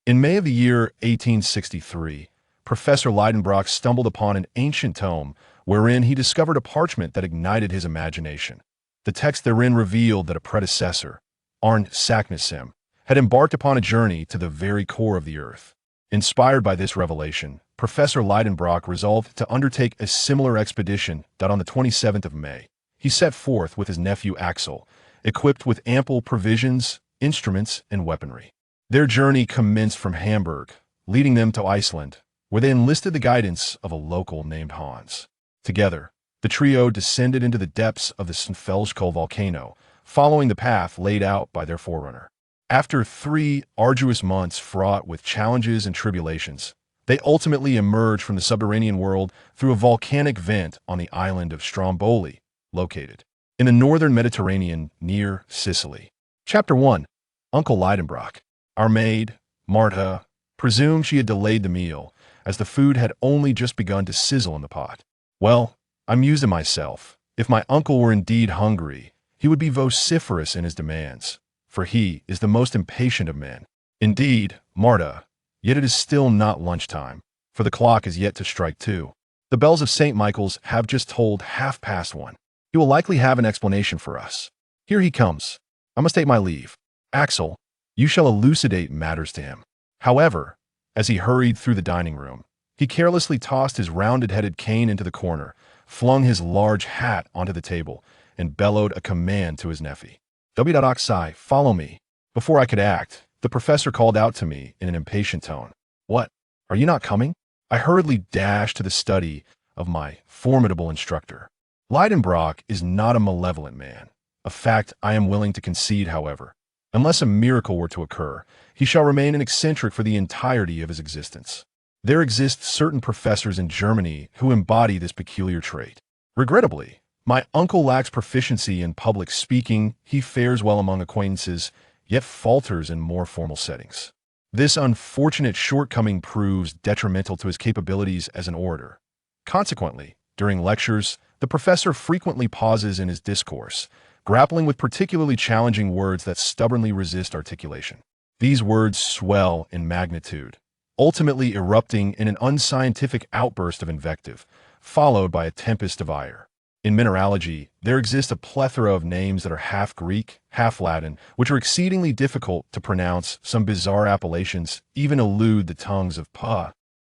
In May of the year 1863, Professor Lidenbrock stumbled upon an ancient tome wherein he discovered a parchment that ignited his imagination. The text therein revealed that a predecessor, Arne Saknussemm, had embarked upon a journey to the very core of the earth. Inspired by this revelation, Professor Lidenbrock resolved to undertake a similar expedition that on the 27th of May, he set forth with his nephew Axel, equipped with ample provisions, instruments, and weaponry. Their journey commenced from Hamburg, leading them to Iceland, where they enlisted the guidance of a local named Hans. Together, the trio descended into the depths of the Snaefellsjökull volcano, following the path laid out by their forerunner. After 3 arduous months fraught with challenges and tribulations, they ultimately emerged from the subterranean world through a volcanic vent on the island of Stromboli, located in the northern Mediterranean near Sicily. Chapter 1. Uncle Lidenbrock. Our maid, Marta, presumed she had delayed the meal, as the food had only just begun to sizzle in the pot. Well, I mused to myself, if my uncle were indeed hungry, he would be vociferous in his demands, for he is the most impatient of men. Indeed, Marta, yet it is still not lunchtime, for the clock is yet to strike 2. The bells of St. Michael's have just tolled 1:30. He will likely have an explanation for us. Here he comes. I must take my leave. Axel, you shall elucidate matters to him. However, as he hurried through the dining room, he carelessly tossed his rounded-headed cane into the corner, flung his large hat onto the table, and bellowed a command to his nephew. "Oxai, follow me." Before I could act, the professor called out to me in an impatient tone. "What? Are you not coming?" I hurriedly dashed to the study of my formidable instructor. Lidenbrock is not a malevolent man, a fact I am willing to concede, however. Unless a miracle were to occur, he shall remain an eccentric for the entirety of his existence. There exist certain professors in Germany who embody this peculiar trait. Regrettably, my uncle lacks proficiency in public speaking, he fares well among acquaintances, yet falters in more formal settings. This unfortunate shortcoming proves detrimental to his capabilities as an orator. Consequently, during lectures, the professor frequently pauses in his discourse, grappling with particularly challenging words that stubbornly resist articulation. These words swell in magnitude, ultimately erupting in an unscientific outburst of invective, followed by a tempest of ire. In mineralogy, there exists a plethora of names that are half Greek, half Latin, which are exceedingly difficult to pronounce. Some bizarre appellations even elude the tongues of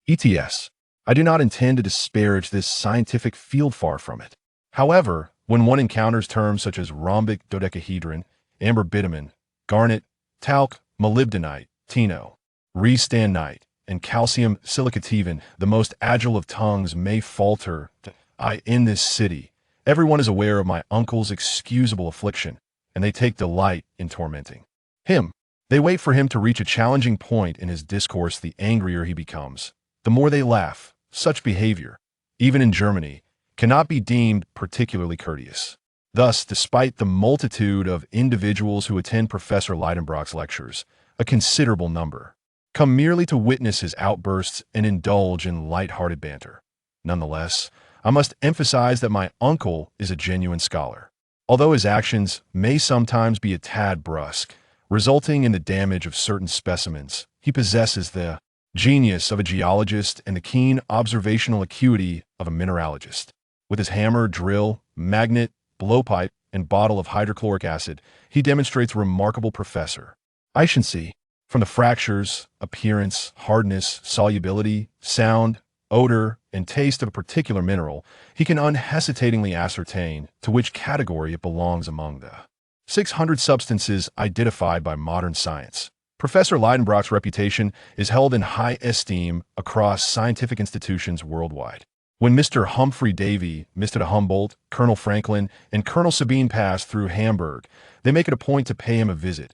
ETS. I do not intend to disparage this scientific field, far from it. However, when one encounters terms such as rhombic dodecahedron, amber bitumen, garnet, talc, molybdenite, tino, restannite, and calcium silicateven, the most agile of tongues may falter. In this city, everyone is aware of my uncle's excusable affliction, and they take delight in tormenting him. They wait for him to reach a challenging point in his discourse. The angrier he becomes, the more they laugh. Such behavior, even in Germany, cannot be deemed particularly courteous. Thus, despite the multitude of individuals who attend Professor Lidenbrock's lectures, a considerable number come merely to witness his outbursts and indulge in light-hearted banter. Nonetheless, I must emphasize that my uncle is a genuine scholar. Although his actions may sometimes be a tad brusque, resulting in the damage of certain specimens, he possesses the genius of a geologist and the keen observational acuity of a mineralogist. With his hammer, drill, magnet, blowpipe, and bottle of hydrochloric acid, he demonstrates remarkable efficiency. From the fractures, appearance, hardness, solubility, sound, odor, and taste of a particular mineral, he can unhesitatingly ascertain to which category it belongs among the 600 substances identified by modern science. Professor Lidenbrock's reputation is held in high esteem across scientific institutions worldwide. When Mr. Humphrey Davy, Mr. Humboldt, Colonel Franklin, and Colonel Sabine pass through Hamburg, they make it a point to pay him a visit.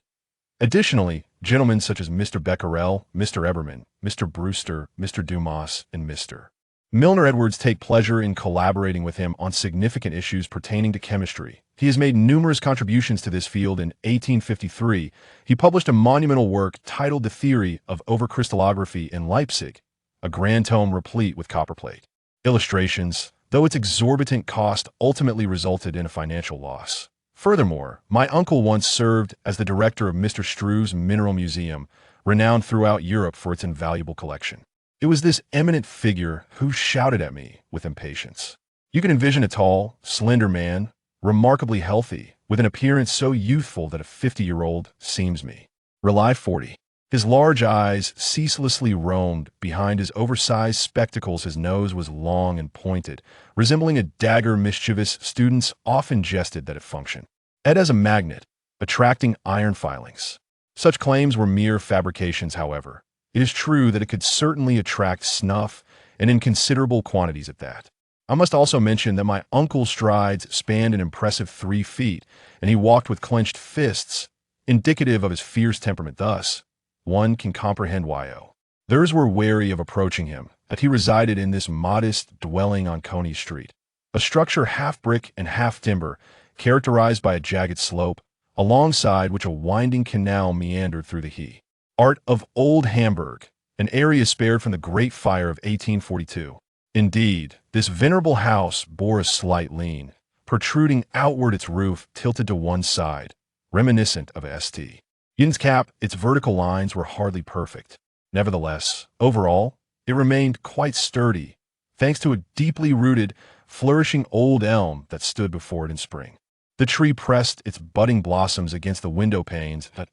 Additionally, gentlemen such as Mr. Becquerel, Mr. Ebermann, Mr. Brewster, Mr. Dumas, and Mr. Milner Edwards take pleasure in collaborating with him on significant issues pertaining to chemistry. He has made numerous contributions to this field. In 1853, he published a monumental work titled The Theory of Overcrystallography in Leipzig, a grand tome replete with copperplate illustrations, though its exorbitant cost ultimately resulted in a financial loss. Furthermore, my uncle once served as the director of Mr. Struve's Mineral Museum, renowned throughout Europe for its invaluable collection. It was this eminent figure who shouted at me with impatience. You can envision a tall, slender man, remarkably healthy, with an appearance so youthful that a 50-year-old seems me. Rely 40. His large eyes ceaselessly roamed behind his oversized spectacles. His nose was long and pointed, resembling a dagger. Mischievous students often jested that it functioned as a magnet, attracting iron filings. Such claims were mere fabrications, however. It is true that it could certainly attract snuff, and in considerable quantities at that. I must also mention that my uncle's strides spanned an impressive 3 feet, and he walked with clenched fists, indicative of his fierce temperament. Thus, one can comprehend why others were wary of approaching him, that he resided in this modest dwelling on Coney Street, a structure half brick and half timber, characterized by a jagged slope, alongside which a winding canal meandered through the heart of Old Hamburg, an area spared from the Great Fire of 1842. Indeed, this venerable house bore a slight lean, protruding outward, its roof tilted to one side, reminiscent of a St. Yin's cap. Its vertical lines were hardly perfect. Nevertheless, overall, it remained quite sturdy, thanks to a deeply rooted, flourishing old elm that stood before it in spring. The tree pressed its budding blossoms against the window panes. That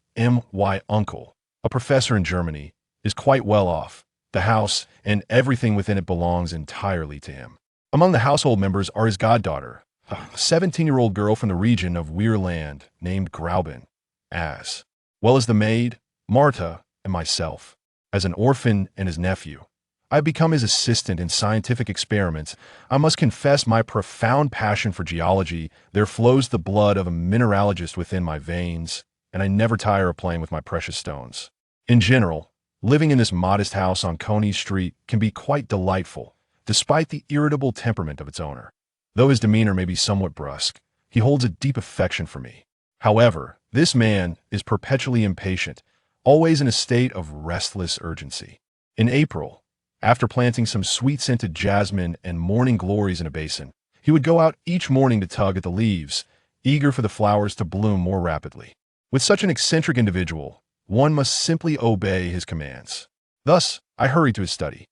my uncle, a professor in Germany, is quite well off. The house and everything within it belongs entirely to him. Among the household members are his goddaughter, a 17-year-old girl from the region of Weirland named Grauben, as well as the maid, Marta, and myself. As an orphan and his nephew, I have become his assistant in scientific experiments. I must confess my profound passion for geology. There flows the blood of a mineralogist within my veins, and I never tire of playing with my precious stones. In general, living in this modest house on Coney Street can be quite delightful, despite the irritable temperament of its owner. Though his demeanor may be somewhat brusque, he holds a deep affection for me. However, this man is perpetually impatient, always in a state of restless urgency. In April, after planting some sweet-scented jasmine and morning glories in a basin, he would go out each morning to tug at the leaves, eager for the flowers to bloom more rapidly. With such an eccentric individual, one must simply obey his commands. Thus, I hurried to his study.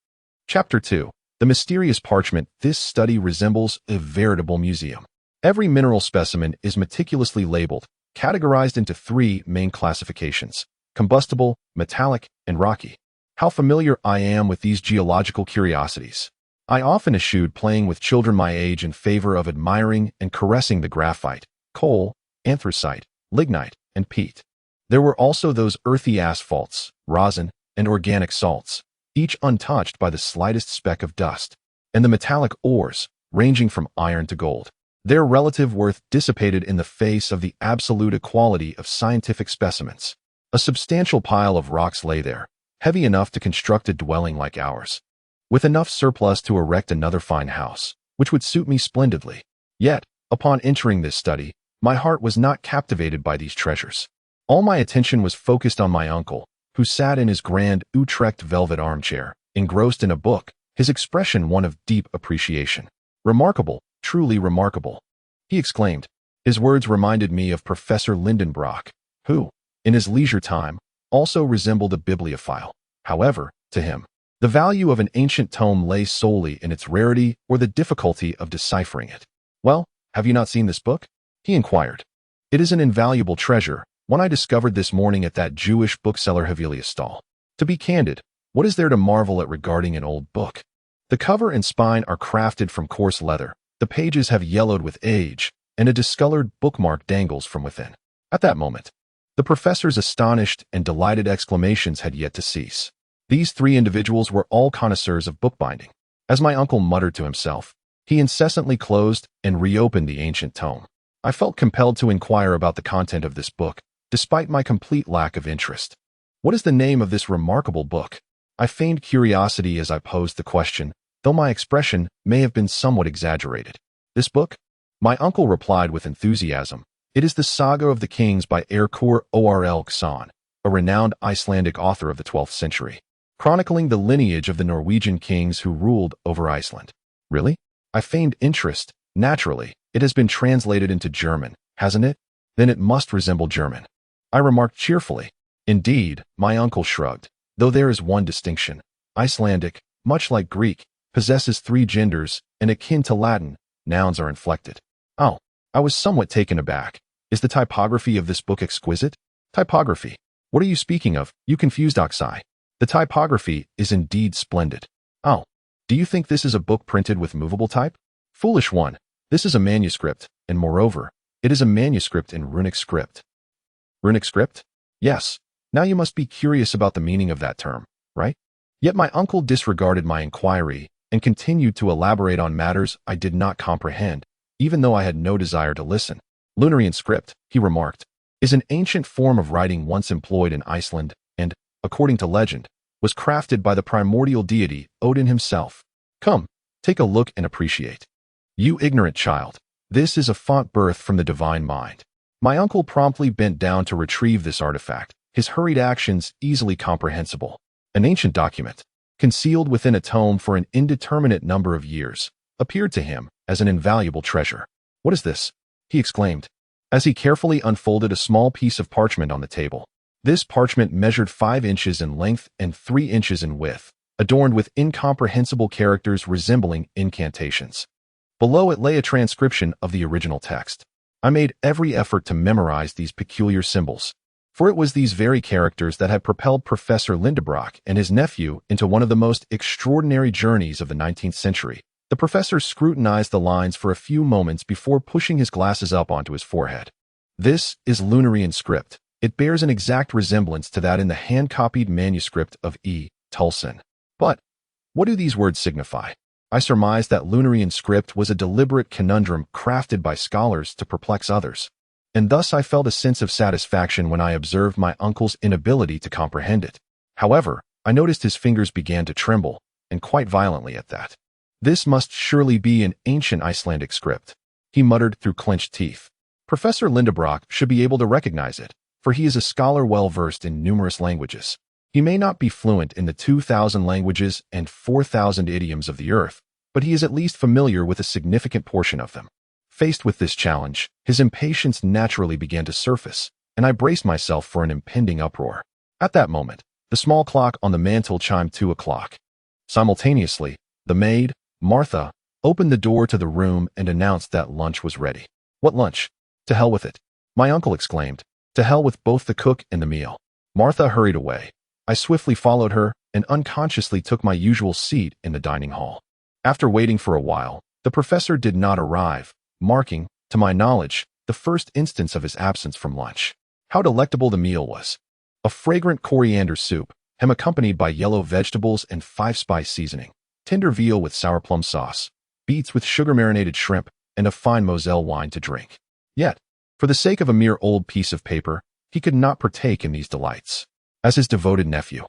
Chapter 2. The Mysterious Parchment. This study resembles a veritable museum. Every mineral specimen is meticulously labeled, categorized into 3 main classifications: combustible, metallic, and rocky. How familiar I am with these geological curiosities. I often eschewed playing with children my age in favor of admiring and caressing the graphite, coal, anthracite, lignite, and peat. There were also those earthy asphalts, rosin, and organic salts, each untouched by the slightest speck of dust, and the metallic ores, ranging from iron to gold. Their relative worth dissipated in the face of the absolute equality of scientific specimens. A substantial pile of rocks lay there, heavy enough to construct a dwelling like ours, with enough surplus to erect another fine house, which would suit me splendidly. Yet, upon entering this study, my heart was not captivated by these treasures. All my attention was focused on my uncle, who sat in his grand Utrecht velvet armchair, engrossed in a book, his expression one of deep appreciation. "Remarkable, truly remarkable," he exclaimed. His words reminded me of Professor Lidenbrock, who, in his leisure time, also resembled a bibliophile. However, to him, the value of an ancient tome lay solely in its rarity or the difficulty of deciphering it. "Well, have you not seen this book?" he inquired. "It is an invaluable treasure, one I discovered this morning at that Jewish bookseller Havelius stall. To be candid, what is there to marvel at regarding an old book? The cover and spine are crafted from coarse leather, the pages have yellowed with age, and a discolored bookmark dangles from within." At that moment, the professor's astonished and delighted exclamations had yet to cease. These 3 individuals were all connoisseurs of bookbinding. As my uncle muttered to himself, he incessantly closed and reopened the ancient tome. I felt compelled to inquire about the content of this book, despite my complete lack of interest. "What is the name of this remarkable book?" I feigned curiosity as I posed the question, though my expression may have been somewhat exaggerated. "This book?" My uncle replied with enthusiasm. "It is the Saga of the Kings by Erkur Orlksson, a renowned Icelandic author of the 12th century, chronicling the lineage of the Norwegian kings who ruled over Iceland." "Really?" I feigned interest. "Naturally, it has been translated into German, hasn't it? Then it must resemble German," I remarked cheerfully. Indeed, my uncle shrugged. Though there is one distinction. Icelandic, much like Greek, possesses three genders, and akin to Latin, nouns are inflected. Oh, I was somewhat taken aback. Is the typography of this book exquisite? Typography. What are you speaking of? You confused Axel. The typography is indeed splendid. Oh, do you think this is a book printed with movable type? Foolish one. This is a manuscript, and moreover, it is a manuscript in runic script. Runic script? Yes. Now you must be curious about the meaning of that term, right? Yet my uncle disregarded my inquiry and continued to elaborate on matters I did not comprehend, even though I had no desire to listen. Lunarian script, he remarked, is an ancient form of writing once employed in Iceland and, according to legend, was crafted by the primordial deity Odin himself. Come, take a look and appreciate. You ignorant child, this is a font birthed from the divine mind. My uncle promptly bent down to retrieve this artifact, his hurried actions easily comprehensible. An ancient document, concealed within a tome for an indeterminate number of years, appeared to him as an invaluable treasure. What is this? He exclaimed, as he carefully unfolded a small piece of parchment on the table. This parchment measured 5 inches in length and 3 inches in width, adorned with incomprehensible characters resembling incantations. Below it lay a transcription of the original text. I made every effort to memorize these peculiar symbols, for it was these very characters that had propelled Professor Lidenbrock and his nephew into one of the most extraordinary journeys of the 19th century. The professor scrutinized the lines for a few moments before pushing his glasses up onto his forehead. This is Lunarian script. It bears an exact resemblance to that in the hand-copied manuscript of E. Tulson. But what do these words signify? I surmised that Lunarian script was a deliberate conundrum crafted by scholars to perplex others, and thus I felt a sense of satisfaction when I observed my uncle's inability to comprehend it. However, I noticed his fingers began to tremble, and quite violently at that. This must surely be an ancient Icelandic script, he muttered through clenched teeth. Professor Lidenbrock should be able to recognize it, for he is a scholar well-versed in numerous languages. He may not be fluent in the 2,000 languages and 4,000 idioms of the earth, but he is at least familiar with a significant portion of them. Faced with this challenge, his impatience naturally began to surface, and I braced myself for an impending uproar. At that moment, the small clock on the mantel chimed 2 o'clock. Simultaneously, the maid, Martha, opened the door to the room and announced that lunch was ready. What lunch? To hell with it, my uncle exclaimed. To hell with both the cook and the meal. Martha hurried away. I swiftly followed her and unconsciously took my usual seat in the dining hall. After waiting for a while, the professor did not arrive, marking, to my knowledge, the first instance of his absence from lunch. How delectable the meal was. A fragrant coriander soup, accompanied by yellow vegetables and 5-spice seasoning, tender veal with sour plum sauce, beets with sugar-marinated shrimp, and a fine Moselle wine to drink. Yet, for the sake of a mere old piece of paper, he could not partake in these delights. As his devoted nephew,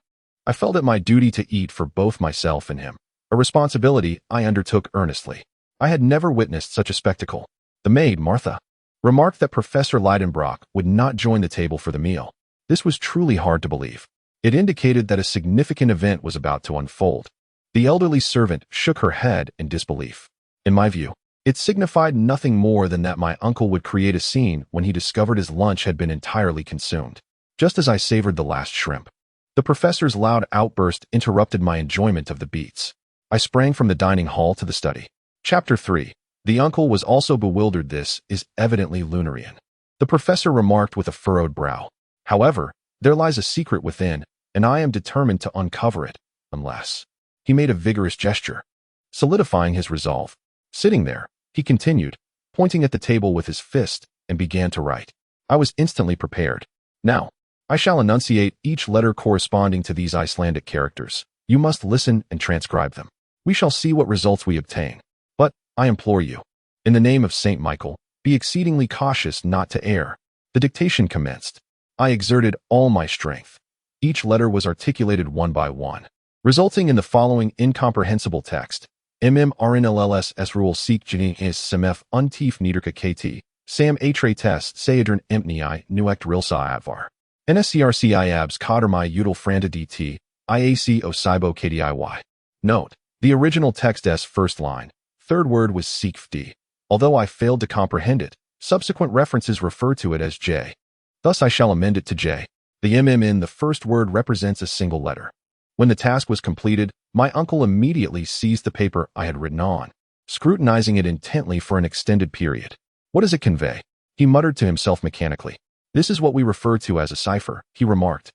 I felt it my duty to eat for both myself and him, a responsibility I undertook earnestly. I had never witnessed such a spectacle. The maid, Martha, remarked that Professor Lidenbrock would not join the table for the meal. This was truly hard to believe. It indicated that a significant event was about to unfold. The elderly servant shook her head in disbelief. In my view, it signified nothing more than that my uncle would create a scene when he discovered his lunch had been entirely consumed. Just as I savored the last shrimp, the professor's loud outburst interrupted my enjoyment of the beets. I sprang from the dining hall to the study. Chapter 3. The uncle was also bewildered. This is evidently Lunarian, the professor remarked with a furrowed brow. However, there lies a secret within, and I am determined to uncover it, unless... He made a vigorous gesture, solidifying his resolve. Sitting there, he continued, pointing at the table with his fist, and began to write. I was instantly prepared. Now, I shall enunciate each letter corresponding to these Icelandic characters. You must listen and transcribe them. We shall see what results we obtain. But, I implore you, in the name of Saint Michael, be exceedingly cautious not to err. The dictation commenced. I exerted all my strength. Each letter was articulated one by one, resulting in the following incomprehensible text. MMRNLLS rule seek gening is semef untief niederka kt, sam atre test sayadern empni nuect rilsa advar. NSCRCI abs kadermi util franta dt, IAC osibo kdiy. Note, the original text's first line, third word was seekfd. Although I failed to comprehend it, subsequent references refer to it as J. Thus I shall amend it to J. The in the first word represents a single letter. When the task was completed, my uncle immediately seized the paper I had written on, scrutinizing it intently for an extended period. What does it convey? He muttered to himself mechanically. This is what we refer to as a cipher, he remarked.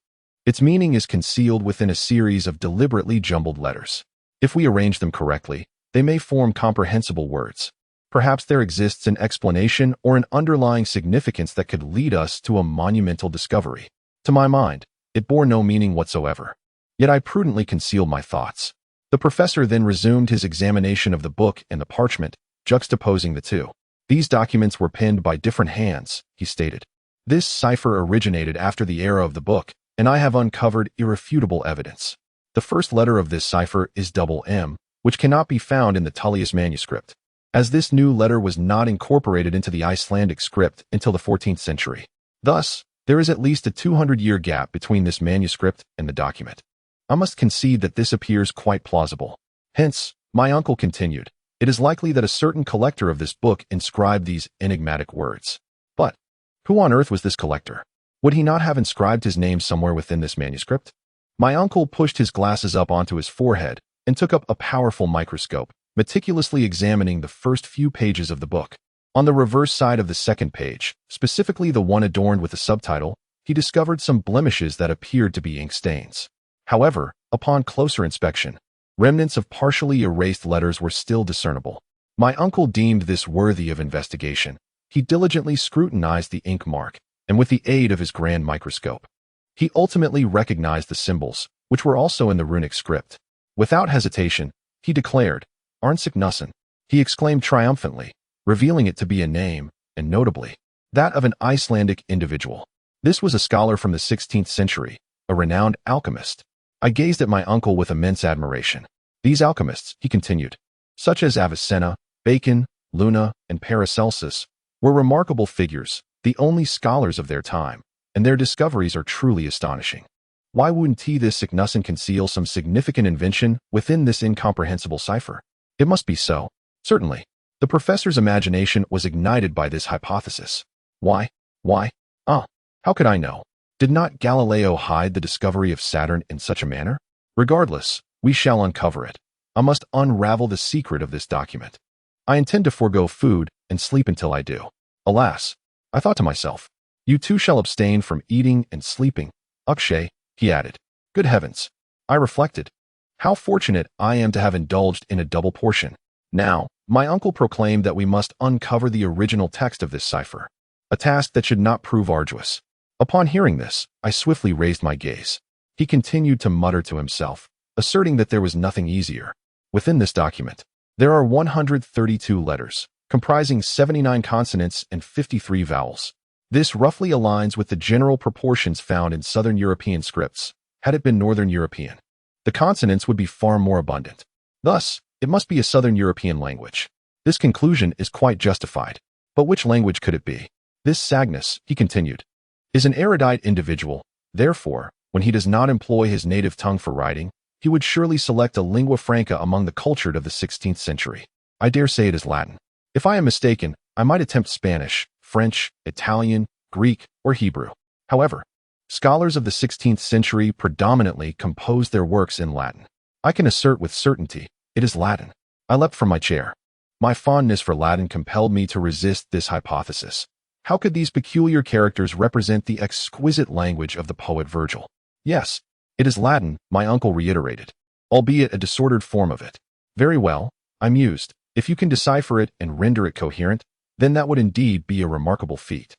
Its meaning is concealed within a series of deliberately jumbled letters. If we arrange them correctly, they may form comprehensible words. Perhaps there exists an explanation or an underlying significance that could lead us to a monumental discovery. To my mind, it bore no meaning whatsoever. Yet I prudently concealed my thoughts. The professor then resumed his examination of the book and the parchment, juxtaposing the two. These documents were penned by different hands, he stated. This cipher originated after the era of the book, and I have uncovered irrefutable evidence. The first letter of this cipher is double M, which cannot be found in the Tullius manuscript, as this new letter was not incorporated into the Icelandic script until the 14th century. Thus, there is at least a 200-year gap between this manuscript and the document. I must concede that this appears quite plausible. Hence, my uncle continued, it is likely that a certain collector of this book inscribed these enigmatic words. But who on earth was this collector? Would he not have inscribed his name somewhere within this manuscript? My uncle pushed his glasses up onto his forehead and took up a powerful microscope, meticulously examining the first few pages of the book. On the reverse side of the second page, specifically the one adorned with the subtitle, he discovered some blemishes that appeared to be ink stains. However, upon closer inspection, remnants of partially erased letters were still discernible. My uncle deemed this worthy of investigation. He diligently scrutinized the ink mark, and with the aid of his grand microscope, he ultimately recognized the symbols, which were also in the runic script. Without hesitation, he declared, Arnsignason. He exclaimed triumphantly, revealing it to be a name, and notably, that of an Icelandic individual. This was a scholar from the 16th century, a renowned alchemist. I gazed at my uncle with immense admiration. These alchemists, he continued, such as Avicenna, Bacon, Luna, and Paracelsus, were remarkable figures, the only scholars of their time, and their discoveries are truly astonishing. Why wouldn't this Signussen conceal some significant invention within this incomprehensible cipher? It must be so. Certainly. The professor's imagination was ignited by this hypothesis. Why? How could I know? Did not Galileo hide the discovery of Saturn in such a manner? Regardless, we shall uncover it. I must unravel the secret of this document. I intend to forego food and sleep until I do. Alas, I thought to myself, you too shall abstain from eating and sleeping. Akshay, he added. Good heavens, I reflected. How fortunate I am to have indulged in a double portion. Now, my uncle proclaimed that we must uncover the original text of this cipher, a task that should not prove arduous. Upon hearing this, I swiftly raised my gaze. He continued to mutter to himself, asserting that there was nothing easier. Within this document, there are 132 letters, comprising 79 consonants and 53 vowels. This roughly aligns with the general proportions found in Southern European scripts. Had it been Northern European, the consonants would be far more abundant. Thus, it must be a Southern European language. This conclusion is quite justified. But which language could it be? This Sagnus, he continued, is an erudite individual. Therefore, when he does not employ his native tongue for writing, he would surely select a lingua franca among the cultured of the 16th century. I dare say it is Latin. If I am mistaken, I might attempt Spanish, French, Italian, Greek, or Hebrew. However, scholars of the 16th century predominantly composed their works in Latin. I can assert with certainty, it is Latin. I leapt from my chair. My fondness for Latin compelled me to resist this hypothesis. How could these peculiar characters represent the exquisite language of the poet Virgil? Yes, it is Latin, my uncle reiterated, albeit a disordered form of it. Very well, I mused. If you can decipher it and render it coherent, then that would indeed be a remarkable feat.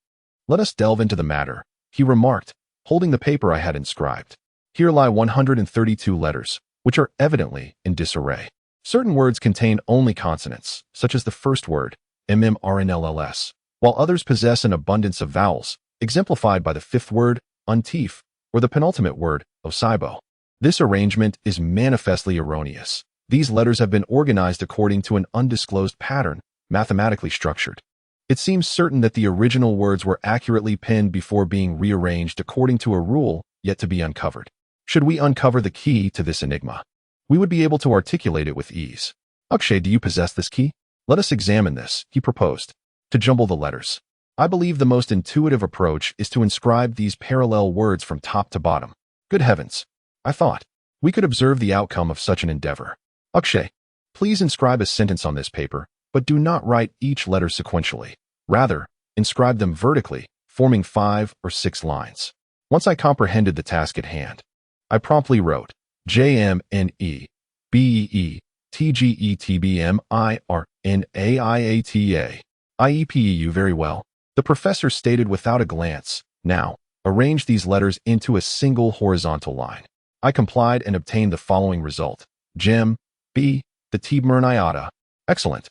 Let us delve into the matter, he remarked, holding the paper I had inscribed. Here lie 132 letters, which are evidently in disarray. Certain words contain only consonants, such as the first word, mmrnlls, while others possess an abundance of vowels, exemplified by the fifth word, untief, or the penultimate word, osibo. This arrangement is manifestly erroneous. These letters have been organized according to an undisclosed pattern, mathematically structured. It seems certain that the original words were accurately penned before being rearranged according to a rule yet to be uncovered. Should we uncover the key to this enigma, we would be able to articulate it with ease. Akshay, do you possess this key? Let us examine this, he proposed. To jumble the letters. I believe the most intuitive approach is to inscribe these parallel words from top to bottom. Good heavens, I thought. We could observe the outcome of such an endeavor. Akshay, please inscribe a sentence on this paper, but do not write each letter sequentially. Rather, inscribe them vertically, forming 5 or 6 lines. Once I comprehended the task at hand, I promptly wrote JMNEBEETGETBMIRNAIATA. IEPEU very well, the professor stated without a glance. Now, arrange these letters into a single horizontal line. I complied and obtained the following result. Gem, B, the Tibmerniata. Excellent.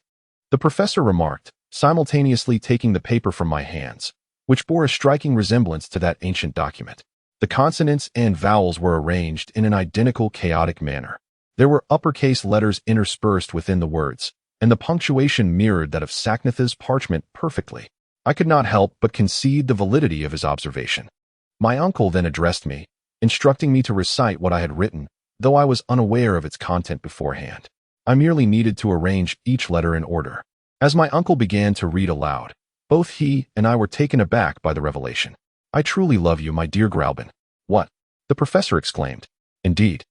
The professor remarked, simultaneously taking the paper from my hands, which bore a striking resemblance to that ancient document. The consonants and vowels were arranged in an identical chaotic manner. There were uppercase letters interspersed within the words, and the punctuation mirrored that of Saknatha's parchment perfectly. I could not help but concede the validity of his observation. My uncle then addressed me, instructing me to recite what I had written, though I was unaware of its content beforehand. I merely needed to arrange each letter in order. As my uncle began to read aloud, both he and I were taken aback by the revelation. I truly love you, my dear Graubin. What? The professor exclaimed. Indeed.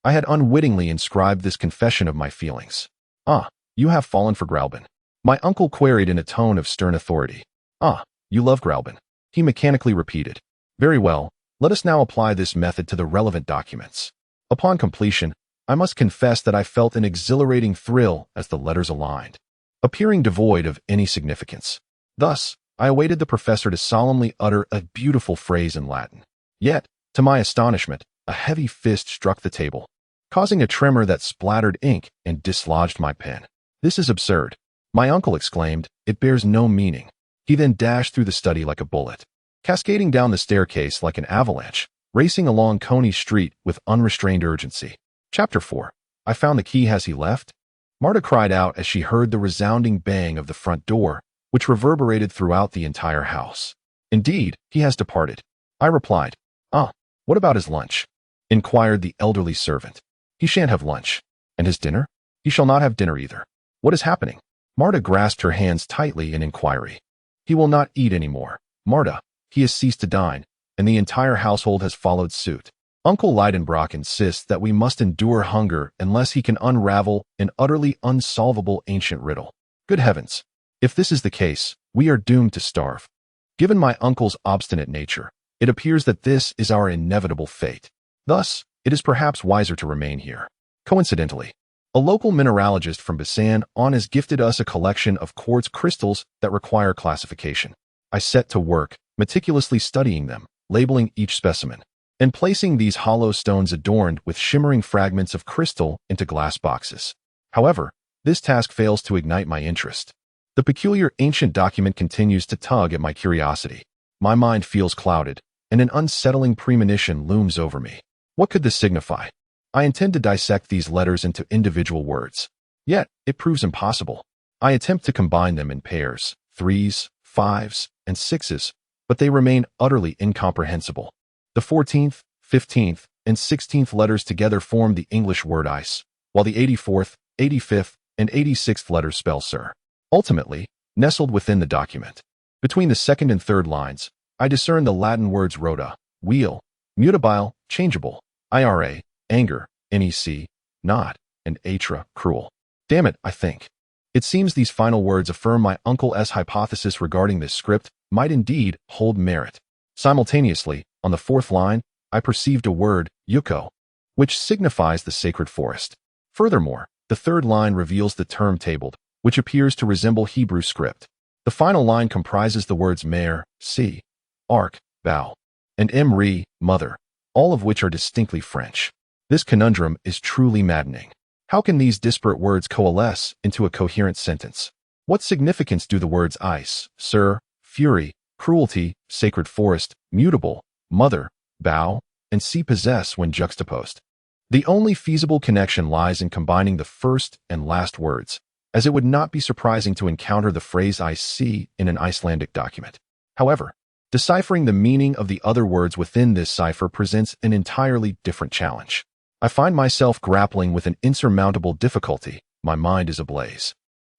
I had unwittingly inscribed this confession of my feelings. Ah, you have fallen for Graubin. My uncle queried in a tone of stern authority. Ah, you love Graubin. He mechanically repeated. Very well, let us now apply this method to the relevant documents. Upon completion, I must confess that I felt an exhilarating thrill as the letters aligned, appearing devoid of any significance. Thus, I awaited the professor to solemnly utter a beautiful phrase in Latin. Yet, to my astonishment, a heavy fist struck the table, causing a tremor that splattered ink and dislodged my pen. This is absurd, my uncle exclaimed. It bears no meaning. He then dashed through the study like a bullet, cascading down the staircase like an avalanche, racing along Coney Street with unrestrained urgency. Chapter 4. I found the key. Has he left? Marta cried out as she heard the resounding bang of the front door, which reverberated throughout the entire house. Indeed, he has departed. I replied. Ah, what about his lunch? Inquired the elderly servant. He shan't have lunch. And his dinner? He shall not have dinner either. What is happening? Marta grasped her hands tightly in inquiry. He will not eat any more. Marta, he has ceased to dine, and the entire household has followed suit. Uncle Lidenbrock insists that we must endure hunger unless he can unravel an utterly unsolvable ancient riddle. Good heavens! If this is the case, we are doomed to starve. Given my uncle's obstinate nature, it appears that this is our inevitable fate. Thus, it is perhaps wiser to remain here. Coincidentally, a local mineralogist from Busan has gifted us a collection of quartz crystals that require classification. I set to work, meticulously studying them, labeling each specimen, and placing these hollow stones adorned with shimmering fragments of crystal into glass boxes. However, this task fails to ignite my interest. The peculiar ancient document continues to tug at my curiosity. My mind feels clouded, and an unsettling premonition looms over me. What could this signify? I intend to dissect these letters into individual words. Yet, it proves impossible. I attempt to combine them in pairs, 3s, 5s, and 6s, but they remain utterly incomprehensible. The 14th, 15th, and 16th letters together form the English word ice, while the 84th, 85th, and 86th letters spell sir. Ultimately, nestled within the document, between the second and third lines, I discern the Latin words rota, wheel, mutabile, changeable, ira, anger, nec, not, and atra, cruel. Damn it, I think. It seems these final words affirm my uncle's hypothesis regarding this script might indeed hold merit. Simultaneously, on the fourth line, I perceived a word, yuko, which signifies the sacred forest. Furthermore, the third line reveals the term tabled, which appears to resemble Hebrew script. The final line comprises the words mer, sea, ark, bow, and emri, mother, all of which are distinctly French. This conundrum is truly maddening. How can these disparate words coalesce into a coherent sentence? What significance do the words ice, sir, fury, cruelty, sacred forest, mutable, mother, bow, and sea possess when juxtaposed? The only feasible connection lies in combining the first and last words, as it would not be surprising to encounter the phrase ice sea in an Icelandic document. However, deciphering the meaning of the other words within this cipher presents an entirely different challenge. I find myself grappling with an insurmountable difficulty. My mind is ablaze.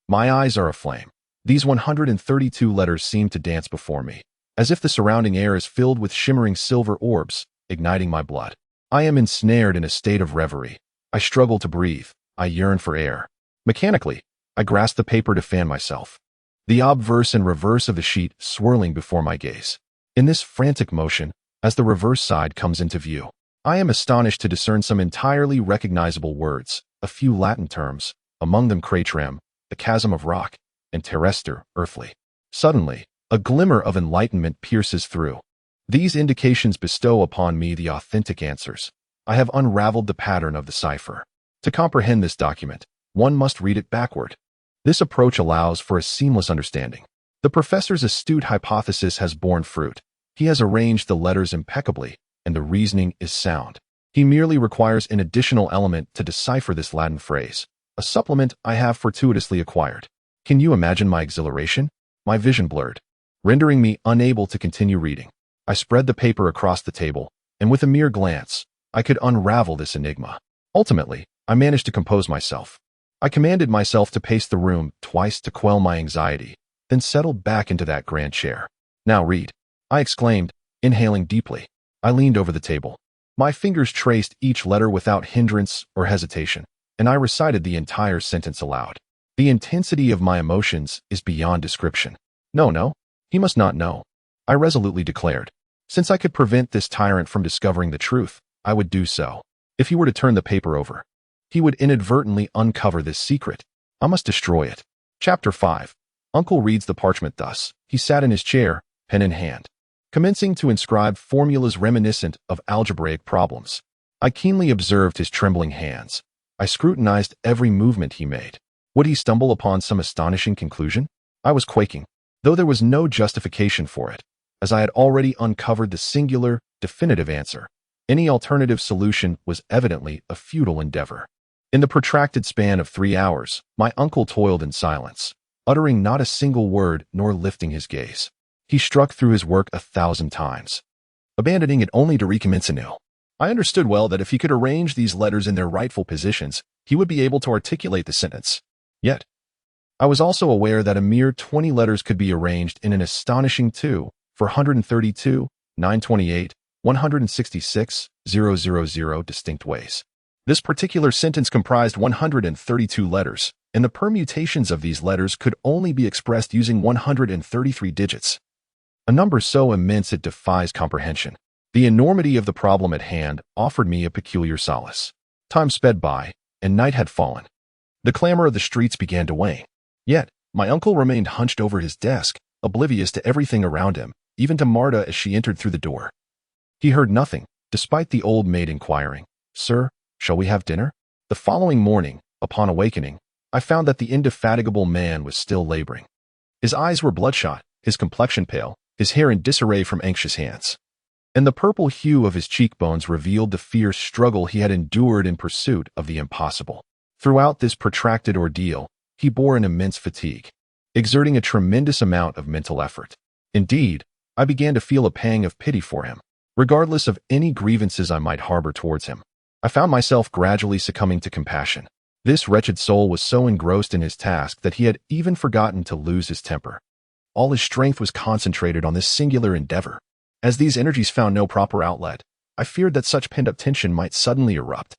My eyes are aflame. These 132 letters seem to dance before me, as if the surrounding air is filled with shimmering silver orbs, igniting my blood. I am ensnared in a state of reverie. I struggle to breathe. I yearn for air. Mechanically, I grasp the paper to fan myself, the obverse and reverse of the sheet swirling before my gaze. In this frantic motion, as the reverse side comes into view, I am astonished to discern some entirely recognizable words, a few Latin terms, among them craterem, the chasm of rock, and terrestre, earthly. Suddenly, a glimmer of enlightenment pierces through. These indications bestow upon me the authentic answers. I have unraveled the pattern of the cipher. To comprehend this document, one must read it backward. This approach allows for a seamless understanding. The professor's astute hypothesis has borne fruit. He has arranged the letters impeccably, and the reasoning is sound. He merely requires an additional element to decipher this Latin phrase, a supplement I have fortuitously acquired. Can you imagine my exhilaration? My vision blurred, rendering me unable to continue reading. I spread the paper across the table, and with a mere glance, I could unravel this enigma. Ultimately, I managed to compose myself. I commanded myself to pace the room twice to quell my anxiety, then settled back into that grand chair. Now read, I exclaimed, inhaling deeply. I leaned over the table. My fingers traced each letter without hindrance or hesitation, and I recited the entire sentence aloud. The intensity of my emotions is beyond description. No, he must not know, I resolutely declared. Since I could prevent this tyrant from discovering the truth, I would do so. If he were to turn the paper over, he would inadvertently uncover this secret. I must destroy it. Chapter 5. Uncle reads the parchment thus. He sat in his chair, pen in hand, commencing to inscribe formulas reminiscent of algebraic problems. I keenly observed his trembling hands. I scrutinized every movement he made. Would he stumble upon some astonishing conclusion? I was quaking, though there was no justification for it, as I had already uncovered the singular, definitive answer. Any alternative solution was evidently a futile endeavor. In the protracted span of 3 hours, my uncle toiled in silence, uttering not a single word nor lifting his gaze. He struck through his work 1,000 times, abandoning it only to recommence anew. I understood well that if he could arrange these letters in their rightful positions, he would be able to articulate the sentence. Yet, I was also aware that a mere 20 letters could be arranged in an astonishing 432, 928, 166, 000 distinct ways. This particular sentence comprised 132 letters, and the permutations of these letters could only be expressed using 133 digits. A number so immense it defies comprehension. The enormity of the problem at hand offered me a peculiar solace. Time sped by, and night had fallen. The clamor of the streets began to wane. Yet, my uncle remained hunched over his desk, oblivious to everything around him, even to Marta as she entered through the door. He heard nothing, despite the old maid inquiring, "Sir, shall we have dinner?" The following morning, upon awakening, I found that the indefatigable man was still laboring. His eyes were bloodshot, his complexion pale, his hair in disarray from anxious hands, and the purple hue of his cheekbones revealed the fierce struggle he had endured in pursuit of the impossible. Throughout this protracted ordeal, he bore an immense fatigue, exerting a tremendous amount of mental effort. Indeed, I began to feel a pang of pity for him, regardless of any grievances I might harbor towards him. I found myself gradually succumbing to compassion. This wretched soul was so engrossed in his task that he had even forgotten to lose his temper. All his strength was concentrated on this singular endeavor. As these energies found no proper outlet, I feared that such pent-up tension might suddenly erupt.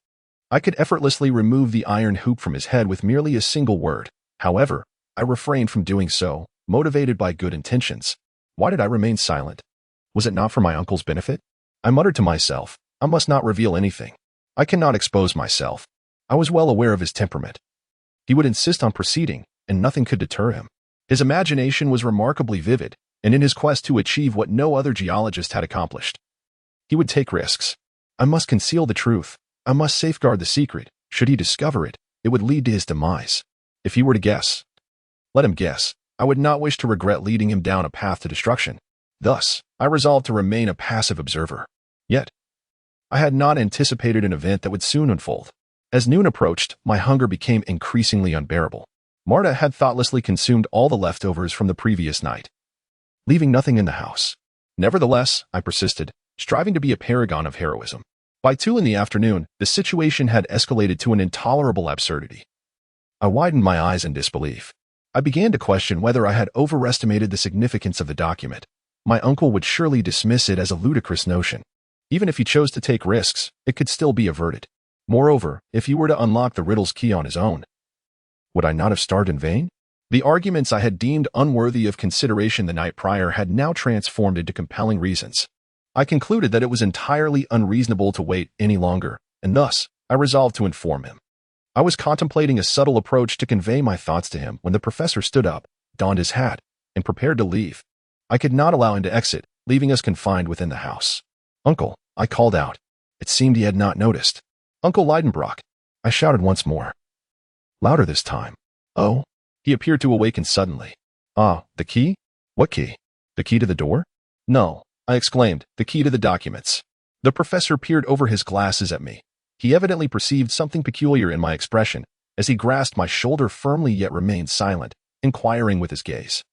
I could effortlessly remove the iron hoop from his head with merely a single word. However, I refrained from doing so, motivated by good intentions. Why did I remain silent? Was it not for my uncle's benefit? I muttered to myself, I must not reveal anything. I cannot expose myself. I was well aware of his temperament. He would insist on proceeding, and nothing could deter him. His imagination was remarkably vivid, and in his quest to achieve what no other geologist had accomplished, he would take risks. I must conceal the truth. I must safeguard the secret. Should he discover it, it would lead to his demise. If he were to guess, let him guess. I would not wish to regret leading him down a path to destruction. Thus, I resolved to remain a passive observer. Yet, I had not anticipated an event that would soon unfold. As noon approached, my hunger became increasingly unbearable. Marta had thoughtlessly consumed all the leftovers from the previous night, leaving nothing in the house. Nevertheless, I persisted, striving to be a paragon of heroism. By 2 in the afternoon, the situation had escalated to an intolerable absurdity. I widened my eyes in disbelief. I began to question whether I had overestimated the significance of the document. My uncle would surely dismiss it as a ludicrous notion. Even if he chose to take risks, it could still be averted. Moreover, if he were to unlock the riddle's key on his own, would I not have starved in vain? The arguments I had deemed unworthy of consideration the night prior had now transformed into compelling reasons. I concluded that it was entirely unreasonable to wait any longer, and thus, I resolved to inform him. I was contemplating a subtle approach to convey my thoughts to him when the professor stood up, donned his hat, and prepared to leave. I could not allow him to exit, leaving us confined within the house. "Uncle," I called out. It seemed he had not noticed. "Uncle Lidenbrock," I shouted once more. Louder this time. "Oh?" He appeared to awaken suddenly. "Ah, the key? What key? The key to the door?" "No," I exclaimed, "the key to the documents." The professor peered over his glasses at me. He evidently perceived something peculiar in my expression, as he grasped my shoulder firmly yet remained silent, inquiring with his gaze.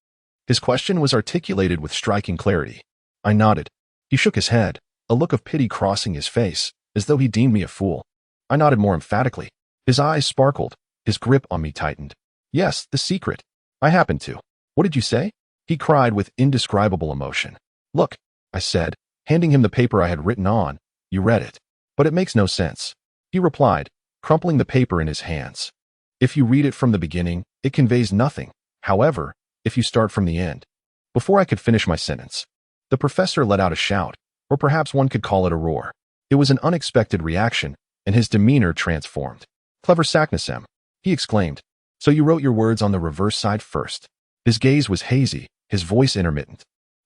His question was articulated with striking clarity. I nodded. He shook his head, a look of pity crossing his face, as though he deemed me a fool. I nodded more emphatically. His eyes sparkled. His grip on me tightened. "Yes, the secret. I happen to." "What did you say?" he cried with indescribable emotion. "Look," I said, handing him the paper I had written on. "You read it. But it makes no sense," he replied, crumpling the paper in his hands. "If you read it from the beginning, it conveys nothing. However, if you start from the end." Before I could finish my sentence, the professor let out a shout, or perhaps one could call it a roar. It was an unexpected reaction, and his demeanor transformed. "Clever Saknussemm," he exclaimed. "So you wrote your words on the reverse side first." His gaze was hazy, his voice intermittent,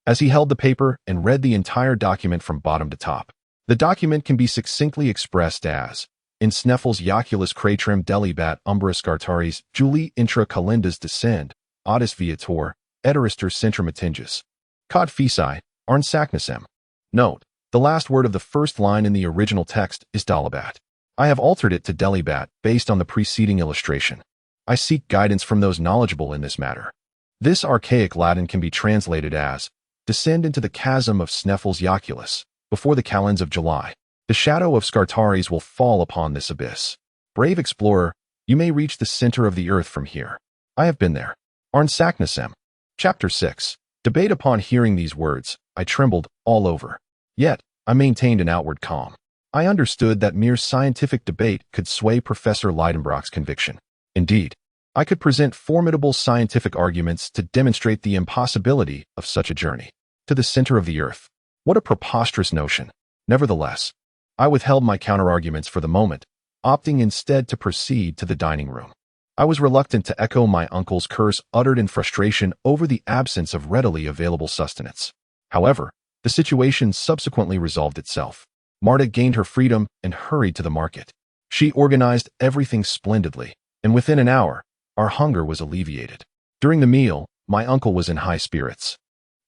as he held the paper and read the entire document from bottom to top. The document can be succinctly expressed as, in Snaefellsjökull's cratrum delibat umbra scartaris, Juli intra calendas descend, audis viator, eterister centrum attinges. Cod feci, arn Saknussemm. Note, the last word of the first line in the original text is dalibat. I have altered it to delibat based on the preceding illustration. I seek guidance from those knowledgeable in this matter. This archaic Latin can be translated as, descend into the chasm of Snaefellsjökull, before the calends of July. The shadow of Scartaris will fall upon this abyss. Brave explorer, you may reach the center of the earth from here. I have been there. Arn Saknussemm. Chapter 6. Debate. Upon hearing these words, I trembled all over. Yet, I maintained an outward calm. I understood that mere scientific debate could sway Professor Lidenbrock's conviction. Indeed, I could present formidable scientific arguments to demonstrate the impossibility of such a journey to the center of the earth. What a preposterous notion. Nevertheless, I withheld my counterarguments for the moment, opting instead to proceed to the dining room. I was reluctant to echo my uncle's curse uttered in frustration over the absence of readily available sustenance. However, the situation subsequently resolved itself. Marta gained her freedom and hurried to the market. She organized everything splendidly, and within an hour, our hunger was alleviated. During the meal, my uncle was in high spirits.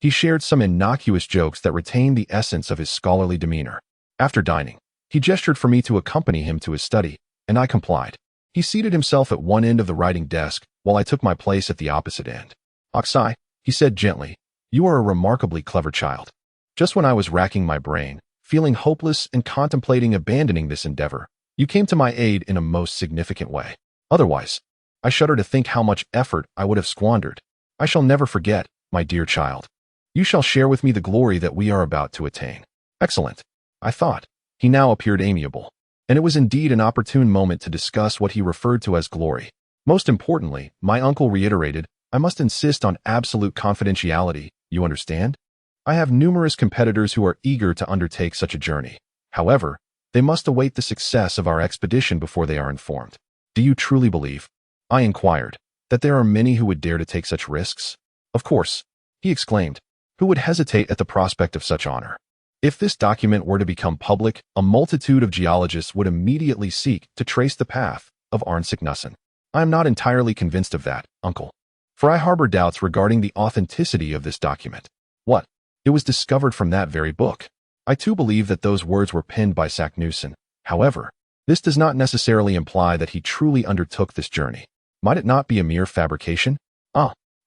He shared some innocuous jokes that retained the essence of his scholarly demeanor. After dining, he gestured for me to accompany him to his study, and I complied. He seated himself at one end of the writing desk, while I took my place at the opposite end. "Axel," he said gently, "you are a remarkably clever child." Just when I was racking my brain, feeling hopeless and contemplating abandoning this endeavor, you came to my aid in a most significant way. Otherwise, I shudder to think how much effort I would have squandered. I shall never forget, my dear child. You shall share with me the glory that we are about to attain. Excellent, I thought. He now appeared amiable, and it was indeed an opportune moment to discuss what he referred to as glory. Most importantly, my uncle reiterated, I must insist on absolute confidentiality, you understand? I have numerous competitors who are eager to undertake such a journey. However, they must await the success of our expedition before they are informed. Do you truly believe, I inquired, that there are many who would dare to take such risks? Of course, he exclaimed. Who would hesitate at the prospect of such honor? If this document were to become public, a multitude of geologists would immediately seek to trace the path of Arne Saknussemm. I am not entirely convinced of that, uncle, for I harbor doubts regarding the authenticity of this document. What? It was discovered from that very book. I too believe that those words were penned by Saknussemm. However, this does not necessarily imply that he truly undertook this journey. Might it not be a mere fabrication?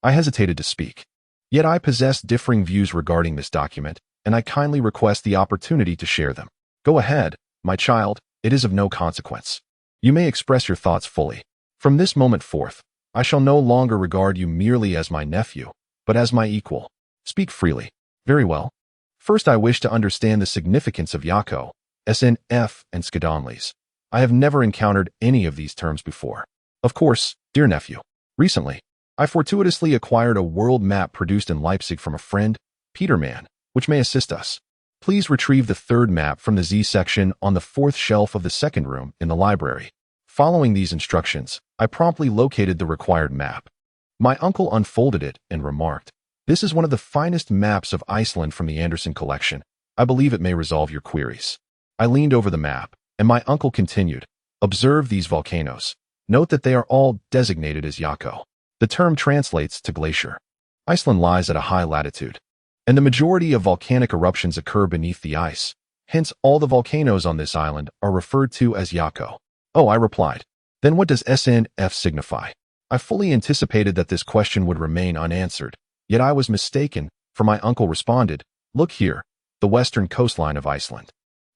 I hesitated to speak. Yet I possess differing views regarding this document, and I kindly request the opportunity to share them. Go ahead, my child, it is of no consequence. You may express your thoughts fully. From this moment forth, I shall no longer regard you merely as my nephew, but as my equal. Speak freely. Very well. First, I wish to understand the significance of Yako, SNF, and Skadonlis. I have never encountered any of these terms before. Of course, dear nephew. Recently, I fortuitously acquired a world map produced in Leipzig from a friend, Peterman, which may assist us. Please retrieve the third map from the Z section on the fourth shelf of the second room in the library. Following these instructions, I promptly located the required map. My uncle unfolded it and remarked, "This is one of the finest maps of Iceland from the Anderson collection. I believe it may resolve your queries." I leaned over the map, and my uncle continued, "Observe these volcanoes. Note that they are all designated as Yako. The term translates to glacier. Iceland lies at a high latitude, and the majority of volcanic eruptions occur beneath the ice. Hence, all the volcanoes on this island are referred to as Yako." "Oh," I replied. "Then what does SNF signify?" I fully anticipated that this question would remain unanswered, yet I was mistaken, for my uncle responded, "Look here, the western coastline of Iceland.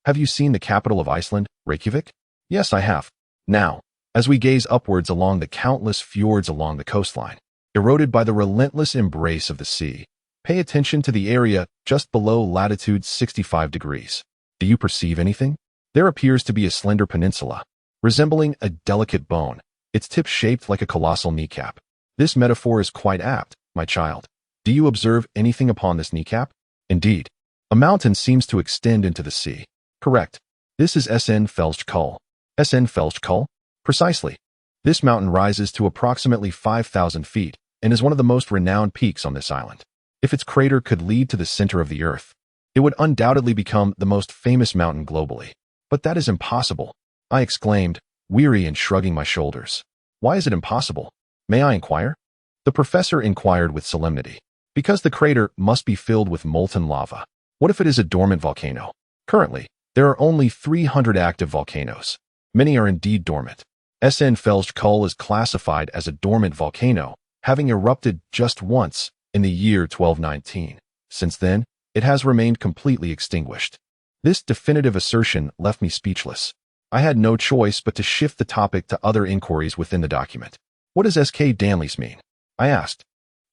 Have you seen the capital of Iceland, Reykjavik?" "Yes, I have." Now, as we gaze upwards along the countless fjords along the coastline, eroded by the relentless embrace of the sea, pay attention to the area just below latitude 65 degrees. Do you perceive anything? There appears to be a slender peninsula, resembling a delicate bone, its tip shaped like a colossal kneecap. This metaphor is quite apt, my child. Do you observe anything upon this kneecap? Indeed, a mountain seems to extend into the sea. Correct. This is Snaefellsjökull. Snaefellsjökull? Precisely. This mountain rises to approximately 5,000 feet and is one of the most renowned peaks on this island. If its crater could lead to the center of the earth, it would undoubtedly become the most famous mountain globally. But that is impossible, I exclaimed, weary and shrugging my shoulders. Why is it impossible? May I inquire? The professor inquired with solemnity. Because the crater must be filled with molten lava. What if it is a dormant volcano? Currently, there are only 300 active volcanoes. Many are indeed dormant. Snaefellsjökull is classified as a dormant volcano, having erupted just once in the year 1219. Since then, it has remained completely extinguished. This definitive assertion left me speechless. I had no choice but to shift the topic to other inquiries within the document. What does SK Danley's mean? I asked.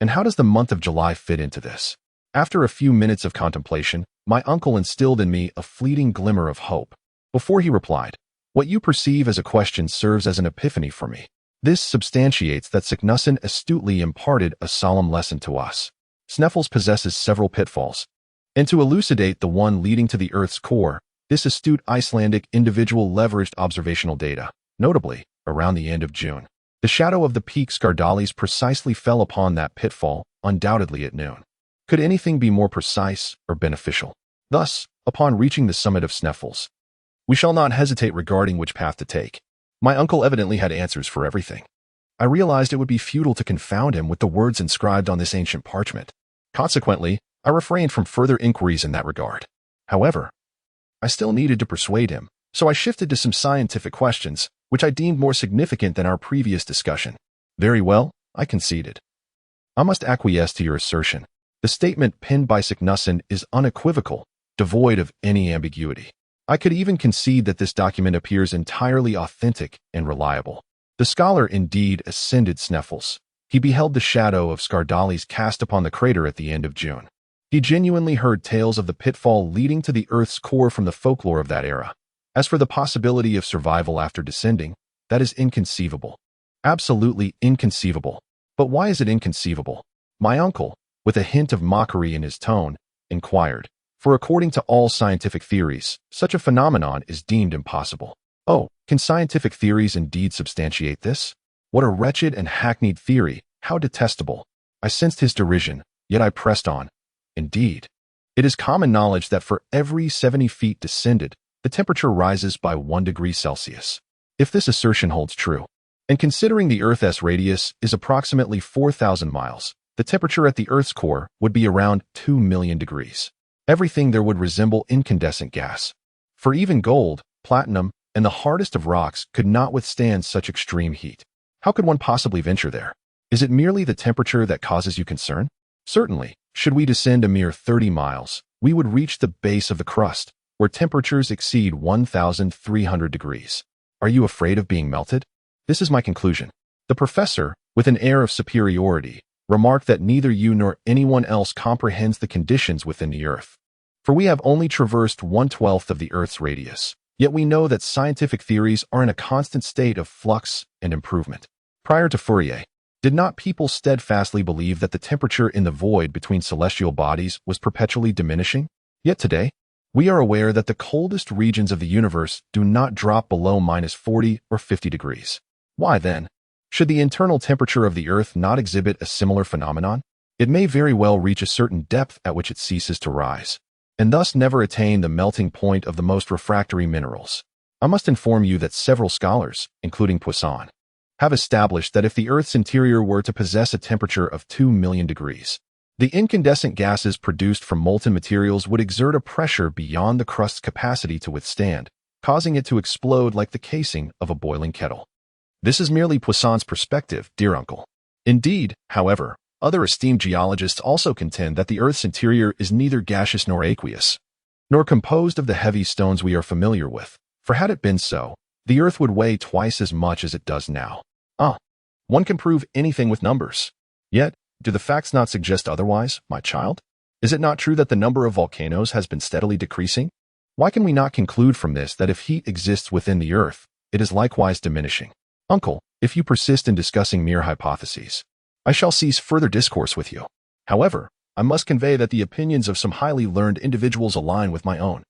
And how does the month of July fit into this? After a few minutes of contemplation, my uncle instilled in me a fleeting glimmer of hope. Before he replied, "What you perceive as a question serves as an epiphany for me. This substantiates that Signussen astutely imparted a solemn lesson to us. Sneffels possesses several pitfalls, and to elucidate the one leading to the Earth's core, this astute Icelandic individual leveraged observational data, notably, around the end of June. The shadow of the peak Skardalis precisely fell upon that pitfall, undoubtedly at noon. Could anything be more precise or beneficial? Thus, upon reaching the summit of Sneffels, we shall not hesitate regarding which path to take." My uncle evidently had answers for everything. I realized it would be futile to confound him with the words inscribed on this ancient parchment. Consequently, I refrained from further inquiries in that regard. However, I still needed to persuade him, so I shifted to some scientific questions, which I deemed more significant than our previous discussion. "Very well," I conceded. "I must acquiesce to your assertion. The statement penned by Signussen is unequivocal, devoid of any ambiguity. I could even concede that this document appears entirely authentic and reliable." The scholar indeed ascended Sneffels. He beheld the shadow of Skardalis cast upon the crater at the end of June. He genuinely heard tales of the pitfall leading to the Earth's core from the folklore of that era. As for the possibility of survival after descending, that is inconceivable. Absolutely inconceivable. But why is it inconceivable? My uncle, with a hint of mockery in his tone, inquired. For according to all scientific theories, such a phenomenon is deemed impossible. Oh, can scientific theories indeed substantiate this? What a wretched and hackneyed theory, how detestable. I sensed his derision, yet I pressed on. Indeed, it is common knowledge that for every 70 feet descended, the temperature rises by 1 degree Celsius. If this assertion holds true, and considering the Earth's radius is approximately 4,000 miles, the temperature at the Earth's core would be around 2 million degrees. Everything there would resemble incandescent gas. For even gold, platinum, and the hardest of rocks could not withstand such extreme heat. How could one possibly venture there? Is it merely the temperature that causes you concern? Certainly, should we descend a mere 30 miles, we would reach the base of the crust, where temperatures exceed 1,300 degrees. Are you afraid of being melted? This is my conclusion. The professor, with an air of superiority, remarked that neither you nor anyone else comprehends the conditions within the Earth. For we have only traversed 1/12 of the Earth's radius, yet we know that scientific theories are in a constant state of flux and improvement. Prior to Fourier, did not people steadfastly believe that the temperature in the void between celestial bodies was perpetually diminishing? Yet today, we are aware that the coldest regions of the universe do not drop below -40 or 50 degrees. Why then, should the internal temperature of the Earth not exhibit a similar phenomenon? It may very well reach a certain depth at which it ceases to rise, and thus never attain the melting point of the most refractory minerals. I must inform you that several scholars, including Poisson, have established that if the Earth's interior were to possess a temperature of 2 million degrees, the incandescent gases produced from molten materials would exert a pressure beyond the crust's capacity to withstand, causing it to explode like the casing of a boiling kettle. This is merely Poisson's perspective, dear uncle. Indeed, however, other esteemed geologists also contend that the Earth's interior is neither gaseous nor aqueous, nor composed of the heavy stones we are familiar with, for had it been so, the Earth would weigh twice as much as it does now. One can prove anything with numbers. Yet, do the facts not suggest otherwise, my child? Is it not true that the number of volcanoes has been steadily decreasing? Why can we not conclude from this that if heat exists within the Earth, it is likewise diminishing? Uncle, if you persist in discussing mere hypotheses, I shall cease further discourse with you. However, I must convey that the opinions of some highly learned individuals align with my own.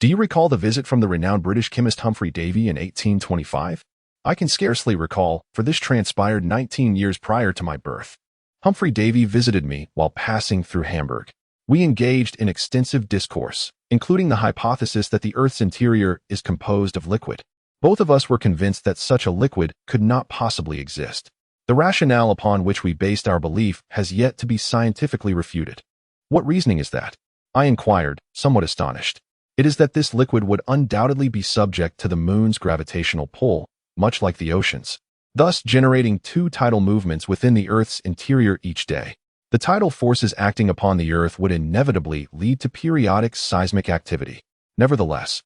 Do you recall the visit from the renowned British chemist Humphrey Davy in 1825? I can scarcely recall, for this transpired 19 years prior to my birth. Humphrey Davy visited me while passing through Hamburg. We engaged in extensive discourse, including the hypothesis that the Earth's interior is composed of liquid. Both of us were convinced that such a liquid could not possibly exist. The rationale upon which we based our belief has yet to be scientifically refuted. What reasoning is that? I inquired, somewhat astonished. It is that this liquid would undoubtedly be subject to the moon's gravitational pull, much like the oceans, thus generating two tidal movements within the Earth's interior each day. The tidal forces acting upon the Earth would inevitably lead to periodic seismic activity. Nevertheless,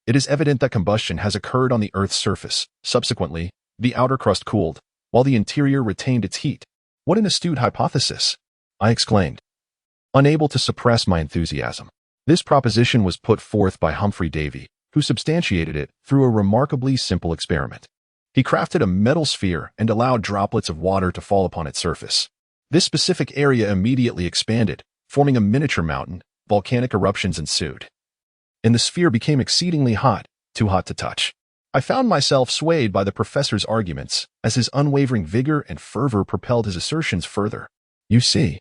it is evident that combustion has occurred on the Earth's surface. Subsequently, the outer crust cooled, while the interior retained its heat. What an astute hypothesis! I exclaimed, unable to suppress my enthusiasm. This proposition was put forth by Humphrey Davy, who substantiated it through a remarkably simple experiment. He crafted a metal sphere and allowed droplets of water to fall upon its surface. This specific area immediately expanded, forming a miniature mountain. Volcanic eruptions ensued, and the sphere became exceedingly hot, too hot to touch. I found myself swayed by the professor's arguments, as his unwavering vigor and fervor propelled his assertions further. You see,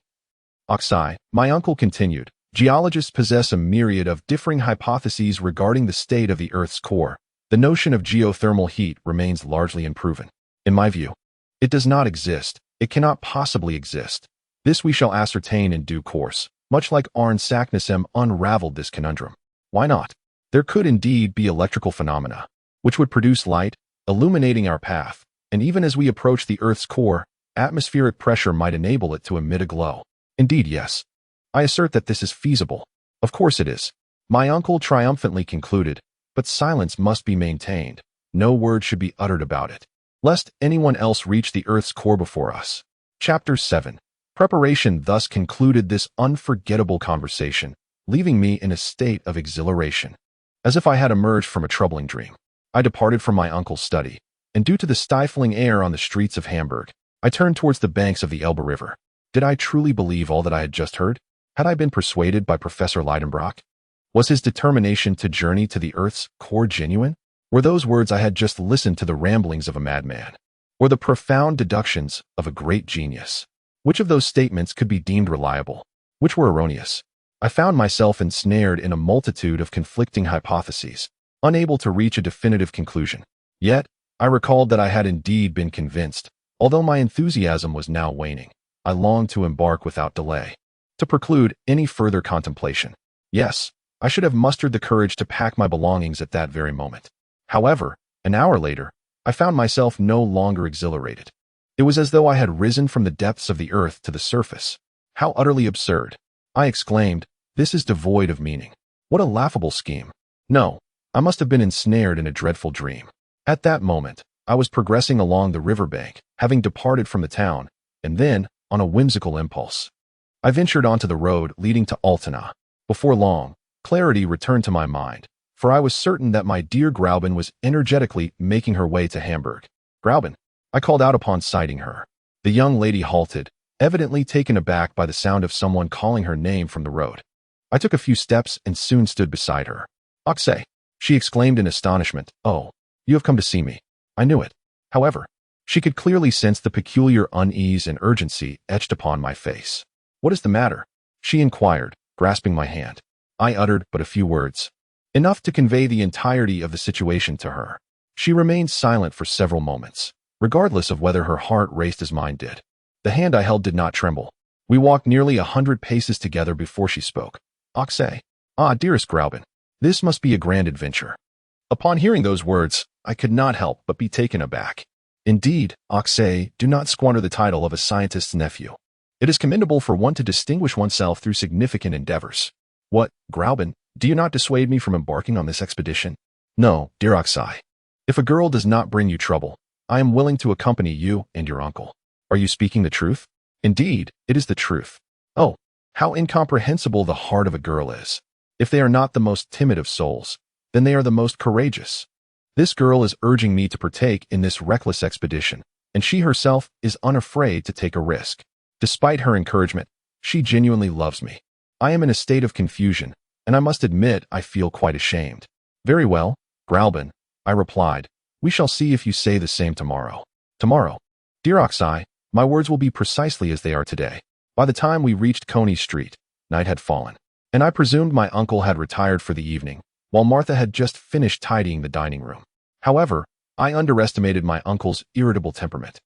Axel, my uncle continued, geologists possess a myriad of differing hypotheses regarding the state of the Earth's core. The notion of geothermal heat remains largely unproven. In my view, it does not exist. It cannot possibly exist. This we shall ascertain in due course, much like Arne Saknussemm unraveled this conundrum. Why not? There could indeed be electrical phenomena, which would produce light, illuminating our path, and even as we approach the Earth's core, atmospheric pressure might enable it to emit a glow. Indeed, yes. I assert that this is feasible. Of course it is. My uncle triumphantly concluded, but silence must be maintained. No word should be uttered about it, lest anyone else reach the Earth's core before us. Chapter 7. Preparation thus concluded this unforgettable conversation, leaving me in a state of exhilaration. As if I had emerged from a troubling dream, I departed from my uncle's study, and due to the stifling air on the streets of Hamburg, I turned towards the banks of the Elbe River. Did I truly believe all that I had just heard? Had I been persuaded by Professor Lidenbrock? Was his determination to journey to the Earth's core genuine? Were those words I had just listened to the ramblings of a madman, or the profound deductions of a great genius? Which of those statements could be deemed reliable? Which were erroneous? I found myself ensnared in a multitude of conflicting hypotheses, unable to reach a definitive conclusion. Yet, I recalled that I had indeed been convinced. Although my enthusiasm was now waning, I longed to embark without delay, to preclude any further contemplation. Yes, I should have mustered the courage to pack my belongings at that very moment. However, an hour later, I found myself no longer exhilarated. It was as though I had risen from the depths of the earth to the surface. How utterly absurd! I exclaimed, this is devoid of meaning. What a laughable scheme! No, I must have been ensnared in a dreadful dream. At that moment, I was progressing along the riverbank, having departed from the town, and then, on a whimsical impulse, I ventured onto the road leading to Altena. Before long, clarity returned to my mind, for I was certain that my dear Grauben was energetically making her way to Hamburg. Grauben, I called out upon sighting her. The young lady halted, evidently taken aback by the sound of someone calling her name from the road. I took a few steps and soon stood beside her. Axel, she exclaimed in astonishment. Oh, you have come to see me. I knew it. However, she could clearly sense the peculiar unease and urgency etched upon my face. What is the matter? She inquired, grasping my hand. I uttered but a few words, enough to convey the entirety of the situation to her. She remained silent for several moments, regardless of whether her heart raced as mine did. The hand I held did not tremble. We walked nearly 100 paces together before she spoke. Axel, dearest Grauben, this must be a grand adventure. Upon hearing those words, I could not help but be taken aback. Indeed, Axel, do not squander the title of a scientist's nephew. It is commendable for one to distinguish oneself through significant endeavors. What, Grauben, do you not dissuade me from embarking on this expedition? No, dear Axel. If a girl does not bring you trouble, I am willing to accompany you and your uncle. Are you speaking the truth? Indeed, it is the truth. Oh, how incomprehensible the heart of a girl is. If they are not the most timid of souls, then they are the most courageous. This girl is urging me to partake in this reckless expedition, and she herself is unafraid to take a risk. Despite her encouragement, she genuinely loves me. I am in a state of confusion, and I must admit I feel quite ashamed. Very well, Grauben, I replied. We shall see if you say the same tomorrow. Tomorrow. Dear Axel, my words will be precisely as they are today. By the time we reached Coney Street, night had fallen, and I presumed my uncle had retired for the evening, while Martha had just finished tidying the dining room. However, I underestimated my uncle's irritable temperament.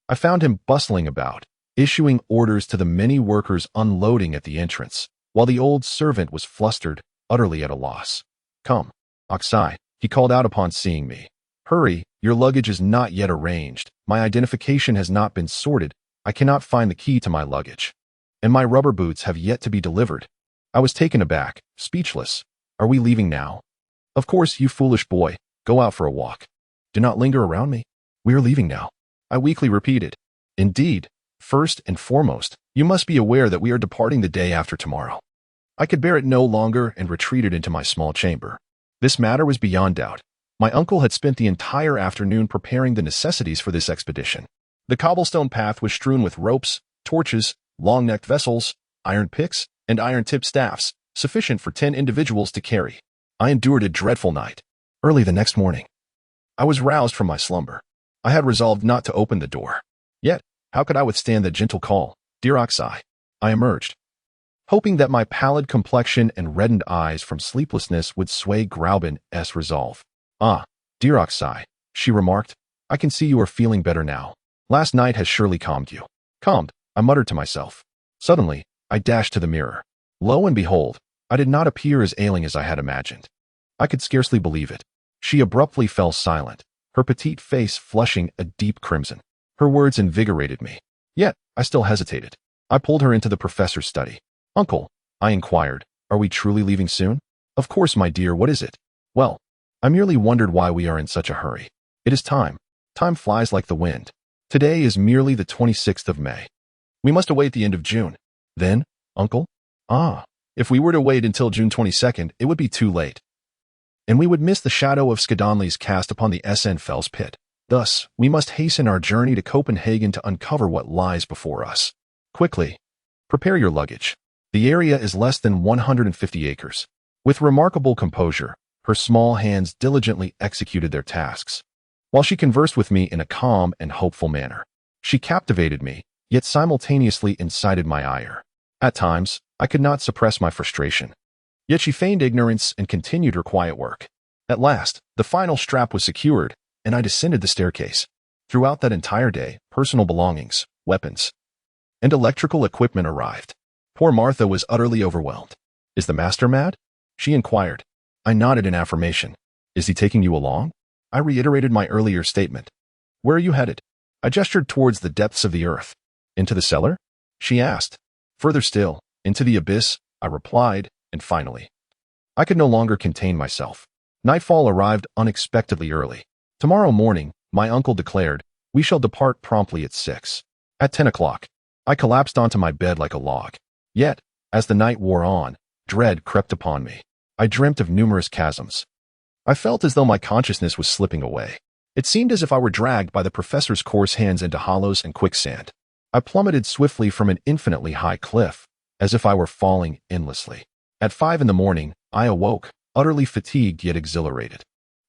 I found him bustling about, issuing orders to the many workers unloading at the entrance, while the old servant was flustered, utterly at a loss. Come, Axel, he called out upon seeing me. Hurry, your luggage is not yet arranged. My identification has not been sorted. I cannot find the key to my luggage. And my rubber boots have yet to be delivered. I was taken aback, speechless. Are we leaving now? Of course, you foolish boy. Go out for a walk. Do not linger around me. We are leaving now. I weakly repeated. Indeed, first and foremost, you must be aware that we are departing the day after tomorrow. I could bear it no longer and retreated into my small chamber. This matter was beyond doubt. My uncle had spent the entire afternoon preparing the necessities for this expedition. The cobblestone path was strewn with ropes, torches, long-necked vessels, iron picks, and iron-tipped staffs, sufficient for 10 individuals to carry. I endured a dreadful night. Early the next morning, I was roused from my slumber. I had resolved not to open the door. Yet, how could I withstand the gentle call, Dear Axel? I emerged, hoping that my pallid complexion and reddened eyes from sleeplessness would sway Grauben's resolve. Dear Axel, she remarked, I can see you are feeling better now. Last night has surely calmed you. Calmed, I muttered to myself. Suddenly, I dashed to the mirror. Lo and behold, I did not appear as ailing as I had imagined. I could scarcely believe it. She abruptly fell silent, her petite face flushing a deep crimson. Her words invigorated me. Yet, I still hesitated. I pulled her into the professor's study. Uncle, I inquired, are we truly leaving soon? Of course, my dear, what is it? Well, I merely wondered why we are in such a hurry. It is time. Time flies like the wind. Today is merely the 26th of May. We must await the end of June. Then, uncle? If we were to wait until June 22nd, it would be too late. And we would miss the shadow of Skadonli's cast upon the Snaefellsjökull pit. Thus, we must hasten our journey to Copenhagen to uncover what lies before us. Quickly, prepare your luggage. The area is less than 150 acres. With remarkable composure, her small hands diligently executed their tasks, while she conversed with me in a calm and hopeful manner. She captivated me, yet simultaneously incited my ire. At times, I could not suppress my frustration. Yet she feigned ignorance and continued her quiet work. At last, the final strap was secured, and I descended the staircase. Throughout that entire day, personal belongings, weapons, and electrical equipment arrived. Poor Martha was utterly overwhelmed. Is the master mad? She inquired. I nodded in affirmation. Is he taking you along? I reiterated my earlier statement. Where are you headed? I gestured towards the depths of the earth. Into the cellar? She asked. Further still, into the abyss, I replied, and finally, I could no longer contain myself. Nightfall arrived unexpectedly early. Tomorrow morning, my uncle declared. "We shall depart promptly at 6. At 10 o'clock, I collapsed onto my bed like a log. Yet, as the night wore on, dread crept upon me. I dreamt of numerous chasms. I felt as though my consciousness was slipping away. It seemed as if I were dragged by the professor's coarse hands into hollows and quicksand. I plummeted swiftly from an infinitely high cliff, as if I were falling endlessly. At 5 in the morning, I awoke, utterly fatigued yet exhilarated.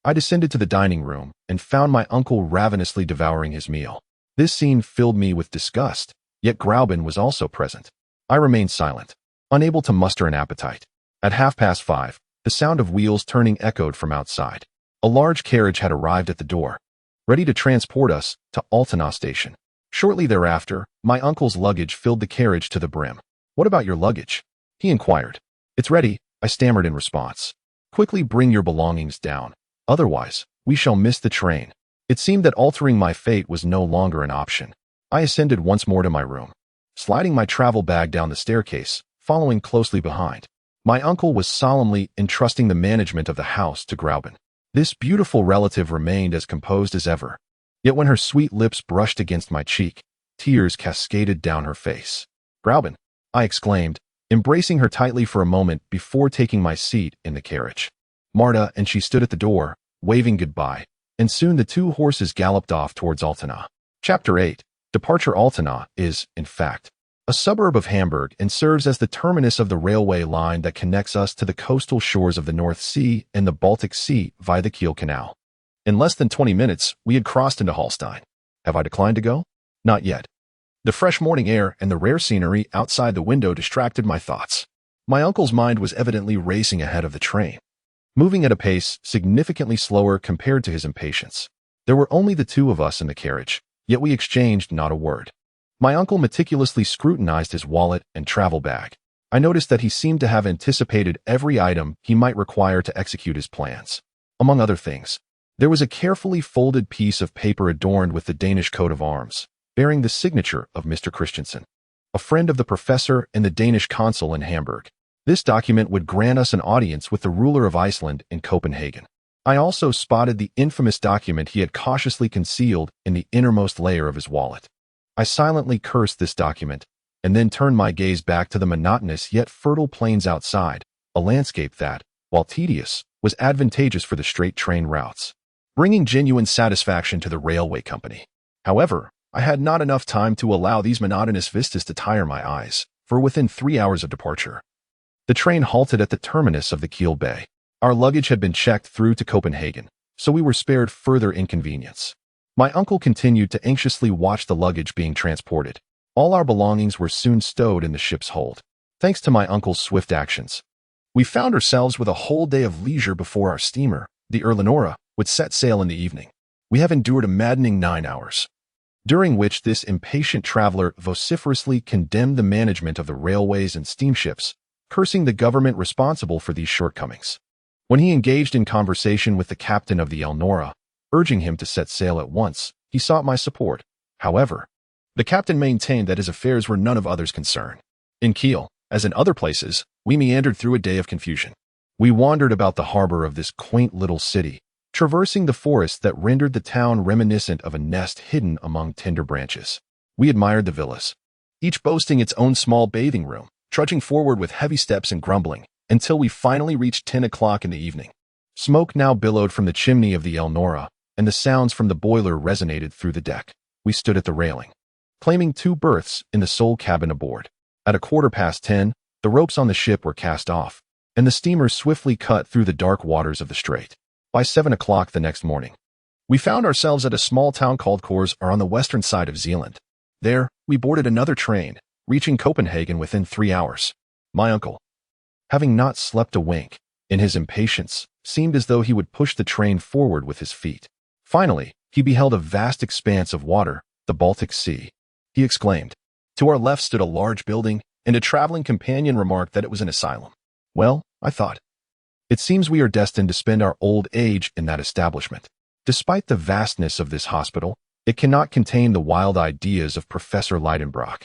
I descended to the dining room and found my uncle ravenously devouring his meal. This scene filled me with disgust, yet Gräuben was also present. I remained silent, unable to muster an appetite. At 5:30, the sound of wheels turning echoed from outside. A large carriage had arrived at the door, ready to transport us to Altena station. Shortly thereafter, my uncle's luggage filled the carriage to the brim. "What about your luggage?" he inquired. "It's ready," I stammered in response. "Quickly bring your belongings down. Otherwise, we shall miss the train." It seemed that altering my fate was no longer an option. I ascended once more to my room, sliding my travel bag down the staircase, following closely behind. My uncle was solemnly entrusting the management of the house to Gräuben. This beautiful relative remained as composed as ever. Yet when her sweet lips brushed against my cheek, tears cascaded down her face. "Gräuben," I exclaimed, embracing her tightly for a moment before taking my seat in the carriage. Marta and she stood at the door, waving goodbye, and soon the two horses galloped off towards Altena. Chapter 8. Departure. Altena is, in fact, a suburb of Hamburg and serves as the terminus of the railway line that connects us to the coastal shores of the North Sea and the Baltic Sea via the Kiel Canal. In less than 20 minutes, we had crossed into Holstein. Have I declined to go? Not yet. The fresh morning air and the rare scenery outside the window distracted my thoughts. My uncle's mind was evidently racing ahead of the train, moving at a pace significantly slower compared to his impatience. There were only the two of us in the carriage, yet we exchanged not a word. My uncle meticulously scrutinized his wallet and travel bag. I noticed that he seemed to have anticipated every item he might require to execute his plans. Among other things, there was a carefully folded piece of paper adorned with the Danish coat of arms, bearing the signature of Mr. Christensen, a friend of the professor and the Danish consul in Hamburg. This document would grant us an audience with the ruler of Iceland in Copenhagen. I also spotted the infamous document he had cautiously concealed in the innermost layer of his wallet. I silently cursed this document, and then turned my gaze back to the monotonous yet fertile plains outside, a landscape that, while tedious, was advantageous for the straight train routes, bringing genuine satisfaction to the railway company. However, I had not enough time to allow these monotonous vistas to tire my eyes, for within 3 hours of departure, the train halted at the terminus of the Kiel Bay. Our luggage had been checked through to Copenhagen, so we were spared further inconvenience. My uncle continued to anxiously watch the luggage being transported. All our belongings were soon stowed in the ship's hold. Thanks to my uncle's swift actions, we found ourselves with a whole day of leisure before our steamer, the Erlenora, would set sail in the evening. We have endured a maddening 9 hours, during which this impatient traveler vociferously condemned the management of the railways and steamships, cursing the government responsible for these shortcomings. When he engaged in conversation with the captain of the Elnora, urging him to set sail at once, he sought my support. However, the captain maintained that his affairs were none of others' concern. In Kiel, as in other places, we meandered through a day of confusion. We wandered about the harbor of this quaint little city, traversing the forest that rendered the town reminiscent of a nest hidden among tender branches. We admired the villas, each boasting its own small bathing room, trudging forward with heavy steps and grumbling, until we finally reached 10 o'clock in the evening. Smoke now billowed from the chimney of the Elnora, and the sounds from the boiler resonated through the deck. We stood at the railing, claiming 2 berths in the sole cabin aboard. At 10:15, the ropes on the ship were cast off, and the steamer swiftly cut through the dark waters of the strait. By 7 o'clock the next morning, we found ourselves at a small town called Kors on the western side of Zealand. There, we boarded another train, reaching Copenhagen within 3 hours. My uncle, having not slept a wink, in his impatience, seemed as though he would push the train forward with his feet. Finally, he beheld a vast expanse of water, the Baltic Sea. He exclaimed. To our left stood a large building, and a traveling companion remarked that it was an asylum. Well, I thought, it seems we are destined to spend our old age in that establishment. Despite the vastness of this hospital, it cannot contain the wild ideas of Professor Lidenbrock.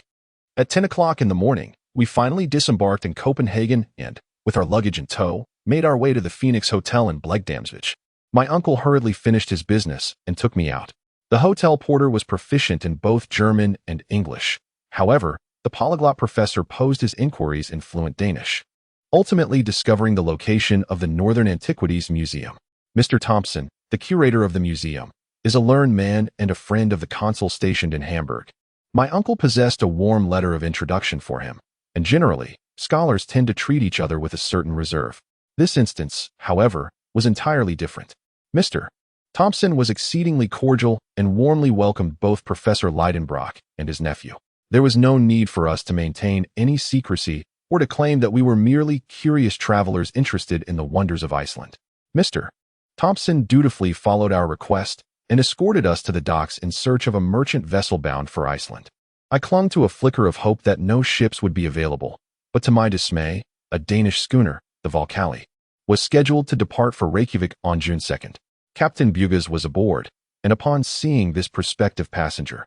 At 10 o'clock in the morning, we finally disembarked in Copenhagen and, with our luggage in tow, made our way to the Phoenix Hotel in Blegdamsvik. My uncle hurriedly finished his business and took me out. The hotel porter was proficient in both German and English. However, the polyglot professor posed his inquiries in fluent Danish, ultimately discovering the location of the Northern Antiquities Museum. Mr. Thompson, the curator of the museum, is a learned man and a friend of the consul stationed in Hamburg. My uncle possessed a warm letter of introduction for him, and generally, scholars tend to treat each other with a certain reserve. This instance, however, was entirely different. Mr. Thompson was exceedingly cordial and warmly welcomed both Professor Lidenbrock and his nephew. There was no need for us to maintain any secrecy or to claim that we were merely curious travelers interested in the wonders of Iceland. Mr. Thompson dutifully followed our request and escorted us to the docks in search of a merchant vessel bound for Iceland. I clung to a flicker of hope that no ships would be available, but to my dismay, a Danish schooner, the Volcano, was scheduled to depart for Reykjavik on June 2nd. Captain Bugas was aboard, and upon seeing this prospective passenger,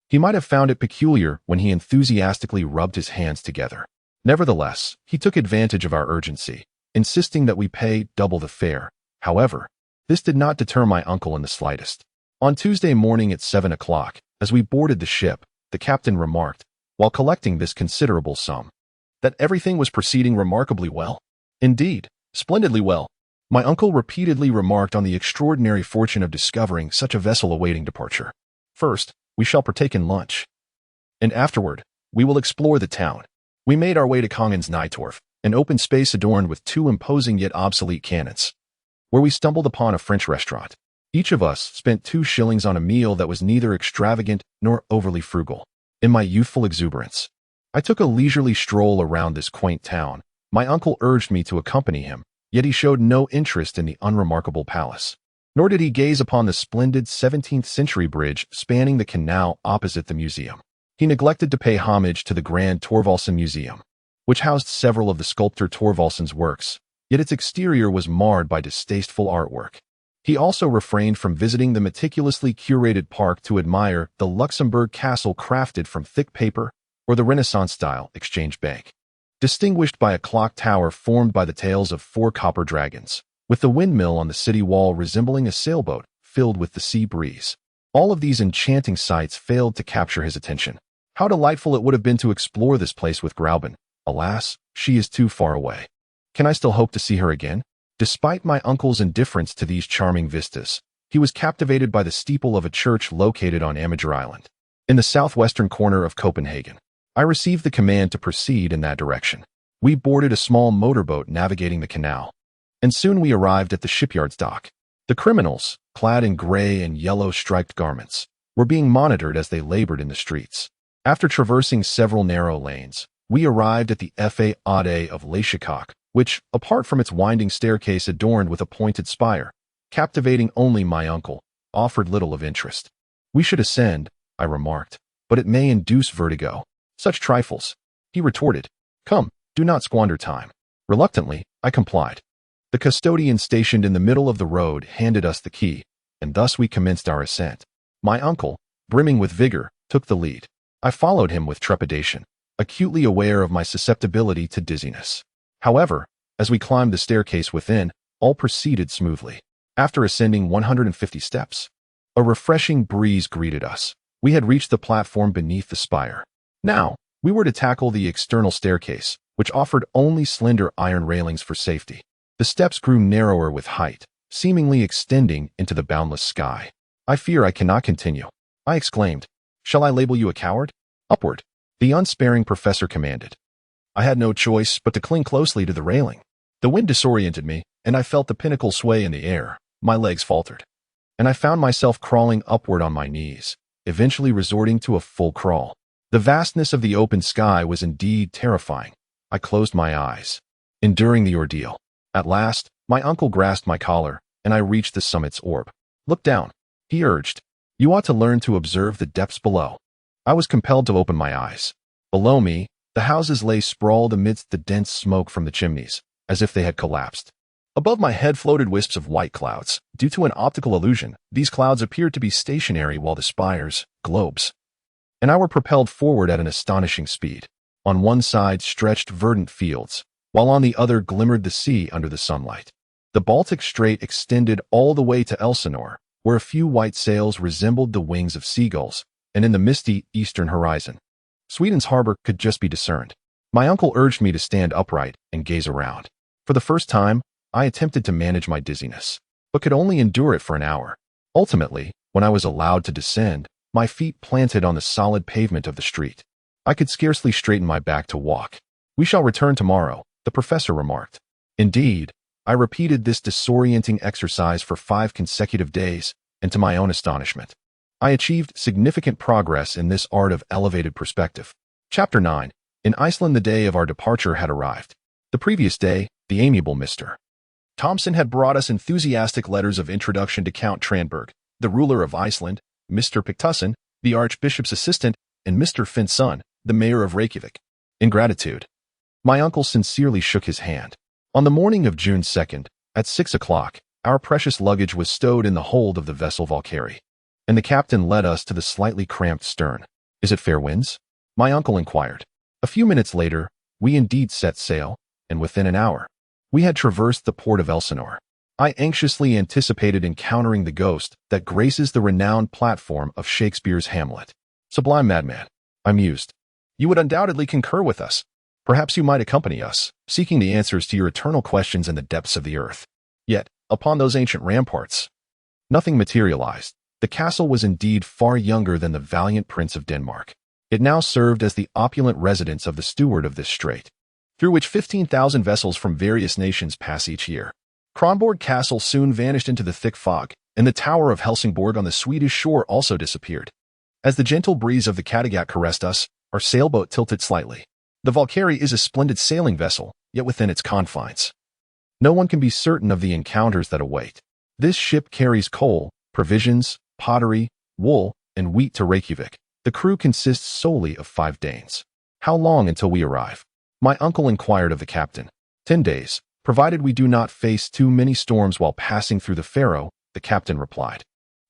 he might have found it peculiar when he enthusiastically rubbed his hands together. Nevertheless, he took advantage of our urgency, insisting that we pay double the fare. However, this did not deter my uncle in the slightest. On Tuesday morning at 7 o'clock, as we boarded the ship, the captain remarked, while collecting this considerable sum, that everything was proceeding remarkably well. Indeed, splendidly well. My uncle repeatedly remarked on the extraordinary fortune of discovering such a vessel awaiting departure. First, we shall partake in lunch, and afterward, we will explore the town. We made our way to Kongens Nytorv, an open space adorned with two imposing yet obsolete cannons, where we stumbled upon a French restaurant. Each of us spent 2 shillings on a meal that was neither extravagant nor overly frugal. In my youthful exuberance, I took a leisurely stroll around this quaint town. My uncle urged me to accompany him, yet he showed no interest in the unremarkable palace. Nor did he gaze upon the splendid 17th-century bridge spanning the canal opposite the museum. He neglected to pay homage to the Grand Thorvaldsen Museum, which housed several of the sculptor Thorvaldsen's works, yet its exterior was marred by distasteful artwork. He also refrained from visiting the meticulously curated park to admire the Luxembourg castle crafted from thick paper or the Renaissance-style Exchange Bank, distinguished by a clock tower formed by the tails of 4 copper dragons, with the windmill on the city wall resembling a sailboat filled with the sea breeze. All of these enchanting sights failed to capture his attention. How delightful it would have been to explore this place with Grauben. Alas, she is too far away. Can I still hope to see her again? Despite my uncle's indifference to these charming vistas, he was captivated by the steeple of a church located on Amager Island, in the southwestern corner of Copenhagen. I received the command to proceed in that direction. We boarded a small motorboat navigating the canal, and soon we arrived at the shipyard's dock. The criminals, clad in gray and yellow striped garments, were being monitored as they labored in the streets. After traversing several narrow lanes, we arrived at the Fa Ade of Laysjokk, which, apart from its winding staircase adorned with a pointed spire, captivating only my uncle, offered little of interest. We should ascend, I remarked, but it may induce vertigo. Such trifles, he retorted. Come, do not squander time. Reluctantly, I complied. The custodian stationed in the middle of the road handed us the key, and thus we commenced our ascent. My uncle, brimming with vigor, took the lead. I followed him with trepidation, acutely aware of my susceptibility to dizziness. However, as we climbed the staircase within, all proceeded smoothly. After ascending 150 steps, a refreshing breeze greeted us. We had reached the platform beneath the spire. Now, we were to tackle the external staircase, which offered only slender iron railings for safety. The steps grew narrower with height, seemingly extending into the boundless sky. I fear I cannot continue, I exclaimed. Shall I label you a coward? Upward, the unsparing professor commanded. I had no choice but to cling closely to the railing. The wind disoriented me, and I felt the pinnacle sway in the air. My legs faltered, and I found myself crawling upward on my knees, eventually resorting to a full crawl. The vastness of the open sky was indeed terrifying. I closed my eyes, enduring the ordeal. At last, my uncle grasped my collar, and I reached the summit's orb. Look down, he urged. You ought to learn to observe the depths below. I was compelled to open my eyes. Below me, the houses lay sprawled amidst the dense smoke from the chimneys, as if they had collapsed. Above my head floated wisps of white clouds. Due to an optical illusion, these clouds appeared to be stationary while the spires, globes, and I were propelled forward at an astonishing speed. On one side stretched verdant fields, while on the other glimmered the sea under the sunlight. The Baltic Strait extended all the way to Elsinore, where a few white sails resembled the wings of seagulls, and in the misty eastern horizon, Sweden's harbor could just be discerned. My uncle urged me to stand upright and gaze around. For the first time, I attempted to manage my dizziness, but could only endure it for an hour. Ultimately, when I was allowed to descend, my feet planted on the solid pavement of the street, I could scarcely straighten my back to walk. "We shall return tomorrow," the professor remarked. Indeed, I repeated this disorienting exercise for 5 consecutive days, and to my own astonishment, I achieved significant progress in this art of elevated perspective. Chapter 9. In Iceland, the day of our departure had arrived. The previous day, the amiable Mr. Thompson had brought us enthusiastic letters of introduction to Count Tranberg, the ruler of Iceland, Mr. Pictusson, the archbishop's assistant, and Mr. Finnsson, the mayor of Reykjavik. In gratitude, my uncle sincerely shook his hand. On the morning of June 2nd, at 6 o'clock, our precious luggage was stowed in the hold of the vessel Valkyrie, and the captain led us to the slightly cramped stern. "Is it fair winds?" my uncle inquired. A few minutes later, we indeed set sail, and within an hour, we had traversed the port of Elsinore. I anxiously anticipated encountering the ghost that graces the renowned platform of Shakespeare's Hamlet. "Sublime madman," I mused. "You would undoubtedly concur with us. Perhaps you might accompany us, seeking the answers to your eternal questions in the depths of the earth." Yet, upon those ancient ramparts, nothing materialized. The castle was indeed far younger than the valiant Prince of Denmark. It now served as the opulent residence of the steward of this strait, through which 15,000 vessels from various nations pass each year. Kronborg Castle soon vanished into the thick fog, and the Tower of Helsingborg on the Swedish shore also disappeared. As the gentle breeze of the Kattegat caressed us, our sailboat tilted slightly. The Valkyrie is a splendid sailing vessel, yet within its confines, no one can be certain of the encounters that await. This ship carries coal, provisions, pottery, wool, and wheat to Reykjavik. The crew consists solely of 5 Danes. "How long until we arrive?" my uncle inquired of the captain. 10 days, provided we do not face too many storms while passing through the Faroe, the captain replied.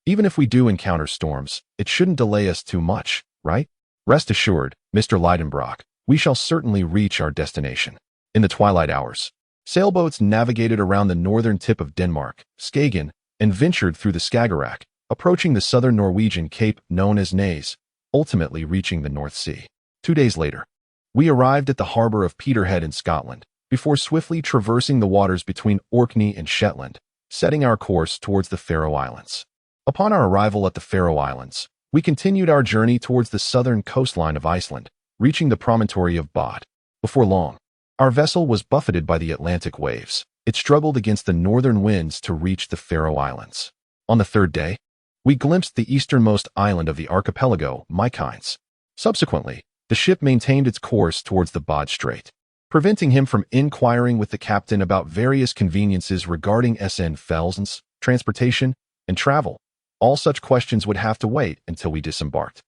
"Even if we do encounter storms, it shouldn't delay us too much, right? Rest assured, Mr. Lidenbrock, we shall certainly reach our destination." In the twilight hours, sailboats navigated around the northern tip of Denmark, Skagen, and ventured through the Skagerrak, approaching the southern Norwegian cape known as Naze, ultimately reaching the North Sea. 2 days later, we arrived at the harbor of Peterhead in Scotland, before swiftly traversing the waters between Orkney and Shetland, setting our course towards the Faroe Islands. Upon our arrival at the Faroe Islands, we continued our journey towards the southern coastline of Iceland, reaching the promontory of Bod. Before long, our vessel was buffeted by the Atlantic waves. It struggled against the northern winds to reach the Faroe Islands. On the 3rd day, we glimpsed the easternmost island of the archipelago, Mykines. Subsequently, the ship maintained its course towards the Bod Strait, preventing him from inquiring with the captain about various conveniences regarding Snaefellsjökull, transportation, and travel. All such questions would have to wait until we disembarked.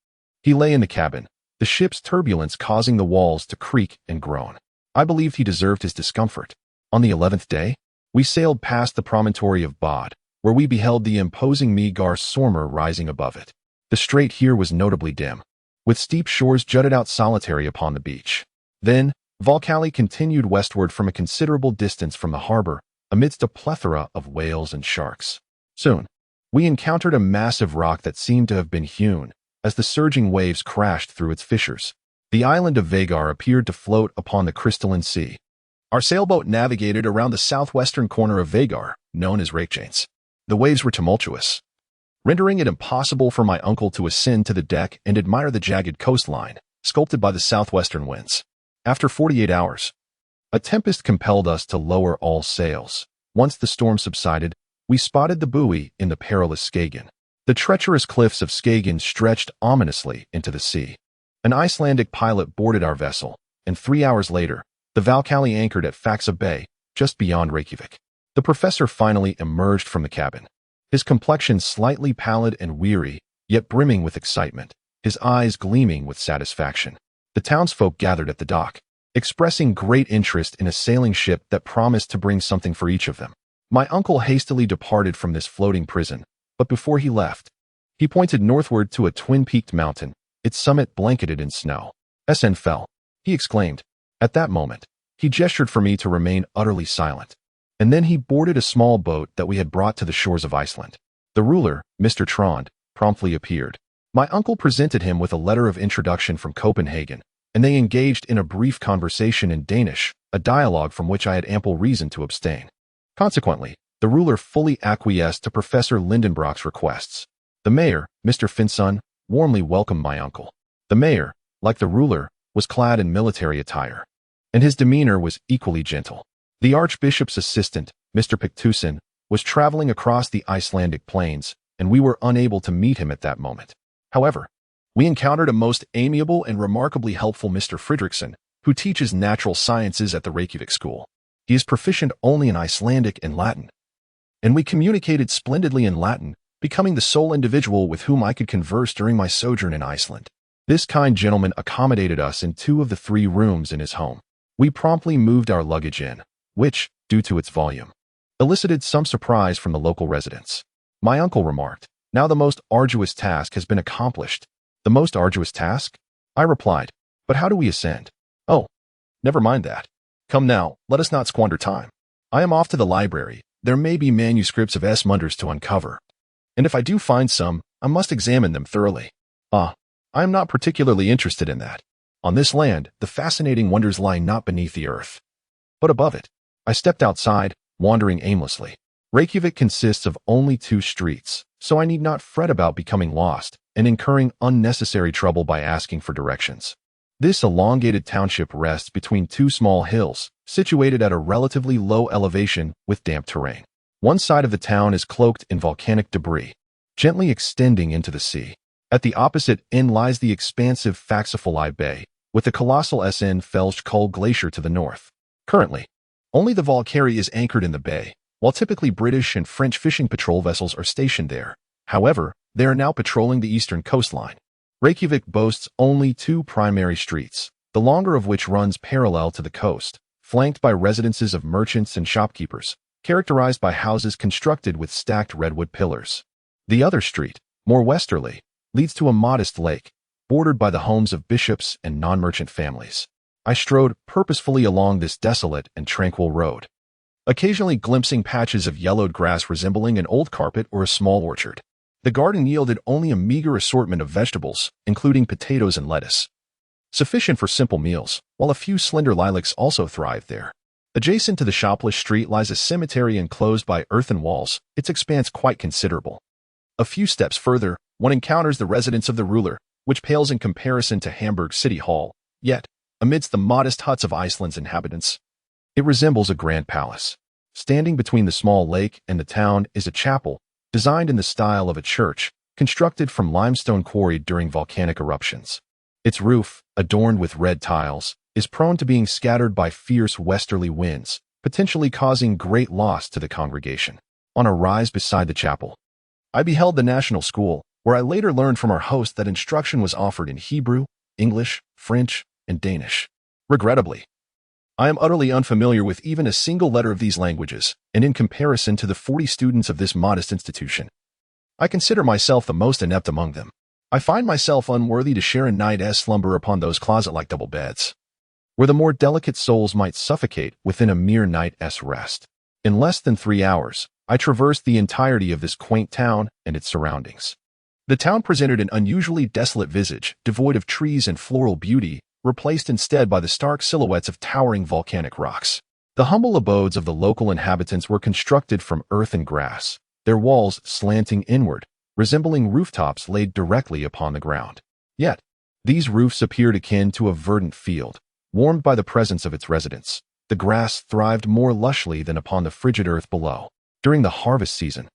He lay in the cabin, the ship's turbulence causing the walls to creak and groan. I believed he deserved his discomfort. On the 11th day, we sailed past the promontory of Bod, where we beheld the imposing Midgard Sormer rising above it. The strait here was notably dim, with steep shores jutted out solitary upon the beach. Then, Valkyrie continued westward from a considerable distance from the harbor, amidst a plethora of whales and sharks. Soon, we encountered a massive rock that seemed to have been hewn, as the surging waves crashed through its fissures. The island of Vagar appeared to float upon the crystalline sea. Our sailboat navigated around the southwestern corner of Vagar, known as Reykjanes. The waves were tumultuous, rendering it impossible for my uncle to ascend to the deck and admire the jagged coastline, sculpted by the southwestern winds. After 48 hours, a tempest compelled us to lower all sails. Once the storm subsided, we spotted the buoy in the perilous Skagen. The treacherous cliffs of Skagen stretched ominously into the sea. An Icelandic pilot boarded our vessel, and 3 hours later, the Valkyrie anchored at Faxa Bay, just beyond Reykjavik. The professor finally emerged from the cabin, his complexion slightly pallid and weary, yet brimming with excitement, his eyes gleaming with satisfaction. The townsfolk gathered at the dock, expressing great interest in a sailing ship that promised to bring something for each of them. My uncle hastily departed from this floating prison, but before he left, he pointed northward to a twin-peaked mountain, its summit blanketed in snow. Snaefell, he exclaimed. At that moment, he gestured for me to remain utterly silent, and then he boarded a small boat that we had brought to the shores of Iceland. The ruler, Mr. Trond, promptly appeared. My uncle presented him with a letter of introduction from Copenhagen, and they engaged in a brief conversation in Danish, a dialogue from which I had ample reason to abstain. Consequently, the ruler fully acquiesced to Professor Lidenbrock's requests. The mayor, Mr. Finson, warmly welcomed my uncle. The mayor, like the ruler, was clad in military attire, and his demeanor was equally gentle. The archbishop's assistant, Mr. Pictuson, was traveling across the Icelandic plains, and we were unable to meet him at that moment. However, we encountered a most amiable and remarkably helpful Mr. Fredriksson, who teaches natural sciences at the Reykjavik school. He is proficient only in Icelandic and Latin, and we communicated splendidly in Latin, becoming the sole individual with whom I could converse during my sojourn in Iceland. This kind gentleman accommodated us in 2 of the 3 rooms in his home. We promptly moved our luggage in, which, due to its volume, elicited some surprise from the local residents. My uncle remarked, "Now the most arduous task has been accomplished." "The most arduous task?" I replied. "But how do we ascend?" "Oh, never mind that. Come now, let us not squander time. I am off to the library. There may be manuscripts of S. Munders to uncover, and if I do find some, I must examine them thoroughly." "Ah, I am not particularly interested in that. On this land, the fascinating wonders lie not beneath the earth, but above it." I stepped outside, wandering aimlessly. Reykjavik consists of only 2 streets, so I need not fret about becoming lost and incurring unnecessary trouble by asking for directions. This elongated township rests between 2 small hills, situated at a relatively low elevation with damp terrain. One side of the town is cloaked in volcanic debris, gently extending into the sea. At the opposite end lies the expansive Faxafulli Bay, with the colossal Snaefellsjökull glacier to the north. Currently, only the Valkyrie is anchored in the bay, while typically British and French fishing patrol vessels are stationed there. However, they are now patrolling the eastern coastline. Reykjavik boasts only 2 primary streets, the longer of which runs parallel to the coast, flanked by residences of merchants and shopkeepers, characterized by houses constructed with stacked redwood pillars. The other street, more westerly, leads to a modest lake, bordered by the homes of bishops and non-merchant families. I strode purposefully along this desolate and tranquil road, occasionally glimpsing patches of yellowed grass resembling an old carpet or a small orchard. The garden yielded only a meager assortment of vegetables, including potatoes and lettuce, sufficient for simple meals, while a few slender lilacs also thrived there. Adjacent to the shopless street lies a cemetery enclosed by earthen walls, its expanse quite considerable. A few steps further, one encounters the residence of the ruler, which pales in comparison to Hamburg City Hall, yet, amidst the modest huts of Iceland's inhabitants, it resembles a grand palace. Standing between the small lake and the town is a chapel, designed in the style of a church, constructed from limestone quarried during volcanic eruptions. Its roof, adorned with red tiles, is prone to being scattered by fierce westerly winds, potentially causing great loss to the congregation. On a rise beside the chapel, I beheld the National School, where I later learned from our host that instruction was offered in Hebrew, English, French, and Danish. Regrettably, I am utterly unfamiliar with even a single letter of these languages, and in comparison to the 40 students of this modest institution, I consider myself the most inept among them. I find myself unworthy to share a night's slumber upon those closet-like double beds, where the more delicate souls might suffocate within a mere night's rest. In less than 3 hours, I traversed the entirety of this quaint town and its surroundings. The town presented an unusually desolate visage, devoid of trees and floral beauty, replaced instead by the stark silhouettes of towering volcanic rocks. The humble abodes of the local inhabitants were constructed from earth and grass, their walls slanting inward, resembling rooftops laid directly upon the ground. Yet, these roofs appeared akin to a verdant field, warmed by the presence of its residents. The grass thrived more lushly than upon the frigid earth below. During the harvest season,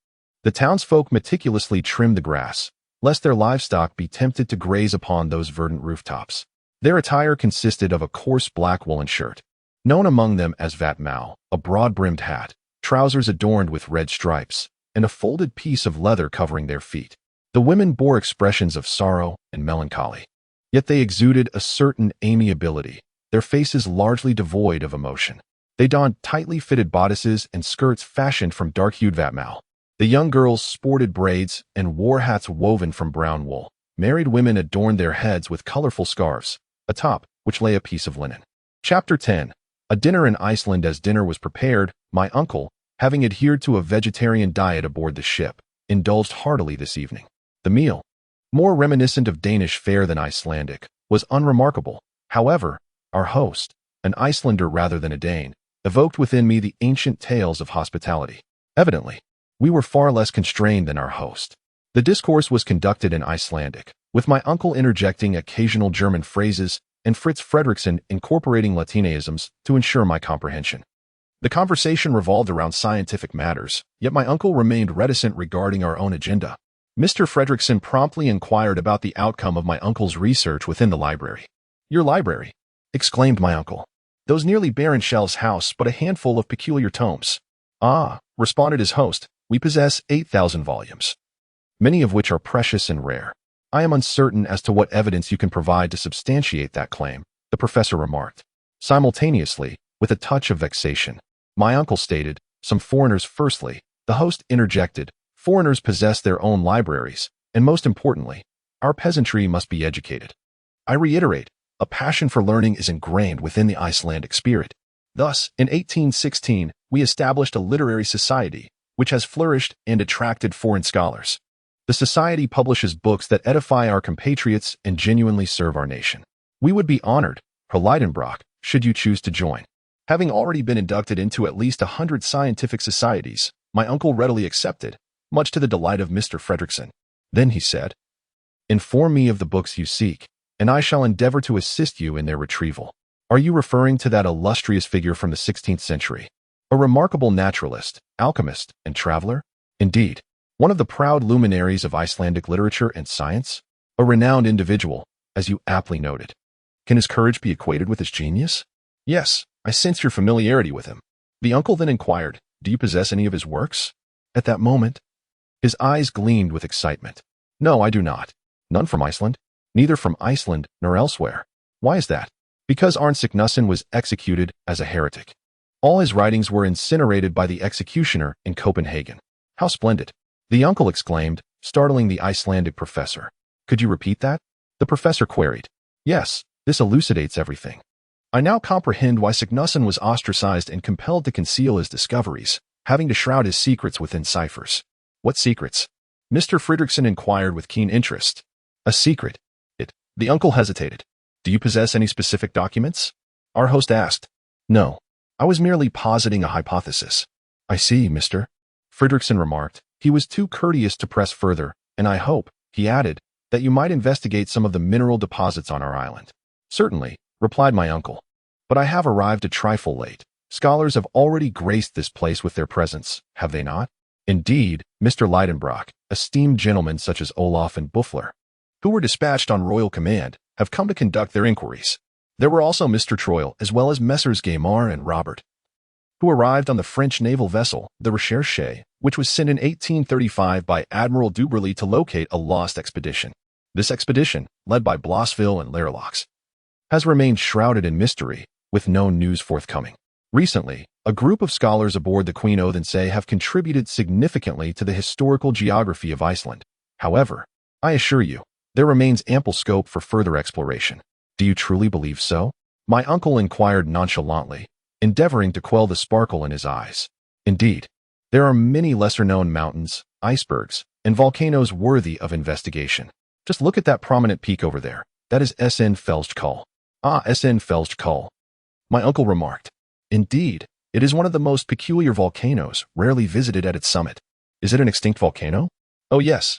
the townsfolk meticulously trimmed the grass, lest their livestock be tempted to graze upon those verdant rooftops. Their attire consisted of a coarse black woolen shirt, known among them as vatmau, a broad-brimmed hat, trousers adorned with red stripes, and a folded piece of leather covering their feet. The women bore expressions of sorrow and melancholy, yet they exuded a certain amiability, their faces largely devoid of emotion. They donned tightly fitted bodices and skirts fashioned from dark-hued vatmau. The young girls sported braids and wore hats woven from brown wool. Married women adorned their heads with colorful scarves, atop which lay a piece of linen. Chapter 10. A dinner in Iceland. As dinner was prepared, my uncle, having adhered to a vegetarian diet aboard the ship, indulged heartily this evening. The meal, more reminiscent of Danish fare than Icelandic, was unremarkable. However, our host, an Icelander rather than a Dane, evoked within me the ancient tales of hospitality. Evidently, we were far less constrained than our host. The discourse was conducted in Icelandic, with my uncle interjecting occasional German phrases and Fritz Fredrickson incorporating Latinaisms to ensure my comprehension. The conversation revolved around scientific matters, yet my uncle remained reticent regarding our own agenda. Mr. Fredrickson promptly inquired about the outcome of my uncle's research within the library. "Your library?" exclaimed my uncle. "Those nearly barren shelves house but a handful of peculiar tomes." "Ah," responded his host, "we possess 8,000 volumes, many of which are precious and rare. I am uncertain as to what evidence you can provide to substantiate that claim," the professor remarked. Simultaneously, with a touch of vexation, my uncle stated, "Some foreigners firstly," the host interjected, "foreigners possess their own libraries, and most importantly, our peasantry must be educated. I reiterate, a passion for learning is ingrained within the Icelandic spirit. Thus, in 1816, we established a literary society, which has flourished and attracted foreign scholars. The society publishes books that edify our compatriots and genuinely serve our nation. We would be honored, Herr Lidenbrock, should you choose to join." Having already been inducted into at least 100 scientific societies, my uncle readily accepted, much to the delight of Mr. Fredrickson. Then he said, "Inform me of the books you seek, and I shall endeavor to assist you in their retrieval. Are you referring to that illustrious figure from the 16th century? A remarkable naturalist, alchemist, and traveler? Indeed, one of the proud luminaries of Icelandic literature and science? A renowned individual, as you aptly noted. Can his courage be equated with his genius?" "Yes, I sense your familiarity with him." The uncle then inquired, "Do you possess any of his works?" At that moment, his eyes gleamed with excitement. "No, I do not. None from Iceland. Neither from Iceland nor elsewhere." "Why is that?" "Because Arnsignason was executed as a heretic. All his writings were incinerated by the executioner in Copenhagen." "How splendid!" the uncle exclaimed, startling the Icelandic professor. "Could you repeat that?" the professor queried. "Yes, this elucidates everything. I now comprehend why Signason was ostracized and compelled to conceal his discoveries, having to shroud his secrets within ciphers." "What secrets?" Mr. Fredrickson inquired with keen interest. "A secret. The uncle hesitated. "Do you possess any specific documents?" our host asked. "No. I was merely positing a hypothesis." "I see, Mr. Fredrickson remarked. He was too courteous to press further, and I hope, he added, that you might investigate some of the mineral deposits on our island. "Certainly," replied my uncle. "But I have arrived a trifle late. Scholars have already graced this place with their presence, have they not?" "Indeed, Mr. Lidenbrock, esteemed gentlemen such as Olaf and Buffler, who were dispatched on royal command, have come to conduct their inquiries. There were also Mr. Troyle, as well as Messrs. Gaimard and Robert, who arrived on the French naval vessel, the Recherche, which was sent in 1835 by Admiral Duberly to locate a lost expedition. This expedition, led by Blossville and Lerlox, has remained shrouded in mystery, with no news forthcoming. Recently, a group of scholars aboard the Queen Odense have contributed significantly to the historical geography of Iceland. However, I assure you, there remains ample scope for further exploration." "Do you truly believe so?" my uncle inquired nonchalantly, endeavoring to quell the sparkle in his eyes. "Indeed, there are many lesser-known mountains, icebergs, and volcanoes worthy of investigation. Just look at that prominent peak over there. That is Snaefellsjökull." "Ah, Snaefellsjökull," my uncle remarked. "Indeed, it is one of the most peculiar volcanoes, rarely visited at its summit." "Is it an extinct volcano?" "Oh yes.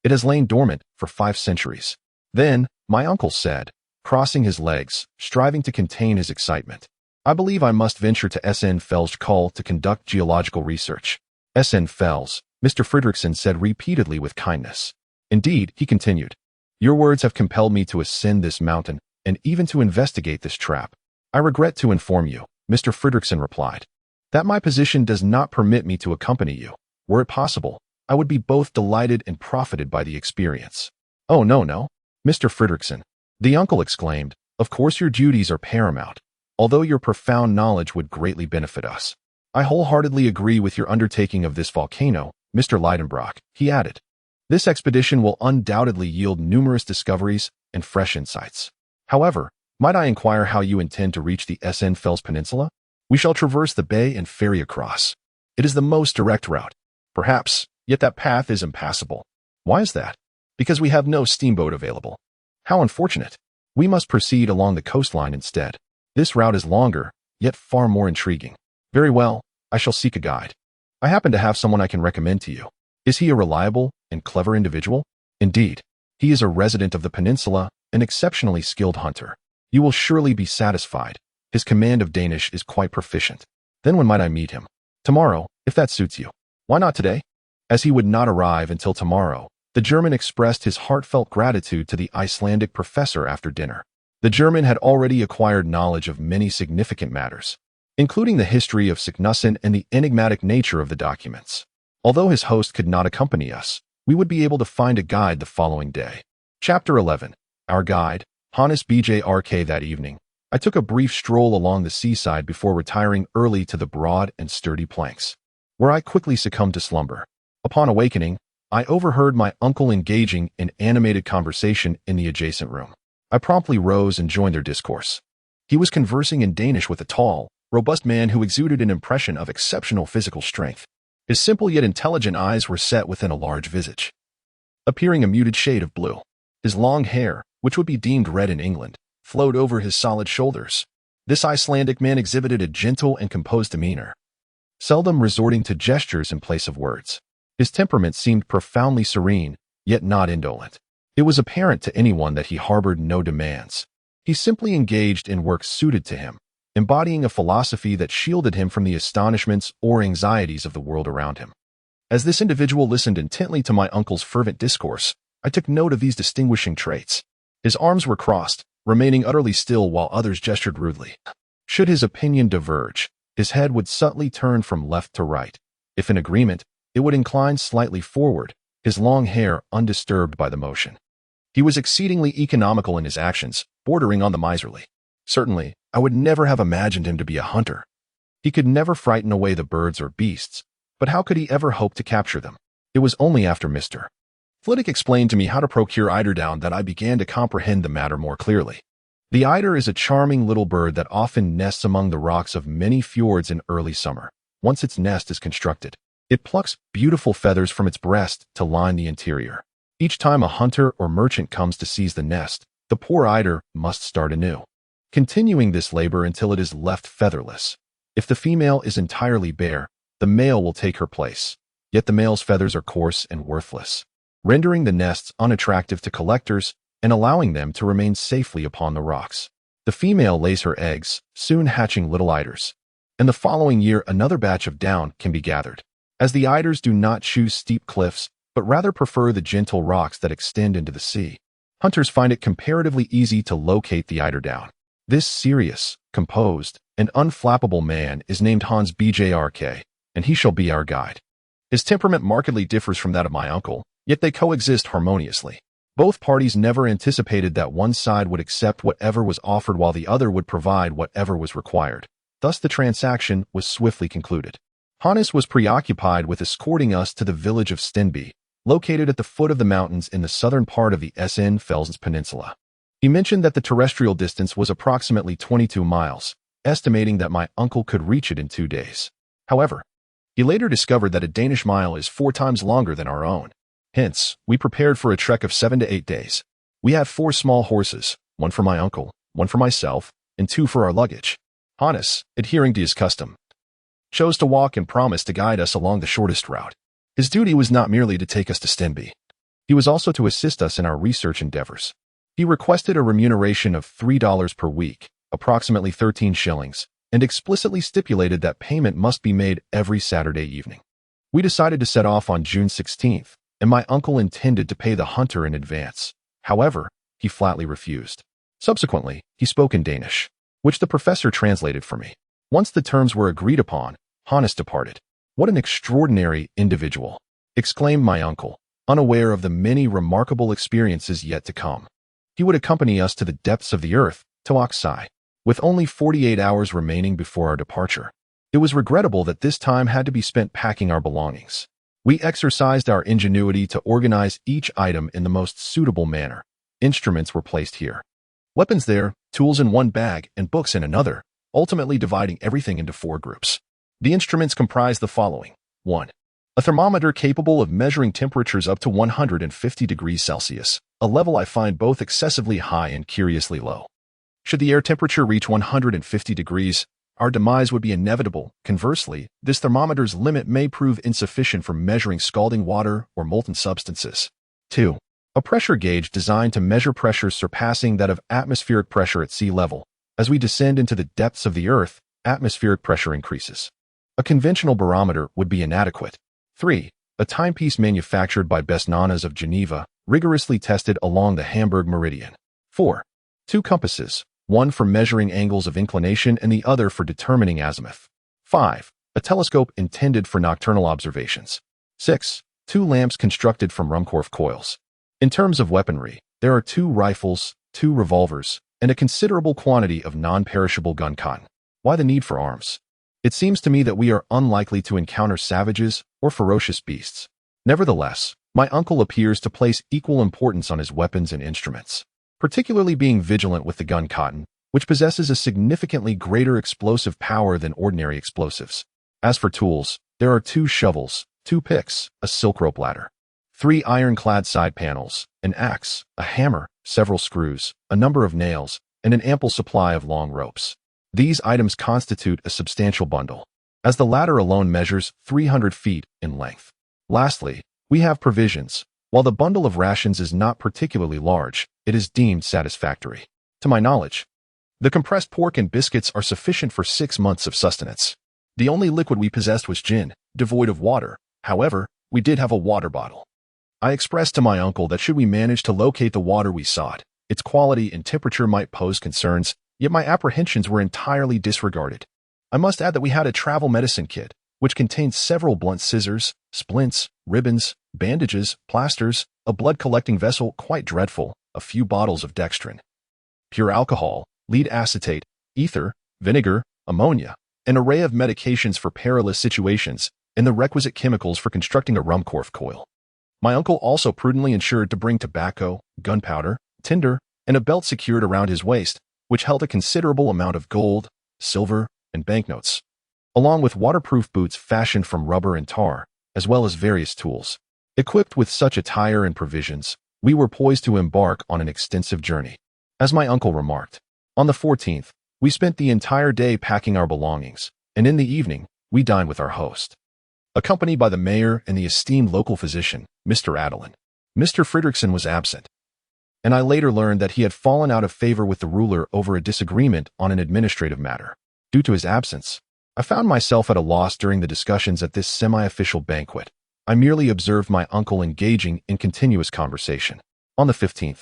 It has lain dormant for 5 centuries. Then, my uncle said, crossing his legs, striving to contain his excitement, "I believe I must venture to Snaefellsjökull to conduct geological research." "Snaefellsjökull," Mr. Fredrickson said repeatedly with kindness. "Indeed," he continued, "your words have compelled me to ascend this mountain and even to investigate this trap." "I regret to inform you," Mr. Fredrickson replied, "that my position does not permit me to accompany you. Were it possible, I would be both delighted and profited by the experience." "Oh, no, Mr. Fredrickson," the uncle exclaimed, "of course your duties are paramount, although your profound knowledge would greatly benefit us. I wholeheartedly agree with your undertaking of this volcano, Mr. Lidenbrock," he added. "This expedition will undoubtedly yield numerous discoveries and fresh insights. However, might I inquire how you intend to reach the Snaefellsjökull Peninsula?" "We shall traverse the bay and ferry across. It is the most direct route. Perhaps Yet that path is impassable. Why is that? Because we have no steamboat available. How unfortunate. We must proceed along the coastline instead. This route is longer, yet far more intriguing. Very well, I shall seek a guide. I happen to have someone I can recommend to you. Is he a reliable and clever individual? Indeed. He is a resident of the peninsula, an exceptionally skilled hunter. You will surely be satisfied. His command of Danish is quite proficient. Then when might I meet him? Tomorrow, if that suits you. Why not today? As he would not arrive until tomorrow, the German expressed his heartfelt gratitude to the Icelandic professor after dinner. The German had already acquired knowledge of many significant matters, including the history of Signussen and the enigmatic nature of the documents. Although his host could not accompany us, we would be able to find a guide the following day. Chapter 11. Our guide, Hannes Bjrk. That evening, I took a brief stroll along the seaside before retiring early to the broad and sturdy planks, where I quickly succumbed to slumber. Upon awakening, I overheard my uncle engaging in animated conversation in the adjacent room. I promptly rose and joined their discourse. He was conversing in Danish with a tall, robust man who exuded an impression of exceptional physical strength. His simple yet intelligent eyes were set within a large visage, appearing a muted shade of blue. His long hair, which would be deemed red in England, flowed over his solid shoulders. This Icelandic man exhibited a gentle and composed demeanor, seldom resorting to gestures in place of words. His temperament seemed profoundly serene, yet not indolent. It was apparent to anyone that he harbored no demands. He simply engaged in work suited to him, embodying a philosophy that shielded him from the astonishments or anxieties of the world around him. As this individual listened intently to my uncle's fervent discourse, I took note of these distinguishing traits. His arms were crossed, remaining utterly still while others gestured rudely. Should his opinion diverge, his head would subtly turn from left to right. If in agreement, it would incline slightly forward, his long hair undisturbed by the motion. He was exceedingly economical in his actions, bordering on the miserly. Certainly, I would never have imagined him to be a hunter. He could never frighten away the birds or beasts, but how could he ever hope to capture them? It was only after Mr. Flitwick explained to me how to procure eiderdown that I began to comprehend the matter more clearly. The eider is a charming little bird that often nests among the rocks of many fjords in early summer. Once its nest is constructed, it plucks beautiful feathers from its breast to line the interior. Each time a hunter or merchant comes to seize the nest, the poor eider must start anew, continuing this labor until it is left featherless. If the female is entirely bare, the male will take her place. Yet the male's feathers are coarse and worthless, rendering the nests unattractive to collectors and allowing them to remain safely upon the rocks. The female lays her eggs, soon hatching little eiders, and the following year another batch of down can be gathered. As the eiders do not choose steep cliffs, but rather prefer the gentle rocks that extend into the sea, hunters find it comparatively easy to locate the eiderdown. This serious, composed, and unflappable man is named Hans Bjrk, and he shall be our guide. His temperament markedly differs from that of my uncle, yet they coexist harmoniously. Both parties never anticipated that one side would accept whatever was offered while the other would provide whatever was required. Thus the transaction was swiftly concluded. Hannes was preoccupied with escorting us to the village of Stenby, located at the foot of the mountains in the southern part of the Snaefellsjökull Peninsula. He mentioned that the terrestrial distance was approximately 22 miles, estimating that my uncle could reach it in 2 days. However, he later discovered that a Danish mile is 4 times longer than our own. Hence, we prepared for a trek of 7 to 8 days. We had 4 small horses, 1 for my uncle, 1 for myself, and 2 for our luggage. Hannes, adhering to his custom, chose to walk and promised to guide us along the shortest route. His duty was not merely to take us to Stenby. He was also to assist us in our research endeavors. He requested a remuneration of $3 per week, approximately 13 shillings, and explicitly stipulated that payment must be made every Saturday evening. We decided to set off on June 16th, and my uncle intended to pay the hunter in advance. However, he flatly refused. Subsequently, he spoke in Danish, which the professor translated for me. Once the terms were agreed upon, Hannes departed. What an extraordinary individual, exclaimed my uncle, unaware of the many remarkable experiences yet to come. He would accompany us to the depths of the earth, to Axel, with only 48 hours remaining before our departure. It was regrettable that this time had to be spent packing our belongings. We exercised our ingenuity to organize each item in the most suitable manner. Instruments were placed here, weapons there, tools in one bag, and books in another, ultimately dividing everything into 4 groups. The instruments comprised the following. 1. A thermometer capable of measuring temperatures up to 150 degrees Celsius, a level I find both excessively high and curiously low. Should the air temperature reach 150 degrees, our demise would be inevitable. Conversely, this thermometer's limit may prove insufficient for measuring scalding water or molten substances. 2. A pressure gauge designed to measure pressures surpassing that of atmospheric pressure at sea level. As we descend into the depths of the Earth, atmospheric pressure increases. A conventional barometer would be inadequate. 3. A timepiece manufactured by Besnanas of Geneva, rigorously tested along the Hamburg meridian. 4. 2 compasses, one for measuring angles of inclination and the other for determining azimuth. 5. A telescope intended for nocturnal observations. 6. 2 lamps constructed from Ruhmkorff coils. In terms of weaponry, there are 2 rifles, 2 revolvers, and a considerable quantity of non-perishable gun cotton. Why the need for arms? It seems to me that we are unlikely to encounter savages or ferocious beasts. Nevertheless, my uncle appears to place equal importance on his weapons and instruments, particularly being vigilant with the gun cotton, which possesses a significantly greater explosive power than ordinary explosives. As for tools, there are 2 shovels, 2 picks, a silk rope ladder, 3 ironclad side panels, an axe, a hammer, several screws, a number of nails, and an ample supply of long ropes. These items constitute a substantial bundle, as the ladder alone measures 300 feet in length. Lastly, we have provisions. While the bundle of rations is not particularly large, it is deemed satisfactory. To my knowledge, the compressed pork and biscuits are sufficient for 6 months of sustenance. The only liquid we possessed was gin, devoid of water. However, we did have a water bottle. I expressed to my uncle that should we manage to locate the water we sought, its quality and temperature might pose concerns, yet my apprehensions were entirely disregarded. I must add that we had a travel medicine kit, which contained several blunt scissors, splints, ribbons, bandages, plasters, a blood-collecting vessel quite dreadful, a few bottles of dextrin, pure alcohol, lead acetate, ether, vinegar, ammonia, an array of medications for perilous situations, and the requisite chemicals for constructing a Ruhmkorff coil. My uncle also prudently ensured to bring tobacco, gunpowder, tinder, and a belt secured around his waist, which held a considerable amount of gold, silver, and banknotes, along with waterproof boots fashioned from rubber and tar, as well as various tools. Equipped with such attire and provisions, we were poised to embark on an extensive journey. As my uncle remarked, on the 14th, we spent the entire day packing our belongings, and in the evening, we dined with our host, accompanied by the mayor and the esteemed local physician, Mr. Adelin. Mr. Fredrickson was absent, and I later learned that he had fallen out of favor with the ruler over a disagreement on an administrative matter. Due to his absence, I found myself at a loss during the discussions at this semi-official banquet. I merely observed my uncle engaging in continuous conversation. On the 15th,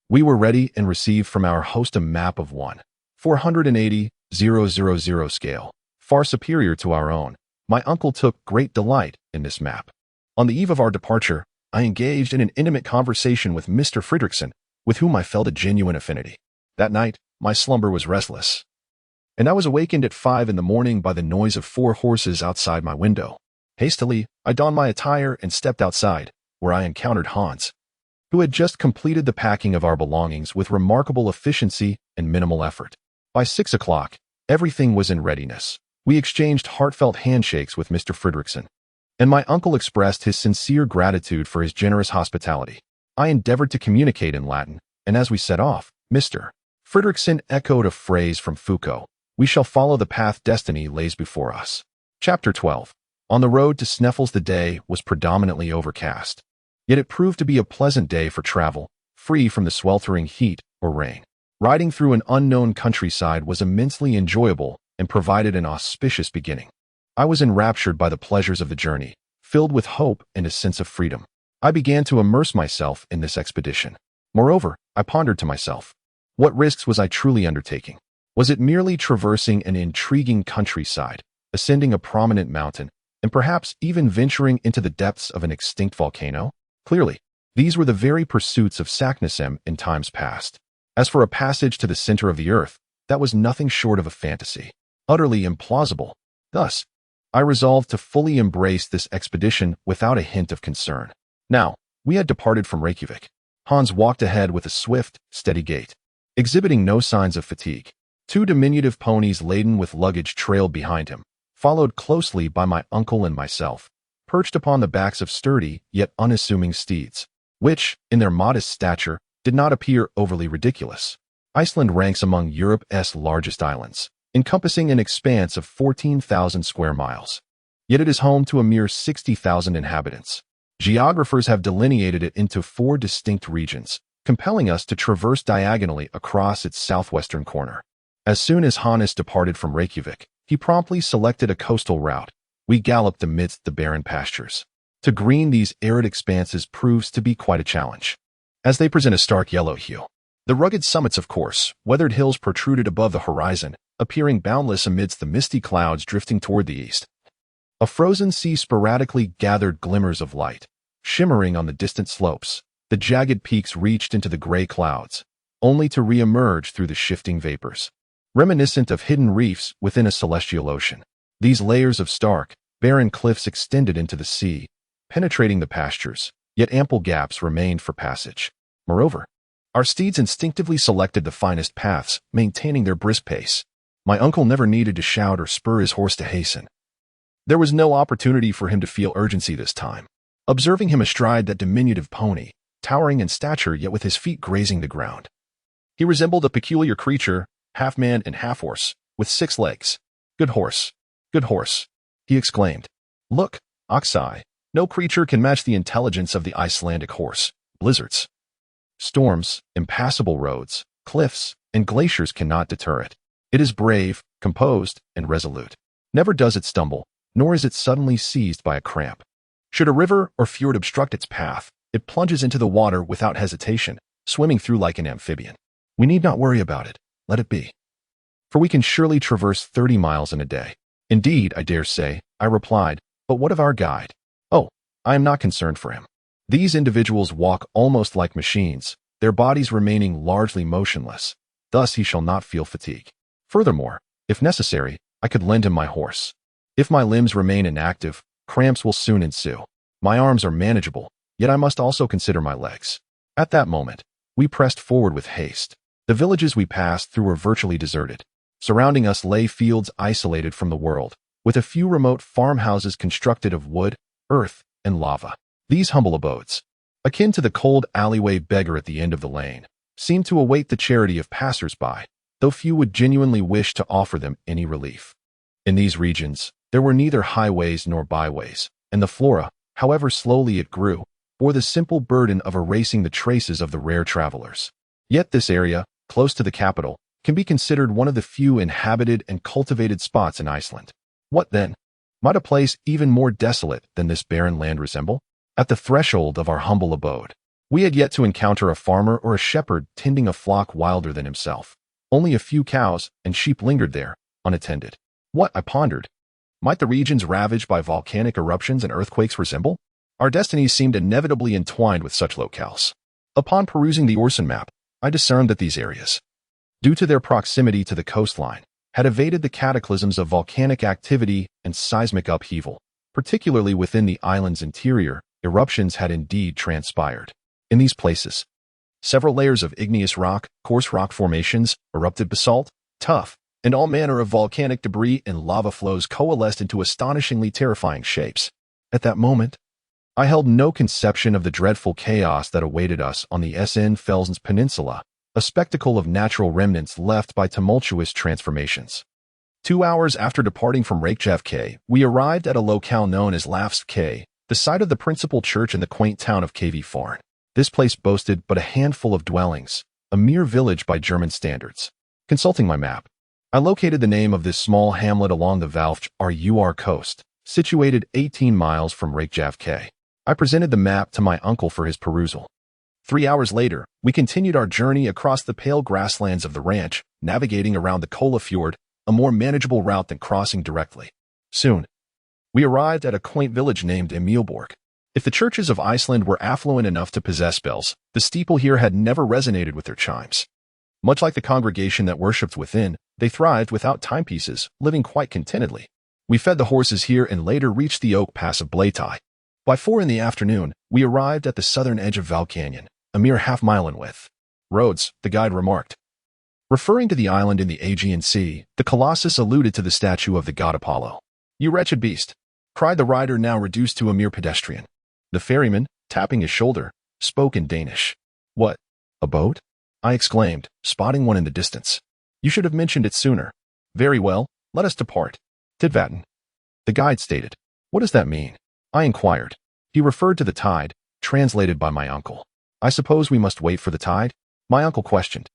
we were ready and received from our host a map of 1/480,000 scale, far superior to our own. My uncle took great delight in this map. On the eve of our departure, I engaged in an intimate conversation with Mr. Fredrickson, with whom I felt a genuine affinity. That night, my slumber was restless, and I was awakened at 5 in the morning by the noise of 4 horses outside my window. Hastily, I donned my attire and stepped outside, where I encountered Hans, who had just completed the packing of our belongings with remarkable efficiency and minimal effort. By 6 o'clock, everything was in readiness. We exchanged heartfelt handshakes with Mr. Fredrickson, and my uncle expressed his sincere gratitude for his generous hospitality. I endeavored to communicate in Latin, and as we set off, Mr. Fredrickson echoed a phrase from Foucault: "We shall follow the path destiny lays before us." Chapter 12. On the road to Snaefellsjökull the day was predominantly overcast, yet it proved to be a pleasant day for travel, free from the sweltering heat or rain. Riding through an unknown countryside was immensely enjoyable and provided an auspicious beginning. I was enraptured by the pleasures of the journey, filled with hope and a sense of freedom. I began to immerse myself in this expedition. Moreover, I pondered to myself, what risks was I truly undertaking? Was it merely traversing an intriguing countryside, ascending a prominent mountain, and perhaps even venturing into the depths of an extinct volcano? Clearly, these were the very pursuits of Saknussemm in times past. As for a passage to the center of the earth, that was nothing short of a fantasy, utterly implausible. Thus, I resolved to fully embrace this expedition without a hint of concern. Now, we had departed from Reykjavik. Hans walked ahead with a swift, steady gait, exhibiting no signs of fatigue. 2 diminutive ponies laden with luggage trailed behind him, followed closely by my uncle and myself. perched upon the backs of sturdy yet unassuming steeds, which, in their modest stature, did not appear overly ridiculous. Iceland ranks among Europe's largest islands, encompassing an expanse of 14,000 square miles. Yet it is home to a mere 60,000 inhabitants. Geographers have delineated it into 4 distinct regions, compelling us to traverse diagonally across its southwestern corner. As soon as Hannes departed from Reykjavik, he promptly selected a coastal route. We galloped amidst the barren pastures. To green these arid expanses proves to be quite a challenge, as they present a stark yellow hue. The rugged summits, of course, weathered hills protruded above the horizon, appearing boundless amidst the misty clouds drifting toward the east. A frozen sea sporadically gathered glimmers of light, shimmering on the distant slopes. The jagged peaks reached into the gray clouds, only to re-emerge through the shifting vapors, reminiscent of hidden reefs within a celestial ocean. These layers of stark, barren cliffs extended into the sea, penetrating the pastures, yet ample gaps remained for passage. Moreover, our steeds instinctively selected the finest paths, maintaining their brisk pace. My uncle never needed to shout or spur his horse to hasten. There was no opportunity for him to feel urgency this time. Observing him astride that diminutive pony, towering in stature yet with his feet grazing the ground, he resembled a peculiar creature, half man and half horse, with 6 legs. Good horse, he exclaimed. Look, Axel, no creature can match the intelligence of the Icelandic horse. Blizzards, storms, impassable roads, cliffs, and glaciers cannot deter it. It is brave, composed, and resolute. Never does it stumble, nor is it suddenly seized by a cramp. Should a river or fjord obstruct its path, it plunges into the water without hesitation, swimming through like an amphibian. We need not worry about it. Let it be. For we can surely traverse 30 miles in a day. Indeed, I dare say, I replied, but what of our guide? Oh, I am not concerned for him. These individuals walk almost like machines, their bodies remaining largely motionless. Thus he shall not feel fatigue. Furthermore, if necessary, I could lend him my horse. If my limbs remain inactive, cramps will soon ensue. My arms are manageable, yet I must also consider my legs. At that moment, we pressed forward with haste. The villages we passed through were virtually deserted. Surrounding us lay fields isolated from the world, with a few remote farmhouses constructed of wood, earth, and lava. These humble abodes, akin to the cold alleyway beggar at the end of the lane, seemed to await the charity of passers-by, though few would genuinely wish to offer them any relief. In these regions, there were neither highways nor byways, and the flora, however slowly it grew, bore the simple burden of erasing the traces of the rare travelers. Yet this area, close to the capital, can be considered one of the few inhabited and cultivated spots in Iceland. What then? Might a place even more desolate than this barren land resemble? At the threshold of our humble abode, we had yet to encounter a farmer or a shepherd tending a flock wilder than himself. Only a few cows and sheep lingered there, unattended. What, I pondered, might the regions ravaged by volcanic eruptions and earthquakes resemble? Our destinies seemed inevitably entwined with such locales. Upon perusing the Orson map, I discerned that these areas, due to their proximity to the coastline, had evaded the cataclysms of volcanic activity and seismic upheaval. Particularly within the island's interior, eruptions had indeed transpired. In these places, several layers of igneous rock, coarse rock formations, erupted basalt, tuff, and all manner of volcanic debris and lava flows coalesced into astonishingly terrifying shapes. At that moment, I held no conception of the dreadful chaos that awaited us on the Snaefellsjökull Peninsula, a spectacle of natural remnants left by tumultuous transformations. 2 hours after departing from Reykjavik, we arrived at a locale known as Lafsvik, the site of the principal church in the quaint town of Kvíforn. This place boasted but a handful of dwellings, a mere village by German standards. Consulting my map, I located the name of this small hamlet along the Valfjörður coast, situated 18 miles from Reykjavik. I presented the map to my uncle for his perusal. 3 hours later, we continued our journey across the pale grasslands of the ranch, navigating around the Kola Fjord, a more manageable route than crossing directly. Soon, we arrived at a quaint village named Emilborg. If the churches of Iceland were affluent enough to possess bells, the steeple here had never resonated with their chimes. Much like the congregation that worshipped within, they thrived without timepieces, living quite contentedly. We fed the horses here and later reached the oak pass of Bleitai. By 4 in the afternoon, we arrived at the southern edge of Val Canyon, a mere half-mile in width. Roads, the guide remarked. Referring to the island in the Aegean Sea, the Colossus alluded to the statue of the god Apollo. You wretched beast! cried the rider, now reduced to a mere pedestrian. The ferryman, tapping his shoulder, spoke in Danish. "What? A boat?" I exclaimed, spotting one in the distance. "You should have mentioned it sooner." "Very well, let us depart." "Tidvatten," the guide stated. "What does that mean?" I inquired. He referred to the tide, translated by my uncle. "I suppose we must wait for the tide?" my uncle questioned.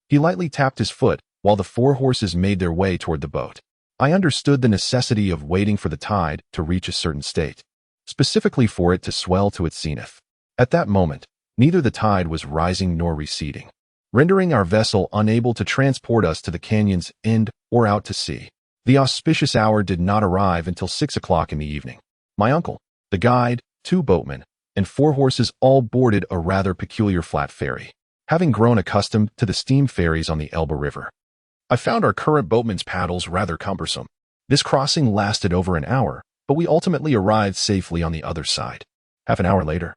He lightly tapped his foot while the 4 horses made their way toward the boat. I understood the necessity of waiting for the tide to reach a certain state, specifically for it to swell to its zenith. At that moment, neither the tide was rising nor receding, rendering our vessel unable to transport us to the canyon's end or out to sea. The auspicious hour did not arrive until 6 o'clock in the evening. My uncle, the guide, 2 boatmen, and 4 horses all boarded a rather peculiar flat ferry, having grown accustomed to the steam ferries on the Elbe River. I found our current boatman's paddles rather cumbersome. This crossing lasted over an hour, but we ultimately arrived safely on the other side. Half an hour later,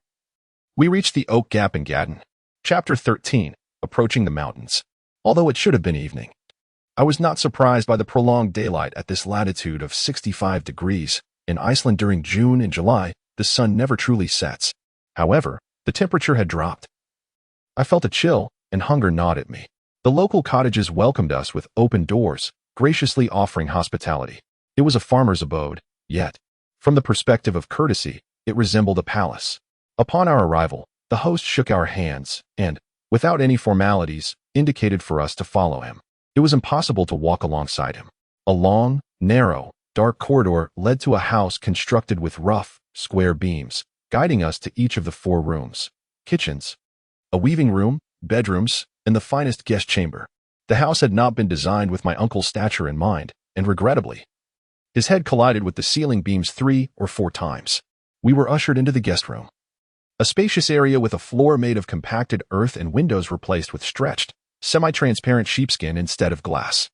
we reached the Oak Gap in Gadden. Chapter 13, Approaching the Mountains. Although it should have been evening, I was not surprised by the prolonged daylight at this latitude of 65 degrees. In Iceland during June and July, the sun never truly sets. However, the temperature had dropped. I felt a chill, and hunger gnawed at me. The local cottages welcomed us with open doors, graciously offering hospitality. It was a farmer's abode, yet, from the perspective of courtesy, it resembled a palace. Upon our arrival, the host shook our hands and, without any formalities, indicated for us to follow him. It was impossible to walk alongside him. A long, narrow, dark corridor led to a house constructed with rough, square beams, guiding us to each of the 4 rooms, kitchens, a weaving room, bedrooms, and the finest guest chamber. The house had not been designed with my uncle's stature in mind, and regrettably, his head collided with the ceiling beams 3 or 4 times. We were ushered into the guest room, a spacious area with a floor made of compacted earth and windows replaced with stretched, semi-transparent sheepskin instead of glass.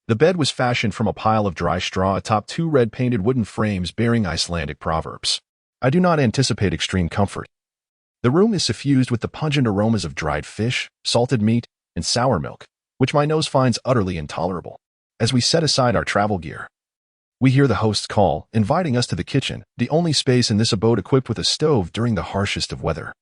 The bed was fashioned from a pile of dry straw atop 2 red-painted wooden frames bearing Icelandic proverbs. I do not anticipate extreme comfort. The room is suffused with the pungent aromas of dried fish, salted meat, and sour milk, which my nose finds utterly intolerable. As we set aside our travel gear, we hear the host's call, inviting us to the kitchen, the only space in this abode equipped with a stove during the harshest of weather.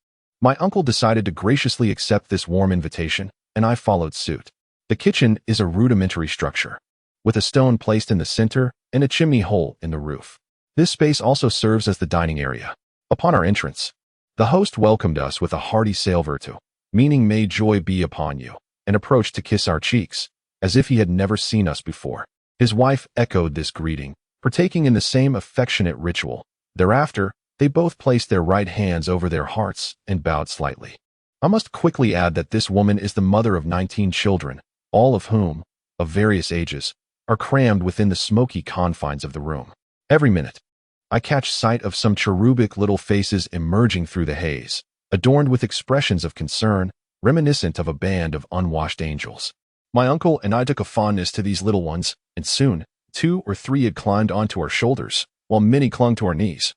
My uncle decided to graciously accept this warm invitation, and I followed suit. The kitchen is a rudimentary structure, with a stone placed in the center and a chimney hole in the roof. This space also serves as the dining area. Upon our entrance, the host welcomed us with a hearty "Sailvertu," meaning "May joy be upon you," and approached to kiss our cheeks, as if he had never seen us before. His wife echoed this greeting, partaking in the same affectionate ritual. Thereafter, they both placed their right hands over their hearts and bowed slightly. I must quickly add that this woman is the mother of 19 children, all of whom, of various ages, are crammed within the smoky confines of the room. Every minute, I catch sight of some cherubic little faces emerging through the haze, adorned with expressions of concern, reminiscent of a band of unwashed angels. My uncle and I took a fondness to these little ones, and soon, 2 or 3 had climbed onto our shoulders, while many clung to our knees,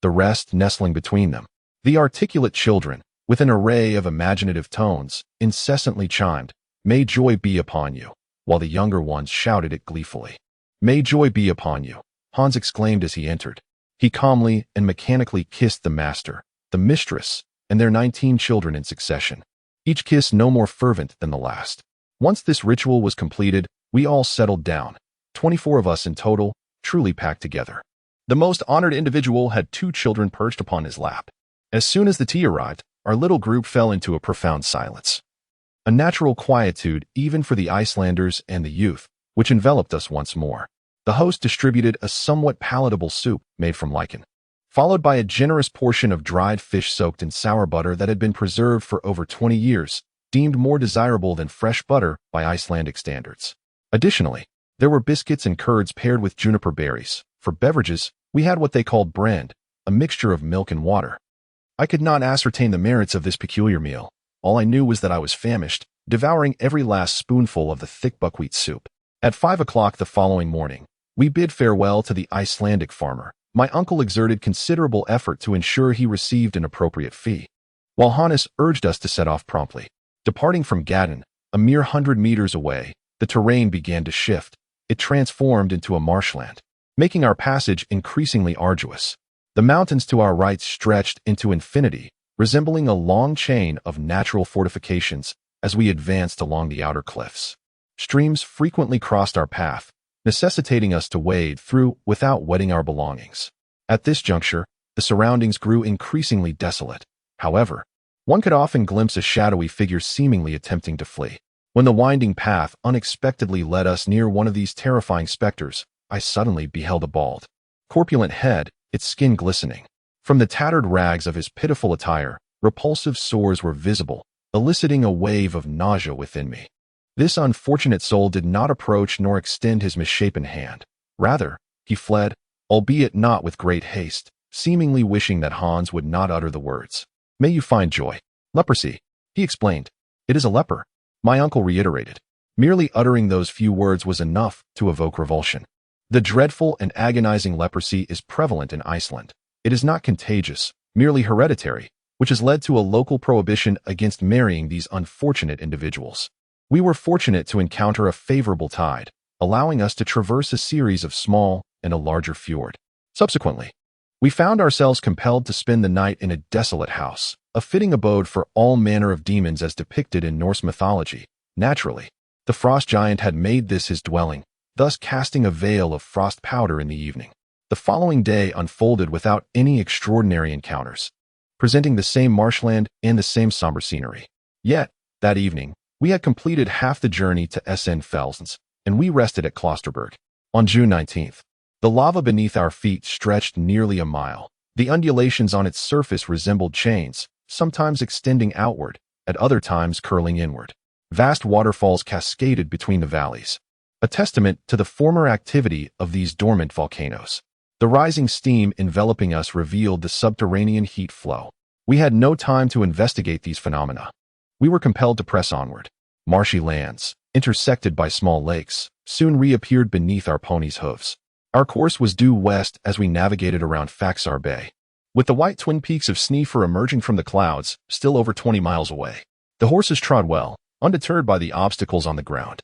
the rest nestling between them. The articulate children, with an array of imaginative tones, incessantly chimed, "May joy be upon you," while the younger ones shouted it gleefully. "May joy be upon you," Hans exclaimed as he entered. He calmly and mechanically kissed the master, the mistress, and their 19 children in succession, each kiss no more fervent than the last. Once this ritual was completed, we all settled down, 24 of us in total, truly packed together. The most honored individual had 2 children perched upon his lap. As soon as the tea arrived, our little group fell into a profound silence, a natural quietude even for the Icelanders and the youth, which enveloped us once more. The host distributed a somewhat palatable soup made from lichen, followed by a generous portion of dried fish soaked in sour butter that had been preserved for over 20 years, deemed more desirable than fresh butter by Icelandic standards. Additionally, there were biscuits and curds paired with juniper berries. For beverages, we had what they called brand, a mixture of milk and water. I could not ascertain the merits of this peculiar meal. All I knew was that I was famished, devouring every last spoonful of the thick buckwheat soup. At 5 o'clock the following morning, we bid farewell to the Icelandic farmer. My uncle exerted considerable effort to ensure he received an appropriate fee, while Hannes urged us to set off promptly. Departing from Gadden, a mere 100 meters away, the terrain began to shift. It transformed into a marshland. making our passage increasingly arduous. The mountains to our right stretched into infinity, resembling a long chain of natural fortifications as we advanced along the outer cliffs. Streams frequently crossed our path, necessitating us to wade through without wetting our belongings. At this juncture, the surroundings grew increasingly desolate. However, one could often glimpse a shadowy figure seemingly attempting to flee. When the winding path unexpectedly led us near one of these terrifying specters, I suddenly beheld a bald, corpulent head, its skin glistening. From the tattered rags of his pitiful attire, repulsive sores were visible, eliciting a wave of nausea within me. This unfortunate soul did not approach nor extend his misshapen hand. Rather, he fled, albeit not with great haste, seemingly wishing that Hans would not utter the words. "May you find joy." "Leprosy," he explained. "It is a leper," my uncle reiterated. Merely uttering those few words was enough to evoke revulsion. The dreadful and agonizing leprosy is prevalent in Iceland. It is not contagious, merely hereditary, which has led to a local prohibition against marrying these unfortunate individuals. We were fortunate to encounter a favorable tide, allowing us to traverse a series of small and a larger fjord. Subsequently, we found ourselves compelled to spend the night in a desolate house, a fitting abode for all manner of demons as depicted in Norse mythology. Naturally, the frost giant had made this his dwelling, thus casting a veil of frost powder in the evening. The following day unfolded without any extraordinary encounters, presenting the same marshland and the same somber scenery. Yet, that evening, we had completed half the journey to Snaefellsjökull, and we rested at Klosterberg. On June 19th, the lava beneath our feet stretched nearly a mile. The undulations on its surface resembled chains, sometimes extending outward, at other times curling inward. Vast waterfalls cascaded between the valleys, a testament to the former activity of these dormant volcanoes. The rising steam enveloping us revealed the subterranean heat flow. We had no time to investigate these phenomena. We were compelled to press onward. Marshy lands, intersected by small lakes, soon reappeared beneath our ponies' hooves. Our course was due west as we navigated around Faxar Bay, with the white twin peaks of Snaefell emerging from the clouds, still over 20 miles away. The horses trod well, undeterred by the obstacles on the ground.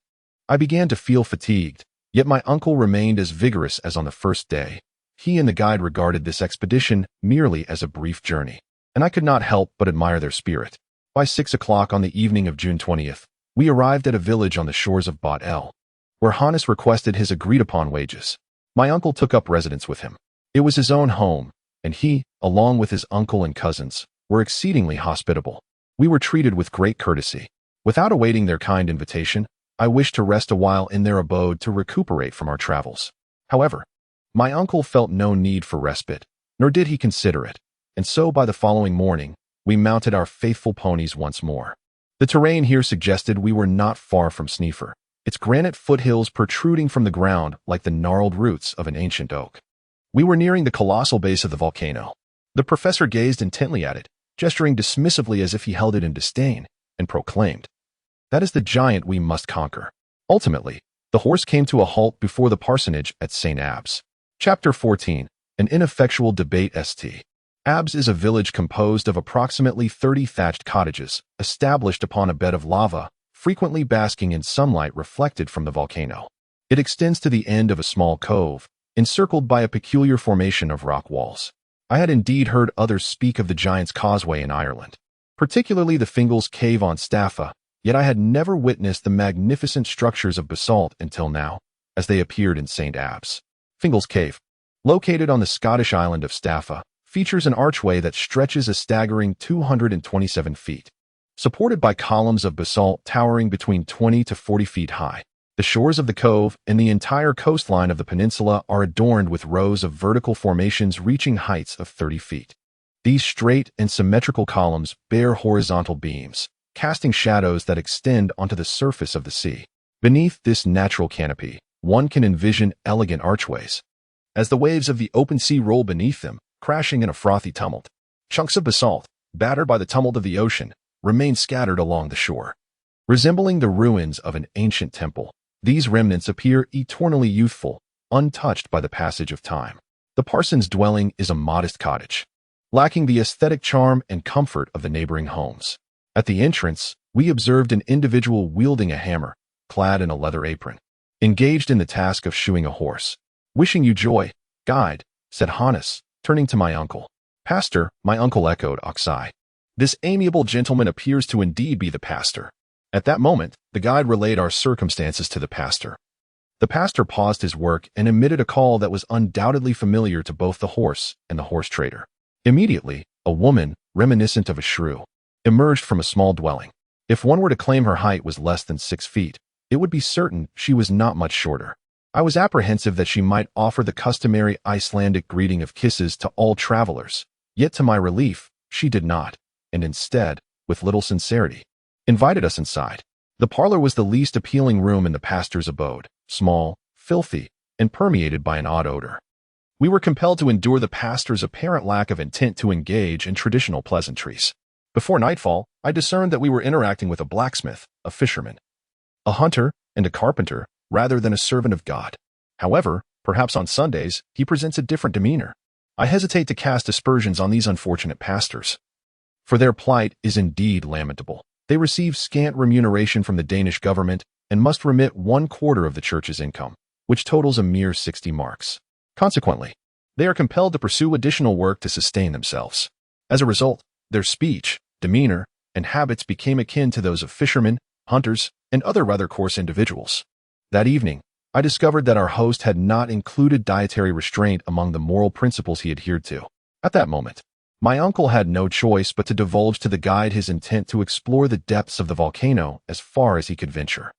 I began to feel fatigued, yet my uncle remained as vigorous as on the first day. He and the guide regarded this expedition merely as a brief journey, and I could not help but admire their spirit. By 6 o'clock on the evening of June 20th, we arrived at a village on the shores of Bot El, where Hannes requested his agreed-upon wages. My uncle took up residence with him. It was his own home, and he, along with his uncle and cousins, were exceedingly hospitable. We were treated with great courtesy. Without awaiting their kind invitation, I wished to rest a while in their abode to recuperate from our travels. However, my uncle felt no need for respite, nor did he consider it, and so by the following morning, we mounted our faithful ponies once more. The terrain here suggested we were not far from Snaefell, its granite foothills protruding from the ground like the gnarled roots of an ancient oak. We were nearing the colossal base of the volcano. The professor gazed intently at it, gesturing dismissively as if he held it in disdain, and proclaimed, "That is the giant we must conquer." Ultimately, the horse came to a halt before the parsonage at St. Abbs. Chapter 14. An ineffectual debate. St. Abbs is a village composed of approximately 30 thatched cottages, established upon a bed of lava, frequently basking in sunlight reflected from the volcano. It extends to the end of a small cove, encircled by a peculiar formation of rock walls. I had indeed heard others speak of the Giant's Causeway in Ireland, particularly the Fingal's Cave on Staffa, yet I had never witnessed the magnificent structures of basalt until now, as they appeared in St. Abbs. Fingal's Cave, located on the Scottish island of Staffa, features an archway that stretches a staggering 227 feet, supported by columns of basalt towering between 20 to 40 feet high. The shores of the cove and the entire coastline of the peninsula are adorned with rows of vertical formations reaching heights of 30 feet. These straight and symmetrical columns bear horizontal beams, casting shadows that extend onto the surface of the sea. Beneath this natural canopy, one can envision elegant archways. As the waves of the open sea roll beneath them, crashing in a frothy tumult, chunks of basalt, battered by the tumult of the ocean, remain scattered along the shore. Resembling the ruins of an ancient temple, these remnants appear eternally youthful, untouched by the passage of time. The parson's dwelling is a modest cottage, lacking the aesthetic charm and comfort of the neighboring homes. At the entrance, we observed an individual wielding a hammer, clad in a leather apron, engaged in the task of shoeing a horse. Wishing you joy, guide, said Hannes, turning to my uncle. Pastor, my uncle echoed Axel. This amiable gentleman appears to indeed be the pastor. At that moment, the guide relayed our circumstances to the pastor. The pastor paused his work and emitted a call that was undoubtedly familiar to both the horse and the horse trader. Immediately, a woman, reminiscent of a shrew, emerged from a small dwelling. If one were to claim her height was less than 6 feet, it would be certain she was not much shorter. I was apprehensive that she might offer the customary Icelandic greeting of kisses to all travelers, yet to my relief, she did not, and instead, with little sincerity, invited us inside. The parlor was the least appealing room in the pastor's abode, small, filthy, and permeated by an odd odor. We were compelled to endure the pastor's apparent lack of intent to engage in traditional pleasantries. Before nightfall, I discerned that we were interacting with a blacksmith, a fisherman, a hunter, and a carpenter, rather than a servant of God. However, perhaps on Sundays, he presents a different demeanor. I hesitate to cast aspersions on these unfortunate pastors, for their plight is indeed lamentable. They receive scant remuneration from the Danish government and must remit 1/4 of the church's income, which totals a mere 60 marks. Consequently, they are compelled to pursue additional work to sustain themselves. As a result, their speech, demeanor, and habits became akin to those of fishermen, hunters, and other rather coarse individuals. That evening, I discovered that our host had not included dietary restraint among the moral principles he adhered to. At that moment, my uncle had no choice but to divulge to the guide his intent to explore the depths of the volcano as far as he could venture.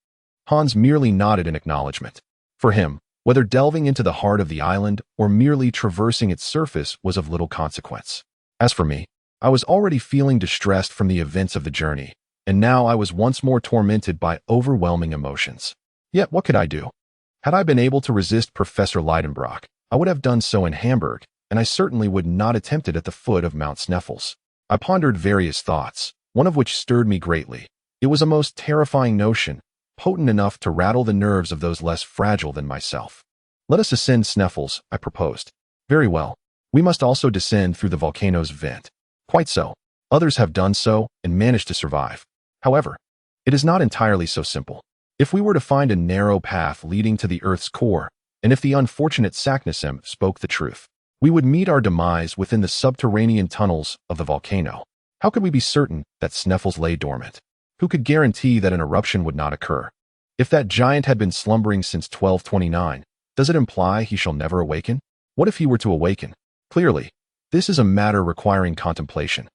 Hans merely nodded in acknowledgement. For him, whether delving into the heart of the island or merely traversing its surface was of little consequence. As for me, I was already feeling distressed from the events of the journey, and now I was once more tormented by overwhelming emotions. Yet what could I do? Had I been able to resist Professor Lidenbrock, I would have done so in Hamburg, and I certainly would not attempt it at the foot of Mount Snaefellsjökull. I pondered various thoughts, one of which stirred me greatly. It was a most terrifying notion, potent enough to rattle the nerves of those less fragile than myself. Let us ascend Snaefellsjökull, I proposed. Very well. We must also descend through the volcano's vent. Quite so. Others have done so and managed to survive. However, it is not entirely so simple. If we were to find a narrow path leading to the Earth's core, and if the unfortunate Saknussemm spoke the truth, we would meet our demise within the subterranean tunnels of the volcano. How could we be certain that Snaefellsjökull lay dormant? Who could guarantee that an eruption would not occur? If that giant had been slumbering since 1229, does it imply he shall never awaken? What if he were to awaken? Clearly, this is a matter requiring contemplation,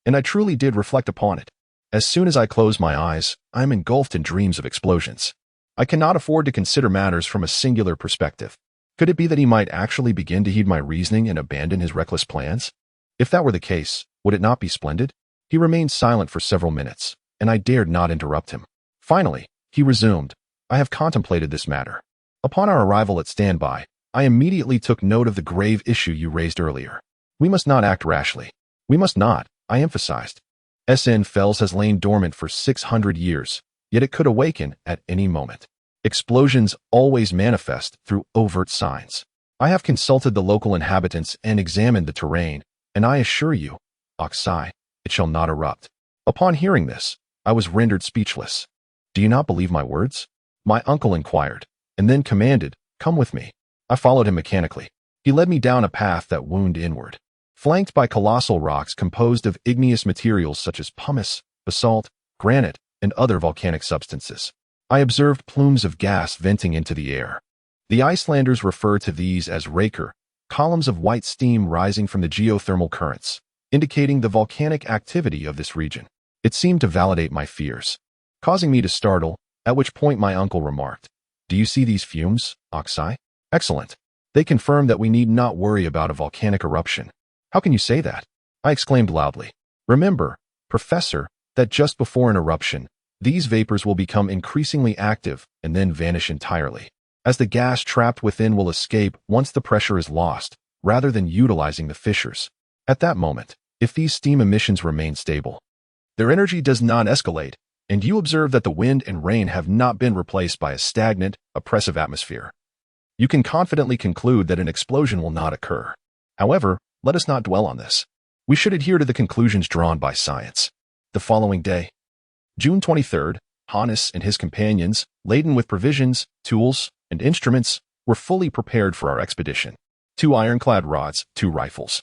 and I truly did reflect upon it. As soon as I close my eyes, I am engulfed in dreams of explosions. I cannot afford to consider matters from a singular perspective. Could it be that he might actually begin to heed my reasoning and abandon his reckless plans? If that were the case, would it not be splendid? He remained silent for several minutes, and I dared not interrupt him. Finally, he resumed, I have contemplated this matter. Upon our arrival at standby, I immediately took note of the grave issue you raised earlier. We must not act rashly. We must not, I emphasized. Snaefellsjökull has lain dormant for 600 years, yet it could awaken at any moment. Explosions always manifest through overt signs. I have consulted the local inhabitants and examined the terrain, and I assure you, Axel, it shall not erupt. Upon hearing this, I was rendered speechless. Do you not believe my words? My uncle inquired, and then commanded, come with me. I followed him mechanically. He led me down a path that wound inward, flanked by colossal rocks composed of igneous materials such as pumice, basalt, granite, and other volcanic substances. I observed plumes of gas venting into the air. The Icelanders refer to these as raker, columns of white steam rising from the geothermal currents, indicating the volcanic activity of this region. It seemed to validate my fears, causing me to startle, at which point my uncle remarked, do you see these fumes, Axel? Excellent. They confirm that we need not worry about a volcanic eruption. How can you say that? I exclaimed loudly. Remember, Professor, that just before an eruption, these vapors will become increasingly active and then vanish entirely, as the gas trapped within will escape once the pressure is lost, rather than utilizing the fissures. At that moment, if these steam emissions remain stable, their energy does not escalate, and you observe that the wind and rain have not been replaced by a stagnant, oppressive atmosphere, you can confidently conclude that an explosion will not occur. However, let us not dwell on this. We should adhere to the conclusions drawn by science. The following day, June 23rd, Hannes and his companions, laden with provisions, tools, and instruments, were fully prepared for our expedition. 2 ironclad rods, 2 rifles,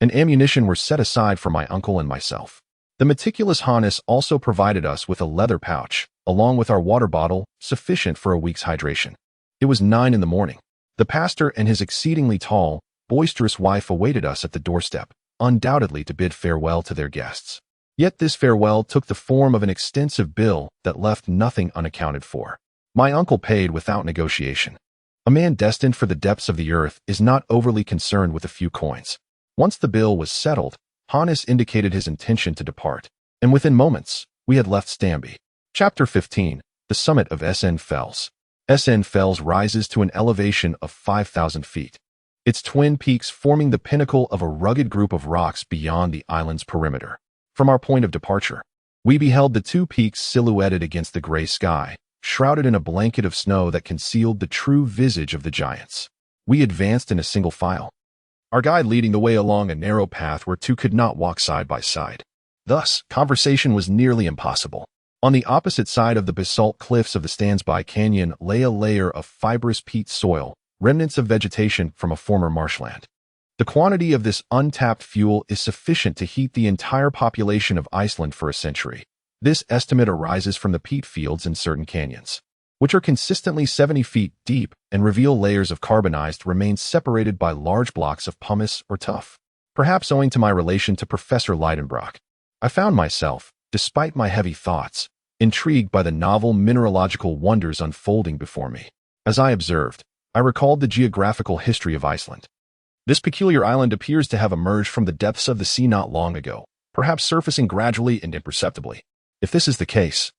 and ammunition were set aside for my uncle and myself. The meticulous Hannes also provided us with a leather pouch, along with our water bottle, sufficient for a week's hydration. It was 9 in the morning. The pastor and his exceedingly tall, boisterous wife awaited us at the doorstep, undoubtedly to bid farewell to their guests. Yet this farewell took the form of an extensive bill that left nothing unaccounted for. My uncle paid without negotiation. A man destined for the depths of the earth is not overly concerned with a few coins. Once the bill was settled, Hannes indicated his intention to depart, and within moments, we had left Stamby. Chapter 15. The Summit of SN Fells. SN Fells rises to an elevation of 5,000 feet. Its twin peaks forming the pinnacle of a rugged group of rocks beyond the island's perimeter. From our point of departure, we beheld the 2 peaks silhouetted against the gray sky, shrouded in a blanket of snow that concealed the true visage of the giants. We advanced in a single file, our guide leading the way along a narrow path where 2 could not walk side by side. Thus, conversation was nearly impossible. On the opposite side of the basalt cliffs of the Stansby Canyon lay a layer of fibrous peat soil, remnants of vegetation from a former marshland. The quantity of this untapped fuel is sufficient to heat the entire population of Iceland for a century. This estimate arises from the peat fields in certain canyons, which are consistently 70 feet deep and reveal layers of carbonized remains separated by large blocks of pumice or tuff. Perhaps owing to my relation to Professor Lidenbrock, I found myself, despite my heavy thoughts, intrigued by the novel mineralogical wonders unfolding before me. As I observed, I recalled the geographical history of Iceland. This peculiar island appears to have emerged from the depths of the sea not long ago, perhaps surfacing gradually and imperceptibly. If this is the case,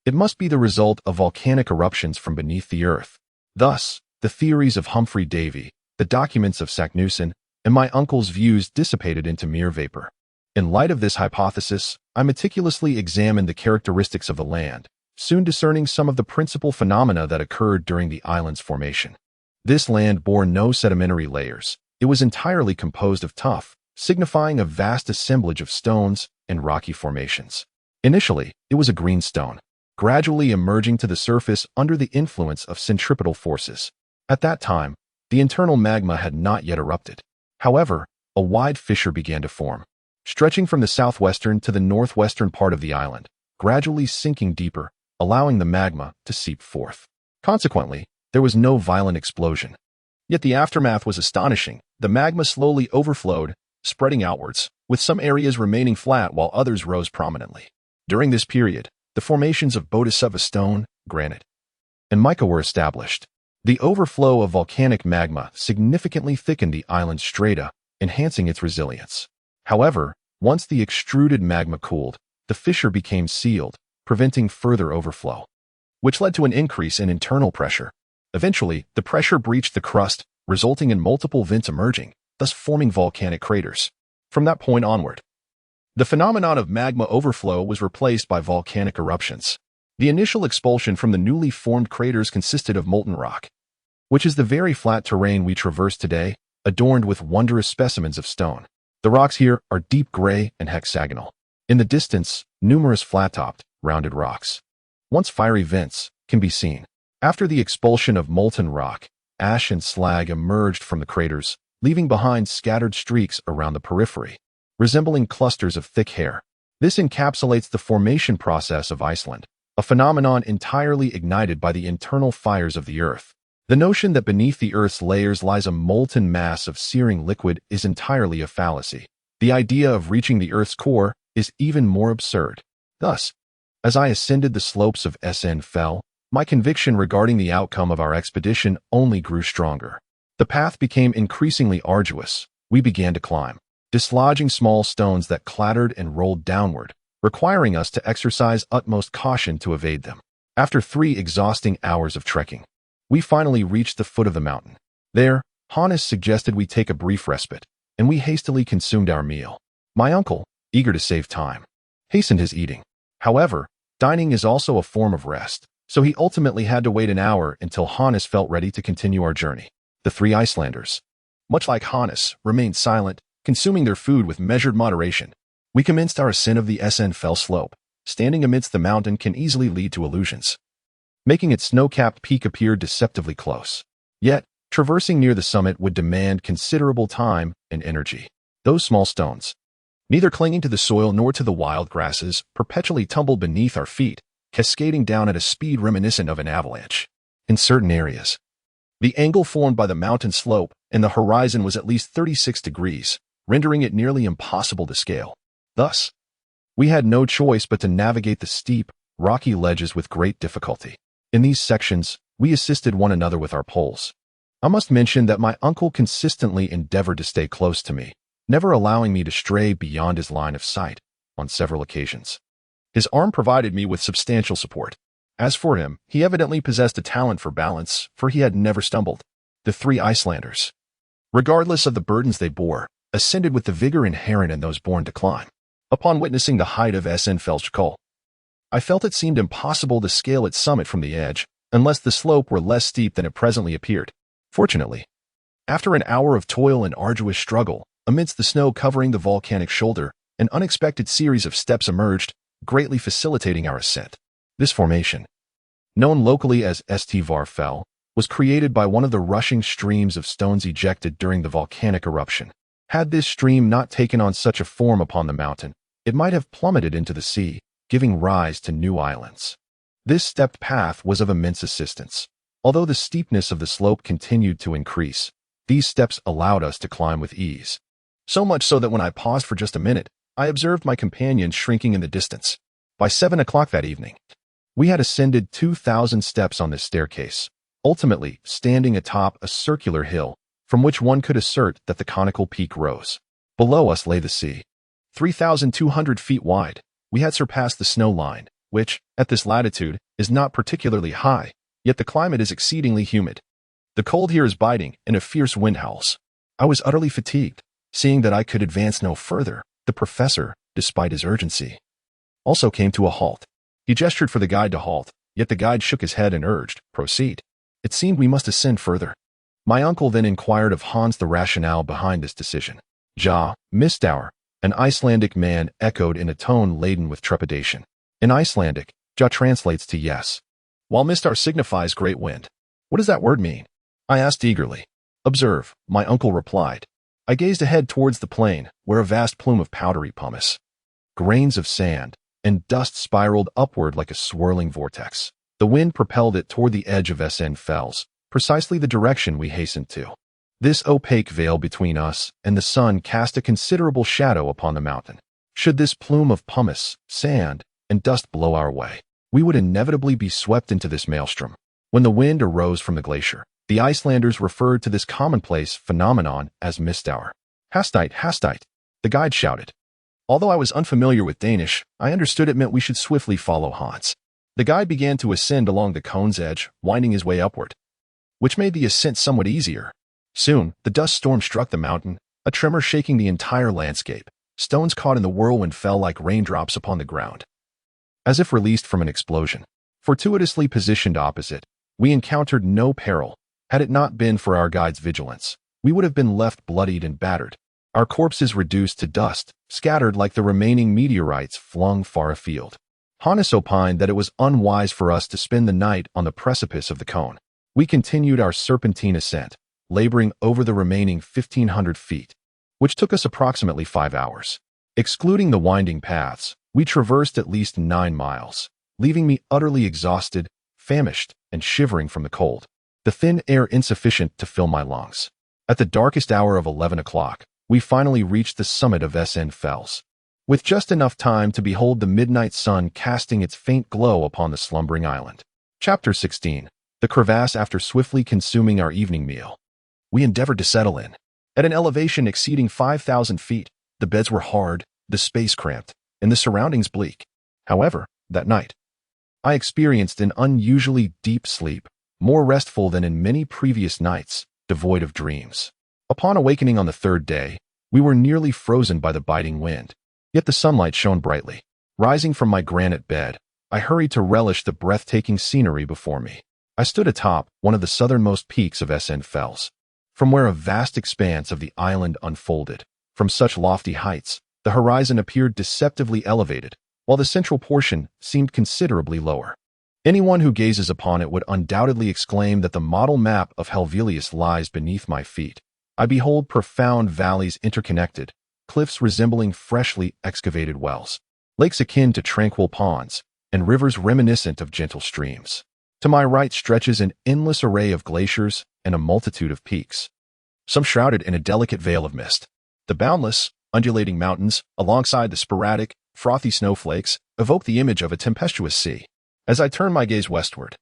it must be the result of volcanic eruptions from beneath the earth. Thus, the theories of Humphrey Davy, the documents of Saknussemm, and my uncle's views dissipated into mere vapor. In light of this hypothesis, I meticulously examined the characteristics of the land, soon discerning some of the principal phenomena that occurred during the island's formation. This land bore no sedimentary layers. It was entirely composed of tuff, signifying a vast assemblage of stones and rocky formations. Initially, it was a green stone, gradually emerging to the surface under the influence of centripetal forces. At that time, the internal magma had not yet erupted. However, a wide fissure began to form, stretching from the southwestern to the northwestern part of the island, gradually sinking deeper, allowing the magma to seep forth. Consequently, there was no violent explosion. Yet the aftermath was astonishing. The magma slowly overflowed, spreading outwards, with some areas remaining flat while others rose prominently. During this period, the formations of Bodhisattva stone, granite, and mica were established. The overflow of volcanic magma significantly thickened the island's strata, enhancing its resilience. However, once the extruded magma cooled, the fissure became sealed, preventing further overflow, which led to an increase in internal pressure. Eventually, the pressure breached the crust, resulting in multiple vents emerging, thus forming volcanic craters. From that point onward, the phenomenon of magma overflow was replaced by volcanic eruptions. The initial expulsion from the newly formed craters consisted of molten rock, which is the very flat terrain we traverse today, adorned with wondrous specimens of stone. The rocks here are deep gray and hexagonal. In the distance, numerous flat-topped, rounded rocks, once fiery vents, can be seen. After the expulsion of molten rock, ash and slag emerged from the craters, leaving behind scattered streaks around the periphery, resembling clusters of thick hair. This encapsulates the formation process of Iceland, a phenomenon entirely ignited by the internal fires of the earth. The notion that beneath the earth's layers lies a molten mass of searing liquid is entirely a fallacy. The idea of reaching the earth's core is even more absurd. Thus, as I ascended the slopes of SN Fell, my conviction regarding the outcome of our expedition only grew stronger. The path became increasingly arduous. We began to climb, dislodging small stones that clattered and rolled downward, requiring us to exercise utmost caution to evade them. After 3 exhausting hours of trekking, we finally reached the foot of the mountain. There, Hannes suggested we take a brief respite, and we hastily consumed our meal. My uncle, eager to save time, hastened his eating. However, dining is also a form of rest, so he ultimately had to wait an hour until Hannes felt ready to continue our journey. The 3 Icelanders, much like Hannes, remained silent, consuming their food with measured moderation. We commenced our ascent of the SN Fell slope. Standing amidst the mountain can easily lead to illusions, making its snow-capped peak appear deceptively close. Yet, Traversing near the summit would demand considerable time and energy. Those small stones, neither clinging to the soil nor to the wild grasses, perpetually tumbled beneath our feet, cascading down at a speed reminiscent of an avalanche. In certain areas, the angle formed by the mountain slope and the horizon was at least 36 degrees, rendering it nearly impossible to scale. Thus, we had no choice but to navigate the steep, rocky ledges with great difficulty. In these sections, we assisted one another with our poles. I must mention that my uncle consistently endeavored to stay close to me, never allowing me to stray beyond his line of sight on several occasions. His arm provided me with substantial support. As for him, he evidently possessed a talent for balance, for he had never stumbled. The three Icelanders, regardless of the burdens they bore, ascended with the vigor inherent in those born to climb. Upon witnessing the height of Snaefellsjökull, I felt it seemed impossible to scale its summit from the edge, unless the slope were less steep than it presently appeared. Fortunately, after an hour of toil and arduous struggle, amidst the snow covering the volcanic shoulder, an unexpected series of steps emerged, greatly facilitating our ascent. This formation, known locally as Snaefellsjökull, was created by one of the rushing streams of stones ejected during the volcanic eruption. Had this stream not taken on such a form upon the mountain, it might have plummeted into the sea, giving rise to new islands. This stepped path was of immense assistance. Although the steepness of the slope continued to increase, these steps allowed us to climb with ease. So much so that when I paused for just a minute, I observed my companion shrinking in the distance. By 7 o'clock that evening, we had ascended 2,000 steps on this staircase, ultimately standing atop a circular hill from which one could assert that the conical peak rose. Below us lay the sea. 3,200 feet wide, we had surpassed the snow line, which, at this latitude, is not particularly high, yet the climate is exceedingly humid. The cold here is biting, and a fierce wind howls. I was utterly fatigued. Seeing that I could advance no further, the professor, despite his urgency, also came to a halt. He gestured for the guide to halt, yet the guide shook his head and urged, "Proceed." It seemed we must ascend further. My uncle then inquired of Hans the rationale behind this decision. "Ja, Mr. An Icelandic man echoed in a tone laden with trepidation. In Icelandic, Ja translates to yes, while Mr. signifies great wind. What does that word mean? I asked eagerly. Observe, my uncle replied. I gazed ahead towards the plain, where a vast plume of powdery pumice, grains of sand, and dust spiraled upward like a swirling vortex. The wind propelled it toward the edge of Snaefellsjökull, precisely the direction we hastened to. This opaque veil between us and the sun cast a considerable shadow upon the mountain. Should this plume of pumice, sand, and dust blow our way, we would inevitably be swept into this maelstrom. When the wind arose from the glacier, the Icelanders referred to this commonplace phenomenon as Mr. Hastite, the guide shouted. Although I was unfamiliar with Danish, I understood it meant we should swiftly follow Hans. The guide began to ascend along the cone's edge, winding his way upward, which made the ascent somewhat easier. Soon, the dust storm struck the mountain, a tremor shaking the entire landscape. Stones caught in the whirlwind fell like raindrops upon the ground, as if released from an explosion. Fortuitously positioned opposite, we encountered no peril. Had it not been for our guide's vigilance, we would have been left bloodied and battered, our corpses reduced to dust, scattered like the remaining meteorites flung far afield. Hannes opined that it was unwise for us to spend the night on the precipice of the cone. We continued our serpentine ascent, laboring over the remaining 1,500 feet, which took us approximately 5 hours. Excluding the winding paths, we traversed at least 9 miles, leaving me utterly exhausted, famished, and shivering from the cold, the thin air insufficient to fill my lungs. At the darkest hour of 11 o'clock, we finally reached the summit of Snaefellsjökull, with just enough time to behold the midnight sun casting its faint glow upon the slumbering island. Chapter 16. The crevasse. After swiftly consuming our evening meal, we endeavored to settle in. At an elevation exceeding 5,000 feet, the beds were hard, the space cramped, and the surroundings bleak. However, that night, I experienced an unusually deep sleep, more restful than in many previous nights, devoid of dreams. Upon awakening on the third day, we were nearly frozen by the biting wind, yet the sunlight shone brightly. Rising from my granite bed, I hurried to relish the breathtaking scenery before me. I stood atop one of the southernmost peaks of Snaefellsjökull, from where a vast expanse of the island unfolded. From such lofty heights, the horizon appeared deceptively elevated, while the central portion seemed considerably lower. Anyone who gazes upon it would undoubtedly exclaim that the model map of Helvelius lies beneath my feet. I behold profound valleys interconnected, cliffs resembling freshly excavated wells, lakes akin to tranquil ponds, and rivers reminiscent of gentle streams. To my right stretches an endless array of glaciers and a multitude of peaks, some shrouded in a delicate veil of mist. The boundless, undulating mountains, alongside the sporadic, frothy snowflakes, evoke the image of a tempestuous sea. As I turn my gaze westward,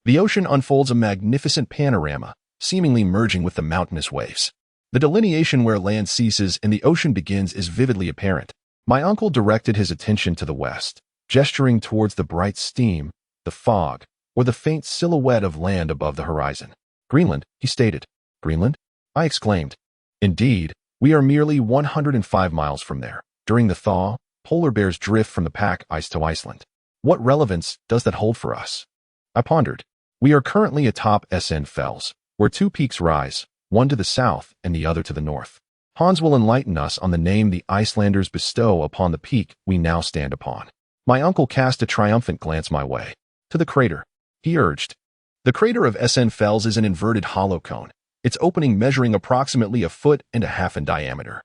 the ocean unfolds a magnificent panorama, seemingly merging with the mountainous waves. The delineation where land ceases and the ocean begins is vividly apparent. My uncle directed his attention to the west, gesturing towards the bright steam, the fog, or the faint silhouette of land above the horizon. Greenland, he stated. Greenland? I exclaimed. Indeed, we are merely 105 miles from there. During the thaw, polar bears drift from the pack ice to Iceland. What relevance does that hold for us? I pondered. We are currently atop Snaefellsjökull, where two peaks rise, one to the south and the other to the north. Hans will enlighten us on the name the Icelanders bestow upon the peak we now stand upon. My uncle cast a triumphant glance my way. To the crater, he urged. The crater of Snaefellsjökull is an inverted hollow cone, its opening measuring approximately 1.5 feet in diameter.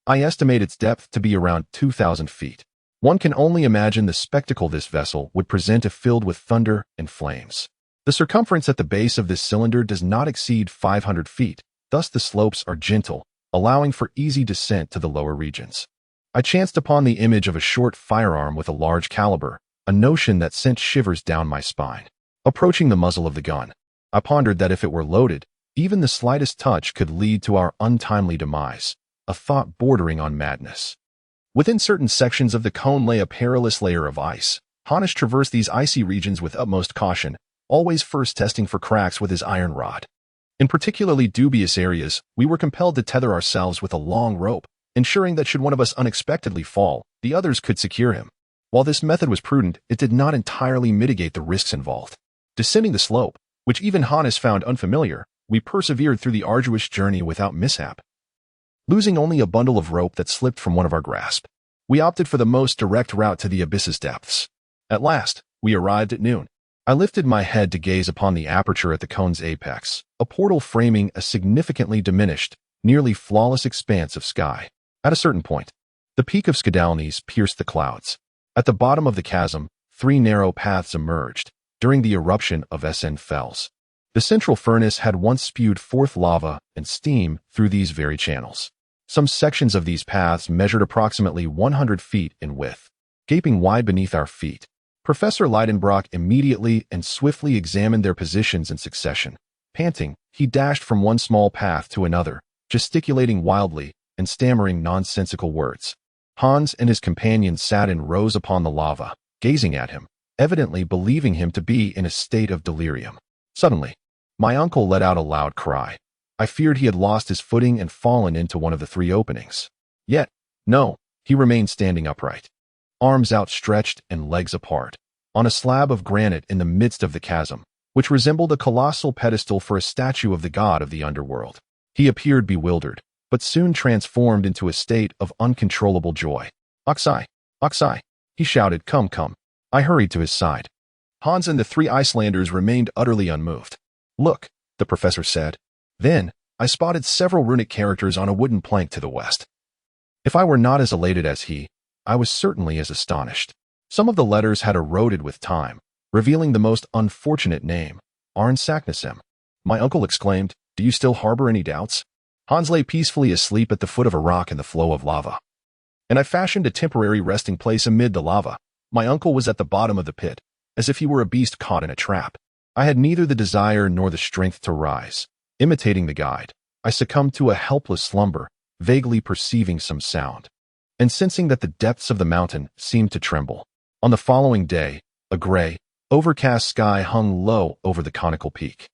I estimate its depth to be around 2,000 feet. One can only imagine the spectacle this vessel would present if filled with thunder and flames. The circumference at the base of this cylinder does not exceed 500 feet, thus the slopes are gentle, allowing for easy descent to the lower regions. I chanced upon the image of a short firearm with a large caliber, a notion that sent shivers down my spine. Approaching the muzzle of the gun, I pondered that if it were loaded, even the slightest touch could lead to our untimely demise, a thought bordering on madness. Within certain sections of the cone lay a perilous layer of ice. Hans traversed these icy regions with utmost caution, always first testing for cracks with his iron rod. In particularly dubious areas, we were compelled to tether ourselves with a long rope, ensuring that should one of us unexpectedly fall, the others could secure him. While this method was prudent, it did not entirely mitigate the risks involved. Descending the slope, which even Hans found unfamiliar, we persevered through the arduous journey without mishap. Losing only a bundle of rope that slipped from one of our grasp, we opted for the most direct route to the abyss's depths. At last, we arrived at noon. I lifted my head to gaze upon the aperture at the cone's apex, a portal framing a significantly diminished, nearly flawless expanse of sky. At a certain point, the peak of Skadalnes pierced the clouds. At the bottom of the chasm, 3 narrow paths emerged. During the eruption of Snaefellsjökull, the central furnace had once spewed forth lava and steam through these very channels. Some sections of these paths measured approximately 100 feet in width, gaping wide beneath our feet. Professor Lidenbrock immediately and swiftly examined their positions in succession. Panting, he dashed from one small path to another, gesticulating wildly and stammering nonsensical words. Hans and his companions sat in rows upon the lava, gazing at him, evidently believing him to be in a state of delirium. Suddenly, my uncle let out a loud cry. I feared he had lost his footing and fallen into one of the 3 openings. Yet, no, he remained standing upright, arms outstretched and legs apart, on a slab of granite in the midst of the chasm, which resembled a colossal pedestal for a statue of the god of the underworld. He appeared bewildered, but soon transformed into a state of uncontrollable joy. Axel, Axel, he shouted, come, come. I hurried to his side. Hans and the 3 Icelanders remained utterly unmoved. Look, the professor said. Then, I spotted several runic characters on a wooden plank to the west. If I were not as elated as he, I was certainly as astonished. Some of the letters had eroded with time, revealing the most unfortunate name, Arnsaknessem. My uncle exclaimed, do you still harbor any doubts? Hans lay peacefully asleep at the foot of a rock in the flow of lava, and I fashioned a temporary resting place amid the lava. My uncle was at the bottom of the pit, as if he were a beast caught in a trap. I had neither the desire nor the strength to rise. Imitating the guide, I succumbed to a helpless slumber, vaguely perceiving some sound, and sensing that the depths of the mountain seemed to tremble. On the following day, a gray, overcast sky hung low over the conical peak.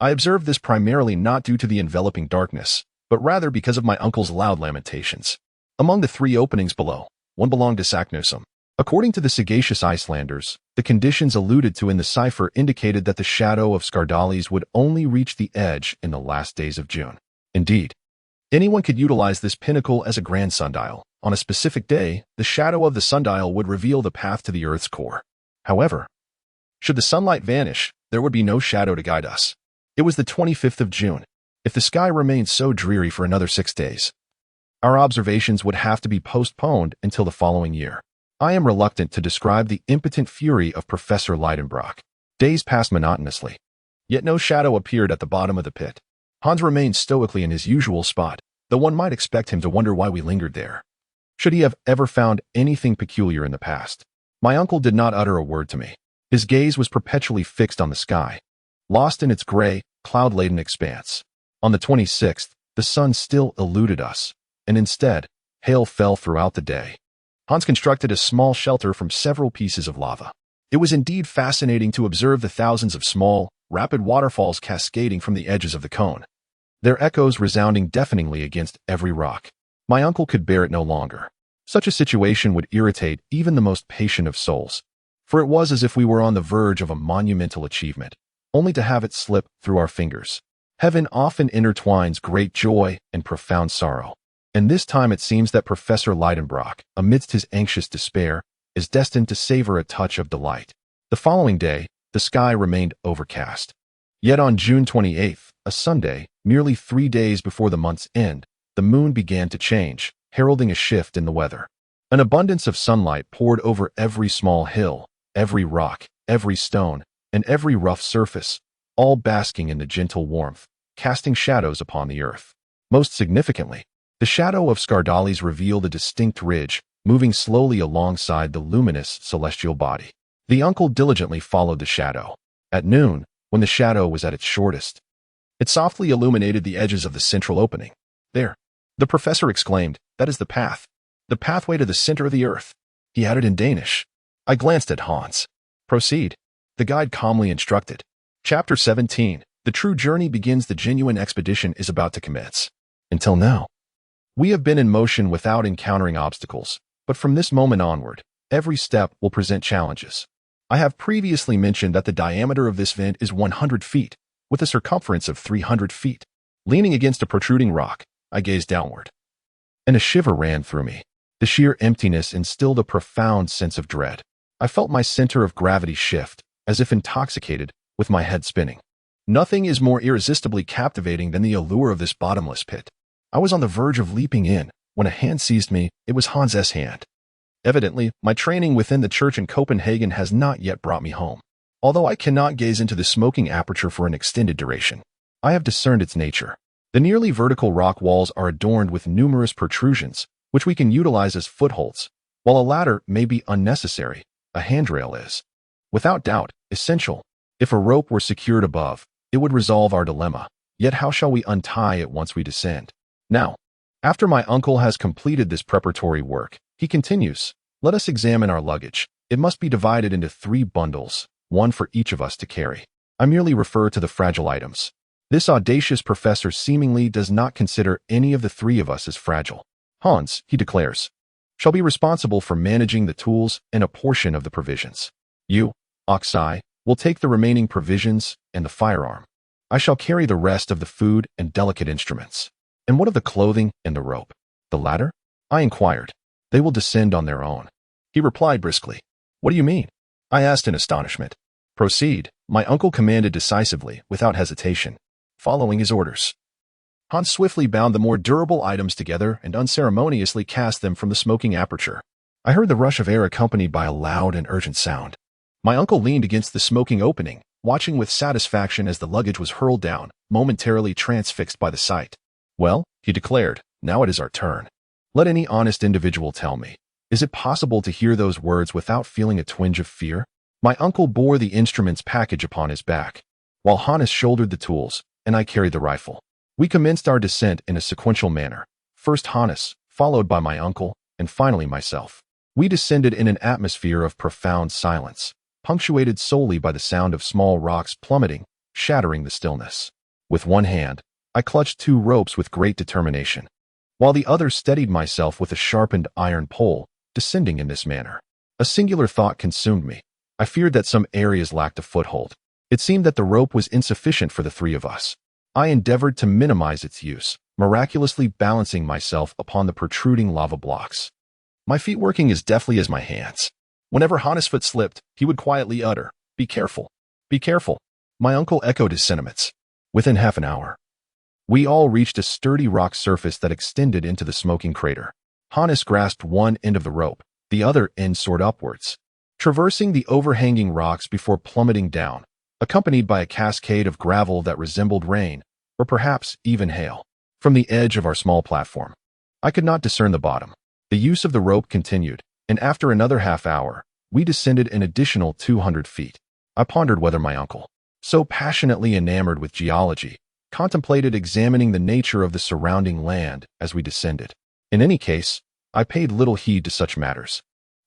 I observed this primarily not due to the enveloping darkness, but rather because of my uncle's loud lamentations. Among the 3 openings below, one belonged to Saknussemm. According to the sagacious Icelanders, the conditions alluded to in the cipher indicated that the shadow of Skadalnes would only reach the edge in the last days of June. Indeed, anyone could utilize this pinnacle as a grand sundial. On a specific day, the shadow of the sundial would reveal the path to the Earth's core. However, Should the sunlight vanish, there would be no shadow to guide us. It was the 25th of June. If the sky remained so dreary for another 6 days, our observations would have to be postponed until the following year. I am reluctant to describe the impotent fury of Professor Lidenbrock. Days passed monotonously, yet no shadow appeared at the bottom of the pit. Hans remained stoically in his usual spot, though one might expect him to wonder why we lingered there. Should he have ever found anything peculiar in the past? My uncle did not utter a word to me. His gaze was perpetually fixed on the sky, lost in its gray, cloud-laden expanse. On the 26th, the sun still eluded us, and instead, hail fell throughout the day. Hans constructed a small shelter from several pieces of lava. It was indeed fascinating to observe the thousands of small, rapid waterfalls cascading from the edges of the cone, their echoes resounding deafeningly against every rock. My uncle could bear it no longer. Such a situation would irritate even the most patient of souls, for it was as if we were on the verge of a monumental achievement, only to have it slip through our fingers. Heaven often intertwines great joy and profound sorrow, and this time it seems that Professor Lidenbrock, amidst his anxious despair, is destined to savor a touch of delight. The following day, the sky remained overcast. Yet on June 28th, a Sunday, merely 3 days before the month's end, the moon began to change, heralding a shift in the weather. An abundance of sunlight poured over every small hill, every rock, every stone, and every rough surface, all basking in the gentle warmth, casting shadows upon the earth. Most significantly, the shadow of Skardali's revealed a distinct ridge, moving slowly alongside the luminous celestial body. The uncle diligently followed the shadow. At noon, when the shadow was at its shortest, it softly illuminated the edges of the central opening. There, the professor exclaimed, "That is the path. The pathway to the center of the earth," he added in Danish. I glanced at Hans. "Proceed," the guide calmly instructed. Chapter 17. The true journey begins. The genuine expedition is about to commence. Until now, we have been in motion without encountering obstacles, but from this moment onward, every step will present challenges. I have previously mentioned that the diameter of this vent is 100 feet, with a circumference of 300 feet. Leaning against a protruding rock, I gazed downward, and a shiver ran through me. The sheer emptiness instilled a profound sense of dread. I felt my center of gravity shift, as if intoxicated, with my head spinning. Nothing is more irresistibly captivating than the allure of this bottomless pit. I was on the verge of leaping in, when a hand seized me. It was Hans's hand. Evidently, my training within the church in Copenhagen has not yet brought me home. Although I cannot gaze into the smoking aperture for an extended duration, I have discerned its nature. The nearly vertical rock walls are adorned with numerous protrusions, which we can utilize as footholds. While a ladder may be unnecessary, a handrail is, without doubt, essential. If a rope were secured above, it would resolve our dilemma. Yet how shall we untie it once we descend? Now, after my uncle has completed this preparatory work, he continues, "Let us examine our luggage. It must be divided into 3 bundles, one for each of us to carry." I merely refer to the fragile items. This audacious professor seemingly does not consider any of the 3 of us as fragile. Hans, he declares, shall be responsible for managing the tools and a portion of the provisions. You, Axel, will take the remaining provisions and the firearm. I shall carry the rest of the food and delicate instruments. And what of the clothing and the rope? The ladder? I inquired. They will descend on their own. He replied briskly. What do you mean? I asked in astonishment. Proceed, my uncle commanded decisively, without hesitation, following his orders. Hans swiftly bound the more durable items together and unceremoniously cast them from the smoking aperture. I heard the rush of air accompanied by a loud and urgent sound. My uncle leaned against the smoking opening, watching with satisfaction as the luggage was hurled down, momentarily transfixed by the sight. Well, he declared, now it is our turn. Let any honest individual tell me, is it possible to hear those words without feeling a twinge of fear? My uncle bore the instrument's package upon his back, while Hannes shouldered the tools, and I carried the rifle. We commenced our descent in a sequential manner, first Hannes, followed by my uncle, and finally myself. We descended in an atmosphere of profound silence, punctuated solely by the sound of small rocks plummeting, shattering the stillness. With one hand, I clutched 2 ropes with great determination, while the other steadied myself with a sharpened iron pole, descending in this manner. A singular thought consumed me. I feared that some areas lacked a foothold. It seemed that the rope was insufficient for the 3 of us. I endeavored to minimize its use, miraculously balancing myself upon the protruding lava blocks, my feet working as deftly as my hands. Whenever Hannes' foot slipped, he would quietly utter, Be careful. Be careful. My uncle echoed his sentiments. Within half an hour, we all reached a sturdy rock surface that extended into the smoking crater. Hannes grasped one end of the rope, the other end soared upwards, traversing the overhanging rocks before plummeting down, accompanied by a cascade of gravel that resembled rain, or perhaps even hail, from the edge of our small platform. I could not discern the bottom. The use of the rope continued, and after another half hour, we descended an additional 200 feet. I pondered whether my uncle, so passionately enamored with geology, contemplated examining the nature of the surrounding land as we descended. In any case, I paid little heed to such matters.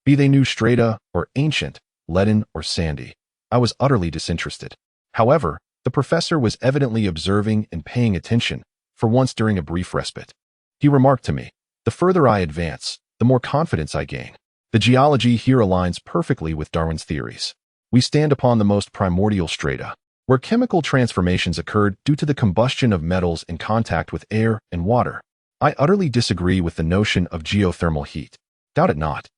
Be they new strata or ancient, leaden or sandy, I was utterly disinterested. However, the professor was evidently observing and paying attention, for once during a brief respite. He remarked to me, "The further I advance, the more confidence I gain. The geology here aligns perfectly with Darwin's theories. We stand upon the most primordial strata, where chemical transformations occurred due to the combustion of metals in contact with air and water. I utterly disagree with the notion of geothermal heat. Doubt it not.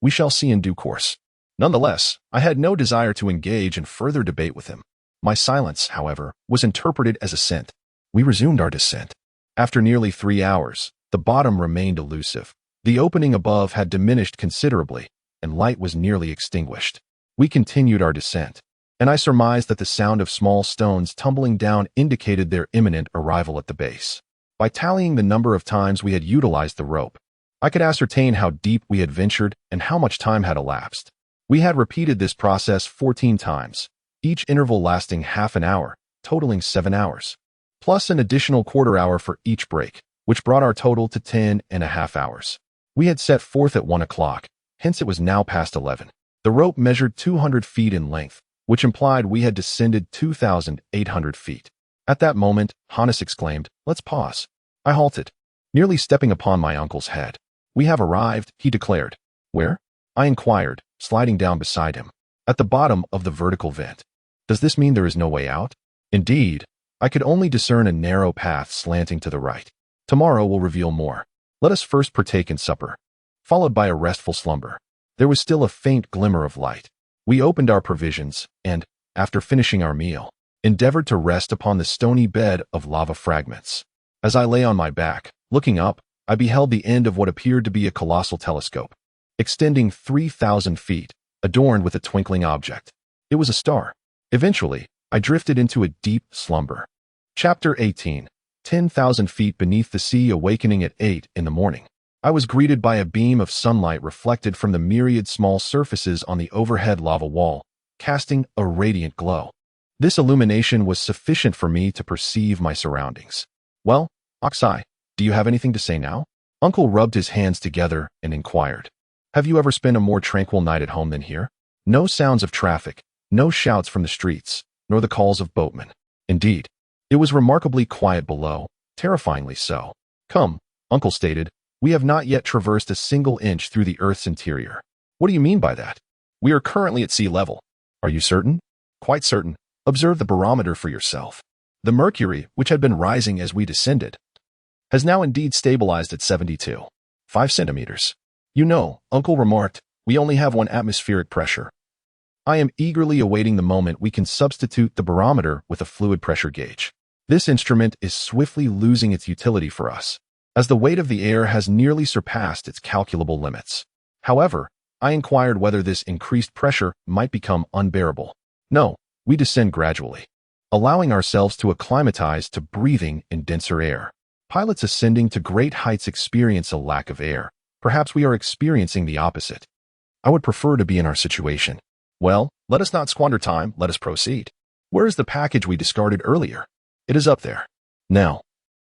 We shall see in due course." Nonetheless, I had no desire to engage in further debate with him. My silence, however, was interpreted as assent. We resumed our descent. After nearly 3 hours, the bottom remained elusive. The opening above had diminished considerably, and light was nearly extinguished. We continued our descent, and I surmised that the sound of small stones tumbling down indicated their imminent arrival at the base. By tallying the number of times we had utilized the rope, I could ascertain how deep we had ventured and how much time had elapsed. We had repeated this process 14 times, each interval lasting half an hour, totaling 7 hours, plus an additional quarter hour for each break, which brought our total to 10.5 hours. We had set forth at 1 o'clock, hence it was now past 11. The rope measured 200 feet in length, which implied we had descended 2,800 feet. At that moment, Hannes exclaimed, "Let's pause." I halted, nearly stepping upon my uncle's head. "We have arrived," he declared. "Where?" I inquired, sliding down beside him. "At the bottom of the vertical vent." "Does this mean there is no way out?" Indeed, I could only discern a narrow path slanting to the right. "Tomorrow will reveal more. Let us first partake in supper," followed by a restful slumber. There was still a faint glimmer of light. We opened our provisions, and, after finishing our meal, endeavored to rest upon the stony bed of lava fragments. As I lay on my back, looking up, I beheld the end of what appeared to be a colossal telescope, extending 3,000 feet, adorned with a twinkling object. It was a star. Eventually, I drifted into a deep slumber. Chapter 18. 10,000 feet beneath the sea. Awakening at 8 in the morning, I was greeted by a beam of sunlight reflected from the myriad small surfaces on the overhead lava wall, casting a radiant glow. This illumination was sufficient for me to perceive my surroundings. "Well, Axel, do you have anything to say now?" Uncle rubbed his hands together and inquired. "Have you ever spent a more tranquil night at home than here? No sounds of traffic, no shouts from the streets, nor the calls of boatmen. Indeed, it was remarkably quiet below, terrifyingly so." "Come," Uncle stated, "we have not yet traversed a single inch through the Earth's interior." "What do you mean by that?" "We are currently at sea level." "Are you certain?" "Quite certain. Observe the barometer for yourself. The mercury, which had been rising as we descended, has now indeed stabilized at 72.5 centimeters. You know," Uncle remarked, "we only have one atmospheric pressure. I am eagerly awaiting the moment we can substitute the barometer with a fluid pressure gauge. This instrument is swiftly losing its utility for us, as the weight of the air has nearly surpassed its calculable limits." However, I inquired whether this increased pressure might become unbearable. "No, we descend gradually, allowing ourselves to acclimatize to breathing in denser air. Pilots ascending to great heights experience a lack of air. Perhaps we are experiencing the opposite. I would prefer to be in our situation." "Well, let us not squander time, let us proceed. Where is the package we discarded earlier?" "It is up there." "Now,"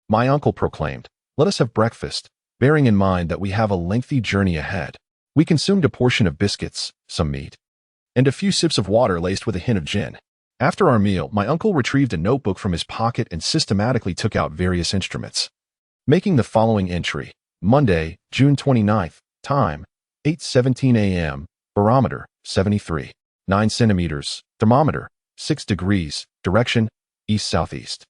my uncle proclaimed, "let us have breakfast, bearing in mind that we have a lengthy journey ahead." We consumed a portion of biscuits, some meat, and a few sips of water laced with a hint of gin. After our meal, my uncle retrieved a notebook from his pocket and systematically took out various instruments, making the following entry: Monday, June 29th, time, 8:17 a.m., barometer, 73.9 centimeters, thermometer, 6 degrees, direction, east-southeast.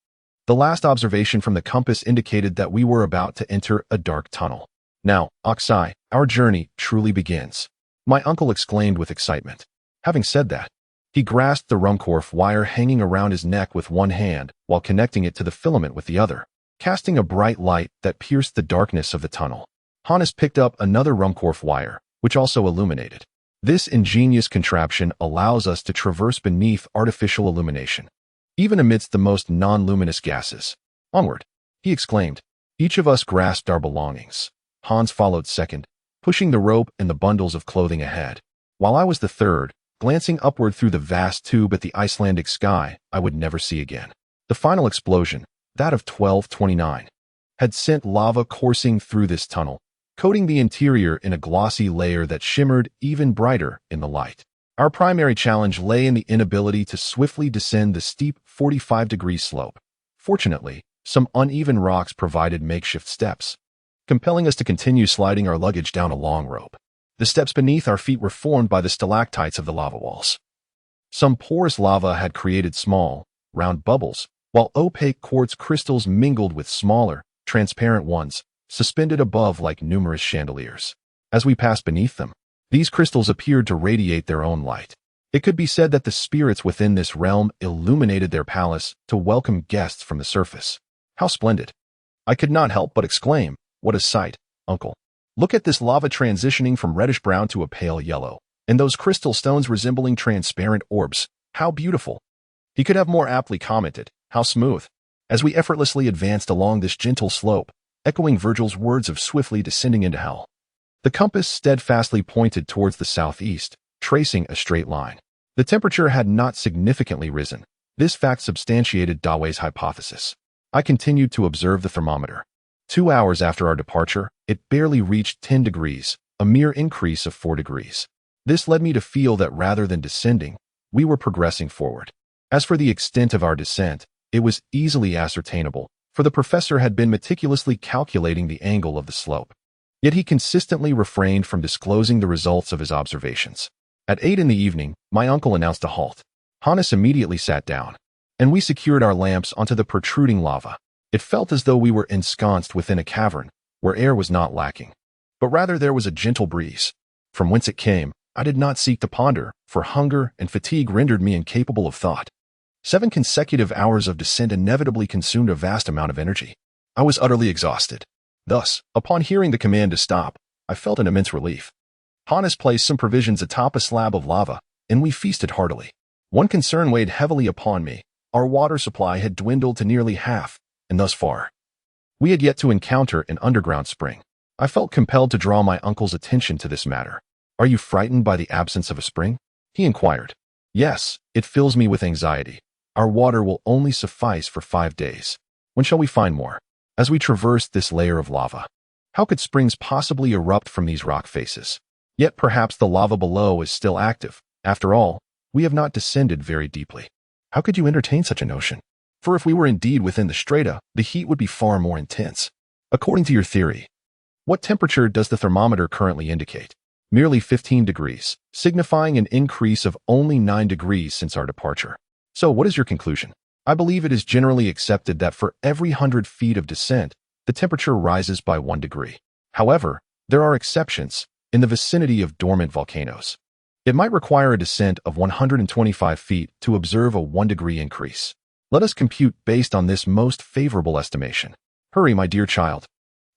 The last observation from the compass indicated that we were about to enter a dark tunnel. "Now, Axel, our journey truly begins," my uncle exclaimed with excitement. Having said that, He grasped the Ruhmkorff wire hanging around his neck with one hand while connecting it to the filament with the other, casting a bright light that pierced the darkness of the tunnel. Hannes picked up another Ruhmkorff wire, which also illuminated. This ingenious contraption allows us to traverse beneath artificial illumination, even amidst the most non-luminous gases. Onward, he exclaimed. Each of us grasped our belongings. Hans followed second, pushing the rope and the bundles of clothing ahead, while I was the third, glancing upward through the vast tube at the Icelandic sky I would never see again. The final explosion, that of 1229, had sent lava coursing through this tunnel, coating the interior in a glossy layer that shimmered even brighter in the light. Our primary challenge lay in the inability to swiftly descend the steep 45-degree slope. Fortunately, some uneven rocks provided makeshift steps, compelling us to continue sliding our luggage down a long rope. The steps beneath our feet were formed by the stalactites of the lava walls. Some porous lava had created small, round bubbles, while opaque quartz crystals mingled with smaller, transparent ones, suspended above like numerous chandeliers. As we passed beneath them, these crystals appeared to radiate their own light. It could be said that the spirits within this realm illuminated their palace to welcome guests from the surface. How splendid! I could not help but exclaim, "What a sight, uncle! Look at this lava transitioning from reddish-brown to a pale yellow, and those crystal stones resembling transparent orbs. How beautiful!" He could have more aptly commented, "How smooth!" as we effortlessly advanced along this gentle slope, echoing Virgil's words of swiftly descending into hell. The compass steadfastly pointed towards the southeast, tracing a straight line. The temperature had not significantly risen. This fact substantiated Daway's hypothesis. I continued to observe the thermometer. 2 hours after our departure, it barely reached 10 degrees, a mere increase of 4 degrees. This led me to feel that rather than descending, we were progressing forward. As for the extent of our descent, it was easily ascertainable, for the professor had been meticulously calculating the angle of the slope. Yet he consistently refrained from disclosing the results of his observations. At 8 in the evening, my uncle announced a halt. Hannes immediately sat down, and we secured our lamps onto the protruding lava. It felt as though we were ensconced within a cavern, where air was not lacking, but rather there was a gentle breeze. From whence it came, I did not seek to ponder, for hunger and fatigue rendered me incapable of thought. 7 consecutive hours of descent inevitably consumed a vast amount of energy. I was utterly exhausted. Thus, upon hearing the command to stop, I felt an immense relief. Hannes placed some provisions atop a slab of lava, and we feasted heartily. One concern weighed heavily upon me. Our water supply had dwindled to nearly half, and thus far, we had yet to encounter an underground spring. I felt compelled to draw my uncle's attention to this matter. "Are you frightened by the absence of a spring?" he inquired. "Yes, it fills me with anxiety. Our water will only suffice for 5 days. When shall we find more?" As we traversed this layer of lava, how could springs possibly erupt from these rock faces? Yet perhaps the lava below is still active. After all, we have not descended very deeply. How could you entertain such a notion? For if we were indeed within the strata, the heat would be far more intense. According to your theory, what temperature does the thermometer currently indicate? Merely 15 degrees, signifying an increase of only 9 degrees since our departure. So what is your conclusion? I believe it is generally accepted that for every 100 feet of descent, the temperature rises by 1 degree. However, there are exceptions in the vicinity of dormant volcanoes. It might require a descent of 125 feet to observe a 1 degree increase. Let us compute based on this most favorable estimation. Hurry, my dear child.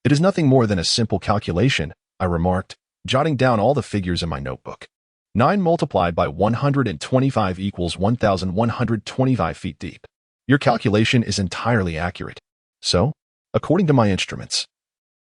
It is nothing more than a simple calculation, I remarked, jotting down all the figures in my notebook. 9 multiplied by 125 equals 1,125 feet deep. Your calculation is entirely accurate. So, according to my instruments,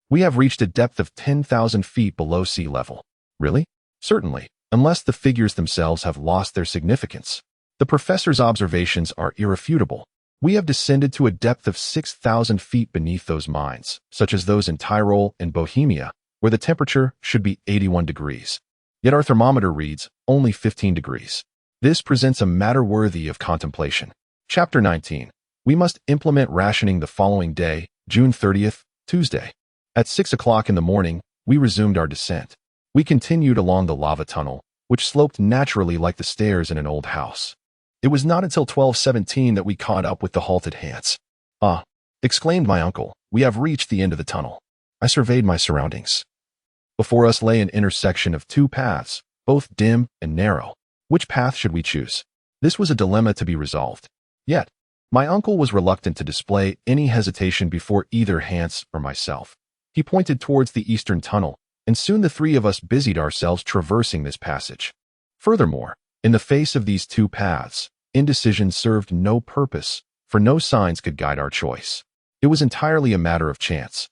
we have reached a depth of 10,000 feet below sea level. Really? Certainly, unless the figures themselves have lost their significance. The professor's observations are irrefutable. We have descended to a depth of 6,000 feet beneath those mines, such as those in Tyrol and Bohemia, where the temperature should be 81 degrees. Yet our thermometer reads only 15 degrees. This presents a matter worthy of contemplation. Chapter 19. We must implement rationing the following day, June 30th, Tuesday. At 6 o'clock in the morning, we resumed our descent. We continued along the lava tunnel, which sloped naturally like the stairs in an old house. It was not until 12:17 that we caught up with the halted Hans. "Ah," exclaimed my uncle, "we have reached the end of the tunnel." I surveyed my surroundings. Before us lay an intersection of 2 paths, both dim and narrow. Which path should we choose? This was a dilemma to be resolved. Yet, my uncle was reluctant to display any hesitation before either Hans or myself. He pointed towards the eastern tunnel, and soon the three of us busied ourselves traversing this passage. Furthermore, in the face of these two paths, indecision served no purpose, for no signs could guide our choice. It was entirely a matter of chance.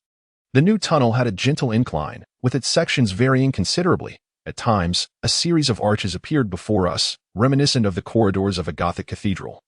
The new tunnel had a gentle incline, with its sections varying considerably. At times, a series of arches appeared before us, reminiscent of the corridors of a Gothic cathedral.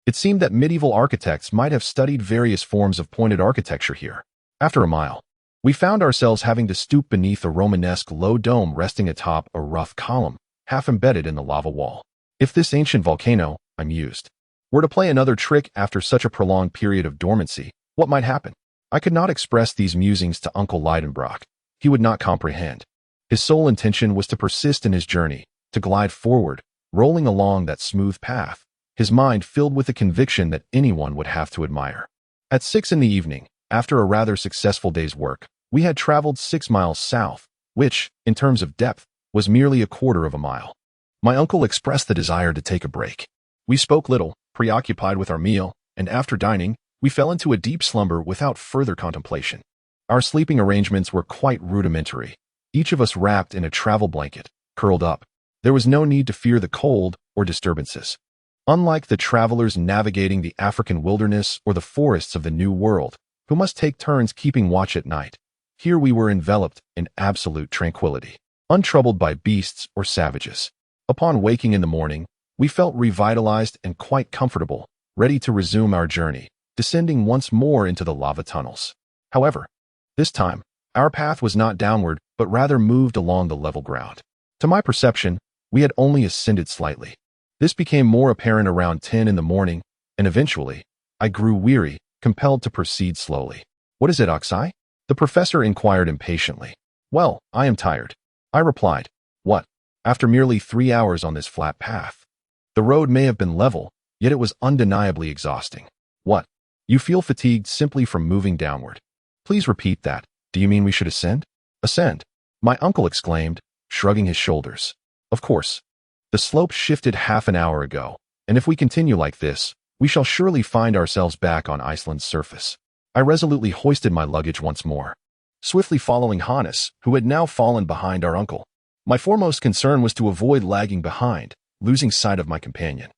It seemed that medieval architects might have studied various forms of pointed architecture here. After a mile, we found ourselves having to stoop beneath a Romanesque low dome resting atop a rough column, half embedded in the lava wall. If this ancient volcano, I mused, were to play another trick after such a prolonged period of dormancy, what might happen? I could not express these musings to Uncle Lidenbrock. He would not comprehend. His sole intention was to persist in his journey, to glide forward, rolling along that smooth path, his mind filled with the conviction that anyone would have to admire. At 6 in the evening, after a rather successful day's work, we had traveled 6 miles south, which, in terms of depth, was merely a quarter of a mile. My uncle expressed the desire to take a break. We spoke little, preoccupied with our meal, and after dining, we fell into a deep slumber without further contemplation. Our sleeping arrangements were quite rudimentary, each of us wrapped in a travel blanket, curled up. There was no need to fear the cold or disturbances. Unlike the travelers navigating the African wilderness or the forests of the New World, who must take turns keeping watch at night, here we were enveloped in absolute tranquility, untroubled by beasts or savages. Upon waking in the morning, we felt revitalized and quite comfortable, ready to resume our journey, descending once more into the lava tunnels. However, this time, our path was not downward, but rather moved along the level ground. To my perception, we had only ascended slightly. This became more apparent around 10 in the morning, and eventually, I grew weary, compelled to proceed slowly. "What is it, Axel?" the professor inquired impatiently. "Well, I am tired," I replied. "What? After merely 3 hours on this flat path? The road may have been level, yet it was undeniably exhausting." "What? You feel fatigued simply from moving downward? Please repeat that. Do you mean we should ascend?" "Ascend," my uncle exclaimed, shrugging his shoulders. "Of course. The slope shifted half an hour ago, and if we continue like this, we shall surely find ourselves back on Iceland's surface." I resolutely hoisted my luggage once more, swiftly following Hannes, who had now fallen behind our uncle. My foremost concern was to avoid lagging behind, losing sight of my companion,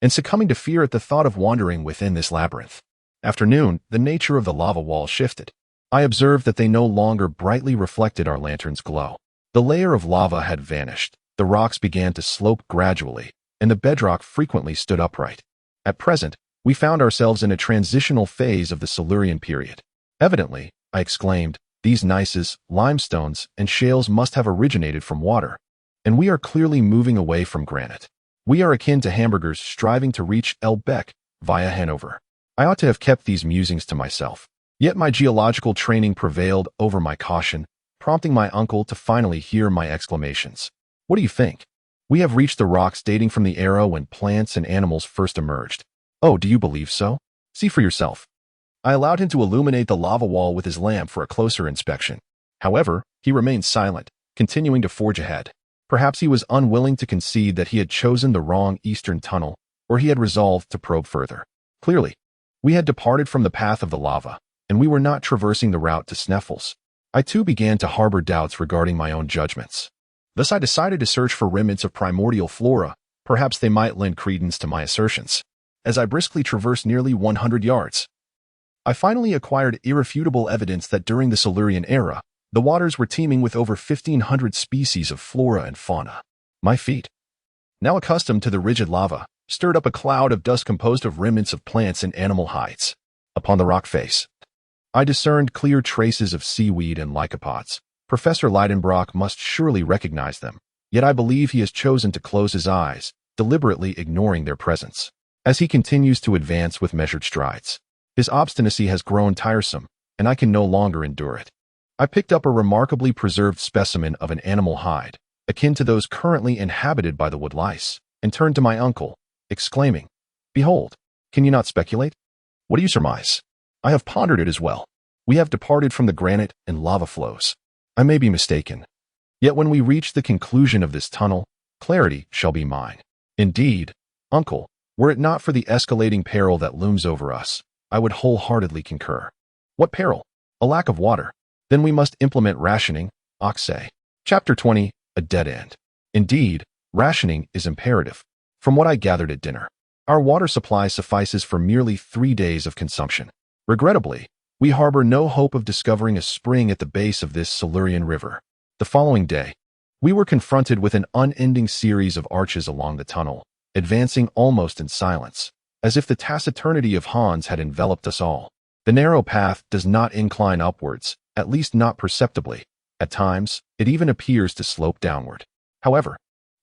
and succumbing to fear at the thought of wandering within this labyrinth. After noon, the nature of the lava walls shifted. I observed that they no longer brightly reflected our lantern's glow. The layer of lava had vanished, the rocks began to slope gradually, and the bedrock frequently stood upright. At present, we found ourselves in a transitional phase of the Silurian period. "Evidently," I exclaimed, "these gneisses, limestones, and shales must have originated from water, and we are clearly moving away from granite. We are akin to hamburgers striving to reach Elbeck via Hanover." I ought to have kept these musings to myself. Yet my geological training prevailed over my caution, prompting my uncle to finally hear my exclamations. "What do you think? We have reached the rocks dating from the era when plants and animals first emerged." "Oh, do you believe so? See for yourself." I allowed him to illuminate the lava wall with his lamp for a closer inspection. However, he remained silent, continuing to forge ahead. Perhaps he was unwilling to concede that he had chosen the wrong eastern tunnel, or he had resolved to probe further. Clearly, we had departed from the path of the lava, and we were not traversing the route to Snaefellsjökull. I too began to harbor doubts regarding my own judgments. Thus I decided to search for remnants of primordial flora. Perhaps they might lend credence to my assertions. As I briskly traversed nearly 100 yards, I finally acquired irrefutable evidence that during the Silurian era, the waters were teeming with over 1,500 species of flora and fauna. My feet, now accustomed to the rigid lava, stirred up a cloud of dust composed of remnants of plants and animal hides. Upon the rock face, I discerned clear traces of seaweed and lycopods. Professor Lidenbrock must surely recognize them, yet I believe he has chosen to close his eyes, deliberately ignoring their presence. As he continues to advance with measured strides, his obstinacy has grown tiresome, and I can no longer endure it. I picked up a remarkably preserved specimen of an animal hide, akin to those currently inhabited by the wood lice, and turned to my uncle, exclaiming, "Behold, can you not speculate? What do you surmise?" "I have pondered it as well. We have departed from the granite and lava flows. I may be mistaken. Yet when we reach the conclusion of this tunnel, clarity shall be mine." Indeed, Uncle, were it not for the escalating peril that looms over us, I would wholeheartedly concur. What peril? A lack of water. Then we must implement rationing, Axel. Chapter 20, A Dead End. Indeed, rationing is imperative. From what I gathered at dinner, our water supply suffices for merely 3 days of consumption. Regrettably, we harbor no hope of discovering a spring at the base of this Silurian river. The following day, we were confronted with an unending series of arches along the tunnel, advancing almost in silence, as if the taciturnity of Hans had enveloped us all. The narrow path does not incline upwards, at least not perceptibly. At times, it even appears to slope downward. However,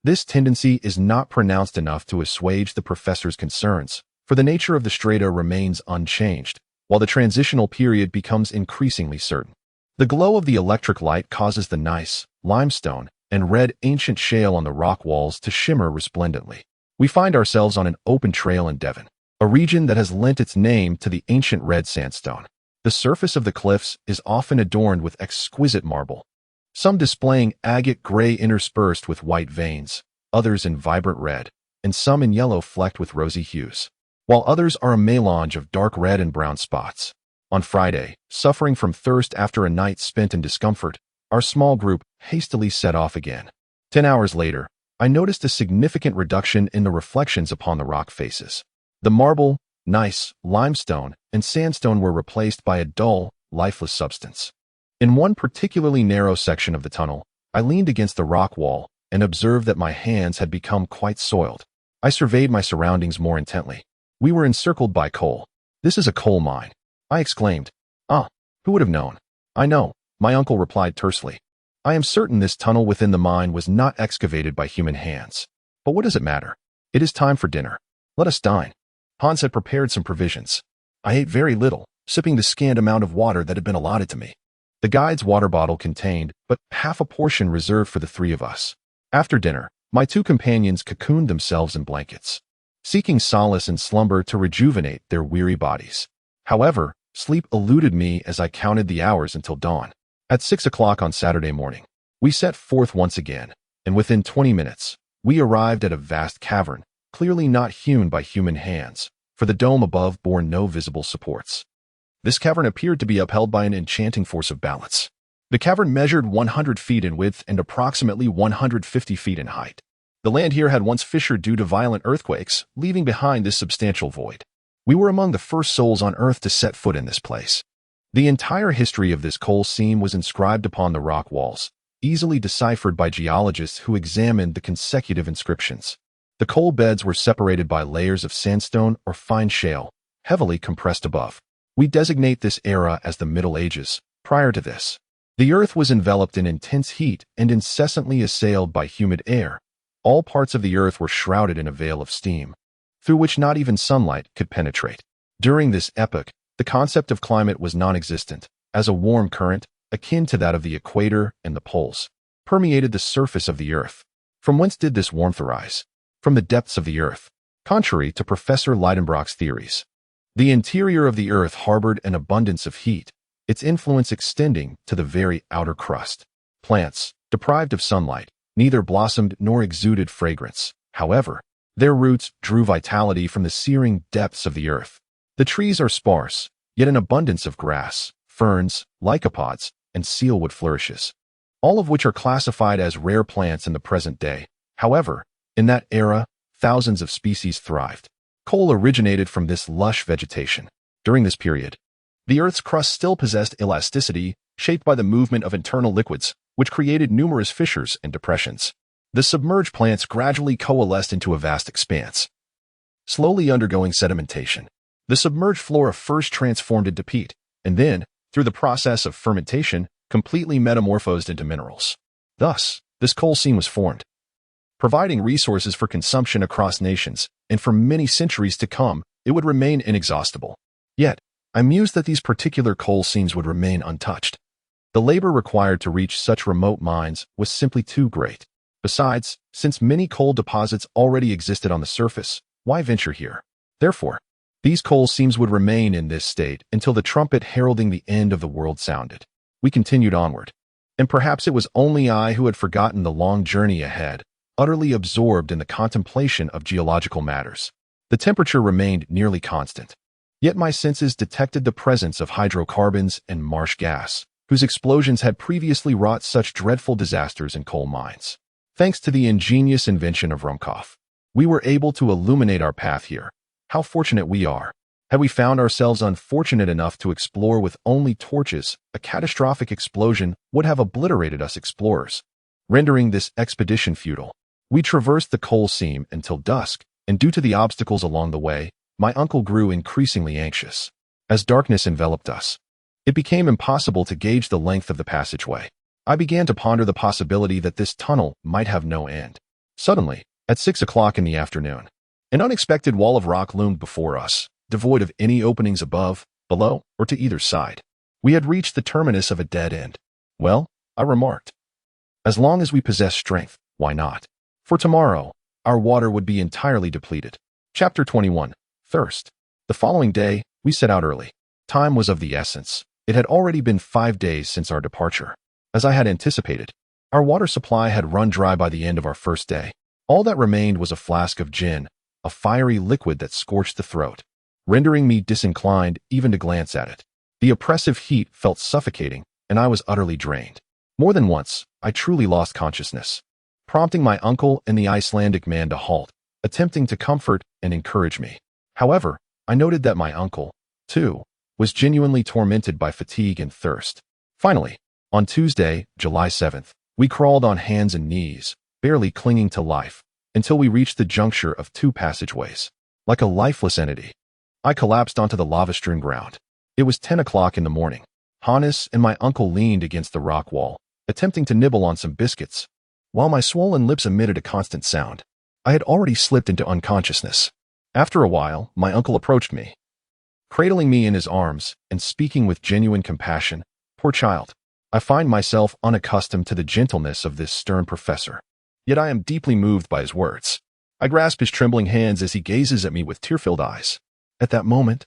this tendency is not pronounced enough to assuage the professor's concerns, for the nature of the strata remains unchanged, while the transitional period becomes increasingly certain. The glow of the electric light causes the gneiss, limestone, and red ancient shale on the rock walls to shimmer resplendently. We find ourselves on an open trail in Devon, a region that has lent its name to the ancient red sandstone. The surface of the cliffs is often adorned with exquisite marble, some displaying agate gray interspersed with white veins, others in vibrant red, and some in yellow flecked with rosy hues, while others are a melange of dark red and brown spots. On Friday, suffering from thirst after a night spent in discomfort, our small group hastily set off again. 10 hours later, I noticed a significant reduction in the reflections upon the rock faces. The marble, gneiss, limestone, and sandstone were replaced by a dull, lifeless substance. In one particularly narrow section of the tunnel, I leaned against the rock wall and observed that my hands had become quite soiled. I surveyed my surroundings more intently. We were encircled by coal. "This is a coal mine," I exclaimed. "Ah, who would have known?" "I know," my uncle replied tersely. "I am certain this tunnel within the mine was not excavated by human hands. But what does it matter? It is time for dinner. Let us dine." Hans had prepared some provisions. I ate very little, sipping the scant amount of water that had been allotted to me. The guide's water bottle contained but half a portion reserved for the 3 of us. After dinner, my 2 companions cocooned themselves in blankets, seeking solace in slumber to rejuvenate their weary bodies. However, sleep eluded me as I counted the hours until dawn. At 6 o'clock on Saturday morning, we set forth once again, and within 20 minutes, we arrived at a vast cavern, clearly not hewn by human hands, for the dome above bore no visible supports. This cavern appeared to be upheld by an enchanting force of balance. The cavern measured 100 feet in width and approximately 150 feet in height. The land here had once fissured due to violent earthquakes, leaving behind this substantial void. We were among the first souls on Earth to set foot in this place. The entire history of this coal seam was inscribed upon the rock walls, easily deciphered by geologists who examined the consecutive inscriptions. The coal beds were separated by layers of sandstone or fine shale, heavily compressed above. We designate this era as the Middle Ages. Prior to this, the Earth was enveloped in intense heat and incessantly assailed by humid air. All parts of the Earth were shrouded in a veil of steam, through which not even sunlight could penetrate. During this epoch, the concept of climate was non-existent, as a warm current, akin to that of the equator and the poles, permeated the surface of the Earth. From whence did this warmth arise? From the depths of the Earth. Contrary to Professor Lidenbrock's theories, the interior of the Earth harbored an abundance of heat, its influence extending to the very outer crust. Plants, deprived of sunlight, neither blossomed nor exuded fragrance. However, their roots drew vitality from the searing depths of the Earth. The trees are sparse, yet an abundance of grass, ferns, lycopods, and sealwood flourishes, all of which are classified as rare plants in the present day. However, in that era, thousands of species thrived. Coal originated from this lush vegetation. During this period, the Earth's crust still possessed elasticity, shaped by the movement of internal liquids, which created numerous fissures and depressions. The submerged plants gradually coalesced into a vast expanse, slowly undergoing sedimentation. The submerged flora first transformed into peat, and then, through the process of fermentation, completely metamorphosed into minerals. Thus, this coal seam was formed, providing resources for consumption across nations, and for many centuries to come, it would remain inexhaustible. Yet, I mused that these particular coal seams would remain untouched. The labor required to reach such remote mines was simply too great. Besides, since many coal deposits already existed on the surface, why venture here? Therefore, these coal seams would remain in this state until the trumpet heralding the end of the world sounded. We continued onward, and perhaps it was only I who had forgotten the long journey ahead. utterly absorbed in the contemplation of geological matters. The temperature remained nearly constant. Yet my senses detected the presence of hydrocarbons and marsh gas, whose explosions had previously wrought such dreadful disasters in coal mines. Thanks to the ingenious invention of Rumkopf, we were able to illuminate our path here. How fortunate we are. Had we found ourselves unfortunate enough to explore with only torches, a catastrophic explosion would have obliterated us explorers, rendering this expedition futile. We traversed the coal seam until dusk, and due to the obstacles along the way, my uncle grew increasingly anxious. As darkness enveloped us, it became impossible to gauge the length of the passageway. I began to ponder the possibility that this tunnel might have no end. Suddenly, at 6 o'clock in the afternoon, an unexpected wall of rock loomed before us, devoid of any openings above, below, or to either side. We had reached the terminus of a dead end. Well, I remarked, as long as we possess strength, why not? For tomorrow, our water would be entirely depleted. Chapter 21. Thirst. The following day, we set out early. Time was of the essence. It had already been 5 days since our departure. As I had anticipated, our water supply had run dry by the end of our first day. All that remained was a flask of gin, a fiery liquid that scorched the throat, rendering me disinclined even to glance at it. The oppressive heat felt suffocating, and I was utterly drained. More than once, I truly lost consciousness, prompting my uncle and the Icelandic man to halt, attempting to comfort and encourage me. However, I noted that my uncle, too, was genuinely tormented by fatigue and thirst. Finally, on Tuesday, July 7th, we crawled on hands and knees, barely clinging to life, until we reached the juncture of 2 passageways. Like a lifeless entity, I collapsed onto the lava-strewn ground. It was 10 o'clock in the morning. Hannes and my uncle leaned against the rock wall, attempting to nibble on some biscuits, while my swollen lips emitted a constant sound. I had already slipped into unconsciousness. After a while, my uncle approached me, cradling me in his arms and speaking with genuine compassion. Poor child, I find myself unaccustomed to the gentleness of this stern professor, yet I am deeply moved by his words. I grasp his trembling hands as he gazes at me with tear-filled eyes. At that moment,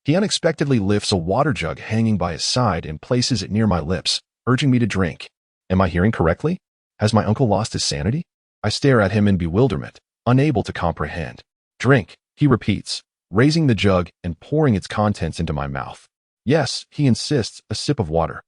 he unexpectedly lifts a water jug hanging by his side and places it near my lips, urging me to drink. Am I hearing correctly? Has my uncle lost his sanity? I stare at him in bewilderment, unable to comprehend. Drink, he repeats, raising the jug and pouring its contents into my mouth. Yes, he insists, a sip of water.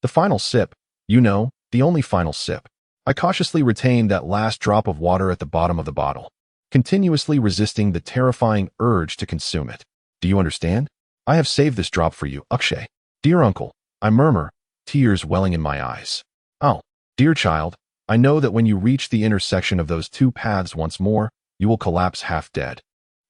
The final sip, you know, the only final sip. I cautiously retain that last drop of water at the bottom of the bottle, continuously resisting the terrifying urge to consume it. Do you understand? I have saved this drop for you, Akshay. Dear uncle, I murmur, tears welling in my eyes. Oh, dear child, I know that when you reach the intersection of those 2 paths once more, you will collapse half dead.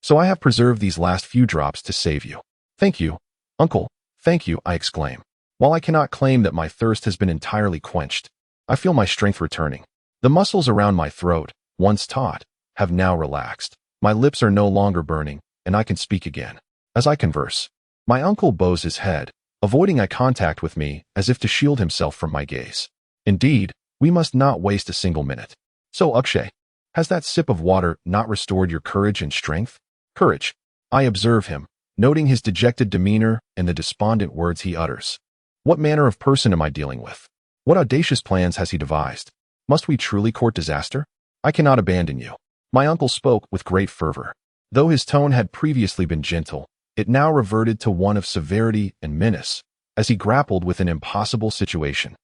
So I have preserved these last few drops to save you. Thank you, uncle, thank you, I exclaim. While I cannot claim that my thirst has been entirely quenched, I feel my strength returning. The muscles around my throat, once taut, have now relaxed. My lips are no longer burning, and I can speak again. As I converse, my uncle bows his head, avoiding eye contact with me as if to shield himself from my gaze. Indeed, we must not waste a single minute. So, Akshay, has that sip of water not restored your courage and strength? Courage. I observe him, noting his dejected demeanor and the despondent words he utters. What manner of person am I dealing with? What audacious plans has he devised? Must we truly court disaster? I cannot abandon you. My uncle spoke with great fervor. Though his tone had previously been gentle, it now reverted to one of severity and menace, as he grappled with an impossible situation.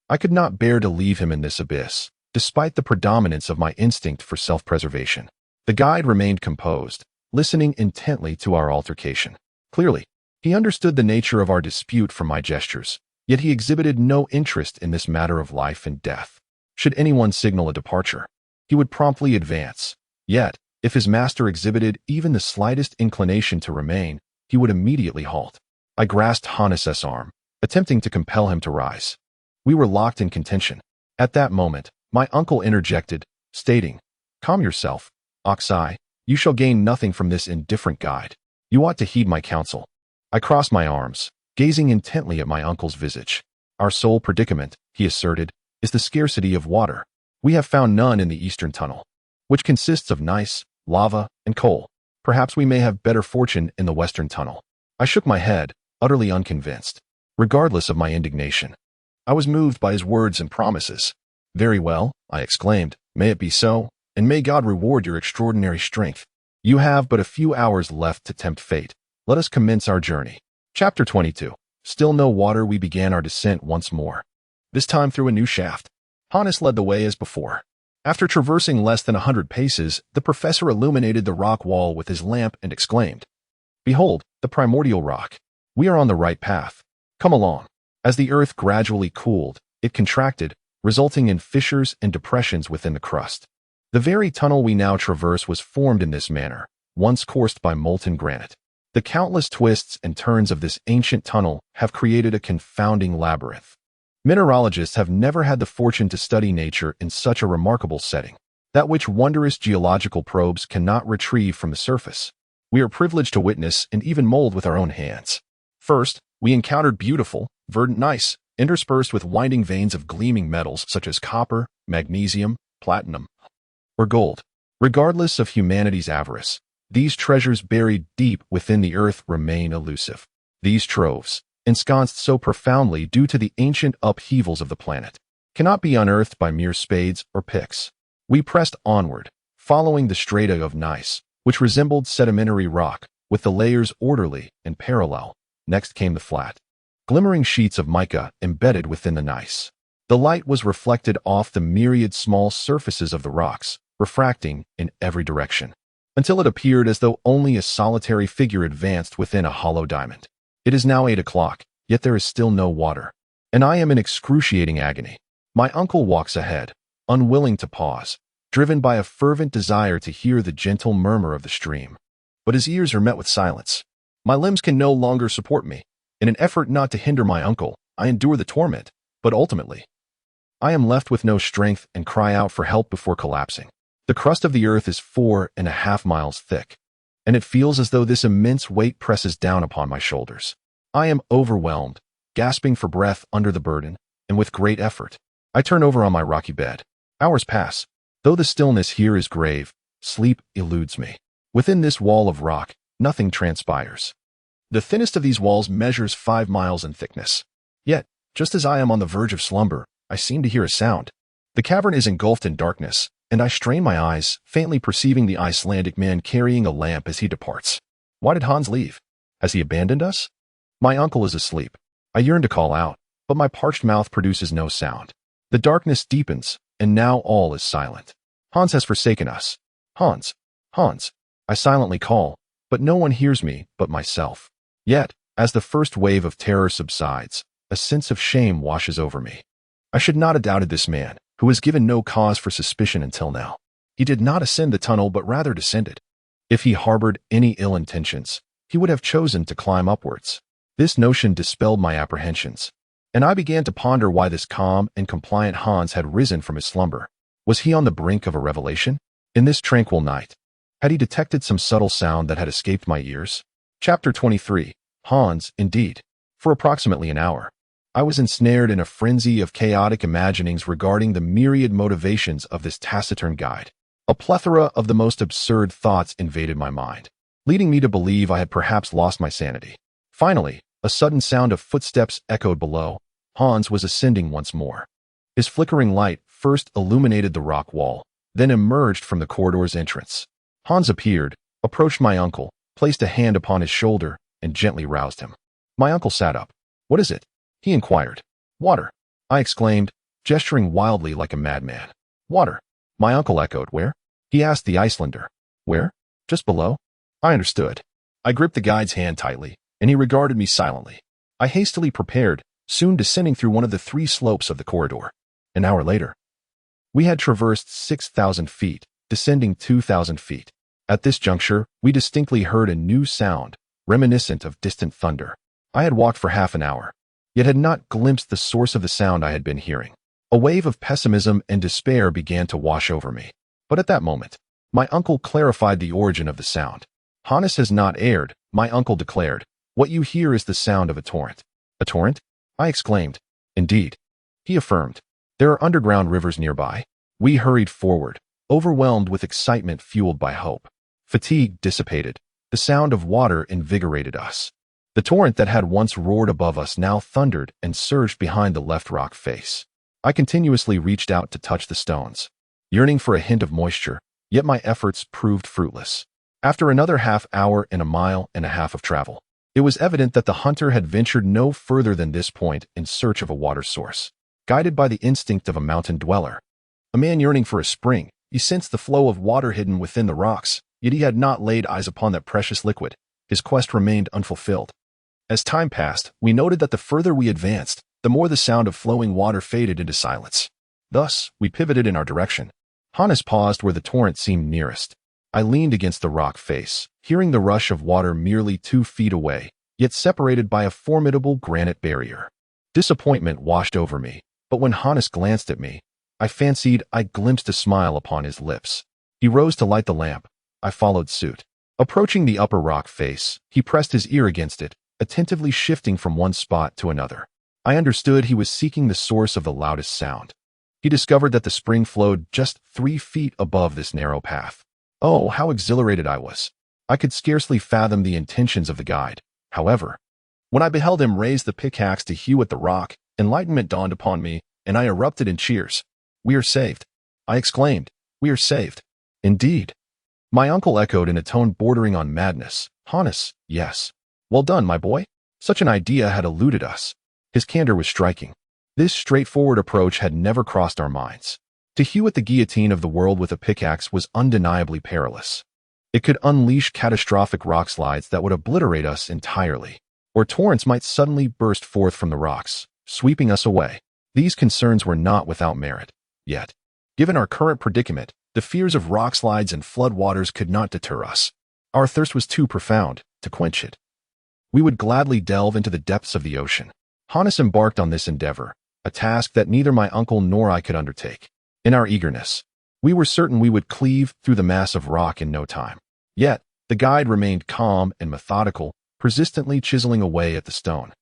I could not bear to leave him in this abyss, despite the predominance of my instinct for self-preservation. The guide remained composed, listening intently to our altercation. Clearly, he understood the nature of our dispute from my gestures, yet he exhibited no interest in this matter of life and death. Should anyone signal a departure, he would promptly advance. Yet, if his master exhibited even the slightest inclination to remain, he would immediately halt. I grasped Hannes's arm, attempting to compel him to rise. We were locked in contention. At that moment, my uncle interjected, stating, "Calm yourself, Akshay. You shall gain nothing from this indifferent guide. You ought to heed my counsel." I crossed my arms, gazing intently at my uncle's visage. "Our sole predicament," he asserted, "is the scarcity of water. We have found none in the eastern tunnel, which consists of gneiss, lava, and coal. Perhaps we may have better fortune in the western tunnel." I shook my head, utterly unconvinced. Regardless of my indignation, I was moved by his words and promises. "Very well," I exclaimed. "May it be so. and may God reward your extraordinary strength. You have but a few hours left to tempt fate. Let us commence our journey. Chapter 22. Still no water, we began our descent once more. This time through a new shaft. Hannes led the way as before. After traversing less than 100 paces, the professor illuminated the rock wall with his lamp and exclaimed, "Behold, the primordial rock. We are on the right path. Come along." As the earth gradually cooled, it contracted, resulting in fissures and depressions within the crust. The very tunnel we now traverse was formed in this manner, once coursed by molten granite. The countless twists and turns of this ancient tunnel have created a confounding labyrinth. Mineralogists have never had the fortune to study nature in such a remarkable setting, that which wondrous geological probes cannot retrieve from the surface. We are privileged to witness and even mold with our own hands. First, we encountered beautiful, verdant gneiss, interspersed with winding veins of gleaming metals such as copper, magnesium, platinum, or gold. Regardless of humanity's avarice, these treasures buried deep within the earth remain elusive. These troves, ensconced so profoundly due to the ancient upheavals of the planet, cannot be unearthed by mere spades or picks. We pressed onward, following the strata of gneiss, which resembled sedimentary rock, with the layers orderly and parallel. Next came the flat, glimmering sheets of mica embedded within the gneiss. The light was reflected off the myriad small surfaces of the rocks, refracting in every direction, until it appeared as though only a solitary figure advanced within a hollow diamond. It is now 8 o'clock, yet there is still no water, and I am in excruciating agony. My uncle walks ahead, unwilling to pause, driven by a fervent desire to hear the gentle murmur of the stream. But his ears are met with silence. My limbs can no longer support me. In an effort not to hinder my uncle, I endure the torment, but ultimately, I am left with no strength and cry out for help before collapsing. The crust of the earth is 4.5 miles thick, and it feels as though this immense weight presses down upon my shoulders. I am overwhelmed, gasping for breath under the burden, and with great effort, I turn over on my rocky bed. Hours pass. Though the stillness here is grave, sleep eludes me. Within this wall of rock, nothing transpires. The thinnest of these walls measures 5 miles in thickness. Yet, just as I am on the verge of slumber, I seem to hear a sound. The cavern is engulfed in darkness, and I strain my eyes, faintly perceiving the Icelandic man carrying a lamp as he departs. Why did Hans leave? Has he abandoned us? My uncle is asleep. I yearn to call out, but my parched mouth produces no sound. The darkness deepens, and now all is silent. Hans has forsaken us. Hans, Hans. I silently call, but no one hears me but myself. Yet, as the first wave of terror subsides, a sense of shame washes over me. I should not have doubted this man, who has given no cause for suspicion until now. He did not ascend the tunnel but rather descended. If he harbored any ill intentions, he would have chosen to climb upwards. This notion dispelled my apprehensions, and I began to ponder why this calm and compliant Hans had risen from his slumber. Was he on the brink of a revelation? In this tranquil night, had he detected some subtle sound that had escaped my ears? Chapter 23. Hans, indeed. For approximately an hour, I was ensnared in a frenzy of chaotic imaginings regarding the myriad motivations of this taciturn guide. A plethora of the most absurd thoughts invaded my mind, leading me to believe I had perhaps lost my sanity. Finally, a sudden sound of footsteps echoed below. Hans was ascending once more. His flickering light first illuminated the rock wall, then emerged from the corridor's entrance. Hans appeared, approached my uncle, placed a hand upon his shoulder, and gently roused him. My uncle sat up. "What is it?" he inquired. "Water," I exclaimed, gesturing wildly like a madman. "Water," my uncle echoed. "Where?" he asked the Icelander. "Where? Just below." I understood. I gripped the guide's hand tightly, and he regarded me silently. I hastily prepared, soon descending through one of the 3 slopes of the corridor. An hour later, we had traversed 6,000 feet, descending 2,000 feet. At this juncture, we distinctly heard a new sound, reminiscent of distant thunder. I had walked for half an hour, yet had not glimpsed the source of the sound I had been hearing. A wave of pessimism and despair began to wash over me. But at that moment, my uncle clarified the origin of the sound. "Hannes has not erred," my uncle declared. "What you hear is the sound of a torrent." "A torrent?" I exclaimed. "Indeed," he affirmed. "There are underground rivers nearby." We hurried forward, overwhelmed with excitement fueled by hope. Fatigue dissipated. The sound of water invigorated us. The torrent that had once roared above us now thundered and surged behind the left rock face. I continuously reached out to touch the stones, yearning for a hint of moisture, Yet my efforts proved fruitless. After another half-hour and a mile and a half of travel, it was evident that the hunter had ventured no further than this point in search of a water source. Guided by the instinct of a mountain dweller, a man yearning for a spring, he sensed the flow of water hidden within the rocks, yet he had not laid eyes upon that precious liquid. His quest remained unfulfilled. As time passed, we noted that the further we advanced, the more the sound of flowing water faded into silence. Thus, we pivoted in our direction. Hannes paused where the torrent seemed nearest. I leaned against the rock face, hearing the rush of water merely 2 feet away, yet separated by a formidable granite barrier. Disappointment washed over me, but when Hannes glanced at me, I fancied I glimpsed a smile upon his lips. He rose to light the lamp. I followed suit. Approaching the upper rock face, he pressed his ear against it, attentively shifting from one spot to another. I understood he was seeking the source of the loudest sound. He discovered that the spring flowed just 3 feet above this narrow path. Oh, how exhilarated I was! I could scarcely fathom the intentions of the guide. However, when I beheld him raise the pickaxe to hew at the rock, enlightenment dawned upon me, and I erupted in cheers. "We are saved!" I exclaimed. "We are saved!" Indeed. My uncle echoed in a tone bordering on madness. "Hannes, yes. Well done, my boy." Such an idea had eluded us. His candor was striking. This straightforward approach had never crossed our minds. To hew at the guillotine of the world with a pickaxe was undeniably perilous. It could unleash catastrophic rock slides that would obliterate us entirely, or torrents might suddenly burst forth from the rocks, sweeping us away. These concerns were not without merit. Yet, given our current predicament, the fears of rock slides and flood waters could not deter us. Our thirst was too profound to quench it. We would gladly delve into the depths of the ocean. Hannes embarked on this endeavor, a task that neither my uncle nor I could undertake. In our eagerness, we were certain we would cleave through the mass of rock in no time. Yet, the guide remained calm and methodical, persistently chiseling away at the stone,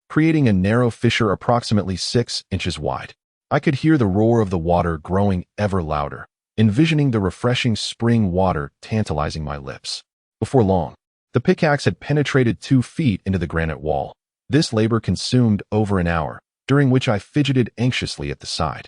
creating a narrow fissure approximately 6 inches wide. I could hear the roar of the water growing ever louder, envisioning the refreshing spring water tantalizing my lips. Before long, the pickaxe had penetrated 2 feet into the granite wall. This labor consumed over an hour, during which I fidgeted anxiously at the side.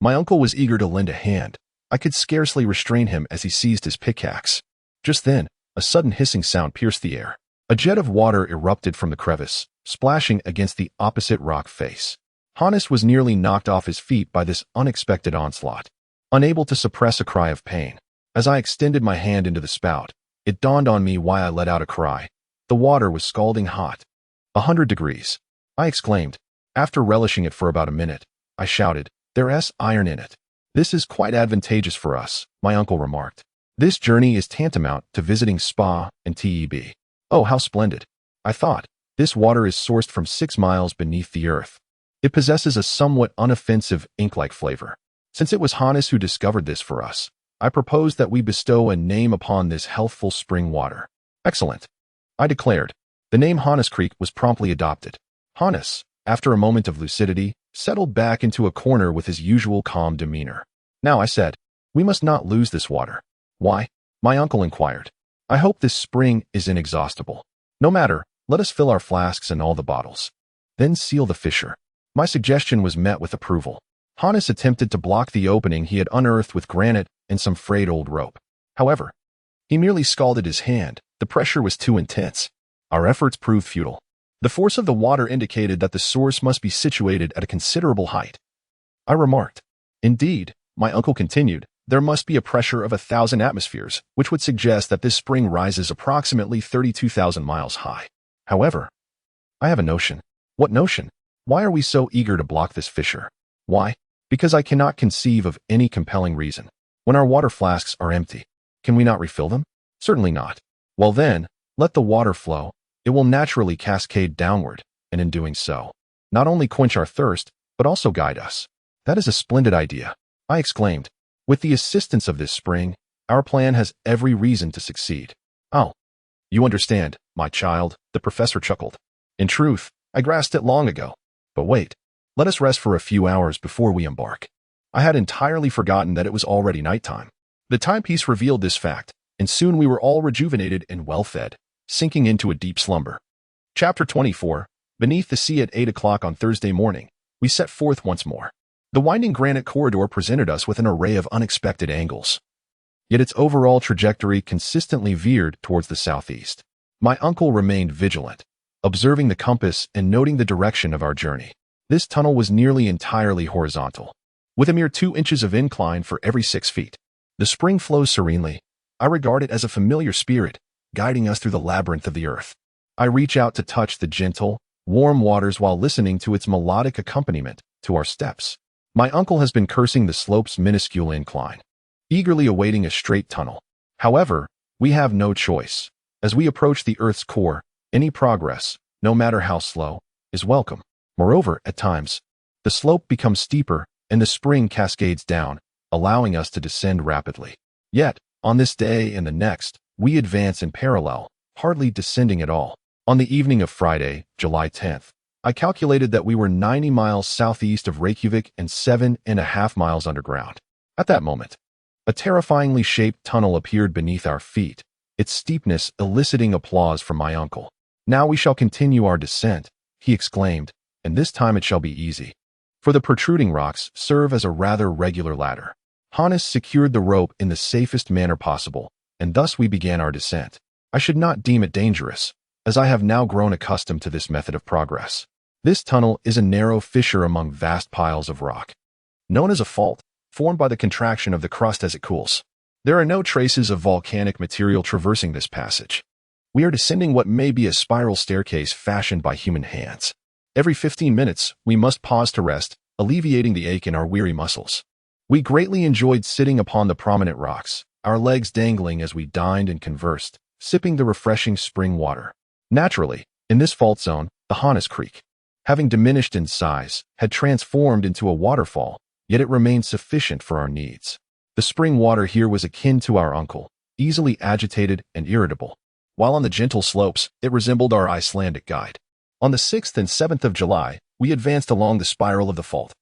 My uncle was eager to lend a hand. I could scarcely restrain him as he seized his pickaxe. Just then, a sudden hissing sound pierced the air. A jet of water erupted from the crevice, splashing against the opposite rock face. Hannes was nearly knocked off his feet by this unexpected onslaught, unable to suppress a cry of pain. As I extended my hand into the spout, it dawned on me why I let out a cry. The water was scalding hot. 100 degrees. I exclaimed. After relishing it for about a minute, I shouted, "There's iron in it." "This is quite advantageous for us," my uncle remarked. "This journey is tantamount to visiting Spa and Teb." "Oh, how splendid," I thought. "This water is sourced from 6 miles beneath the earth. It possesses a somewhat unoffensive ink-like flavor." Since it was Hannes who discovered this for us, I proposed that we bestow a name upon this healthful spring water. "Excellent," I declared. The name Hannes Creek was promptly adopted. Hannes, after a moment of lucidity, settled back into a corner with his usual calm demeanor. "Now," I said, "we must not lose this water." "Why?" my uncle inquired. "I hope this spring is inexhaustible. No matter, let us fill our flasks and all the bottles. Then seal the fissure." My suggestion was met with approval. Hannes attempted to block the opening he had unearthed with granite and some frayed old rope. However, he merely scalded his hand. The pressure was too intense. Our efforts proved futile. The force of the water indicated that the source must be situated at a considerable height. I remarked. "Indeed," my uncle continued, "there must be a pressure of 1,000 atmospheres, which would suggest that this spring rises approximately 32,000 miles high. However, I have a notion." "What notion?" "Why are we so eager to block this fissure?" "Why? Because I cannot conceive of any compelling reason. When our water flasks are empty, can we not refill them?" "Certainly not." "Well then, let the water flow. It will naturally cascade downward, and in doing so, not only quench our thirst, but also guide us." "That is a splendid idea," I exclaimed. "With the assistance of this spring, our plan has every reason to succeed." "Oh, you understand, my child," the professor chuckled. "In truth, I grasped it long ago. But wait, let us rest for a few hours before we embark." I had entirely forgotten that it was already nighttime. The timepiece revealed this fact, and soon we were all rejuvenated and well-fed, sinking into a deep slumber. Chapter 24. Beneath the sea at 8 o'clock on Thursday morning, we set forth once more. The winding granite corridor presented us with an array of unexpected angles. yet its overall trajectory consistently veered towards the southeast. My uncle remained vigilant, observing the compass and noting the direction of our journey. This tunnel was nearly entirely horizontal, with a mere 2 inches of incline for every 6 feet. The spring flows serenely. I regard it as a familiar spirit, guiding us through the labyrinth of the earth. I reach out to touch the gentle, warm waters while listening to its melodic accompaniment to our steps. My uncle has been cursing the slope's minuscule incline, eagerly awaiting a straight tunnel. However, we have no choice. As we approach the Earth's core, any progress, no matter how slow, is welcome. Moreover, at times, the slope becomes steeper and the spring cascades down, allowing us to descend rapidly. Yet, on this day and the next, we advance in parallel, hardly descending at all. On the evening of Friday, July 10th, I calculated that we were 90 miles southeast of Reykjavik and 7.5 miles underground. At that moment, a terrifyingly shaped tunnel appeared beneath our feet, its steepness eliciting applause from my uncle. "Now we shall continue our descent," he exclaimed, "and this time it shall be easy." For the protruding rocks serve as a rather regular ladder. Hannes secured the rope in the safest manner possible, and thus we began our descent. I should not deem it dangerous, as I have now grown accustomed to this method of progress. This tunnel is a narrow fissure among vast piles of rock, known as a fault, formed by the contraction of the crust as it cools. There are no traces of volcanic material traversing this passage. We are descending what may be a spiral staircase fashioned by human hands. Every 15 minutes, we must pause to rest, alleviating the ache in our weary muscles. We greatly enjoyed sitting upon the prominent rocks, our legs dangling as we dined and conversed, sipping the refreshing spring water. Naturally, in this fault zone, the Hannes Creek, having diminished in size, had transformed into a waterfall, yet it remained sufficient for our needs. The spring water here was akin to our uncle, easily agitated and irritable, while on the gentle slopes, it resembled our Icelandic guide. On the 6th and 7th of July, we advanced along the spiral of the fault,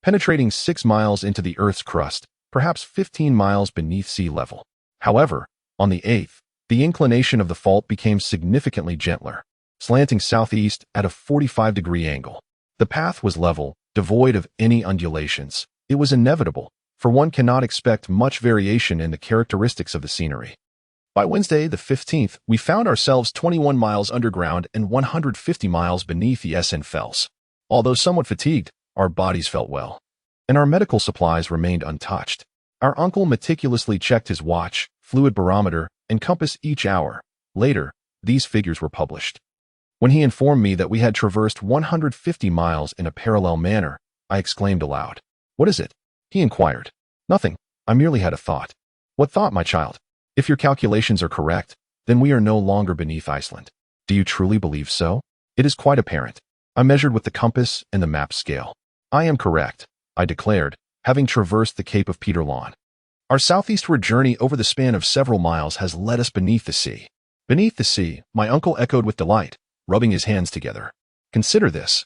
penetrating 6 miles into the Earth's crust, perhaps 15 miles beneath sea level. However, on the 8th, the inclination of the fault became significantly gentler, slanting southeast at a 45-degree angle. The path was level, devoid of any undulations. It was inevitable, for one cannot expect much variation in the characteristics of the scenery. By Wednesday, the 15th, we found ourselves 21 miles underground and 150 miles beneath the SN Fells. Although somewhat fatigued, our bodies felt well, and our medical supplies remained untouched. Our uncle meticulously checked his watch, fluid barometer, and compass each hour. Later, these figures were published. When he informed me that we had traversed 150 miles in a parallel manner, I exclaimed aloud. "What is it?" he inquired. "Nothing. I merely had a thought." "What thought, my child?" "If your calculations are correct, then we are no longer beneath Iceland." "Do you truly believe so?" "It is quite apparent. I measured with the compass and the map scale." "I am correct," I declared, having traversed the Cape of Peterlawn. Our southeastward journey over the span of several miles has led us beneath the sea. "Beneath the sea," my uncle echoed with delight, rubbing his hands together. "Consider this,"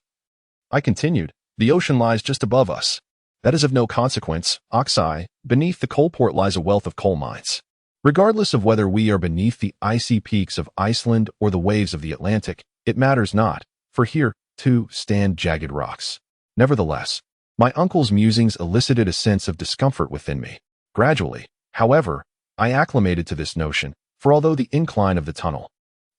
I continued. "The ocean lies just above us. That is of no consequence, Axel. Beneath the coalport lies a wealth of coal mines. Regardless of whether we are beneath the icy peaks of Iceland or the waves of the Atlantic, it matters not, for here, too, stand jagged rocks." Nevertheless, my uncle's musings elicited a sense of discomfort within me. Gradually, however, I acclimated to this notion, for although the incline of the tunnel,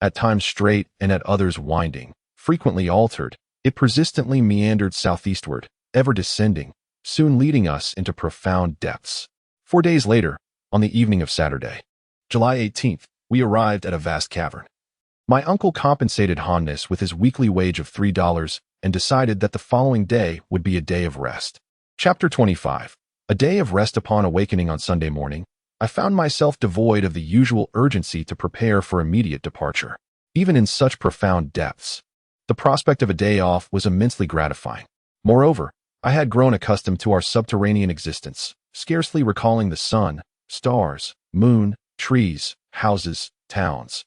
at times straight and at others winding, frequently altered, it persistently meandered southeastward, ever descending, soon leading us into profound depths. 4 days later, on the evening of Saturday, July 18th, we arrived at a vast cavern. My uncle compensated Hannes with his weekly wage of $3 and decided that the following day would be a day of rest. Chapter 25. A day of rest. Upon awakening on Sunday morning, I found myself devoid of the usual urgency to prepare for immediate departure. Even in such profound depths, the prospect of a day off was immensely gratifying. Moreover, I had grown accustomed to our subterranean existence, scarcely recalling the sun, stars, moon, trees, houses, towns,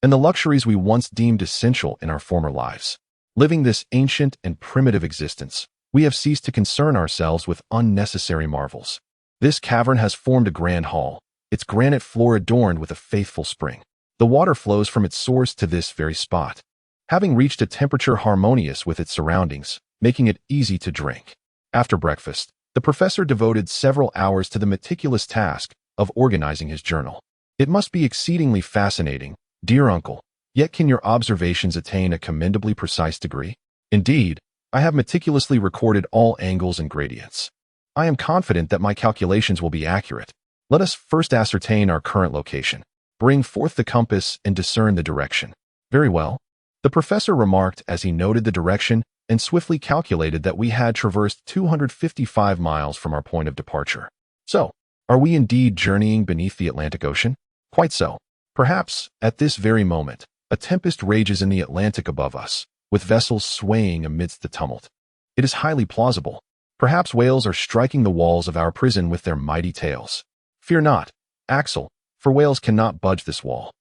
and the luxuries we once deemed essential in our former lives. Living this ancient and primitive existence, we have ceased to concern ourselves with unnecessary marvels. This cavern has formed a grand hall, its granite floor adorned with a faithful spring. The water flows from its source to this very spot, having reached a temperature harmonious with its surroundings, making it easy to drink. After breakfast, the professor devoted several hours to the meticulous task of organizing his journal. It must be exceedingly fascinating, dear uncle, yet can your observations attain a commendably precise degree? Indeed, I have meticulously recorded all angles and gradients. I am confident that my calculations will be accurate. Let us first ascertain our current location. Bring forth the compass and discern the direction. Very well. The professor remarked as he noted the direction and swiftly calculated that we had traversed 255 miles from our point of departure. So, are we indeed journeying beneath the Atlantic Ocean? Quite so. Perhaps, at this very moment, a tempest rages in the Atlantic above us, with vessels swaying amidst the tumult. It is highly plausible. Perhaps whales are striking the walls of our prison with their mighty tails. Fear not, Axel, for whales cannot budge this wall.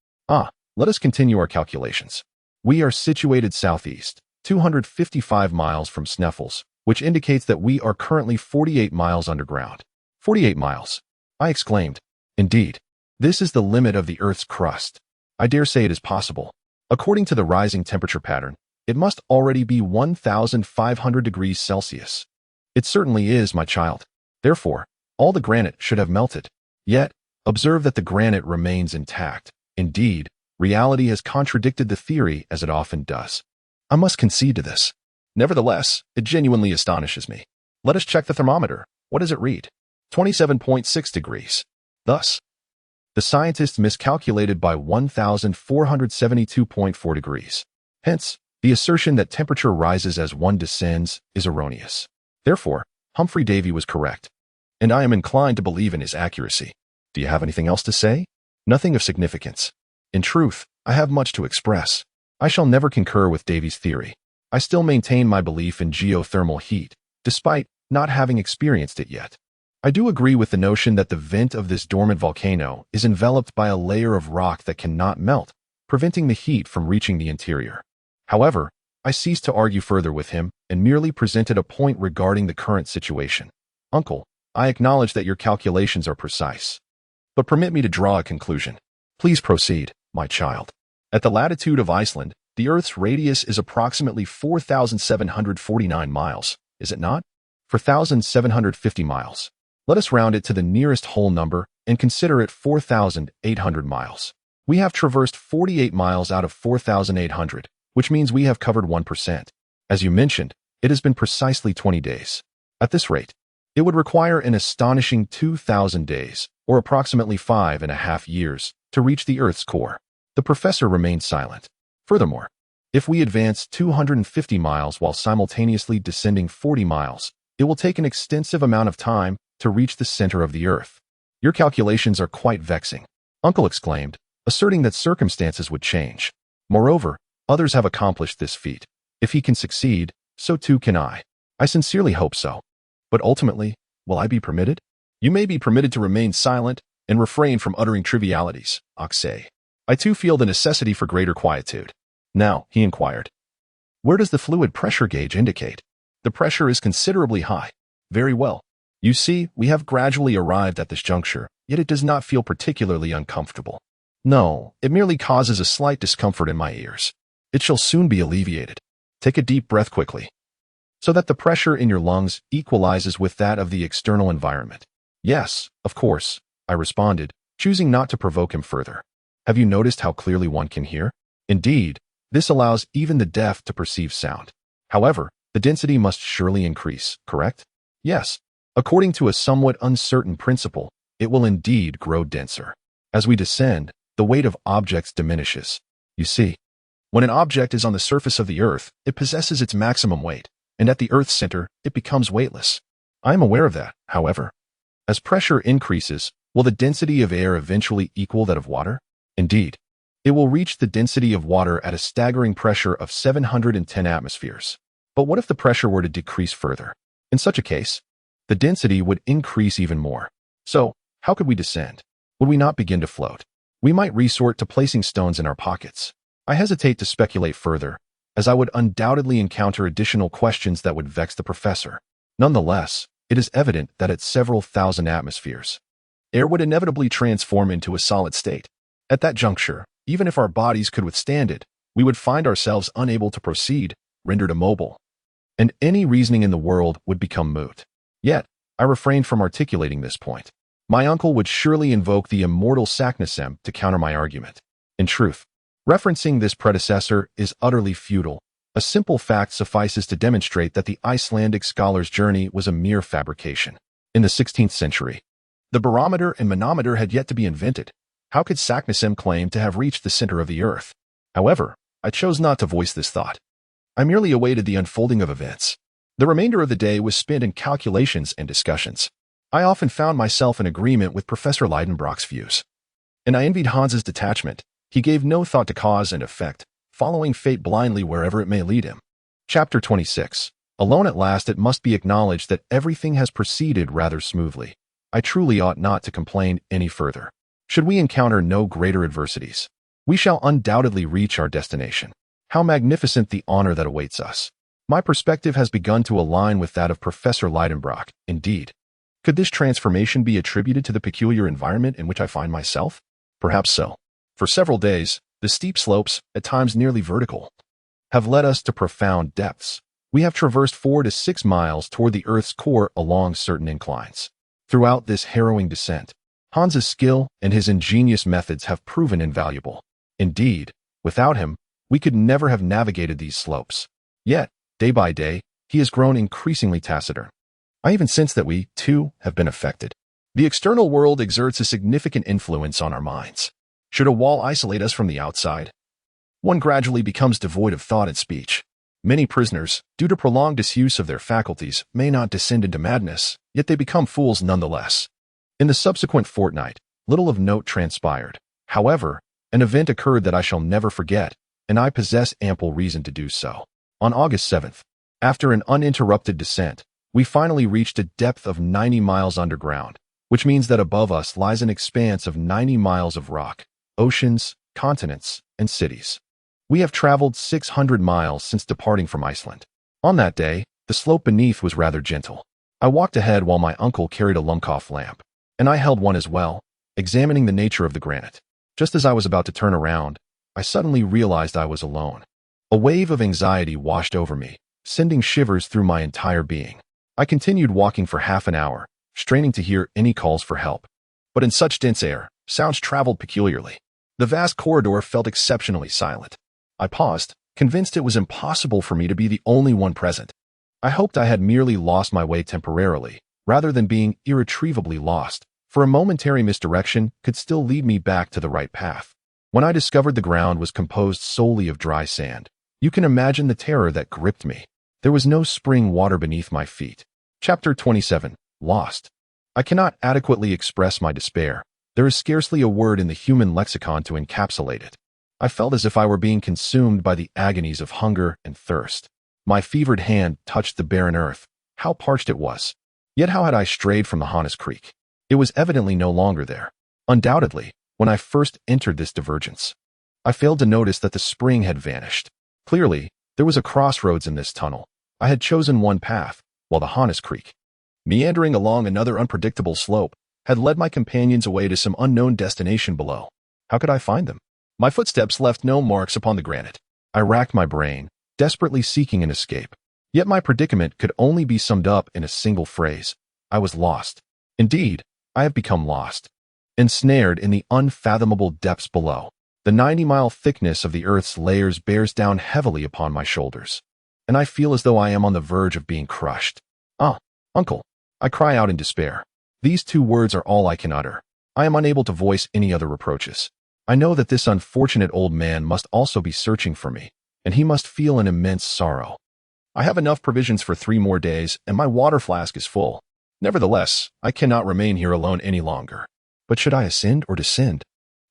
Let us continue our calculations. We are situated southeast, 255 miles from Snaefellsjökull, which indicates that we are currently 48 miles underground. 48 miles, I exclaimed. Indeed, this is the limit of the Earth's crust. I dare say it is possible. According to the rising temperature pattern, it must already be 1,500 degrees Celsius. It certainly is, my child. Therefore, all the granite should have melted. Yet, observe that the granite remains intact. Indeed, reality has contradicted the theory as it often does. I must concede to this. Nevertheless, it genuinely astonishes me. Let us check the thermometer. What does it read? 27.6 degrees. Thus, the scientists miscalculated by 1,472.4 degrees. Hence, the assertion that temperature rises as one descends is erroneous. Therefore, Humphrey Davy was correct, and I am inclined to believe in his accuracy. Do you have anything else to say? Nothing of significance. In truth, I have much to express. I shall never concur with Davy's theory. I still maintain my belief in geothermal heat, despite not having experienced it yet. I do agree with the notion that the vent of this dormant volcano is enveloped by a layer of rock that cannot melt, preventing the heat from reaching the interior. However, I ceased to argue further with him and merely presented a point regarding the current situation. Uncle, I acknowledge that your calculations are precise. But permit me to draw a conclusion. Please proceed, my child. At the latitude of Iceland, the Earth's radius is approximately 4,749 miles, is it not? 4,750 miles. Let us round it to the nearest whole number and consider it 4,800 miles. We have traversed 48 miles out of 4,800, which means we have covered 1%. As you mentioned, it has been precisely 20 days. At this rate, it would require an astonishing 2,000 days, or approximately 5.5 years, to reach the Earth's core. The professor remained silent. Furthermore, if we advance 250 miles while simultaneously descending 40 miles, it will take an extensive amount of time to reach the center of the Earth. Your calculations are quite vexing, Uncle exclaimed, asserting that circumstances would change. Moreover, others have accomplished this feat. If he can succeed, so too can I. I sincerely hope so. But ultimately, will I be permitted? You may be permitted to remain silent and refrain from uttering trivialities, Axel. I too feel the necessity for greater quietude. Now, he inquired, where does the fluid pressure gauge indicate? The pressure is considerably high. Very well. You see, we have gradually arrived at this juncture, yet it does not feel particularly uncomfortable. No, it merely causes a slight discomfort in my ears. It shall soon be alleviated. Take a deep breath quickly, so that the pressure in your lungs equalizes with that of the external environment. Yes, of course, I responded, choosing not to provoke him further. Have you noticed how clearly one can hear? Indeed, this allows even the deaf to perceive sound. However, the density must surely increase, correct? Yes. According to a somewhat uncertain principle, it will indeed grow denser. As we descend, the weight of objects diminishes. You see, when an object is on the surface of the Earth, it possesses its maximum weight, and at the Earth's center, it becomes weightless. I am aware of that, however. As pressure increases, will the density of air eventually equal that of water? Indeed, it will reach the density of water at a staggering pressure of 710 atmospheres. But what if the pressure were to decrease further? In such a case, the density would increase even more. So, how could we descend? Would we not begin to float? We might resort to placing stones in our pockets. I hesitate to speculate further, as I would undoubtedly encounter additional questions that would vex the professor. Nonetheless, it is evident that at several thousand atmospheres, air would inevitably transform into a solid state. At that juncture, even if our bodies could withstand it, we would find ourselves unable to proceed, rendered immobile, and any reasoning in the world would become moot. Yet, I refrained from articulating this point. My uncle would surely invoke the immortal Saknussemm to counter my argument. In truth, referencing this predecessor is utterly futile. A simple fact suffices to demonstrate that the Icelandic scholar's journey was a mere fabrication. In the 16th century, the barometer and manometer had yet to be invented. How could Saknussemm claim to have reached the center of the earth? However, I chose not to voice this thought. I merely awaited the unfolding of events. The remainder of the day was spent in calculations and discussions. I often found myself in agreement with Professor Lidenbrock's views. And I envied Hans's detachment. He gave no thought to cause and effect, following fate blindly wherever it may lead him. Chapter 26. Alone at last, it must be acknowledged that everything has proceeded rather smoothly. I truly ought not to complain any further. Should we encounter no greater adversities, we shall undoubtedly reach our destination. How magnificent the honor that awaits us. My perspective has begun to align with that of Professor Lidenbrock. Indeed, could this transformation be attributed to the peculiar environment in which I find myself? Perhaps so. For several days, the steep slopes, at times nearly vertical, have led us to profound depths. We have traversed 4 to 6 miles toward the Earth's core along certain inclines. Throughout this harrowing descent, Hans's skill and his ingenious methods have proven invaluable. Indeed, without him, we could never have navigated these slopes. Yet, day by day, he has grown increasingly taciturn. I even sense that we, too, have been affected. The external world exerts a significant influence on our minds. Should a wall isolate us from the outside, one gradually becomes devoid of thought and speech. Many prisoners, due to prolonged disuse of their faculties, may not descend into madness, yet they become fools nonetheless. In the subsequent fortnight, little of note transpired. However, an event occurred that I shall never forget, and I possess ample reason to do so. On August 7th, after an uninterrupted descent, we finally reached a depth of 90 miles underground, which means that above us lies an expanse of 90 miles of rock, oceans, continents, and cities. We have traveled 600 miles since departing from Iceland. On that day, the slope beneath was rather gentle. I walked ahead while my uncle carried a Lumkoff lamp, and I held one as well, examining the nature of the granite. Just as I was about to turn around, I suddenly realized I was alone. A wave of anxiety washed over me, sending shivers through my entire being. I continued walking for half an hour, straining to hear any calls for help. But in such dense air, sounds traveled peculiarly. The vast corridor felt exceptionally silent. I paused, convinced it was impossible for me to be the only one present. I hoped I had merely lost my way temporarily, rather than being irretrievably lost, for a momentary misdirection could still lead me back to the right path. When I discovered the ground was composed solely of dry sand, you can imagine the terror that gripped me. There was no spring water beneath my feet. Chapter 27. Lost. I cannot adequately express my despair. There is scarcely a word in the human lexicon to encapsulate it. I felt as if I were being consumed by the agonies of hunger and thirst. My fevered hand touched the barren earth. How parched it was. Yet how had I strayed from the Hannes Creek? It was evidently no longer there. Undoubtedly, when I first entered this divergence, I failed to notice that the spring had vanished. Clearly, there was a crossroads in this tunnel. I had chosen one path, while the Hannes Creek, meandering along another unpredictable slope, had led my companions away to some unknown destination below. How could I find them? My footsteps left no marks upon the granite. I racked my brain, desperately seeking an escape. Yet my predicament could only be summed up in a single phrase. I was lost. Indeed, I have become lost. Ensnared in the unfathomable depths below. The 90-mile thickness of the Earth's layers bears down heavily upon my shoulders, and I feel as though I am on the verge of being crushed. Ah, uncle, I cry out in despair. These 2 words are all I can utter. I am unable to voice any other reproaches. I know that this unfortunate old man must also be searching for me, and he must feel an immense sorrow. I have enough provisions for 3 more days, and my water flask is full. Nevertheless, I cannot remain here alone any longer. But should I ascend or descend?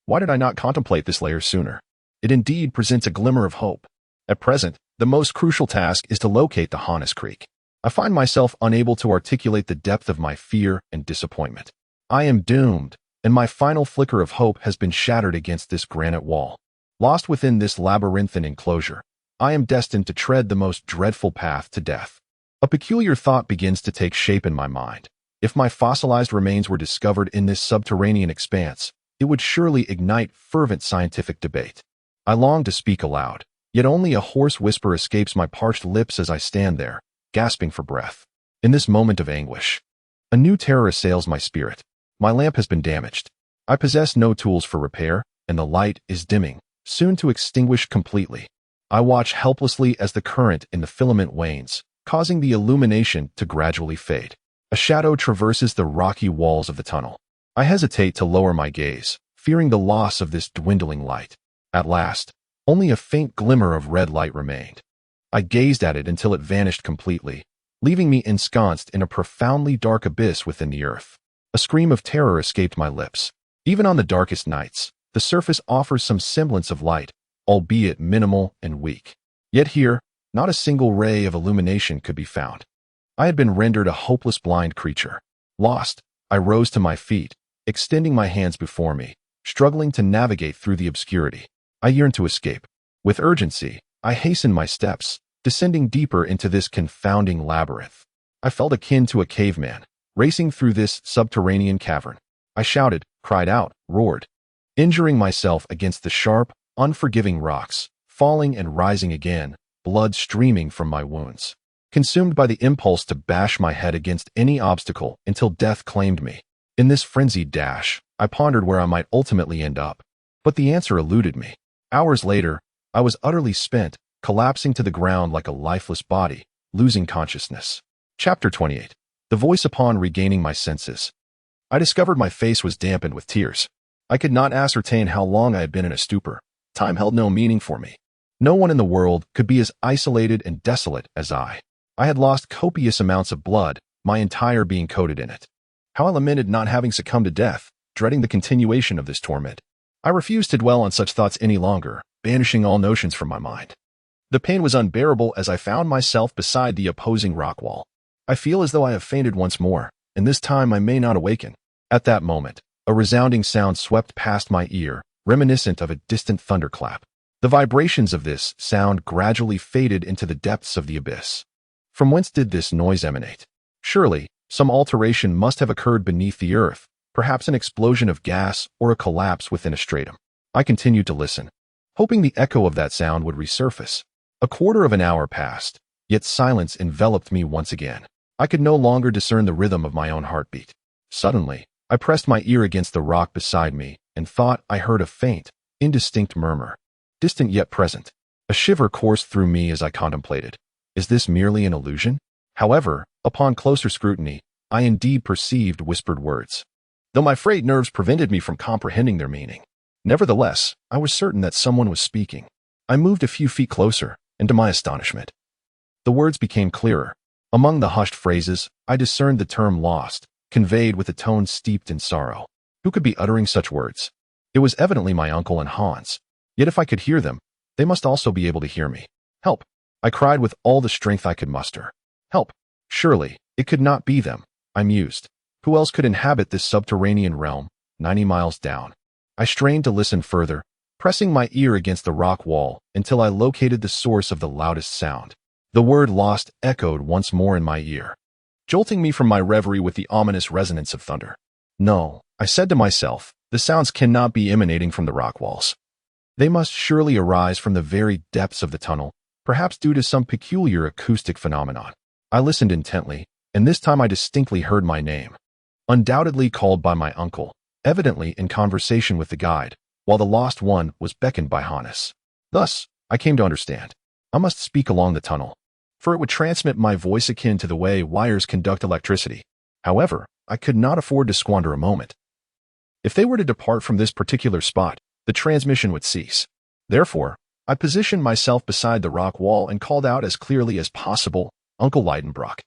Why did I not contemplate this layer sooner? It indeed presents a glimmer of hope. At present, the most crucial task is to locate the Hannes Creek. I find myself unable to articulate the depth of my fear and disappointment. I am doomed, and my final flicker of hope has been shattered against this granite wall. Lost within this labyrinthine enclosure, I am destined to tread the most dreadful path to death. A peculiar thought begins to take shape in my mind. If my fossilized remains were discovered in this subterranean expanse, it would surely ignite fervent scientific debate. I long to speak aloud, yet only a hoarse whisper escapes my parched lips as I stand there, gasping for breath. In this moment of anguish, a new terror assails my spirit. My lamp has been damaged. I possess no tools for repair, and the light is dimming, soon to extinguish completely. I watch helplessly as the current in the filament wanes, causing the illumination to gradually fade. A shadow traverses the rocky walls of the tunnel. I hesitate to lower my gaze, fearing the loss of this dwindling light. At last, only a faint glimmer of red light remained. I gazed at it until it vanished completely, leaving me ensconced in a profoundly dark abyss within the earth. A scream of terror escaped my lips. Even on the darkest nights, the surface offers some semblance of light, albeit minimal and weak. Yet here, not a single ray of illumination could be found. I had been rendered a hopeless blind creature. Lost, I rose to my feet, extending my hands before me, struggling to navigate through the obscurity. I yearned to escape. With urgency, I hastened my steps, descending deeper into this confounding labyrinth. I felt akin to a caveman, racing through this subterranean cavern. I shouted, cried out, roared, injuring myself against the sharp, unforgiving rocks, falling and rising again, blood streaming from my wounds. Consumed by the impulse to bash my head against any obstacle until death claimed me. In this frenzied dash, I pondered where I might ultimately end up, but the answer eluded me. Hours later, I was utterly spent, collapsing to the ground like a lifeless body, losing consciousness. Chapter 28. The voice upon regaining my senses. I discovered my face was dampened with tears. I could not ascertain how long I had been in a stupor. Time held no meaning for me. No one in the world could be as isolated and desolate as I. I had lost copious amounts of blood, my entire being coated in it. How I lamented not having succumbed to death, dreading the continuation of this torment. I refused to dwell on such thoughts any longer, banishing all notions from my mind. The pain was unbearable as I found myself beside the opposing rock wall. I feel as though I have fainted once more, and this time I may not awaken. At that moment, a resounding sound swept past my ear, reminiscent of a distant thunderclap. The vibrations of this sound gradually faded into the depths of the abyss. From whence did this noise emanate? Surely, some alteration must have occurred beneath the earth, perhaps an explosion of gas or a collapse within a stratum. I continued to listen, hoping the echo of that sound would resurface. A quarter of an hour passed, yet silence enveloped me once again. I could no longer discern the rhythm of my own heartbeat. Suddenly, I pressed my ear against the rock beside me and thought I heard a faint, indistinct murmur, distant yet present. A shiver coursed through me as I contemplated. Is this merely an illusion? However, upon closer scrutiny, I indeed perceived whispered words, though my frayed nerves prevented me from comprehending their meaning. Nevertheless, I was certain that someone was speaking. I moved a few feet closer, and to my astonishment, the words became clearer. Among the hushed phrases, I discerned the term lost, conveyed with a tone steeped in sorrow. Who could be uttering such words? It was evidently my uncle and Hans. Yet if I could hear them, they must also be able to hear me. Help! I cried with all the strength I could muster. Help! Surely, it could not be them, I mused. Who else could inhabit this subterranean realm, 90 miles down? I strained to listen further, pressing my ear against the rock wall until I located the source of the loudest sound. The word lost echoed once more in my ear, jolting me from my reverie with the ominous resonance of thunder. No, I said to myself, the sounds cannot be emanating from the rock walls. They must surely arise from the very depths of the tunnel, perhaps due to some peculiar acoustic phenomenon. I listened intently, and this time I distinctly heard my name, undoubtedly called by my uncle, evidently in conversation with the guide, while the lost one was beckoned by Hannes. Thus, I came to understand. I must speak along the tunnel, for it would transmit my voice akin to the way wires conduct electricity. However, I could not afford to squander a moment. If they were to depart from this particular spot, the transmission would cease. Therefore, I positioned myself beside the rock wall and called out as clearly as possible, Uncle Lidenbrock.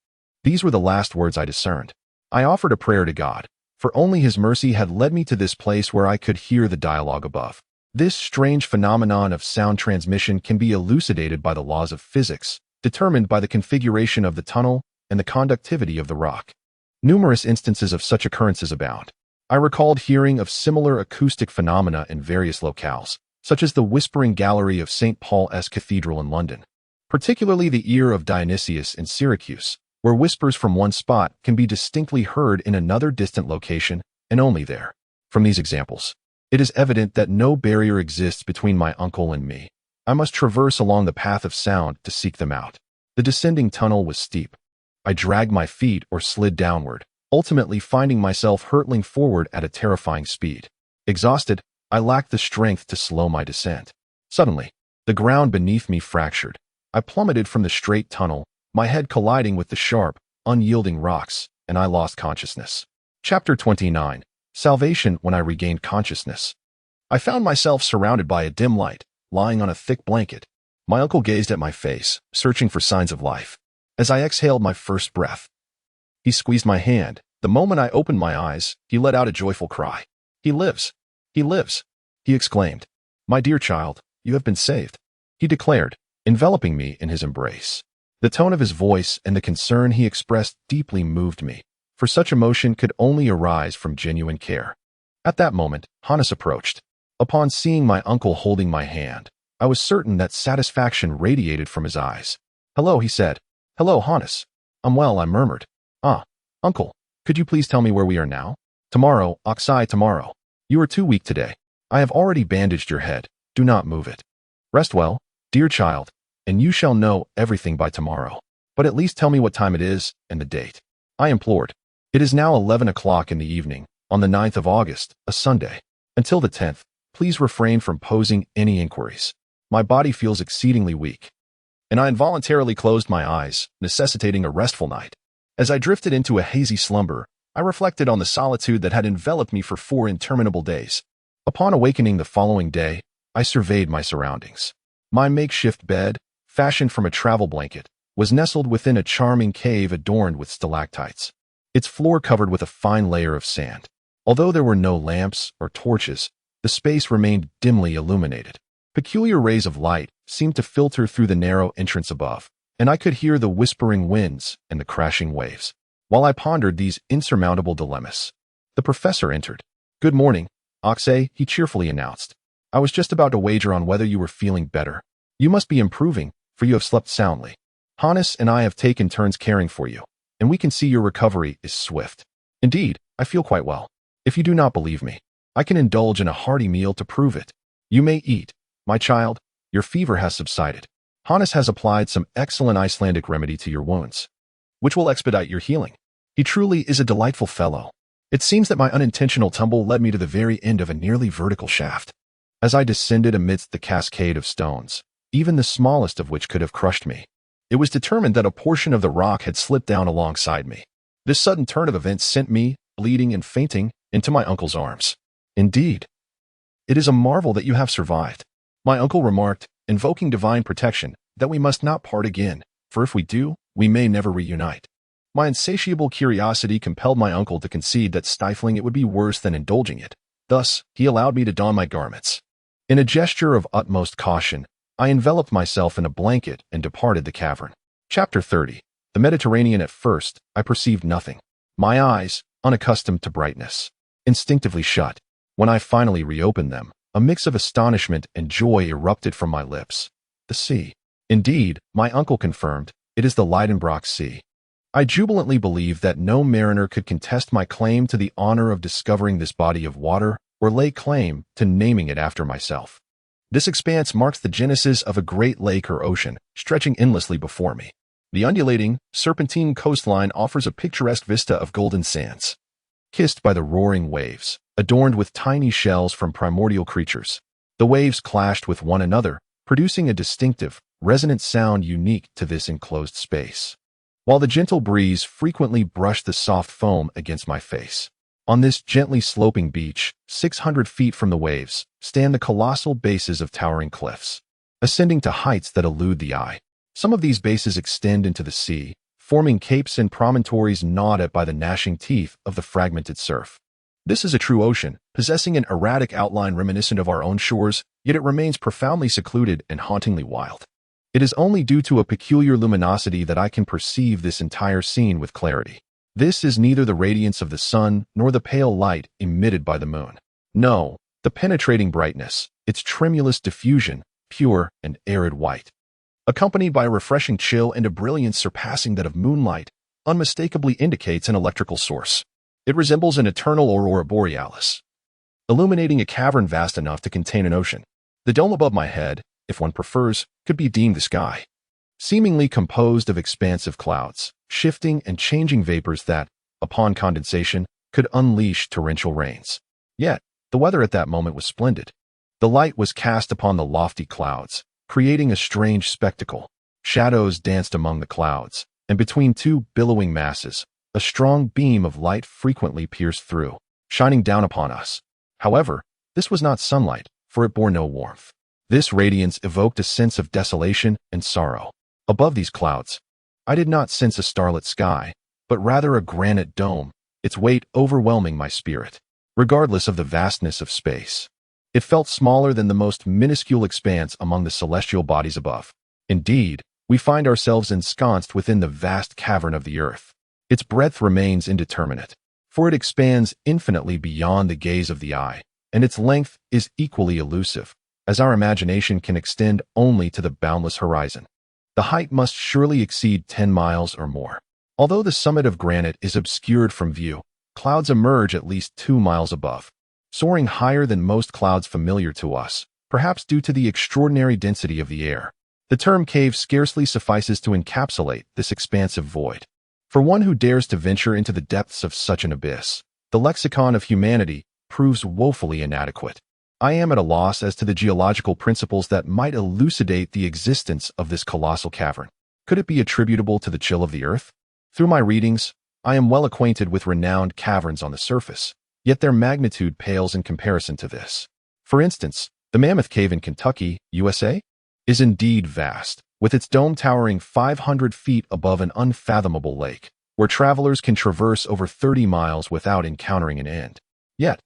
These were the last words I discerned. I offered a prayer to God, for only His mercy had led me to this place where I could hear the dialogue above. This strange phenomenon of sound transmission can be elucidated by the laws of physics, determined by the configuration of the tunnel and the conductivity of the rock. Numerous instances of such occurrences abound. I recalled hearing of similar acoustic phenomena in various locales, such as the Whispering Gallery of St. Paul's Cathedral in London, particularly the ear of Dionysius in Syracuse, where whispers from one spot can be distinctly heard in another distant location, and only there. From these examples, it is evident that no barrier exists between my uncle and me. I must traverse along the path of sound to seek them out. The descending tunnel was steep. I dragged my feet or slid downward, ultimately finding myself hurtling forward at a terrifying speed. Exhausted, I lacked the strength to slow my descent. Suddenly, the ground beneath me fractured. I plummeted from the straight tunnel, my head colliding with the sharp, unyielding rocks, and I lost consciousness. Chapter 29. Salvation when I regained consciousness. I found myself surrounded by a dim light, lying on a thick blanket. My uncle gazed at my face, searching for signs of life. As I exhaled my first breath, he squeezed my hand. The moment I opened my eyes, he let out a joyful cry. "He lives! He lives!" he exclaimed. "My dear child, you have been saved," he declared, enveloping me in his embrace. The tone of his voice and the concern he expressed deeply moved me, for such emotion could only arise from genuine care. At that moment, Hannes approached. Upon seeing my uncle holding my hand, I was certain that satisfaction radiated from his eyes. "Hello," he said. "Hello, Hannes." "I'm well," I murmured. "Ah, uncle, could you please tell me where we are now?" "Tomorrow, Axel, tomorrow. You are too weak today. I have already bandaged your head. Do not move it. Rest well, dear child, and you shall know everything by tomorrow. But at least tell me what time it is and the date," I implored. "It is now 11 o'clock in the evening, on the 9th of August, a Sunday. Until the 10th, please refrain from posing any inquiries. My body feels exceedingly weak." And I involuntarily closed my eyes, necessitating a restful night. As I drifted into a hazy slumber, I reflected on the solitude that had enveloped me for 4 interminable days. Upon awakening the following day, I surveyed my surroundings. My makeshift bed, fashioned from a travel blanket, was nestled within a charming cave adorned with stalactites, its floor covered with a fine layer of sand. Although there were no lamps or torches, the space remained dimly illuminated. Peculiar rays of light seemed to filter through the narrow entrance above, and I could hear the whispering winds and the crashing waves. While I pondered these insurmountable dilemmas, the professor entered. "Good morning, Axel," he cheerfully announced. "I was just about to wager on whether you were feeling better. You must be improving, for you have slept soundly. Hannes and I have taken turns caring for you, and we can see your recovery is swift. Indeed, I feel quite well. If you do not believe me, I can indulge in a hearty meal to prove it. You may eat. My child, your fever has subsided. Hannes has applied some excellent Icelandic remedy to your wounds, which will expedite your healing. He truly is a delightful fellow. It seems that my unintentional tumble led me to the very end of a nearly vertical shaft. As I descended amidst the cascade of stones, even the smallest of which could have crushed me, it was determined that a portion of the rock had slipped down alongside me. This sudden turn of events sent me, bleeding and fainting, into my uncle's arms. "Indeed, it is a marvel that you have survived," my uncle remarked, invoking divine protection, "that we must not part again, for if we do, we may never reunite." My insatiable curiosity compelled my uncle to concede that stifling it would be worse than indulging it. Thus, he allowed me to don my garments. In a gesture of utmost caution, I enveloped myself in a blanket and departed the cavern. Chapter 30. The Mediterranean. At first, I perceived nothing. My eyes, unaccustomed to brightness, instinctively shut. When I finally reopened them, a mix of astonishment and joy erupted from my lips. The sea. Indeed, my uncle confirmed, it is the Lidenbrock Sea. I jubilantly believed that no mariner could contest my claim to the honor of discovering this body of water or lay claim to naming it after myself. This expanse marks the genesis of a great lake or ocean, stretching endlessly before me. The undulating, serpentine coastline offers a picturesque vista of golden sands, kissed by the roaring waves, adorned with tiny shells from primordial creatures. The waves clashed with one another, producing a distinctive, resonant sound unique to this enclosed space, while the gentle breeze frequently brushed the soft foam against my face. On this gently sloping beach, 600 feet from the waves, stand the colossal bases of towering cliffs, ascending to heights that elude the eye. Some of these bases extend into the sea, forming capes and promontories gnawed at by the gnashing teeth of the fragmented surf. This is a true ocean, possessing an erratic outline reminiscent of our own shores, yet it remains profoundly secluded and hauntingly wild. It is only due to a peculiar luminosity that I can perceive this entire scene with clarity. This is neither the radiance of the sun nor the pale light emitted by the moon. No, the penetrating brightness, its tremulous diffusion, pure and arid white, accompanied by a refreshing chill and a brilliance surpassing that of moonlight, unmistakably indicates an electrical source. It resembles an eternal aurora borealis, illuminating a cavern vast enough to contain an ocean. The dome above my head, if one prefers, could be deemed the sky, seemingly composed of expansive clouds, shifting and changing vapors that, upon condensation, could unleash torrential rains. Yet, the weather at that moment was splendid. The light was cast upon the lofty clouds, creating a strange spectacle. Shadows danced among the clouds, and between two billowing masses, a strong beam of light frequently pierced through, shining down upon us. However, this was not sunlight, for it bore no warmth. This radiance evoked a sense of desolation and sorrow. Above these clouds, I did not sense a starlit sky, but rather a granite dome, its weight overwhelming my spirit. Regardless of the vastness of space, it felt smaller than the most minuscule expanse among the celestial bodies above. Indeed, we find ourselves ensconced within the vast cavern of the earth. Its breadth remains indeterminate, for it expands infinitely beyond the gaze of the eye, and its length is equally elusive, as our imagination can extend only to the boundless horizon. The height must surely exceed 10 miles or more. Although the summit of granite is obscured from view, clouds emerge at least 2 miles above, soaring higher than most clouds familiar to us, perhaps due to the extraordinary density of the air. The term cave scarcely suffices to encapsulate this expansive void. For one who dares to venture into the depths of such an abyss, the lexicon of humanity proves woefully inadequate. I am at a loss as to the geological principles that might elucidate the existence of this colossal cavern. Could it be attributable to the chill of the earth? Through my readings, I am well acquainted with renowned caverns on the surface, yet their magnitude pales in comparison to this. For instance, the Mammoth Cave in Kentucky, USA, is indeed vast, with its dome towering 500 feet above an unfathomable lake, where travelers can traverse over 30 miles without encountering an end. Yet,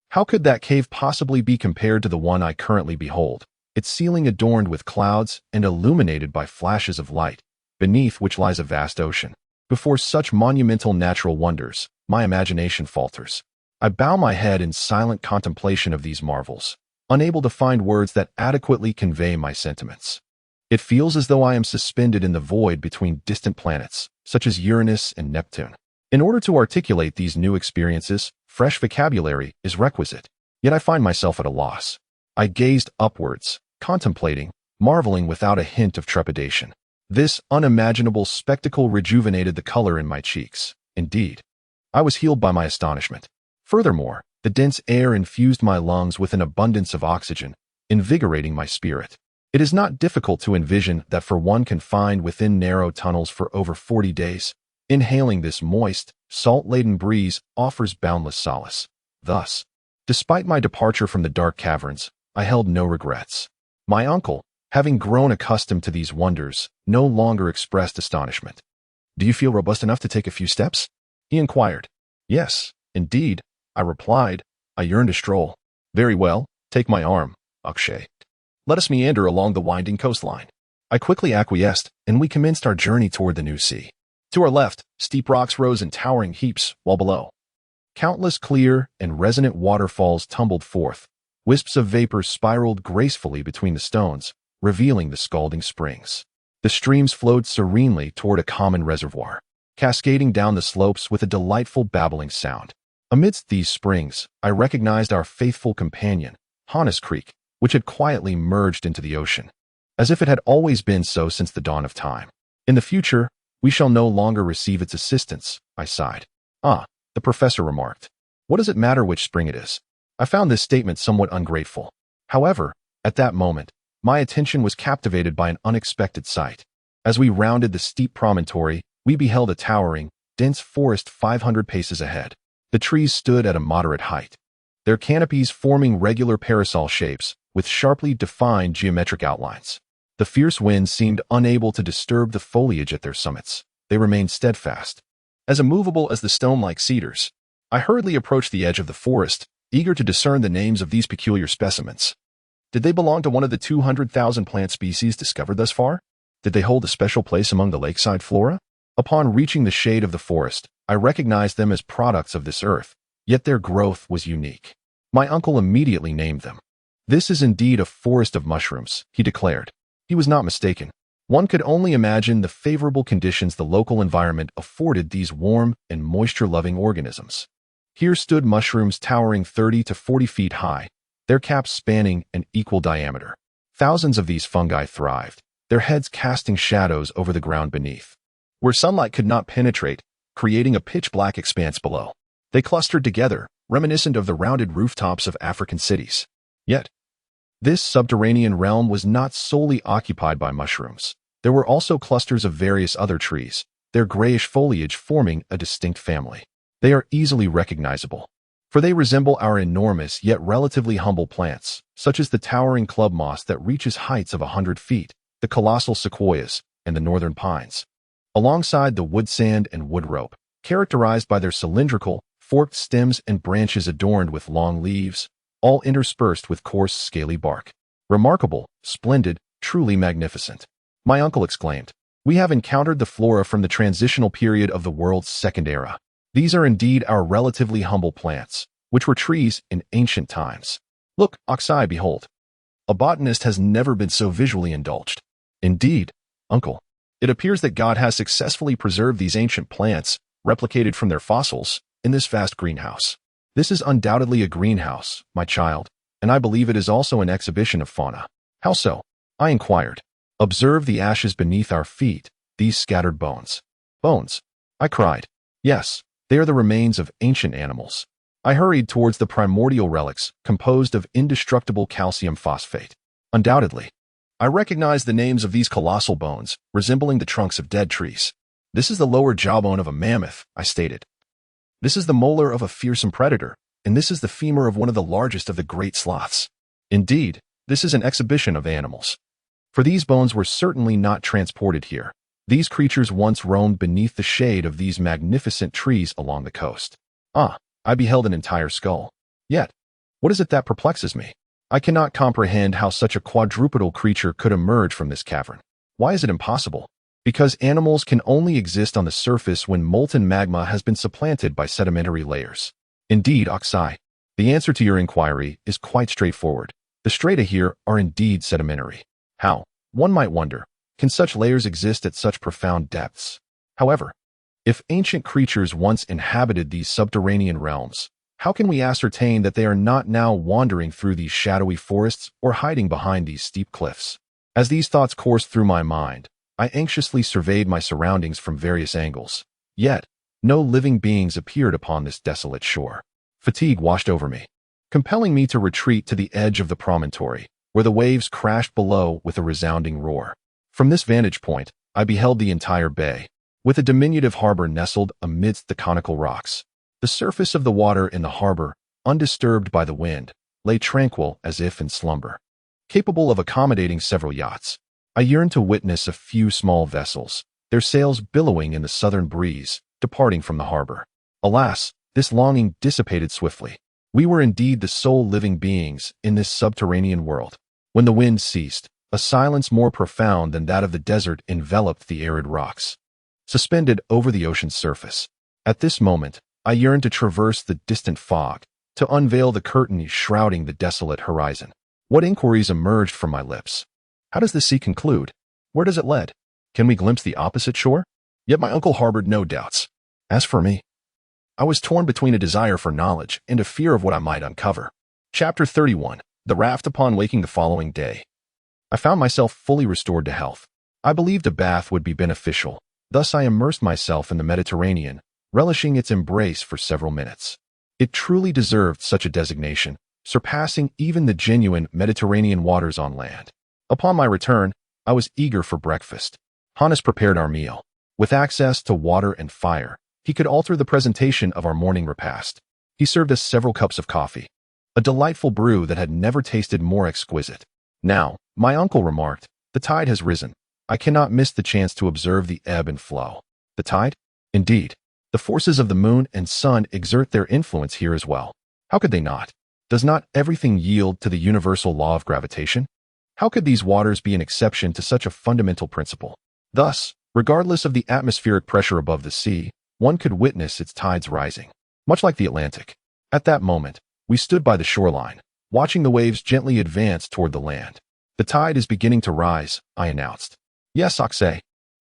how could that cave possibly be compared to the one I currently behold, its ceiling adorned with clouds and illuminated by flashes of light, beneath which lies a vast ocean? Before such monumental natural wonders, my imagination falters. I bow my head in silent contemplation of these marvels, unable to find words that adequately convey my sentiments. It feels as though I am suspended in the void between distant planets, such as Uranus and Neptune. In order to articulate these new experiences, fresh vocabulary is requisite, yet I find myself at a loss. I gazed upwards, contemplating, marveling without a hint of trepidation. This unimaginable spectacle rejuvenated the color in my cheeks. Indeed, I was healed by my astonishment. Furthermore, the dense air infused my lungs with an abundance of oxygen, invigorating my spirit. It is not difficult to envision that for one confined within narrow tunnels for over 40 days, inhaling this moist, salt-laden breeze offers boundless solace. Thus, despite my departure from the dark caverns, I held no regrets. My uncle, having grown accustomed to these wonders, no longer expressed astonishment. "Do you feel robust enough to take a few steps?" he inquired. "Yes, indeed," I replied. I yearned to stroll. "Very well, take my arm, Akshay. Let us meander along the winding coastline." I quickly acquiesced, and we commenced our journey toward the new sea. To our left, steep rocks rose in towering heaps, while below, countless clear and resonant waterfalls tumbled forth. Wisps of vapor spiraled gracefully between the stones, revealing the scalding springs. The streams flowed serenely toward a common reservoir, cascading down the slopes with a delightful babbling sound. Amidst these springs, I recognized our faithful companion, Hannes Creek, which had quietly merged into the ocean, as if it had always been so since the dawn of time. "In the future, we shall no longer receive its assistance," I sighed. "Ah," the professor remarked. "What does it matter which spring it is?" I found this statement somewhat ungrateful. However, at that moment, my attention was captivated by an unexpected sight. As we rounded the steep promontory, we beheld a towering, dense forest 500 paces ahead. The trees stood at a moderate height, their canopies forming regular parasol shapes with sharply defined geometric outlines. The fierce winds seemed unable to disturb the foliage at their summits. They remained steadfast, as immovable as the stone-like cedars. I hurriedly approached the edge of the forest, eager to discern the names of these peculiar specimens. Did they belong to one of the 200,000 plant species discovered thus far? Did they hold a special place among the lakeside flora? Upon reaching the shade of the forest, I recognized them as products of this earth, yet their growth was unique. My uncle immediately named them. "This is indeed a forest of mushrooms," he declared. He was not mistaken. One could only imagine the favorable conditions the local environment afforded these warm and moisture-loving organisms. Here stood mushrooms towering 30 to 40 feet high, their caps spanning an equal diameter. Thousands of these fungi thrived, their heads casting shadows over the ground beneath. Where sunlight could not penetrate, creating a pitch-black expanse below. They clustered together, reminiscent of the rounded rooftops of African cities. Yet, this subterranean realm was not solely occupied by mushrooms. There were also clusters of various other trees, their grayish foliage forming a distinct family. They are easily recognizable, for they resemble our enormous yet relatively humble plants, such as the towering club moss that reaches heights of 100 feet, the colossal sequoias, and the northern pines. Alongside the wood sand and wood rope, characterized by their cylindrical, forked stems and branches adorned with long leaves, all interspersed with coarse, scaly bark. Remarkable, splendid, truly magnificent. My uncle exclaimed. We have encountered the flora from the transitional period of the world's second era. These are indeed our relatively humble plants, which were trees in ancient times. Look, Axel, behold. A botanist has never been so visually indulged. Indeed, uncle. It appears that God has successfully preserved these ancient plants, replicated from their fossils, in this vast greenhouse. This is undoubtedly a greenhouse, my child, and I believe it is also an exhibition of fauna. How so? I inquired. Observe the ashes beneath our feet, these scattered bones. Bones? I cried. Yes, they are the remains of ancient animals. I hurried towards the primordial relics, composed of indestructible calcium phosphate. Undoubtedly. I recognized the names of these colossal bones, resembling the trunks of dead trees. This is the lower jawbone of a mammoth, I stated. This is the molar of a fearsome predator, and this is the femur of one of the largest of the great sloths. Indeed, this is an exhibition of animals. For these bones were certainly not transported here. These creatures once roamed beneath the shade of these magnificent trees along the coast. Ah, I beheld an entire skull. Yet, what is it that perplexes me? I cannot comprehend how such a quadrupedal creature could emerge from this cavern. Why is it impossible? Because animals can only exist on the surface when molten magma has been supplanted by sedimentary layers. Indeed, Axel, the answer to your inquiry is quite straightforward. The strata here are indeed sedimentary. How, one might wonder, can such layers exist at such profound depths? However, if ancient creatures once inhabited these subterranean realms, how can we ascertain that they are not now wandering through these shadowy forests or hiding behind these steep cliffs? As these thoughts coursed through my mind, I anxiously surveyed my surroundings from various angles. Yet, no living beings appeared upon this desolate shore. Fatigue washed over me, compelling me to retreat to the edge of the promontory, where the waves crashed below with a resounding roar. From this vantage point, I beheld the entire bay, with a diminutive harbor nestled amidst the conical rocks. The surface of the water in the harbor, undisturbed by the wind, lay tranquil as if in slumber, capable of accommodating several yachts. I yearned to witness a few small vessels, their sails billowing in the southern breeze, departing from the harbor. Alas, this longing dissipated swiftly. We were indeed the sole living beings in this subterranean world. When the wind ceased, a silence more profound than that of the desert enveloped the arid rocks, suspended over the ocean's surface. At this moment, I yearned to traverse the distant fog, to unveil the curtain shrouding the desolate horizon. What inquiries emerged from my lips? How does the sea conclude? Where does it lead? Can we glimpse the opposite shore? Yet my uncle harbored no doubts. As for me, I was torn between a desire for knowledge and a fear of what I might uncover. Chapter 31. The raft. Upon waking the following day, I found myself fully restored to health. I believed a bath would be beneficial. Thus I immersed myself in the Mediterranean, relishing its embrace for several minutes. It truly deserved such a designation, surpassing even the genuine Mediterranean waters on land. Upon my return, I was eager for breakfast. Hannes prepared our meal. With access to water and fire, he could alter the presentation of our morning repast. He served us several cups of coffee, a delightful brew that had never tasted more exquisite. Now, my uncle remarked, the tide has risen. I cannot miss the chance to observe the ebb and flow. The tide? Indeed. The forces of the moon and sun exert their influence here as well. How could they not? Does not everything yield to the universal law of gravitation? How could these waters be an exception to such a fundamental principle? Thus, regardless of the atmospheric pressure above the sea, one could witness its tides rising, much like the Atlantic. At that moment, we stood by the shoreline, watching the waves gently advance toward the land. The tide is beginning to rise, I announced. Yes, Axel,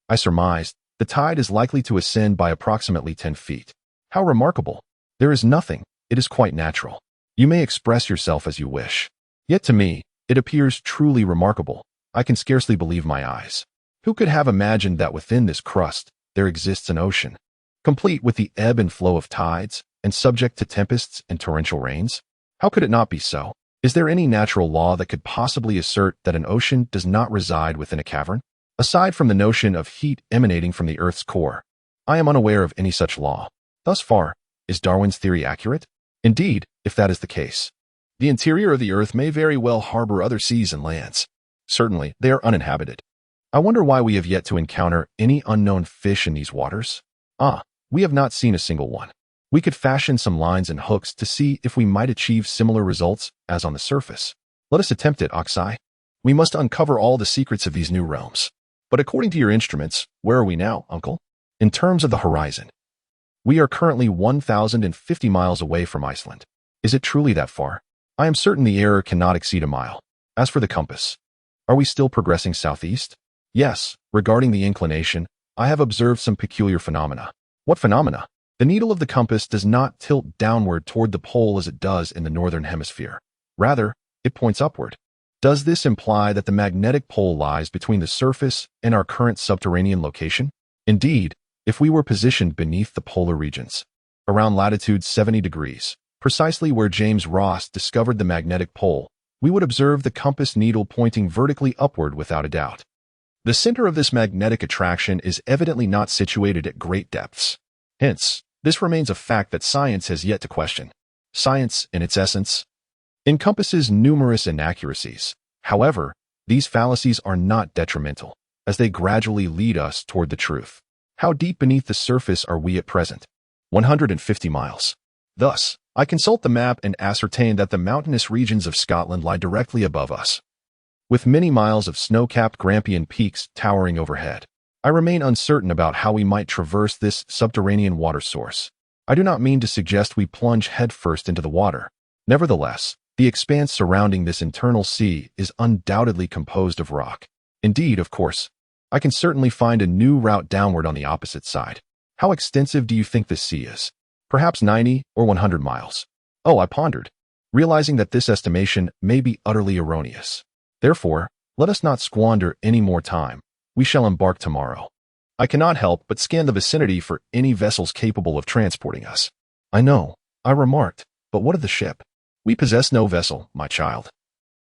I surmised. The tide is likely to ascend by approximately 10 feet. How remarkable. There is nothing. It is quite natural. You may express yourself as you wish. Yet to me, it appears truly remarkable. I can scarcely believe my eyes. Who could have imagined that within this crust, there exists an ocean? complete with the ebb and flow of tides, and subject to tempests and torrential rains? How could it not be so? Is there any natural law that could possibly assert that an ocean does not reside within a cavern? Aside from the notion of heat emanating from the Earth's core, I am unaware of any such law. Thus far, is Darwin's theory accurate? Indeed, if that is the case, the interior of the Earth may very well harbor other seas and lands. Certainly, they are uninhabited. I wonder why we have yet to encounter any unknown fish in these waters. We have not seen a single one. We could fashion some lines and hooks to see if we might achieve similar results as on the surface. Let us attempt it, Axel. We must uncover all the secrets of these new realms. But according to your instruments, where are we now, Uncle? In terms of the horizon, we are currently 1,050 miles away from Iceland. Is it truly that far? I am certain the error cannot exceed a mile. As for the compass, are we still progressing southeast? Yes, regarding the inclination, I have observed some peculiar phenomena. What phenomena? The needle of the compass does not tilt downward toward the pole as it does in the northern hemisphere. Rather, it points upward. Does this imply that the magnetic pole lies between the surface and our current subterranean location? Indeed, if we were positioned beneath the polar regions, around latitude 70 degrees, precisely where James Ross discovered the magnetic pole, we would observe the compass needle pointing vertically upward without a doubt. The center of this magnetic attraction is evidently not situated at great depths. Hence, this remains a fact that science has yet to question. Science, in its essence, encompasses numerous inaccuracies. However, these fallacies are not detrimental, as they gradually lead us toward the truth. How deep beneath the surface are we at present? 150 miles. Thus, I consult the map and ascertain that the mountainous regions of Scotland lie directly above us, with many miles of snow-capped Grampian peaks towering overhead. I remain uncertain about how we might traverse this subterranean water source. I do not mean to suggest we plunge headfirst into the water. Nevertheless, the expanse surrounding this internal sea is undoubtedly composed of rock. Indeed, of course, I can certainly find a new route downward on the opposite side. How extensive do you think this sea is? Perhaps 90 or 100 miles. I pondered, realizing that this estimation may be utterly erroneous. Therefore, let us not squander any more time. We shall embark tomorrow. I cannot help but scan the vicinity for any vessels capable of transporting us. I know, I remarked, but what of the ship? We possess no vessel, my child.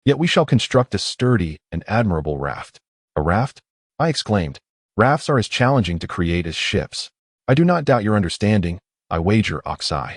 Yet we shall construct a sturdy and admirable raft. A raft? I exclaimed. Rafts are as challenging to create as ships. I do not doubt your understanding, I wager, Axel.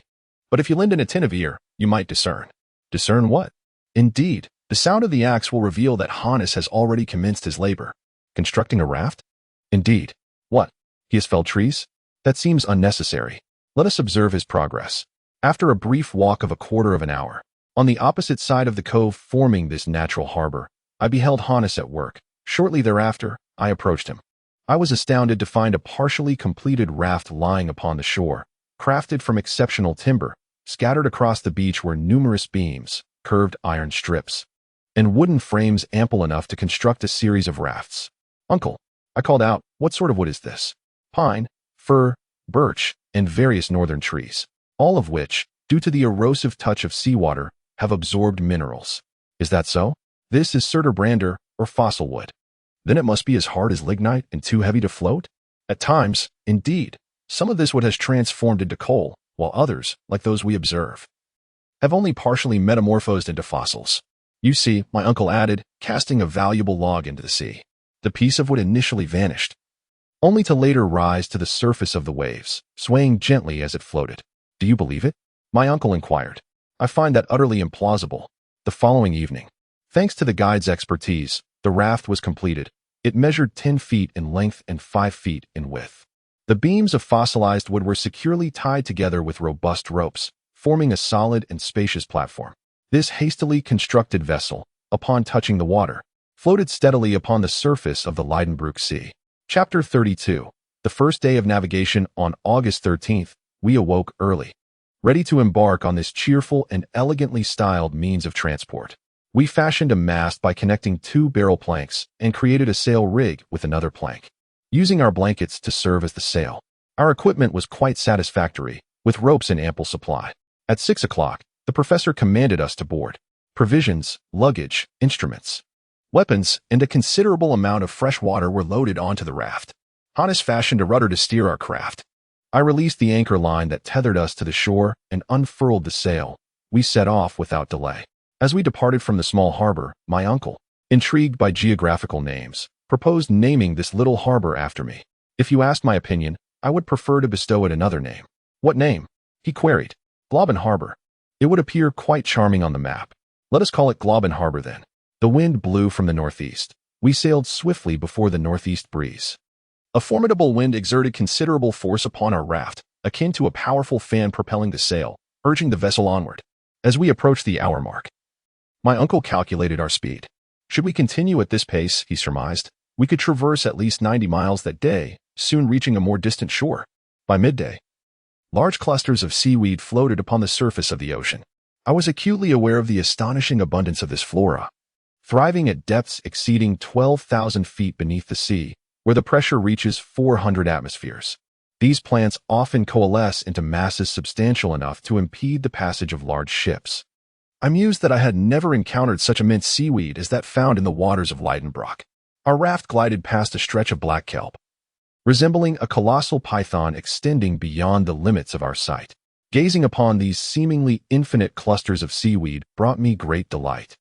But if you lend an attentive ear, you might discern. Discern what? Indeed, the sound of the axe will reveal that Hannes has already commenced his labor. Constructing a raft? Indeed. What? He has felled trees? That seems unnecessary. Let us observe his progress. After a brief walk of a quarter of an hour, on the opposite side of the cove forming this natural harbor, I beheld Hannes at work. Shortly thereafter, I approached him. I was astounded to find a partially completed raft lying upon the shore, crafted from exceptional timber. Scattered across the beach were numerous beams, curved iron strips, and wooden frames ample enough to construct a series of rafts. Uncle, I called out, what sort of wood is this? Pine, fir, birch, and various northern trees, all of which, due to the erosive touch of seawater, have absorbed minerals. Is that so? This is surturbrander, or fossil wood. Then it must be as hard as lignite and too heavy to float? At times, indeed, some of this wood has transformed into coal, while others, like those we observe, have only partially metamorphosed into fossils. You see, my uncle added, casting a valuable log into the sea. The piece of wood initially vanished, only to later rise to the surface of the waves, swaying gently as it floated. Do you believe it? My uncle inquired. I find that utterly implausible. The following evening, thanks to the guide's expertise, the raft was completed. It measured 10 feet in length and 5 feet in width. The beams of fossilized wood were securely tied together with robust ropes, forming a solid and spacious platform. This hastily constructed vessel, upon touching the water, floated steadily upon the surface of the Lidenbrock Sea. Chapter 32. The first day of navigation on August 13th, we awoke early, ready to embark on this cheerful and elegantly styled means of transport. We fashioned a mast by connecting 2 barrel planks and created a sail rig with another plank, using our blankets to serve as the sail. Our equipment was quite satisfactory, with ropes in ample supply. At 6 o'clock, the professor commanded us to board. Provisions, luggage, instruments, weapons, and a considerable amount of fresh water were loaded onto the raft. Hannes fashioned a rudder to steer our craft. I released the anchor line that tethered us to the shore and unfurled the sail. We set off without delay. As we departed from the small harbor, my uncle, intrigued by geographical names, proposed naming this little harbor after me. If you asked my opinion, I would prefer to bestow it another name. What name? He queried. Globen Harbor. It would appear quite charming on the map. Let us call it Globen Harbor then. The wind blew from the northeast. We sailed swiftly before the northeast breeze. A formidable wind exerted considerable force upon our raft, akin to a powerful fan propelling the sail, urging the vessel onward. As we approached the hour mark, my uncle calculated our speed. Should we continue at this pace, he surmised, we could traverse at least 90 miles that day, soon reaching a more distant shore. By midday, large clusters of seaweed floated upon the surface of the ocean. I was acutely aware of the astonishing abundance of this flora, thriving at depths exceeding 12,000 feet beneath the sea, where the pressure reaches 400 atmospheres. These plants often coalesce into masses substantial enough to impede the passage of large ships. I mused that I had never encountered such immense seaweed as that found in the waters of Lidenbrock. Our raft glided past a stretch of black kelp, resembling a colossal python extending beyond the limits of our sight. Gazing upon these seemingly infinite clusters of seaweed brought me great delight,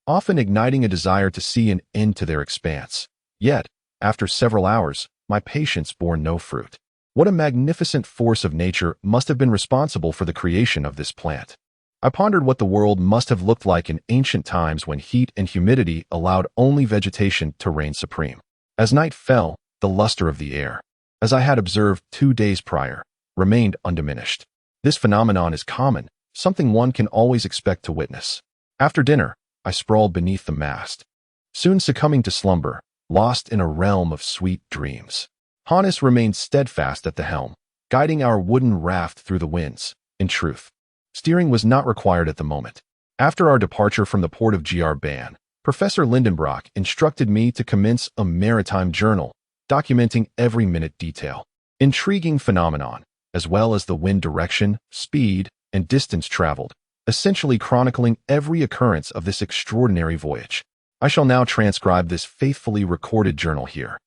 often igniting a desire to see an end to their expanse. Yet, after several hours, my patience bore no fruit. What a magnificent force of nature must have been responsible for the creation of this plant. I pondered what the world must have looked like in ancient times when heat and humidity allowed only vegetation to reign supreme. As night fell, the luster of the air, as I had observed 2 days prior, remained undiminished. This phenomenon is common, something one can always expect to witness. After dinner, I sprawled beneath the mast, soon succumbing to slumber, lost in a realm of sweet dreams. Hannes remained steadfast at the helm, guiding our wooden raft through the winds. In truth, steering was not required at the moment. After our departure from the port of Ban, Professor Lidenbrock instructed me to commence a maritime journal, documenting every minute detail. Intriguing phenomenon, as well as the wind direction, speed, and distance traveled, essentially chronicling every occurrence of this extraordinary voyage. I shall now transcribe this faithfully recorded journal here,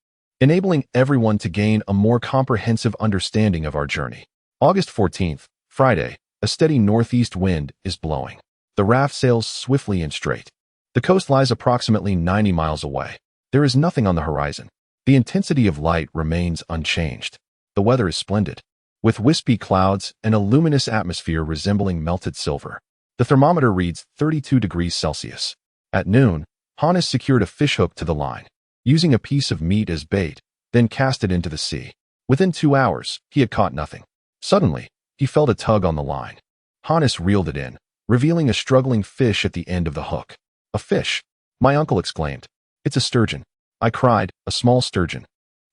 enabling everyone to gain a more comprehensive understanding of our journey. August 14th, Friday, a steady northeast wind is blowing. The raft sails swiftly and straight. The coast lies approximately 90 miles away. There is nothing on the horizon. The intensity of light remains unchanged. The weather is splendid, with wispy clouds and a luminous atmosphere resembling melted silver. The thermometer reads 32 degrees Celsius. At noon, Hannes secured a fishhook to the line, using a piece of meat as bait, then cast it into the sea. Within 2 hours, he had caught nothing. Suddenly, he felt a tug on the line. Hannes reeled it in, revealing a struggling fish at the end of the hook. A fish? My uncle exclaimed. It's a sturgeon. I cried, a small sturgeon.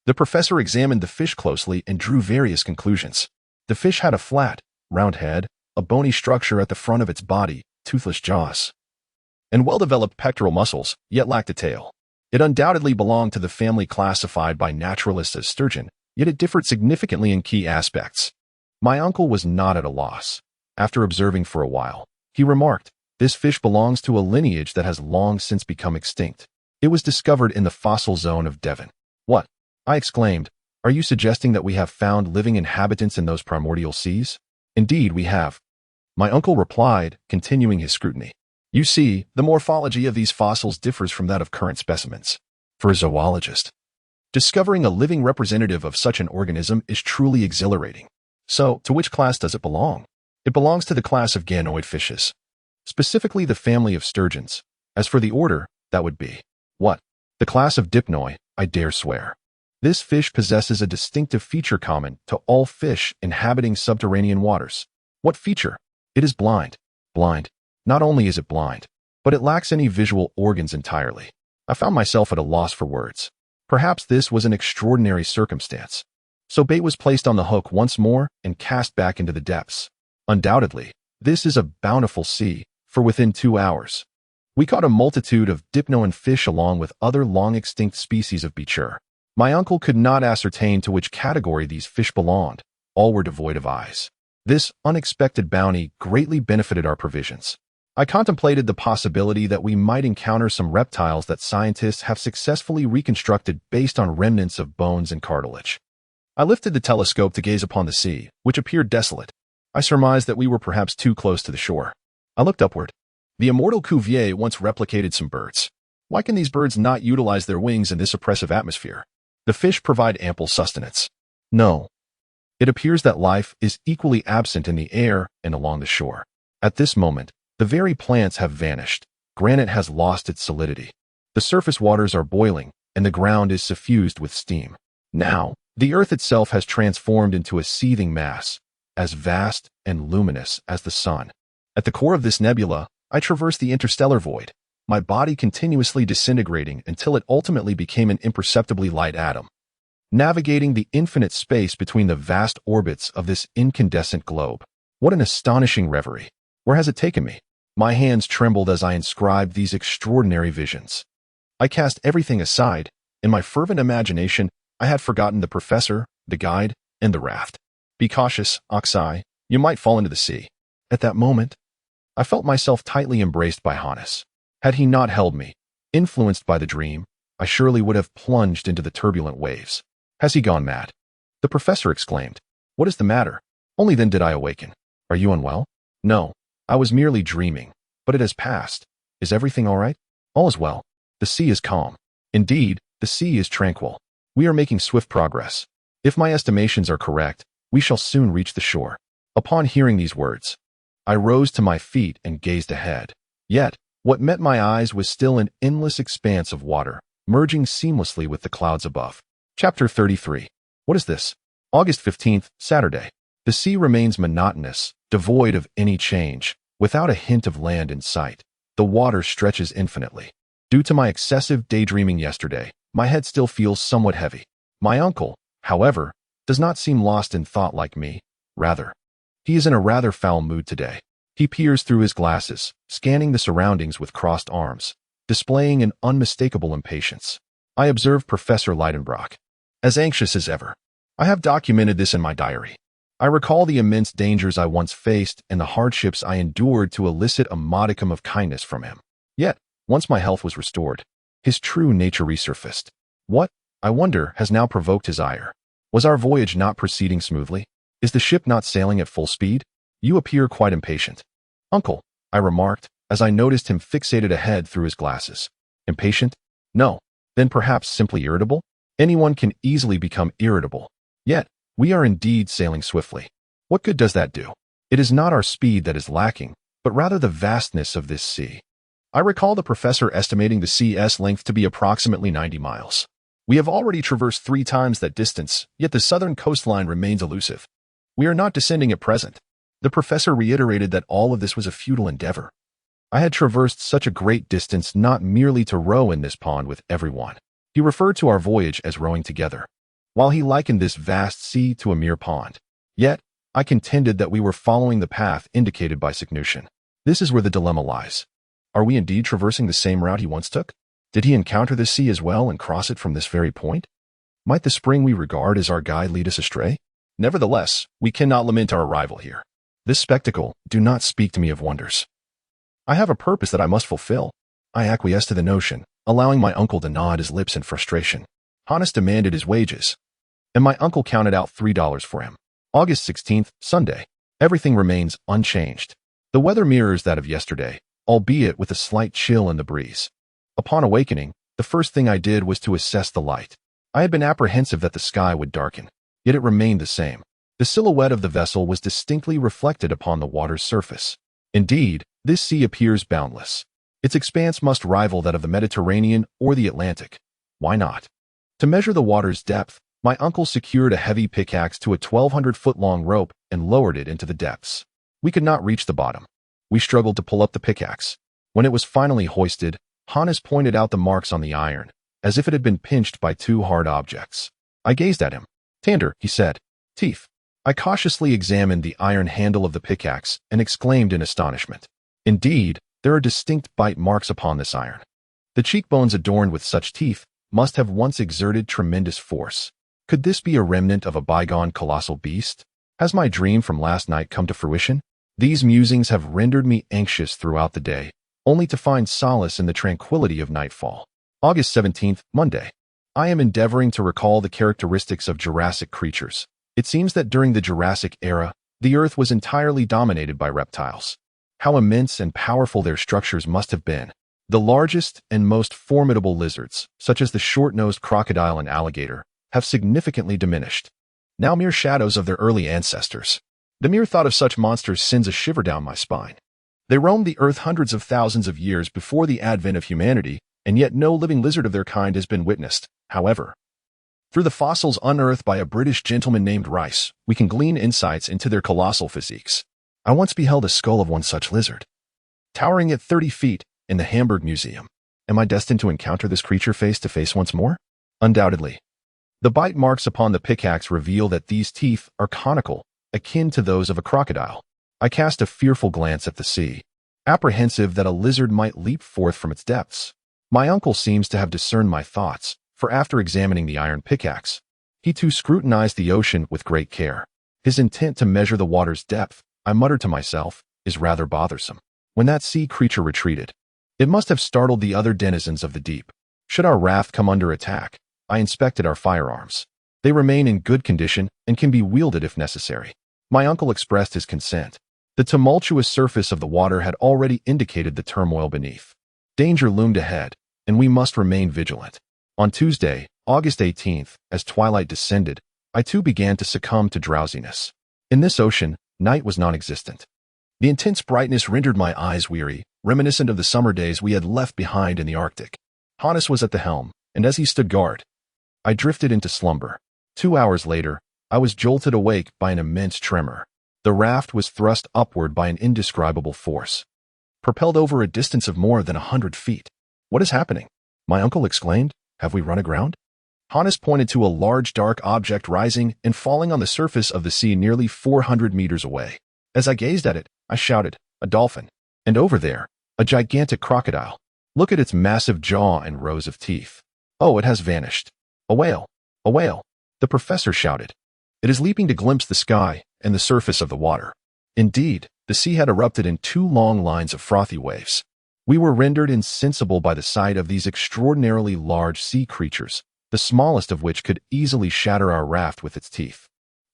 The professor examined the fish closely and drew various conclusions. The fish had a flat, round head, a bony structure at the front of its body, toothless jaws, and well-developed pectoral muscles, yet lacked a tail. It undoubtedly belonged to the family classified by naturalists as sturgeon, yet it differed significantly in key aspects. My uncle was not at a loss. After observing for a while, he remarked, "This fish belongs to a lineage that has long since become extinct. It was discovered in the fossil zone of Devon." "What?" I exclaimed. "Are you suggesting that we have found living inhabitants in those primordial seas?" "Indeed, we have," my uncle replied, continuing his scrutiny. "You see, the morphology of these fossils differs from that of current specimens. For a zoologist, discovering a living representative of such an organism is truly exhilarating. So, to which class does it belong?" "It belongs to the class of ganoid fishes, specifically the family of sturgeons. As for the order, that would be..." "What?" "The class of dipnoi, I dare swear. This fish possesses a distinctive feature common to all fish inhabiting subterranean waters." "What feature?" "It is blind." "Blind? Not only is it blind, but it lacks any visual organs entirely." I found myself at a loss for words. Perhaps this was an extraordinary circumstance. So bait was placed on the hook once more and cast back into the depths. Undoubtedly, this is a bountiful sea, for within 2 hours, we caught a multitude of dipnoan fish along with other long-extinct species of bichir. My uncle could not ascertain to which category these fish belonged. All were devoid of eyes. This unexpected bounty greatly benefited our provisions. I contemplated the possibility that we might encounter some reptiles that scientists have successfully reconstructed based on remnants of bones and cartilage. I lifted the telescope to gaze upon the sea, which appeared desolate. I surmised that we were perhaps too close to the shore. I looked upward. The immortal Cuvier once replicated some birds. Why can these birds not utilize their wings in this oppressive atmosphere? The fish provide ample sustenance. No. It appears that life is equally absent in the air and along the shore. At this moment, the very plants have vanished. Granite has lost its solidity. The surface waters are boiling, and the ground is suffused with steam. Now, the earth itself has transformed into a seething mass, as vast and luminous as the sun. At the core of this nebula, I traversed the interstellar void, my body continuously disintegrating until it ultimately became an imperceptibly light atom. Navigating the infinite space between the vast orbits of this incandescent globe. What an astonishing reverie. Where has it taken me? My hands trembled as I inscribed these extraordinary visions. I cast everything aside. In my fervent imagination, I had forgotten the professor, the guide, and the raft. Be cautious, Axel, you might fall into the sea. At that moment, I felt myself tightly embraced by Hannes. Had he not held me, influenced by the dream, I surely would have plunged into the turbulent waves. Has he gone mad? The professor exclaimed. What is the matter? Only then did I awaken. Are you unwell? No, I was merely dreaming, but it has passed. Is everything all right? All is well. The sea is calm. Indeed, the sea is tranquil. We are making swift progress. If my estimations are correct, we shall soon reach the shore. Upon hearing these words, I rose to my feet and gazed ahead. Yet, what met my eyes was still an endless expanse of water, merging seamlessly with the clouds above. Chapter 33. What is this? August 15th, Saturday. The sea remains monotonous, devoid of any change, without a hint of land in sight. The water stretches infinitely. Due to my excessive daydreaming yesterday, my head still feels somewhat heavy. My uncle, however, does not seem lost in thought like me. Rather, he is in a rather foul mood today. He peers through his glasses, scanning the surroundings with crossed arms, displaying an unmistakable impatience. I observe Professor Lidenbrock, as anxious as ever. I have documented this in my diary. I recall the immense dangers I once faced and the hardships I endured to elicit a modicum of kindness from him. Yet, once my health was restored, his true nature resurfaced. What, I wonder, has now provoked his ire? Was our voyage not proceeding smoothly? Is the ship not sailing at full speed? You appear quite impatient. Uncle, I remarked, as I noticed him fixated ahead through his glasses. Impatient? No. Then perhaps simply irritable? Anyone can easily become irritable. Yet, we are indeed sailing swiftly. What good does that do? It is not our speed that is lacking, but rather the vastness of this sea. I recall the professor estimating the sea's length to be approximately 90 miles. We have already traversed 3 times that distance, yet the southern coastline remains elusive. We are not descending at present. The professor reiterated that all of this was a futile endeavor. I had traversed such a great distance not merely to row in this pond with everyone. He referred to our voyage as rowing together, while he likened this vast sea to a mere pond. Yet, I contended that we were following the path indicated by Signution. This is where the dilemma lies. Are we indeed traversing the same route he once took? Did he encounter the sea as well and cross it from this very point? Might the spring we regard as our guide lead us astray? Nevertheless, we cannot lament our arrival here. This spectacle do not speak to me of wonders. I have a purpose that I must fulfill. I acquiesced to the notion, allowing my uncle to nod his lips in frustration. Hannes demanded his wages, and my uncle counted out $3 for him. August 16th, Sunday. Everything remains unchanged. The weather mirrors that of yesterday, albeit with a slight chill in the breeze. Upon awakening, the first thing I did was to assess the light. I had been apprehensive that the sky would darken, yet it remained the same. The silhouette of the vessel was distinctly reflected upon the water's surface. Indeed, this sea appears boundless. Its expanse must rival that of the Mediterranean or the Atlantic. Why not? To measure the water's depth, my uncle secured a heavy pickaxe to a 1,200-foot-long rope and lowered it into the depths. We could not reach the bottom. We struggled to pull up the pickaxe. When it was finally hoisted, Hannes pointed out the marks on the iron, as if it had been pinched by 2 hard objects. I gazed at him. Tander, he said. Teeth. I cautiously examined the iron handle of the pickaxe and exclaimed in astonishment. Indeed, there are distinct bite marks upon this iron. The cheekbones adorned with such teeth must have once exerted tremendous force. Could this be a remnant of a bygone colossal beast? Has my dream from last night come to fruition? These musings have rendered me anxious throughout the day, only to find solace in the tranquility of nightfall. August 17th, Monday. I am endeavoring to recall the characteristics of Jurassic creatures. It seems that during the Jurassic era, the Earth was entirely dominated by reptiles. How immense and powerful their structures must have been. The largest and most formidable lizards, such as the short-nosed crocodile and alligator, have significantly diminished, now mere shadows of their early ancestors. The mere thought of such monsters sends a shiver down my spine. They roamed the Earth hundreds of thousands of years before the advent of humanity, and yet no living lizard of their kind has been witnessed. However, through the fossils unearthed by a British gentleman named Rice, we can glean insights into their colossal physiques. I once beheld a skull of one such lizard, towering at 30 feet, in the Hamburg Museum. Am I destined to encounter this creature face to face once more? Undoubtedly. The bite marks upon the pickaxe reveal that these teeth are conical, akin to those of a crocodile. I cast a fearful glance at the sea, apprehensive that a lizard might leap forth from its depths. My uncle seems to have discerned my thoughts, for after examining the iron pickaxe, he too scrutinized the ocean with great care. His intent to measure the water's depth, I muttered to myself, is rather bothersome. When that sea creature retreated, it must have startled the other denizens of the deep. Should our raft come under attack, I inspected our firearms. They remain in good condition and can be wielded if necessary. My uncle expressed his consent. The tumultuous surface of the water had already indicated the turmoil beneath. Danger loomed ahead, and we must remain vigilant. On Tuesday, August 18th, as twilight descended, I too began to succumb to drowsiness. In this ocean, night was non-existent. The intense brightness rendered my eyes weary, reminiscent of the summer days we had left behind in the Arctic. Hannes was at the helm, and as he stood guard, I drifted into slumber. 2 hours later, I was jolted awake by an immense tremor. The raft was thrust upward by an indescribable force, propelled over a distance of more than 100 feet. What is happening? My uncle exclaimed. Have we run aground? Hannes pointed to a large dark object rising and falling on the surface of the sea nearly 400 meters away. As I gazed at it, I shouted, a dolphin. And over there, a gigantic crocodile. Look at its massive jaw and rows of teeth. Oh, it has vanished. A whale. A whale. The professor shouted. It is leaping to glimpse the sky and the surface of the water. Indeed, the sea had erupted in 2 long lines of frothy waves. We were rendered insensible by the sight of these extraordinarily large sea creatures, the smallest of which could easily shatter our raft with its teeth.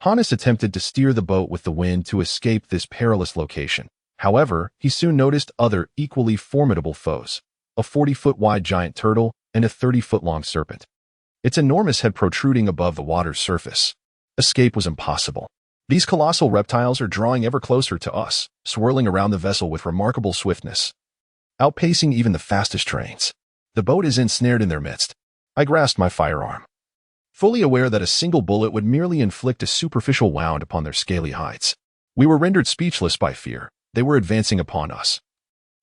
Hannes attempted to steer the boat with the wind to escape this perilous location. However, he soon noticed other equally formidable foes, a 40-foot-wide giant turtle and a 30-foot-long serpent, its enormous head protruding above the water's surface. Escape was impossible. These colossal reptiles are drawing ever closer to us, swirling around the vessel with remarkable swiftness, outpacing even the fastest trains. The boat is ensnared in their midst. I grasped my firearm, fully aware that a single bullet would merely inflict a superficial wound upon their scaly hides. We were rendered speechless by fear. They were advancing upon us.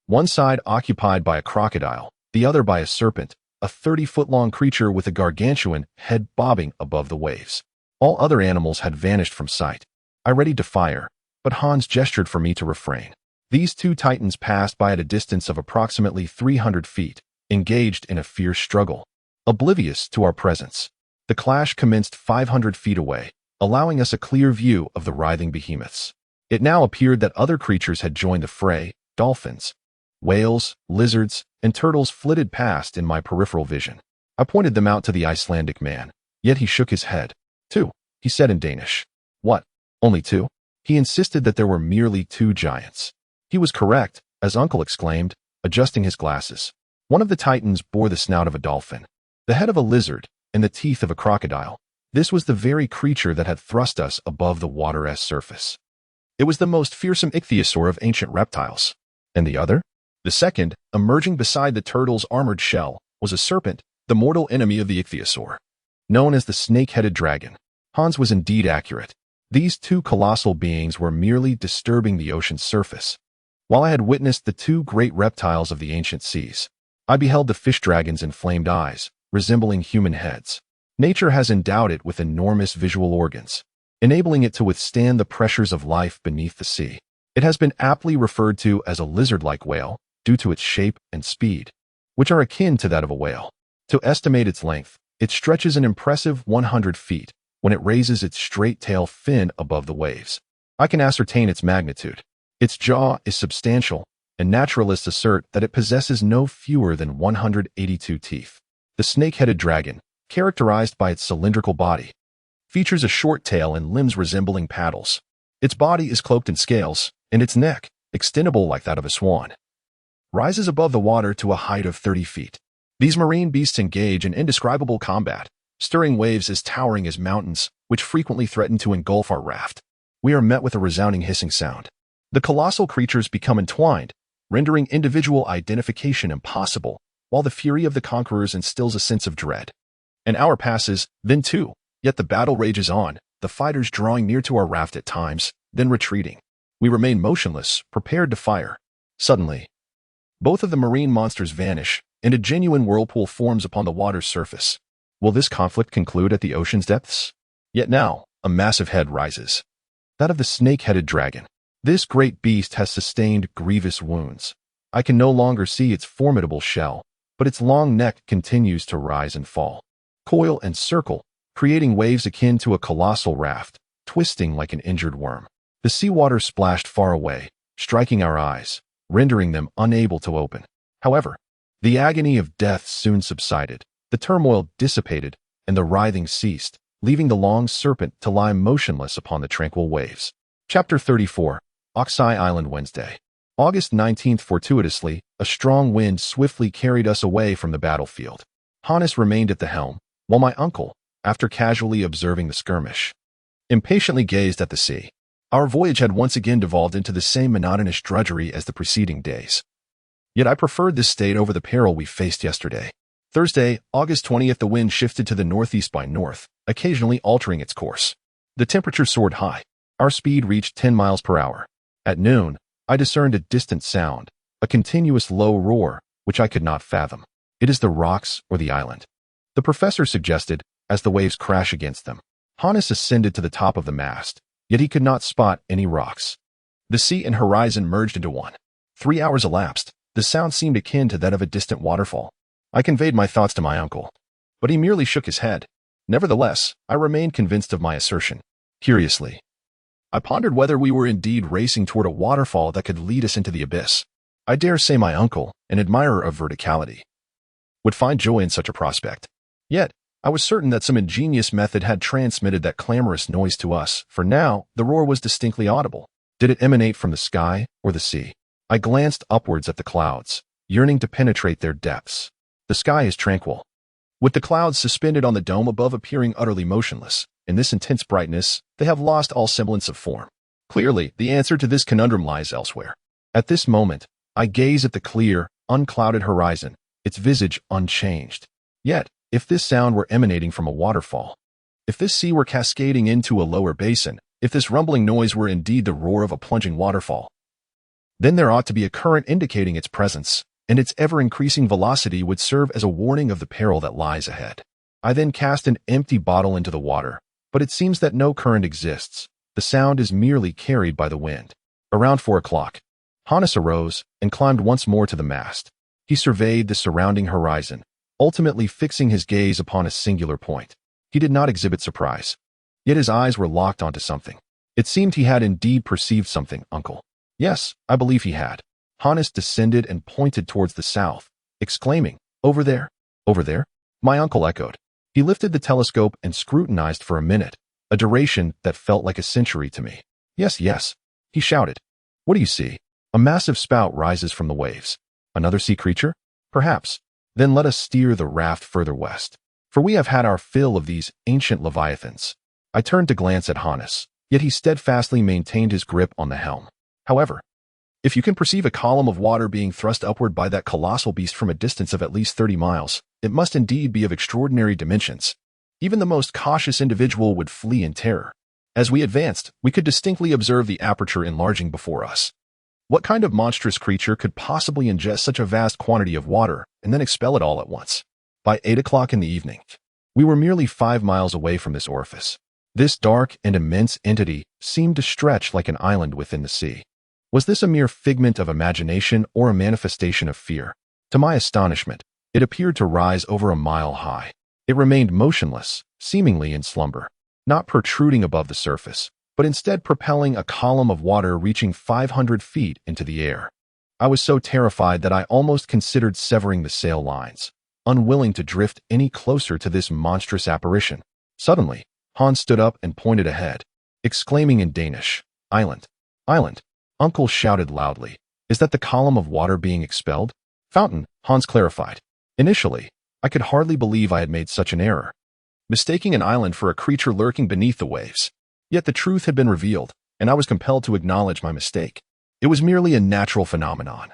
One side occupied by a crocodile, the other by a serpent, a 30-foot-long creature with a gargantuan head bobbing above the waves. All other animals had vanished from sight. I readied to fire, but Hans gestured for me to refrain. These 2 titans passed by at a distance of approximately 300 feet, engaged in a fierce struggle, oblivious to our presence. The clash commenced 500 feet away, allowing us a clear view of the writhing behemoths. It now appeared that other creatures had joined the fray. Dolphins, whales, lizards, and turtles flitted past in my peripheral vision. I pointed them out to the Icelandic man, yet he shook his head. 2, he said in Danish. What? Only 2? He insisted that there were merely 2 giants. He was correct, as Uncle exclaimed, adjusting his glasses. One of the titans bore the snout of a dolphin, the head of a lizard, and the teeth of a crocodile. This was the very creature that had thrust us above the water's surface. It was the most fearsome ichthyosaur of ancient reptiles. And the other? The second, emerging beside the turtle's armored shell, was a serpent, the mortal enemy of the ichthyosaur, known as the snake-headed dragon. Hans was indeed accurate. These 2 colossal beings were merely disturbing the ocean's surface. While I had witnessed the 2 great reptiles of the ancient seas, I beheld the fish dragon's inflamed eyes, resembling human heads. Nature has endowed it with enormous visual organs, enabling it to withstand the pressures of life beneath the sea. It has been aptly referred to as a lizard-like whale due to its shape and speed, which are akin to that of a whale. To estimate its length, it stretches an impressive 100 feet when it raises its straight tail fin above the waves. I can ascertain its magnitude. Its jaw is substantial, and naturalists assert that it possesses no fewer than 182 teeth. The snake-headed dragon, characterized by its cylindrical body. Features a short tail and limbs resembling paddles. Its body is cloaked in scales, and its neck, extendable like that of a swan, rises above the water to a height of 30 feet. These marine beasts engage in indescribable combat, stirring waves as towering as mountains, which frequently threaten to engulf our raft. We are met with a resounding hissing sound. The colossal creatures become entwined, rendering individual identification impossible, while the fury of the conquerors instills a sense of dread. An hour passes, then two, yet the battle rages on, the fighters drawing near to our raft at times, then retreating. We remain motionless, prepared to fire. Suddenly, both of the marine monsters vanish, and a genuine whirlpool forms upon the water's surface. Will this conflict conclude at the ocean's depths? Yet now, a massive head rises. That of the snake-headed dragon. This great beast has sustained grievous wounds. I can no longer see its formidable shell, but its long neck continues to rise and fall, coil and circle, creating waves akin to a colossal raft, twisting like an injured worm. The seawater splashed far away, striking our eyes, rendering them unable to open. However, the agony of death soon subsided, the turmoil dissipated, and the writhing ceased, leaving the long serpent to lie motionless upon the tranquil waves. Chapter 34. Oxeye Island, Wednesday. August 19th. Fortuitously, a strong wind swiftly carried us away from the battlefield. Hannes remained at the helm, while my uncle, after casually observing the skirmish, impatiently gazed at the sea. Our voyage had once again devolved into the same monotonous drudgery as the preceding days. Yet I preferred this state over the peril we faced yesterday. Thursday, August 20th. The wind shifted to the northeast by north, occasionally altering its course. The temperature soared high. Our speed reached 10 miles per hour. At noon, I discerned a distant sound, a continuous low roar, which I could not fathom. It is the rocks or the island, the professor suggested, as the waves crash against them. Hannes ascended to the top of the mast, yet he could not spot any rocks. The sea and horizon merged into one. 3 hours elapsed. The sound seemed akin to that of a distant waterfall. I conveyed my thoughts to my uncle, but he merely shook his head. Nevertheless, I remained convinced of my assertion. Curiously, I pondered whether we were indeed racing toward a waterfall that could lead us into the abyss. I dare say my uncle, an admirer of verticality, would find joy in such a prospect. Yet, I was certain that some ingenious method had transmitted that clamorous noise to us, for now the roar was distinctly audible. Did it emanate from the sky or the sea? I glanced upwards at the clouds, yearning to penetrate their depths. The sky is tranquil, with the clouds suspended on the dome above appearing utterly motionless. In this intense brightness, they have lost all semblance of form. Clearly, the answer to this conundrum lies elsewhere. At this moment, I gaze at the clear, unclouded horizon, its visage unchanged. Yet, if this sound were emanating from a waterfall, if this sea were cascading into a lower basin, if this rumbling noise were indeed the roar of a plunging waterfall, then there ought to be a current indicating its presence, and its ever-increasing velocity would serve as a warning of the peril that lies ahead. I then cast an empty bottle into the water, but it seems that no current exists. The sound is merely carried by the wind. Around 4 o'clock, Hannes arose and climbed once more to the mast. He surveyed the surrounding horizon, ultimately fixing his gaze upon a singular point. He did not exhibit surprise, yet his eyes were locked onto something. It seemed he had indeed perceived something, uncle. Yes, I believe he had. Hannes descended and pointed towards the south, exclaiming, "Over there, over there?" My uncle echoed. He lifted the telescope and scrutinized for a minute, a duration that felt like a century to me. "Yes, yes," he shouted. "What do you see?" "A massive spout rises from the waves." "Another sea creature?" "Perhaps." "Then let us steer the raft further west, for we have had our fill of these ancient leviathans." I turned to glance at Hannes, yet he steadfastly maintained his grip on the helm. "However, if you can perceive a column of water being thrust upward by that colossal beast from a distance of at least 30 miles, it must indeed be of extraordinary dimensions. Even the most cautious individual would flee in terror. As we advanced, we could distinctly observe the aperture enlarging before us. What kind of monstrous creature could possibly ingest such a vast quantity of water and then expel it all at once? By 8 o'clock in the evening, we were merely 5 miles away from this orifice. This dark and immense entity seemed to stretch like an island within the sea. Was this a mere figment of imagination or a manifestation of fear? To my astonishment, it appeared to rise over a mile high. It remained motionless, seemingly in slumber, not protruding above the surface, but instead propelling a column of water reaching 500 feet into the air. I was so terrified that I almost considered severing the sail lines. unwilling to drift any closer to this monstrous apparition. Suddenly, Hans stood up and pointed ahead, exclaiming in Danish, "Island! Island!" Uncle shouted loudly, "Is that the column of water being expelled?" "Fountain," Hans clarified. Initially, I could hardly believe I had made such an error, mistaking an island for a creature lurking beneath the waves. Yet the truth had been revealed, and I was compelled to acknowledge my mistake. It was merely a natural phenomenon,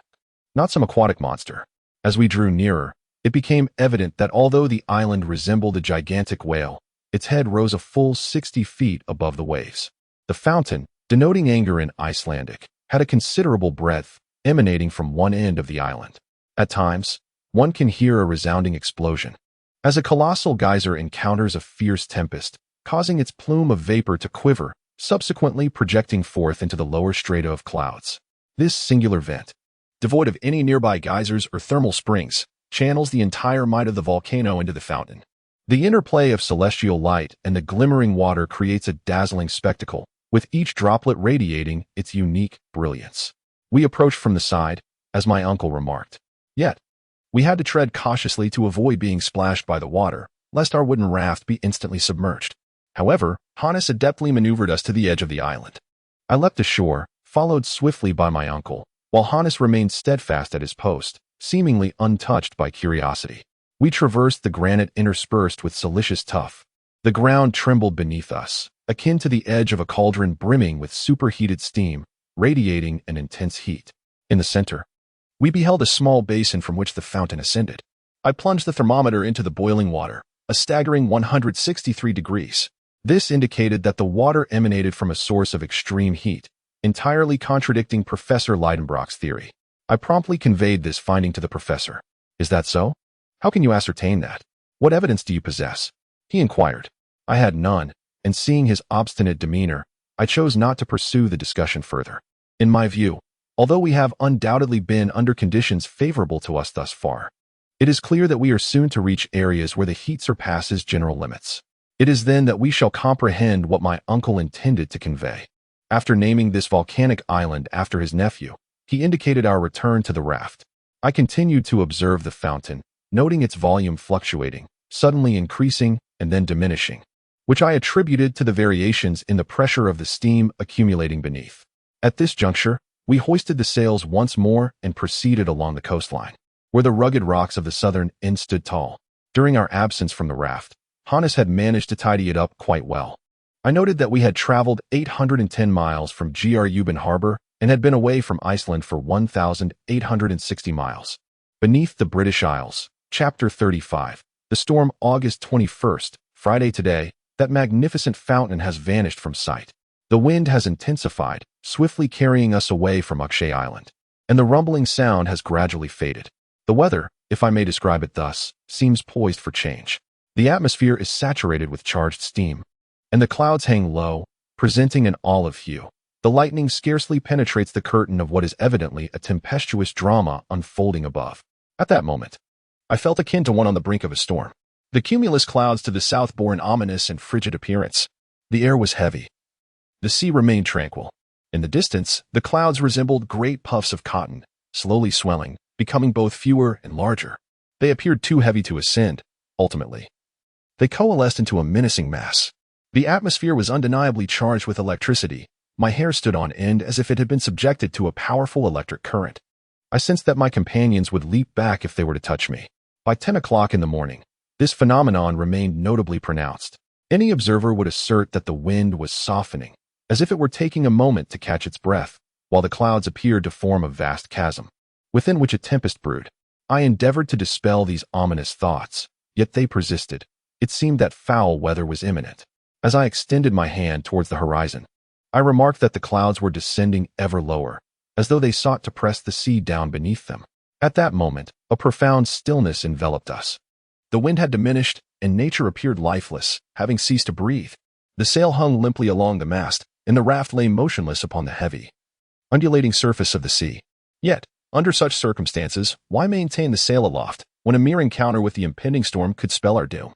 not some aquatic monster. As we drew nearer, it became evident that although the island resembled a gigantic whale, its head rose a full 60 feet above the waves. The fountain, denoting anger in Icelandic, had a considerable breadth, emanating from one end of the island. At times, one can hear a resounding explosion, as a colossal geyser encounters a fierce tempest, causing its plume of vapor to quiver, subsequently projecting forth into the lower strata of clouds. This singular vent, devoid of any nearby geysers or thermal springs, channels the entire might of the volcano into the fountain. The interplay of celestial light and the glimmering water creates a dazzling spectacle, with each droplet radiating its unique brilliance. We approached from the side, as my uncle remarked. Yet, we had to tread cautiously to avoid being splashed by the water, lest our wooden raft be instantly submerged. However, Hannes adeptly maneuvered us to the edge of the island. I leapt ashore, followed swiftly by my uncle, while Hannes remained steadfast at his post, seemingly untouched by curiosity. We traversed the granite interspersed with silicious tuff. The ground trembled beneath us, akin to the edge of a cauldron brimming with superheated steam, radiating an intense heat. In the center, we beheld a small basin from which the fountain ascended. I plunged the thermometer into the boiling water, a staggering 163 degrees. This indicated that the water emanated from a source of extreme heat, entirely contradicting Professor Lidenbrock's theory. I promptly conveyed this finding to the professor. "Is that so? How can you ascertain that? What evidence do you possess?" he inquired. I had none, and seeing his obstinate demeanor, I chose not to pursue the discussion further. In my view, although we have undoubtedly been under conditions favorable to us thus far, it is clear that we are soon to reach areas where the heat surpasses general limits. It is then that we shall comprehend what my uncle intended to convey. After naming this volcanic island after his nephew, he indicated our return to the raft. I continued to observe the fountain, noting its volume fluctuating, suddenly increasing and then diminishing, which I attributed to the variations in the pressure of the steam accumulating beneath. At this juncture, we hoisted the sails once more and proceeded along the coastline, where the rugged rocks of the southern end stood tall. During our absence from the raft, Hannes had managed to tidy it up quite well. I noted that we had traveled 810 miles from Grubben Harbor and had been away from Iceland for 1,860 miles. Beneath the British Isles, Chapter 35, the storm August 21st, Friday today, that magnificent fountain has vanished from sight. The wind has intensified, swiftly carrying us away from Axel Island, and the rumbling sound has gradually faded. The weather, if I may describe it thus, seems poised for change. The atmosphere is saturated with charged steam, and the clouds hang low, presenting an olive hue. The lightning scarcely penetrates the curtain of what is evidently a tempestuous drama unfolding above. At that moment, I felt akin to one on the brink of a storm. The cumulus clouds to the south bore an ominous and frigid appearance. The air was heavy. The sea remained tranquil. In the distance, the clouds resembled great puffs of cotton, slowly swelling, becoming both fewer and larger. They appeared too heavy to ascend, ultimately. They coalesced into a menacing mass. The atmosphere was undeniably charged with electricity. My hair stood on end as if it had been subjected to a powerful electric current. I sensed that my companions would leap back if they were to touch me. By 10 o'clock in the morning, this phenomenon remained notably pronounced. Any observer would assert that the wind was softening, as if it were taking a moment to catch its breath, while the clouds appeared to form a vast chasm, within which a tempest brewed. I endeavored to dispel these ominous thoughts, yet they persisted. It seemed that foul weather was imminent. As I extended my hand towards the horizon, I remarked that the clouds were descending ever lower, as though they sought to press the sea down beneath them. At that moment, a profound stillness enveloped us. The wind had diminished, and nature appeared lifeless, having ceased to breathe. The sail hung limply along the mast, and the raft lay motionless upon the heavy, undulating surface of the sea. Yet, under such circumstances, why maintain the sail aloft, when a mere encounter with the impending storm could spell our doom?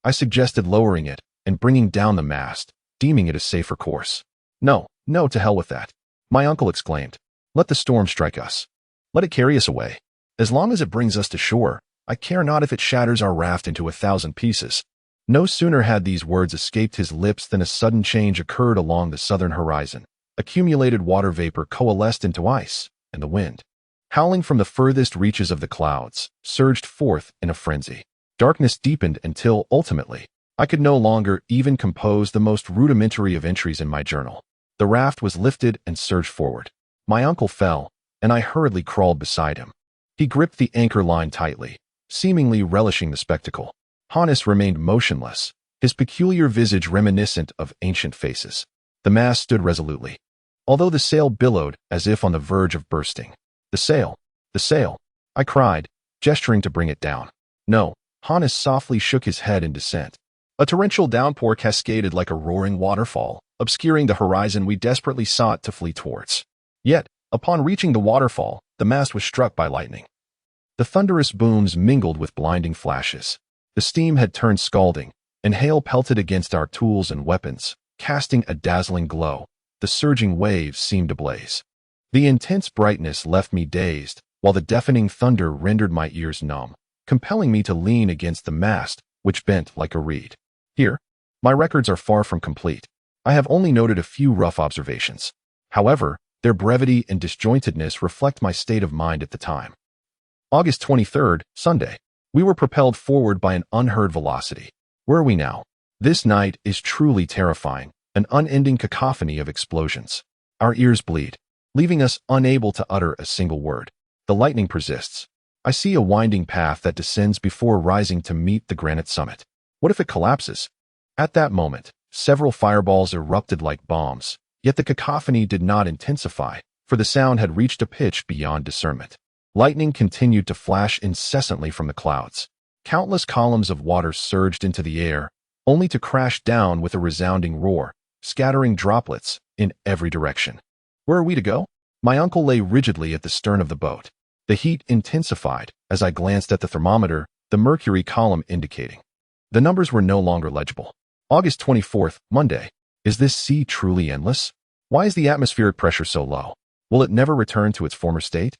I suggested lowering it and bringing down the mast, deeming it a safer course. "No, no, to hell with that," my uncle exclaimed. "Let the storm strike us. Let it carry us away. As long as it brings us to shore, I care not if it shatters our raft into 1,000 pieces. No sooner had these words escaped his lips than a sudden change occurred along the southern horizon. Accumulated water vapor coalesced into ice, and the wind, howling from the furthest reaches of the clouds, surged forth in a frenzy. Darkness deepened until, ultimately, I could no longer even compose the most rudimentary of entries in my journal. The raft was lifted and surged forward. My uncle fell, and I hurriedly crawled beside him. He gripped the anchor line tightly, seemingly relishing the spectacle. Hannes remained motionless, his peculiar visage reminiscent of ancient faces. The mast stood resolutely, although the sail billowed as if on the verge of bursting. The sail! The sail! I cried, gesturing to bring it down. No, Hannes softly shook his head in dissent. A torrential downpour cascaded like a roaring waterfall, obscuring the horizon we desperately sought to flee towards. Yet, upon reaching the waterfall, the mast was struck by lightning. The thunderous booms mingled with blinding flashes. The steam had turned scalding, and hail pelted against our tools and weapons, casting a dazzling glow. The surging waves seemed ablaze. The intense brightness left me dazed, while the deafening thunder rendered my ears numb, compelling me to lean against the mast, which bent like a reed. Here, my records are far from complete. I have only noted a few rough observations. However, their brevity and disjointedness reflect my state of mind at the time. August 23rd, Sunday. We were propelled forward by an unheard velocity. Where are we now? This night is truly terrifying, an unending cacophony of explosions. Our ears bleed, leaving us unable to utter a single word. The lightning persists. I see a winding path that descends before rising to meet the granite summit. What if it collapses? At that moment, several fireballs erupted like bombs, yet the cacophony did not intensify, for the sound had reached a pitch beyond discernment. Lightning continued to flash incessantly from the clouds. Countless columns of water surged into the air, only to crash down with a resounding roar, scattering droplets in every direction. Where are we to go? My uncle lay rigidly at the stern of the boat. The heat intensified as I glanced at the thermometer, the mercury column indicating. The numbers were no longer legible. August 24th, Monday. Is this sea truly endless? Why is the atmospheric pressure so low? Will it never return to its former state?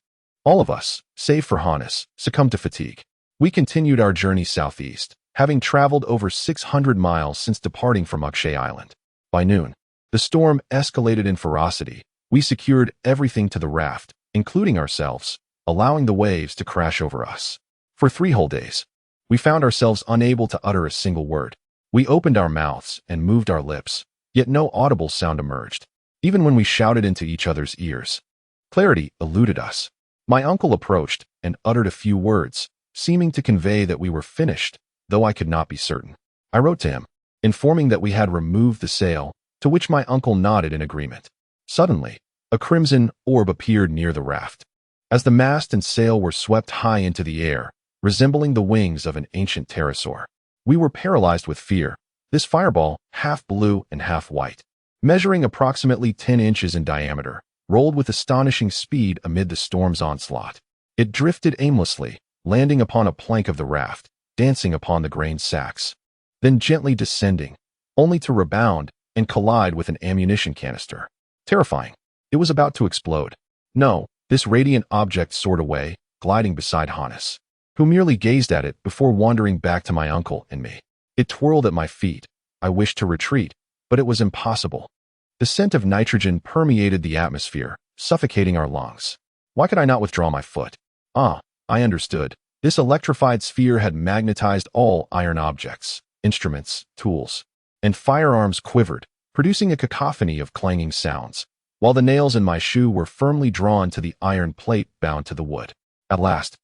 All of us, save for Hannes, succumbed to fatigue. We continued our journey southeast, having traveled over 600 miles since departing from Axel Island. By noon, the storm escalated in ferocity. We secured everything to the raft, including ourselves, allowing the waves to crash over us. For 3 whole days, we found ourselves unable to utter a single word. We opened our mouths and moved our lips, yet no audible sound emerged, even when we shouted into each other's ears. Clarity eluded us. My uncle approached and uttered a few words, seeming to convey that we were finished, though I could not be certain. I wrote to him, informing that we had removed the sail, to which my uncle nodded in agreement. Suddenly, a crimson orb appeared near the raft. As the mast and sail were swept high into the air, resembling the wings of an ancient pterosaur, we were paralyzed with fear. This fireball, half blue and half white, measuring approximately 10 inches in diameter, rolled with astonishing speed amid the storm's onslaught. It drifted aimlessly, landing upon a plank of the raft, dancing upon the grain sacks, then gently descending, only to rebound and collide with an ammunition canister. Terrifying. It was about to explode. No, this radiant object soared away, gliding beside Hannes, who merely gazed at it before wandering back to my uncle and me. It twirled at my feet. I wished to retreat, but it was impossible. The scent of nitrogen permeated the atmosphere, suffocating our lungs. Why could I not withdraw my foot? Ah, I understood. This electrified sphere had magnetized all iron objects, instruments, tools, and firearms quivered, producing a cacophony of clanging sounds, while the nails in my shoe were firmly drawn to the iron plate bound to the wood. At last,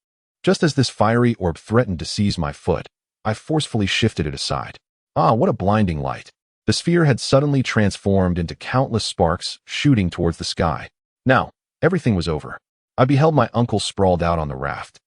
just as this fiery orb threatened to seize my foot, I forcefully shifted it aside. Ah, what a blinding light! The sphere had suddenly transformed into countless sparks shooting towards the sky. Now, everything was over. I beheld my uncle sprawled out on the raft,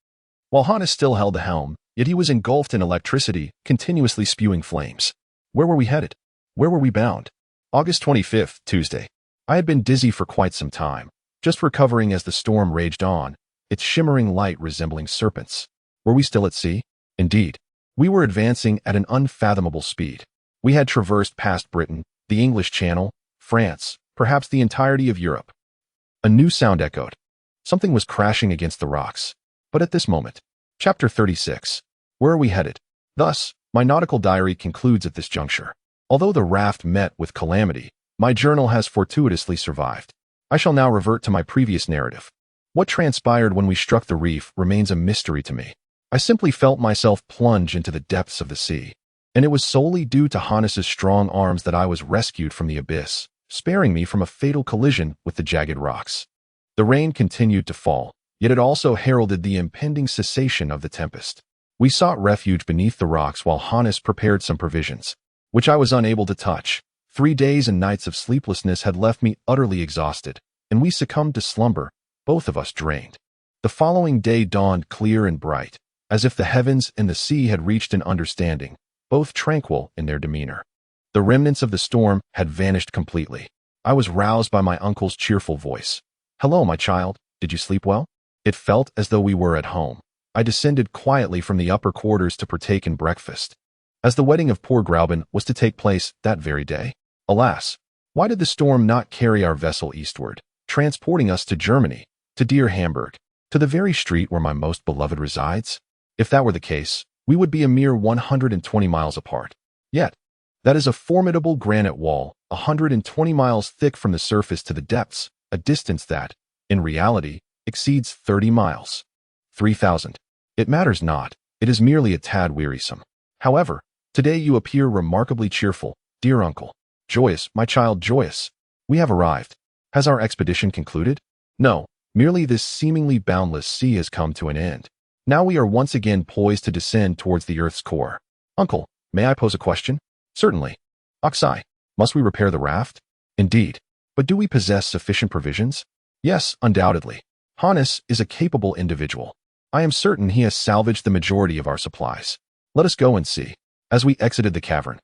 while Hannes still held the helm, yet he was engulfed in electricity, continuously spewing flames. Where were we headed? Where were we bound? August 25th, Tuesday. I had been dizzy for quite some time, just recovering as the storm raged on, its shimmering light resembling serpents. Were we still at sea? Indeed. We were advancing at an unfathomable speed. We had traversed past Britain, the English Channel, France, perhaps the entirety of Europe. A new sound echoed. Something was crashing against the rocks. But at this moment, Chapter 36. Where are we headed? Thus, my nautical diary concludes at this juncture. Although the raft met with calamity, my journal has fortuitously survived. I shall now revert to my previous narrative. What transpired when we struck the reef remains a mystery to me. I simply felt myself plunge into the depths of the sea, and it was solely due to Hannes's strong arms that I was rescued from the abyss, sparing me from a fatal collision with the jagged rocks. The rain continued to fall, yet it also heralded the impending cessation of the tempest. We sought refuge beneath the rocks while Hannes prepared some provisions, which I was unable to touch. 3 days and nights of sleeplessness had left me utterly exhausted, and we succumbed to slumber, both of us drained. The following day dawned clear and bright, as if the heavens and the sea had reached an understanding, both tranquil in their demeanor. The remnants of the storm had vanished completely. I was roused by my uncle's cheerful voice. "Hello, my child. Did you sleep well?" It felt as though we were at home. I descended quietly from the upper quarters to partake in breakfast, as the wedding of poor Grauben was to take place that very day. Alas, why did the storm not carry our vessel eastward, transporting us to Germany, to dear Hamburg, to the very street where my most beloved resides? If that were the case, we would be a mere 120 miles apart. Yet, that is a formidable granite wall, 120 miles thick from the surface to the depths, a distance that, in reality, exceeds 30 miles. 3,000. It matters not, it is merely a tad wearisome. However, today you appear remarkably cheerful, dear uncle. Joyous, my child, joyous. We have arrived. Has our expedition concluded? No, merely this seemingly boundless sea has come to an end. Now we are once again poised to descend towards the Earth's core. Uncle, may I pose a question? Certainly. Axel, must we repair the raft? Indeed. But do we possess sufficient provisions? Yes, undoubtedly. Hannes is a capable individual. I am certain he has salvaged the majority of our supplies. Let us go and see. As we exited the cavern,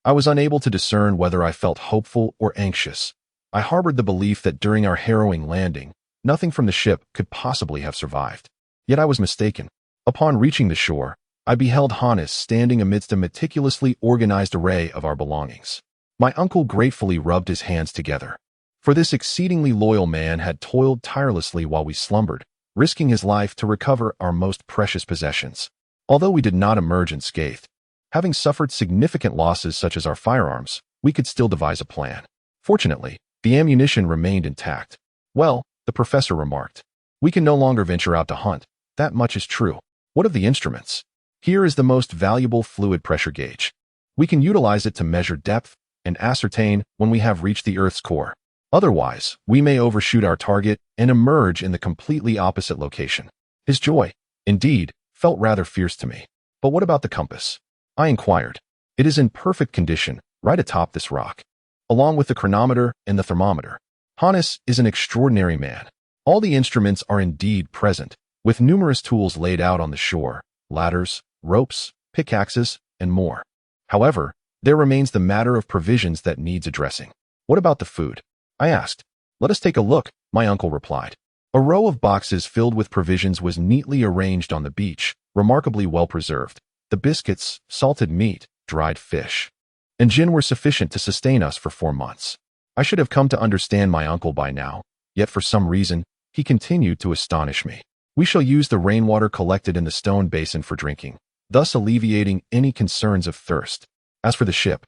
I was unable to discern whether I felt hopeful or anxious. I harbored the belief that during our harrowing landing, nothing from the ship could possibly have survived. Yet I was mistaken. Upon reaching the shore, I beheld Hannes standing amidst a meticulously organized array of our belongings. My uncle gratefully rubbed his hands together, for this exceedingly loyal man had toiled tirelessly while we slumbered, risking his life to recover our most precious possessions. Although we did not emerge unscathed, having suffered significant losses such as our firearms, we could still devise a plan. Fortunately, the ammunition remained intact. Well, the professor remarked, we can no longer venture out to hunt. That much is true. What of the instruments? Here is the most valuable fluid pressure gauge. We can utilize it to measure depth and ascertain when we have reached the Earth's core. Otherwise, we may overshoot our target and emerge in the completely opposite location. His joy, indeed, felt rather fierce to me. But what about the compass? I inquired. It is in perfect condition, right atop this rock, along with the chronometer and the thermometer. Hannes is an extraordinary man. All the instruments are indeed present, with numerous tools laid out on the shore, ladders, ropes, pickaxes, and more. However, there remains the matter of provisions that needs addressing. What about the food? I asked. Let us take a look, my uncle replied. A row of boxes filled with provisions was neatly arranged on the beach, remarkably well preserved. The biscuits, salted meat, dried fish, and gin were sufficient to sustain us for 4 months. I should have come to understand my uncle by now, yet for some reason, he continued to astonish me. We shall use the rainwater collected in the stone basin for drinking, thus alleviating any concerns of thirst. As for the ship,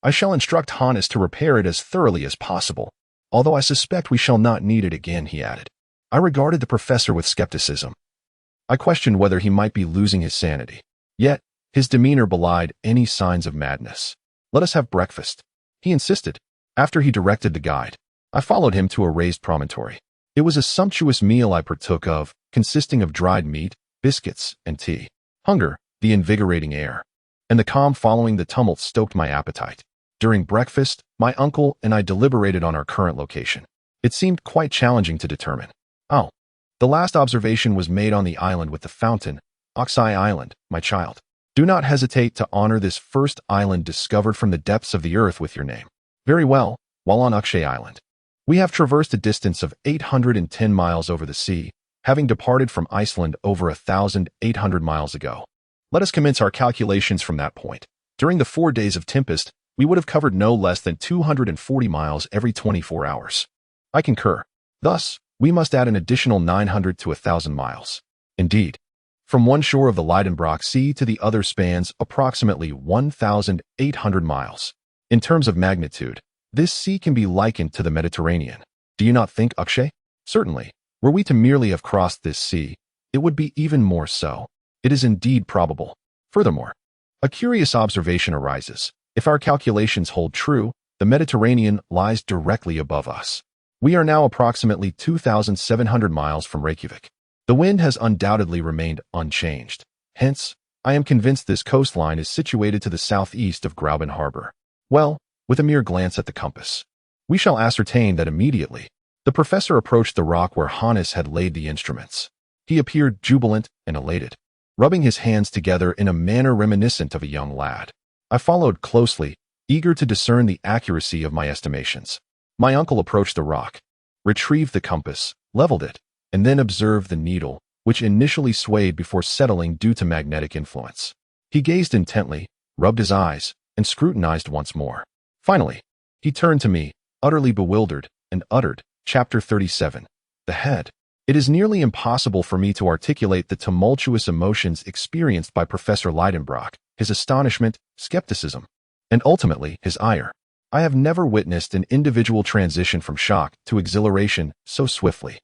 I shall instruct Hannes to repair it as thoroughly as possible, although I suspect we shall not need it again, he added. I regarded the professor with skepticism. I questioned whether he might be losing his sanity. Yet, his demeanor belied any signs of madness. Let us have breakfast, he insisted. After he directed the guide, I followed him to a raised promontory. It was a sumptuous meal I partook of, consisting of dried meat, biscuits, and tea. Hunger, the invigorating air, and the calm following the tumult stoked my appetite. During breakfast, my uncle and I deliberated on our current location. It seemed quite challenging to determine. Oh, the last observation was made on the island with the fountain, Axel Island, my child. Do not hesitate to honor this first island discovered from the depths of the earth with your name. Very well, while on Axel Island, we have traversed a distance of 810 miles over the sea, having departed from Iceland over 1,800 miles ago. Let us commence our calculations from that point. During the 4 days of tempest, we would have covered no less than 240 miles every 24 hours. I concur. Thus, we must add an additional 900 to 1,000 miles. Indeed, From one shore of the Lidenbrock Sea to the other spans approximately 1,800 miles. In terms of magnitude, this sea can be likened to the Mediterranean. Do you not think, Akshay? Certainly. Were we to merely have crossed this sea, it would be even more so. It is indeed probable. Furthermore, a curious observation arises. If our calculations hold true, the Mediterranean lies directly above us. We are now approximately 2,700 miles from Reykjavik. The wind has undoubtedly remained unchanged. Hence, I am convinced this coastline is situated to the southeast of Grauben Harbor. Well, with a mere glance at the compass, we shall ascertain that immediately. The professor approached the rock where Hannes had laid the instruments. He appeared jubilant and elated, rubbing his hands together in a manner reminiscent of a young lad. I followed closely, eager to discern the accuracy of my estimations. My uncle approached the rock, retrieved the compass, leveled it, and then observed the needle, which initially swayed before settling due to magnetic influence. He gazed intently, rubbed his eyes, and scrutinized once more. Finally, he turned to me, utterly bewildered, and uttered, Chapter 37. The head. It is nearly impossible for me to articulate the tumultuous emotions experienced by Professor Lidenbrock, his astonishment, skepticism, and ultimately his ire. I have never witnessed an individual transition from shock to exhilaration so swiftly.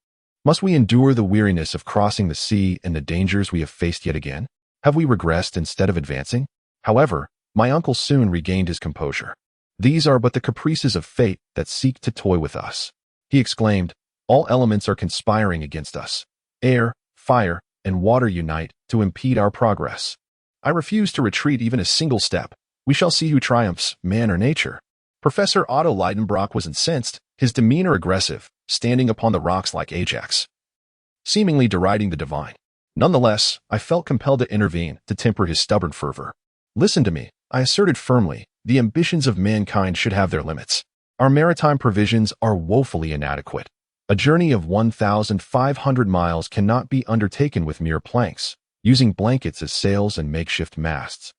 Must we endure the weariness of crossing the sea and the dangers we have faced yet again? Have we regressed instead of advancing? However, my uncle soon regained his composure. These are but the caprices of fate that seek to toy with us. He exclaimed, all elements are conspiring against us. Air, fire, and water unite to impede our progress. I refuse to retreat even a single step. We shall see who triumphs, man or nature. Professor Otto Lidenbrock was incensed, his demeanor aggressive, standing upon the rocks like Ajax, seemingly deriding the divine. Nonetheless, I felt compelled to intervene to temper his stubborn fervor. Listen to me, I asserted firmly, the ambitions of mankind should have their limits. Our maritime provisions are woefully inadequate. A journey of 1,500 miles cannot be undertaken with mere planks, using blankets as sails and makeshift masts,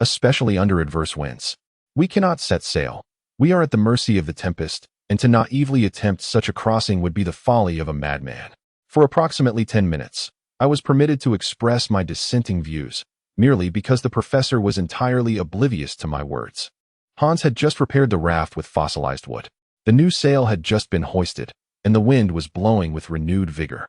especially under adverse winds. We cannot set sail. We are at the mercy of the tempest, and to naively attempt such a crossing would be the folly of a madman. For approximately 10 minutes, I was permitted to express my dissenting views, merely because the professor was entirely oblivious to my words. Hans had just repaired the raft with fossilized wood. The new sail had just been hoisted, and the wind was blowing with renewed vigor.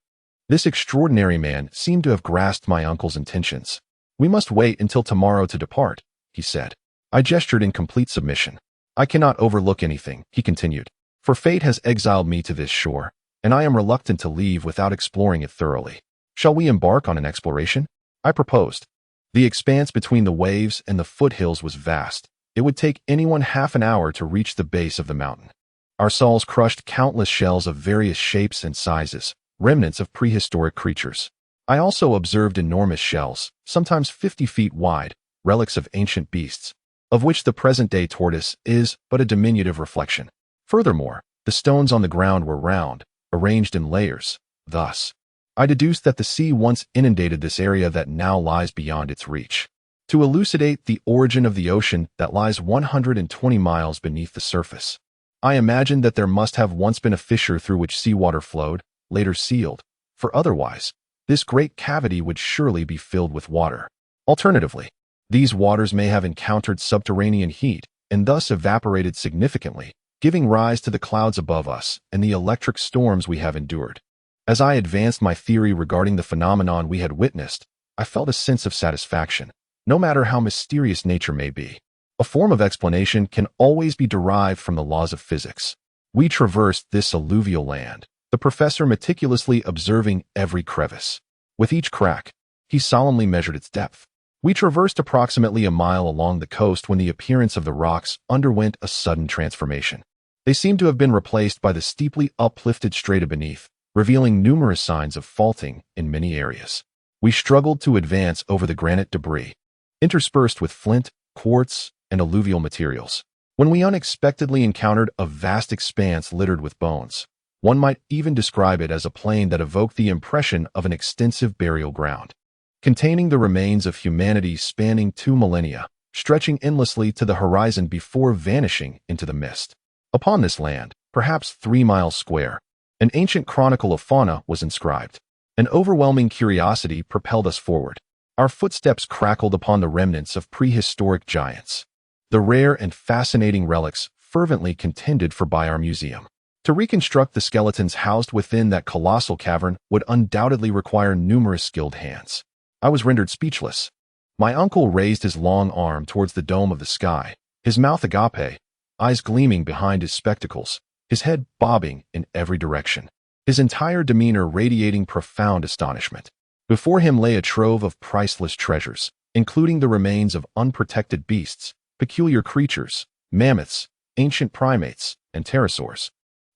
This extraordinary man seemed to have grasped my uncle's intentions. We must wait until tomorrow to depart, he said. I gestured in complete submission. I cannot overlook anything, he continued, for fate has exiled me to this shore, and I am reluctant to leave without exploring it thoroughly. Shall we embark on an exploration? I proposed. The expanse between the waves and the foothills was vast. It would take anyone half an hour to reach the base of the mountain. Our saws crushed countless shells of various shapes and sizes, remnants of prehistoric creatures. I also observed enormous shells, sometimes 50 feet wide, relics of ancient beasts, of which the present-day tortoise is but a diminutive reflection. Furthermore, the stones on the ground were round, arranged in layers. Thus, I deduced that the sea once inundated this area that now lies beyond its reach. To elucidate the origin of the ocean that lies 120 miles beneath the surface, I imagined that there must have once been a fissure through which seawater flowed, later sealed, for otherwise, this great cavity would surely be filled with water. Alternatively, these waters may have encountered subterranean heat and thus evaporated significantly, giving rise to the clouds above us and the electric storms we have endured. As I advanced my theory regarding the phenomenon we had witnessed, I felt a sense of satisfaction. No matter how mysterious nature may be, a form of explanation can always be derived from the laws of physics. We traversed this alluvial land, the professor meticulously observing every crevice. With each crack, he solemnly measured its depth. We traversed approximately a mile along the coast when the appearance of the rocks underwent a sudden transformation. They seemed to have been replaced by the steeply uplifted strata beneath, revealing numerous signs of faulting in many areas. We struggled to advance over the granite debris, interspersed with flint, quartz, and alluvial materials, when we unexpectedly encountered a vast expanse littered with bones. One might even describe it as a plain that evoked the impression of an extensive burial ground, containing the remains of humanity spanning 2 millennia, stretching endlessly to the horizon before vanishing into the mist. Upon this land, perhaps 3 miles square, an ancient chronicle of fauna was inscribed. An overwhelming curiosity propelled us forward. Our footsteps crackled upon the remnants of prehistoric giants, the rare and fascinating relics fervently contended for by our museum. To reconstruct the skeletons housed within that colossal cavern would undoubtedly require numerous skilled hands. I was rendered speechless. My uncle raised his long arm towards the dome of the sky, his mouth agape, eyes gleaming behind his spectacles, his head bobbing in every direction, his entire demeanor radiating profound astonishment. Before him lay a trove of priceless treasures, including the remains of unprotected beasts, peculiar creatures, mammoths, ancient primates, and pterosaurs,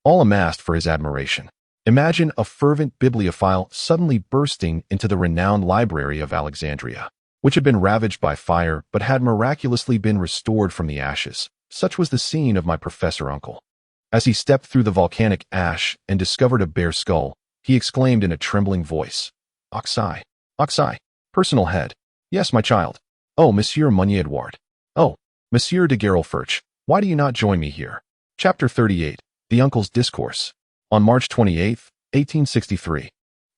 all amassed for his admiration. Imagine a fervent bibliophile suddenly bursting into the renowned library of Alexandria, which had been ravaged by fire but had miraculously been restored from the ashes. Such was the scene of my professor uncle. As he stepped through the volcanic ash and discovered a bare skull, he exclaimed in a trembling voice, "Oxai, Oxai, personal head. Yes, my child. Oh, Monsieur Edouard. Oh, Monsieur de Gerolferch, why do you not join me here?" Chapter 38, The Uncle's Discourse. On March 28, 1863,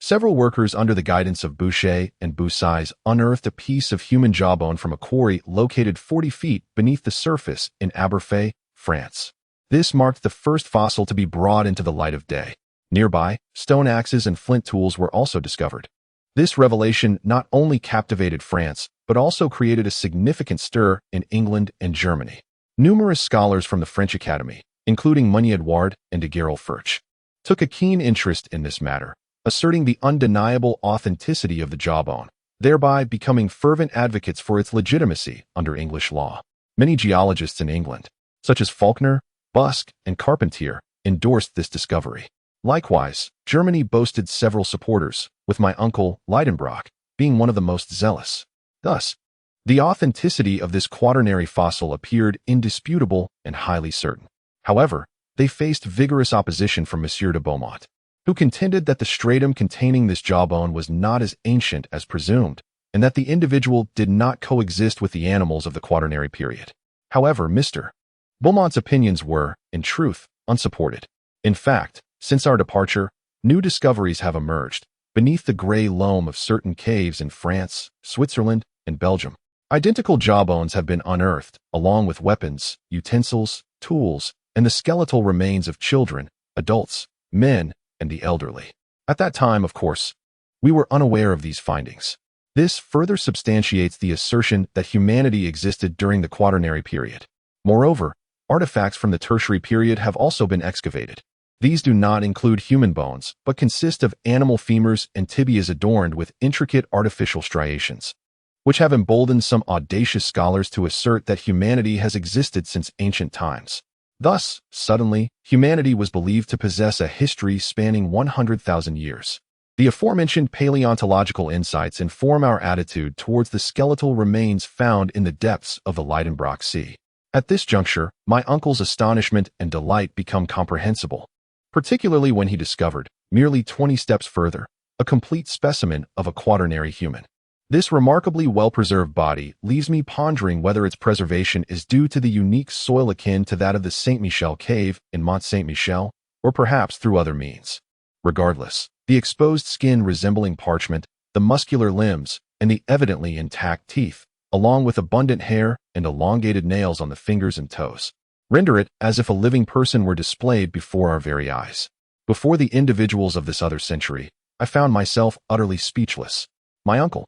several workers under the guidance of Boucher and Boussais unearthed a piece of human jawbone from a quarry located 40 feet beneath the surface in Aberfay, France. This marked the first fossil to be brought into the light of day. Nearby, stone axes and flint tools were also discovered. This revelation not only captivated France, but also created a significant stir in England and Germany. Numerous scholars from the French Academy, including Edouard and de Gerolferch, took a keen interest in this matter, asserting the undeniable authenticity of the jawbone, thereby becoming fervent advocates for its legitimacy under English law. Many geologists in England, such as Faulkner, Busk, and Carpentier, endorsed this discovery. Likewise, Germany boasted several supporters, with my uncle, Lidenbrock, being one of the most zealous. Thus, the authenticity of this quaternary fossil appeared indisputable and highly certain. However, they faced vigorous opposition from Monsieur de Beaumont, who contended that the stratum containing this jawbone was not as ancient as presumed, and that the individual did not coexist with the animals of the quaternary period. However, Mr. Beaumont's opinions were, in truth, unsupported. In fact, since our departure, new discoveries have emerged beneath the gray loam of certain caves in France, Switzerland, and Belgium. Identical jawbones have been unearthed, along with weapons, utensils, tools, and the skeletal remains of children, adults, men, and the elderly. At that time, of course, we were unaware of these findings. This further substantiates the assertion that humanity existed during the quaternary period. Moreover, artifacts from the tertiary period have also been excavated. These do not include human bones, but consist of animal femurs and tibias adorned with intricate artificial striations, which have emboldened some audacious scholars to assert that humanity has existed since ancient times. Thus, suddenly, humanity was believed to possess a history spanning 100,000 years. The aforementioned paleontological insights inform our attitude towards the skeletal remains found in the depths of the Lidenbrock Sea. At this juncture, my uncle's astonishment and delight become comprehensible, particularly when he discovered, merely 20 steps further, a complete specimen of a quaternary human. This remarkably well-preserved body leaves me pondering whether its preservation is due to the unique soil akin to that of the Saint Michel cave in Mont Saint Michel, or perhaps through other means. Regardless, the exposed skin resembling parchment, the muscular limbs, and the evidently intact teeth, along with abundant hair and elongated nails on the fingers and toes, render it as if a living person were displayed before our very eyes. Before the individuals of this other century, I found myself utterly speechless. My uncle,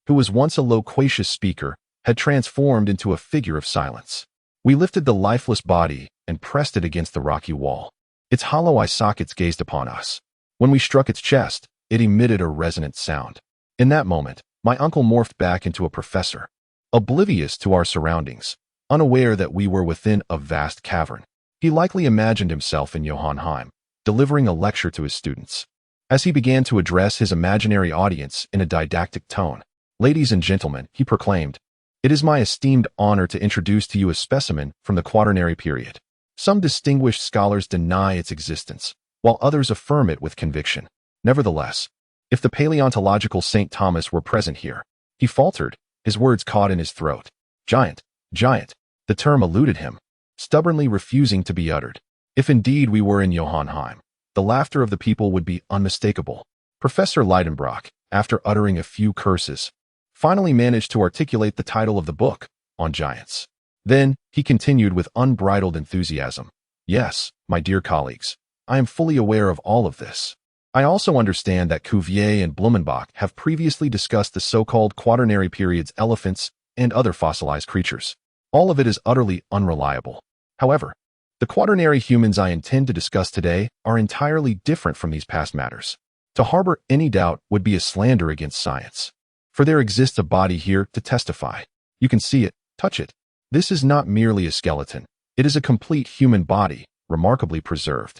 who was once a loquacious speaker, had transformed into a figure of silence. We lifted the lifeless body and pressed it against the rocky wall. Its hollow eye sockets gazed upon us. When we struck its chest, it emitted a resonant sound. In that moment, my uncle morphed back into a professor, oblivious to our surroundings, unaware that we were within a vast cavern. He likely imagined himself in Jotunheim, delivering a lecture to his students. As he began to address his imaginary audience in a didactic tone, "Ladies and gentlemen," he proclaimed, "it is my esteemed honor to introduce to you a specimen from the quaternary period. Some distinguished scholars deny its existence, while others affirm it with conviction. Nevertheless, if the paleontological St. Thomas were present here," he faltered, his words caught in his throat. "Giant, giant," the term eluded him, stubbornly refusing to be uttered. If indeed we were in Jotunheim, the laughter of the people would be unmistakable. Professor Lidenbrock, after uttering a few curses, finally managed to articulate the title of the book, On Giants. Then, he continued with unbridled enthusiasm. Yes, my dear colleagues, I am fully aware of all of this. I also understand that Cuvier and Blumenbach have previously discussed the so-called Quaternary period's elephants and other fossilized creatures. All of it is utterly unreliable. However, the Quaternary humans I intend to discuss today are entirely different from these past matters. To harbor any doubt would be a slander against science. For there exists a body here to testify. You can see it, touch it. This is not merely a skeleton. It is a complete human body, remarkably preserved,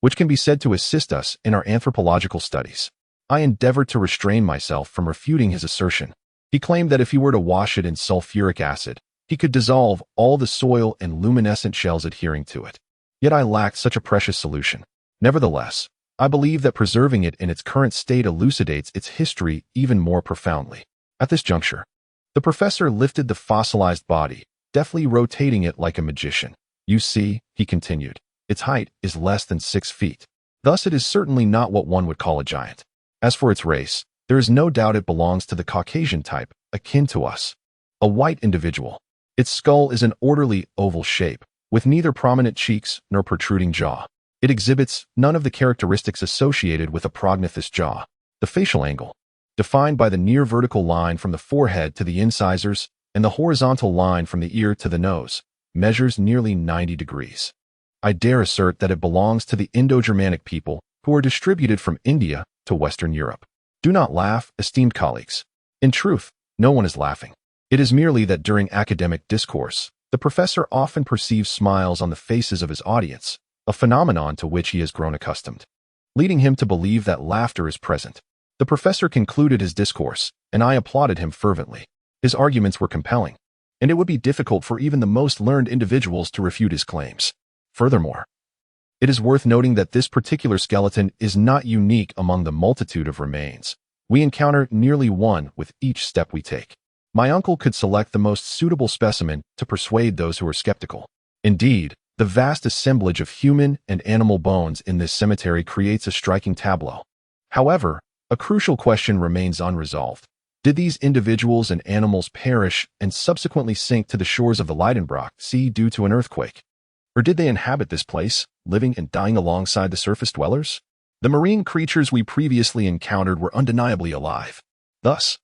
which can be said to assist us in our anthropological studies. I endeavored to restrain myself from refuting his assertion. He claimed that if he were to wash it in sulfuric acid, he could dissolve all the soil and luminescent shells adhering to it. Yet I lacked such a precious solution. Nevertheless, I believe that preserving it in its current state elucidates its history even more profoundly. At this juncture, the professor lifted the fossilized body, deftly rotating it like a magician. You see, he continued, its height is less than 6 feet. Thus it is certainly not what one would call a giant. As for its race, there is no doubt it belongs to the Caucasian type, akin to us. A white individual. Its skull is an orderly oval shape, with neither prominent cheeks nor protruding jaw. It exhibits none of the characteristics associated with a prognathous jaw. The facial angle, defined by the near vertical line from the forehead to the incisors and the horizontal line from the ear to the nose, measures nearly 90 degrees. I dare assert that it belongs to the Indo-Germanic people who are distributed from India to Western Europe. Do not laugh, esteemed colleagues. In truth, no one is laughing. It is merely that during academic discourse, the professor often perceives smiles on the faces of his audience, a phenomenon to which he has grown accustomed, leading him to believe that laughter is present. The professor concluded his discourse, and I applauded him fervently. His arguments were compelling, and it would be difficult for even the most learned individuals to refute his claims. Furthermore, it is worth noting that this particular skeleton is not unique among the multitude of remains. We encounter nearly one with each step we take. My uncle could select the most suitable specimen to persuade those who are skeptical. Indeed, the vast assemblage of human and animal bones in this cemetery creates a striking tableau. However, a crucial question remains unresolved. Did these individuals and animals perish and subsequently sink to the shores of the Lidenbrock Sea due to an earthquake? Or did they inhabit this place, living and dying alongside the surface dwellers? The marine creatures we previously encountered were undeniably alive. Thus,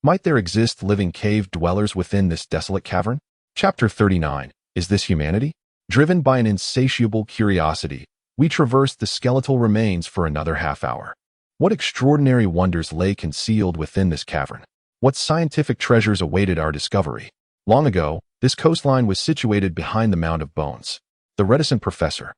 might there exist living cave dwellers within this desolate cavern? Chapter 39. Is this humanity? Driven by an insatiable curiosity, we traversed the skeletal remains for another half hour. What extraordinary wonders lay concealed within this cavern? What scientific treasures awaited our discovery? Long ago, this coastline was situated behind the mound of bones. The reticent professor,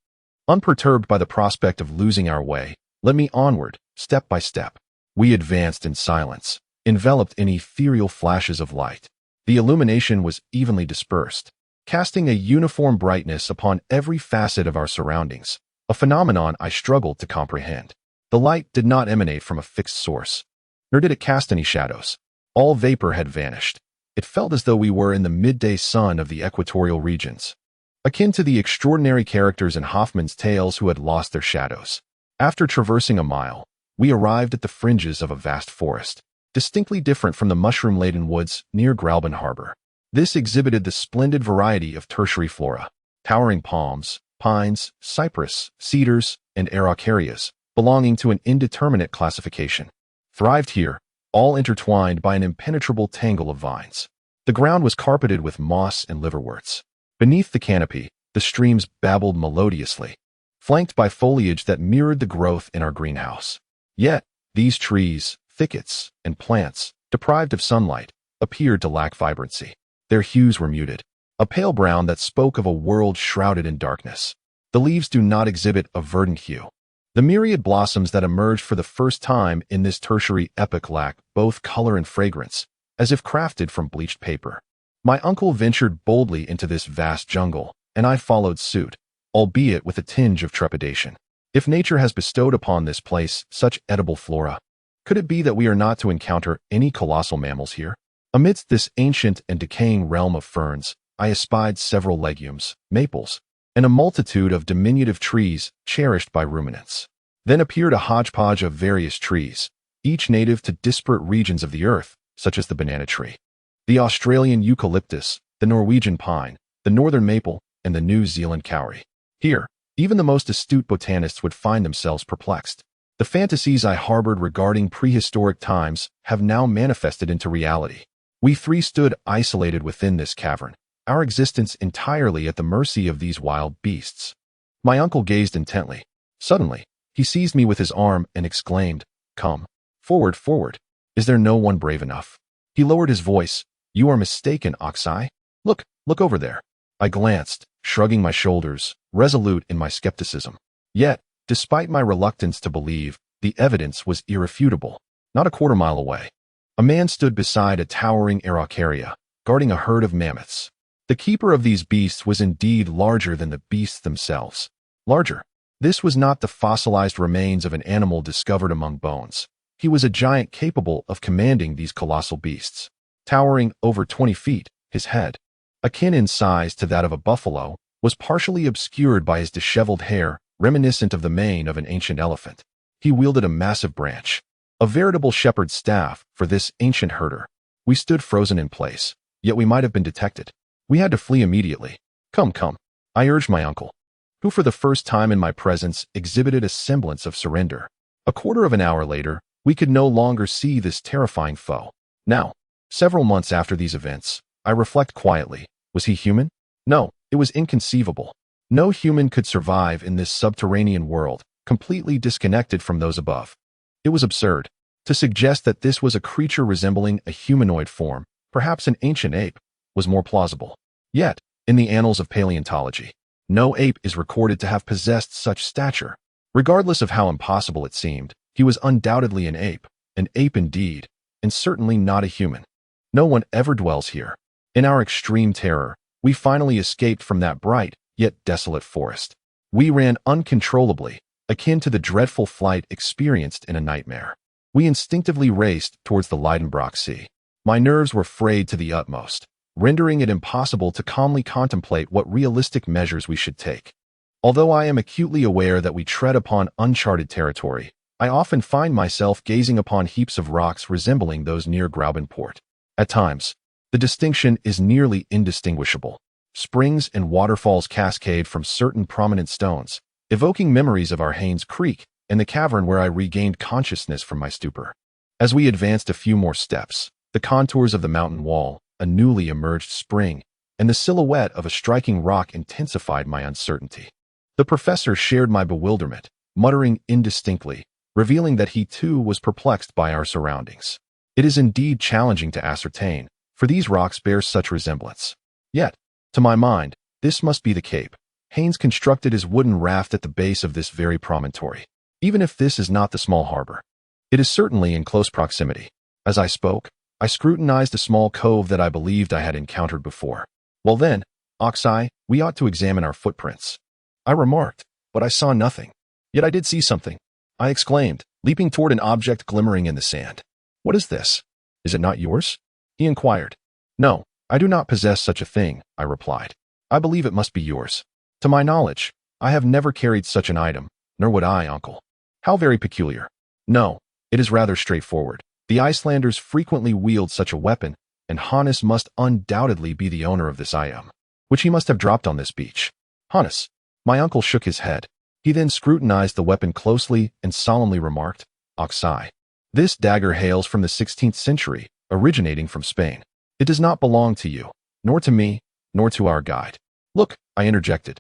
unperturbed by the prospect of losing our way, led me onward, step by step. We advanced in silence, enveloped in ethereal flashes of light. The illumination was evenly dispersed, casting a uniform brightness upon every facet of our surroundings, a phenomenon I struggled to comprehend. The light did not emanate from a fixed source, nor did it cast any shadows. All vapor had vanished. It felt as though we were in the midday sun of the equatorial regions, akin to the extraordinary characters in Hoffmann's tales who had lost their shadows. After traversing a mile, we arrived at the fringes of a vast forest, distinctly different from the mushroom-laden woods near Grauben Harbor. This exhibited the splendid variety of tertiary flora. Towering palms, pines, cypress, cedars, and araucarias, belonging to an indeterminate classification, thrived here, all intertwined by an impenetrable tangle of vines. The ground was carpeted with moss and liverworts. Beneath the canopy, the streams babbled melodiously, flanked by foliage that mirrored the growth in our greenhouse. Yet, these trees, thickets, and plants, deprived of sunlight, appeared to lack vibrancy. Their hues were muted, a pale brown that spoke of a world shrouded in darkness. The leaves do not exhibit a verdant hue. The myriad blossoms that emerged for the first time in this tertiary epoch lack both color and fragrance, as if crafted from bleached paper. My uncle ventured boldly into this vast jungle, and I followed suit, albeit with a tinge of trepidation. If nature has bestowed upon this place such edible flora, could it be that we are not to encounter any colossal mammals here? Amidst this ancient and decaying realm of ferns, I espied several legumes, maples, and a multitude of diminutive trees cherished by ruminants. Then appeared a hodgepodge of various trees, each native to disparate regions of the earth, such as the banana tree, the Australian eucalyptus, the Norwegian pine, the northern maple, and the New Zealand kauri. Here, even the most astute botanists would find themselves perplexed. The fantasies I harbored regarding prehistoric times have now manifested into reality. We three stood isolated within this cavern, our existence entirely at the mercy of these wild beasts. My uncle gazed intently. Suddenly, he seized me with his arm and exclaimed, "Come. Forward, forward. Is there no one brave enough?" He lowered his voice. "You are mistaken, Axel. Look over there." I glanced, shrugging my shoulders, resolute in my skepticism. Yet, despite my reluctance to believe, the evidence was irrefutable. Not a quarter mile away, a man stood beside a towering araucaria, guarding a herd of mammoths. The keeper of these beasts was indeed larger than the beasts themselves. Larger. This was not the fossilized remains of an animal discovered among bones. He was a giant capable of commanding these colossal beasts. Towering over 20 feet, his head, akin in size to that of a buffalo, was partially obscured by his disheveled hair, reminiscent of the mane of an ancient elephant. He wielded a massive branch, a veritable shepherd's staff for this ancient herder. We stood frozen in place, yet we might have been detected. We had to flee immediately. Come, I urged my uncle, who for the first time in my presence exhibited a semblance of surrender. A quarter of an hour later, we could no longer see this terrifying foe. Now, several months after these events, I reflect quietly. Was he human? No, it was inconceivable. No human could survive in this subterranean world, completely disconnected from those above. It was absurd to suggest that this was a creature resembling a humanoid form, perhaps an ancient ape, was more plausible. Yet, in the annals of paleontology, no ape is recorded to have possessed such stature. Regardless of how impossible it seemed, he was undoubtedly an ape indeed, and certainly not a human. No one ever dwells here. In our extreme terror, we finally escaped from that bright, yet desolate forest. We ran uncontrollably, akin to the dreadful flight experienced in a nightmare. We instinctively raced towards the Lidenbrock Sea. My nerves were frayed to the utmost, rendering it impossible to calmly contemplate what realistic measures we should take. Although I am acutely aware that we tread upon uncharted territory, I often find myself gazing upon heaps of rocks resembling those near Graubenport. At times, the distinction is nearly indistinguishable. Springs and waterfalls cascade from certain prominent stones, evoking memories of our Haynes Creek and the cavern where I regained consciousness from my stupor. As we advanced a few more steps, the contours of the mountain wall, a newly emerged spring, and the silhouette of a striking rock intensified my uncertainty. The professor shared my bewilderment, muttering indistinctly, revealing that he too was perplexed by our surroundings. It is indeed challenging to ascertain, for these rocks bear such resemblance. Yet, to my mind, this must be the cape. Haynes constructed his wooden raft at the base of this very promontory. Even if this is not the small harbor, it is certainly in close proximity. As I spoke, I scrutinized a small cove that I believed I had encountered before. Well then, Axel, we ought to examine our footprints. I remarked, but I saw nothing. Yet I did see something, I exclaimed, leaping toward an object glimmering in the sand. What is this? Is it not yours? He inquired. No, I do not possess such a thing, I replied. I believe it must be yours. To my knowledge, I have never carried such an item, nor would I, uncle. How very peculiar. No, it is rather straightforward. The Icelanders frequently wield such a weapon, and Hannes must undoubtedly be the owner of this item, which he must have dropped on this beach. Hannes. My uncle shook his head. He then scrutinized the weapon closely and solemnly remarked, Axel, this dagger hails from the 16th century, originating from Spain. It does not belong to you, nor to me, nor to our guide. Look, I interjected.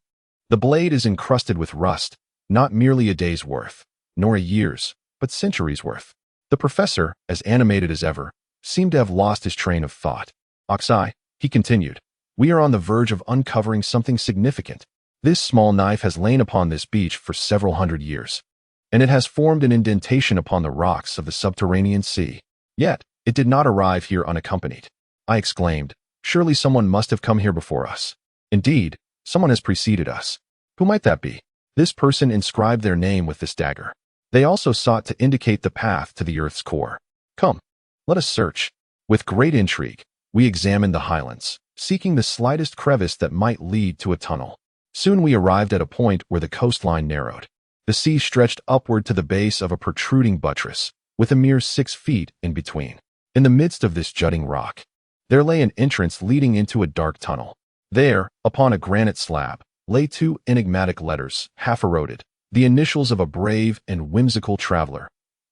The blade is encrusted with rust, not merely a day's worth, nor a year's, but centuries' worth. The professor, as animated as ever, seemed to have lost his train of thought. Axel, he continued, we are on the verge of uncovering something significant. This small knife has lain upon this beach for several hundred years, and it has formed an indentation upon the rocks of the subterranean sea. Yet, it did not arrive here unaccompanied. I exclaimed, surely someone must have come here before us. Indeed, someone has preceded us. Who might that be? This person inscribed their name with this dagger. They also sought to indicate the path to the Earth's core. Come, let us search. With great intrigue, we examined the highlands, seeking the slightest crevice that might lead to a tunnel. Soon we arrived at a point where the coastline narrowed. The sea stretched upward to the base of a protruding buttress, with a mere 6 feet in between. In the midst of this jutting rock, there lay an entrance leading into a dark tunnel. There, upon a granite slab, lay 2 enigmatic letters, half eroded, the initials of a brave and whimsical traveler.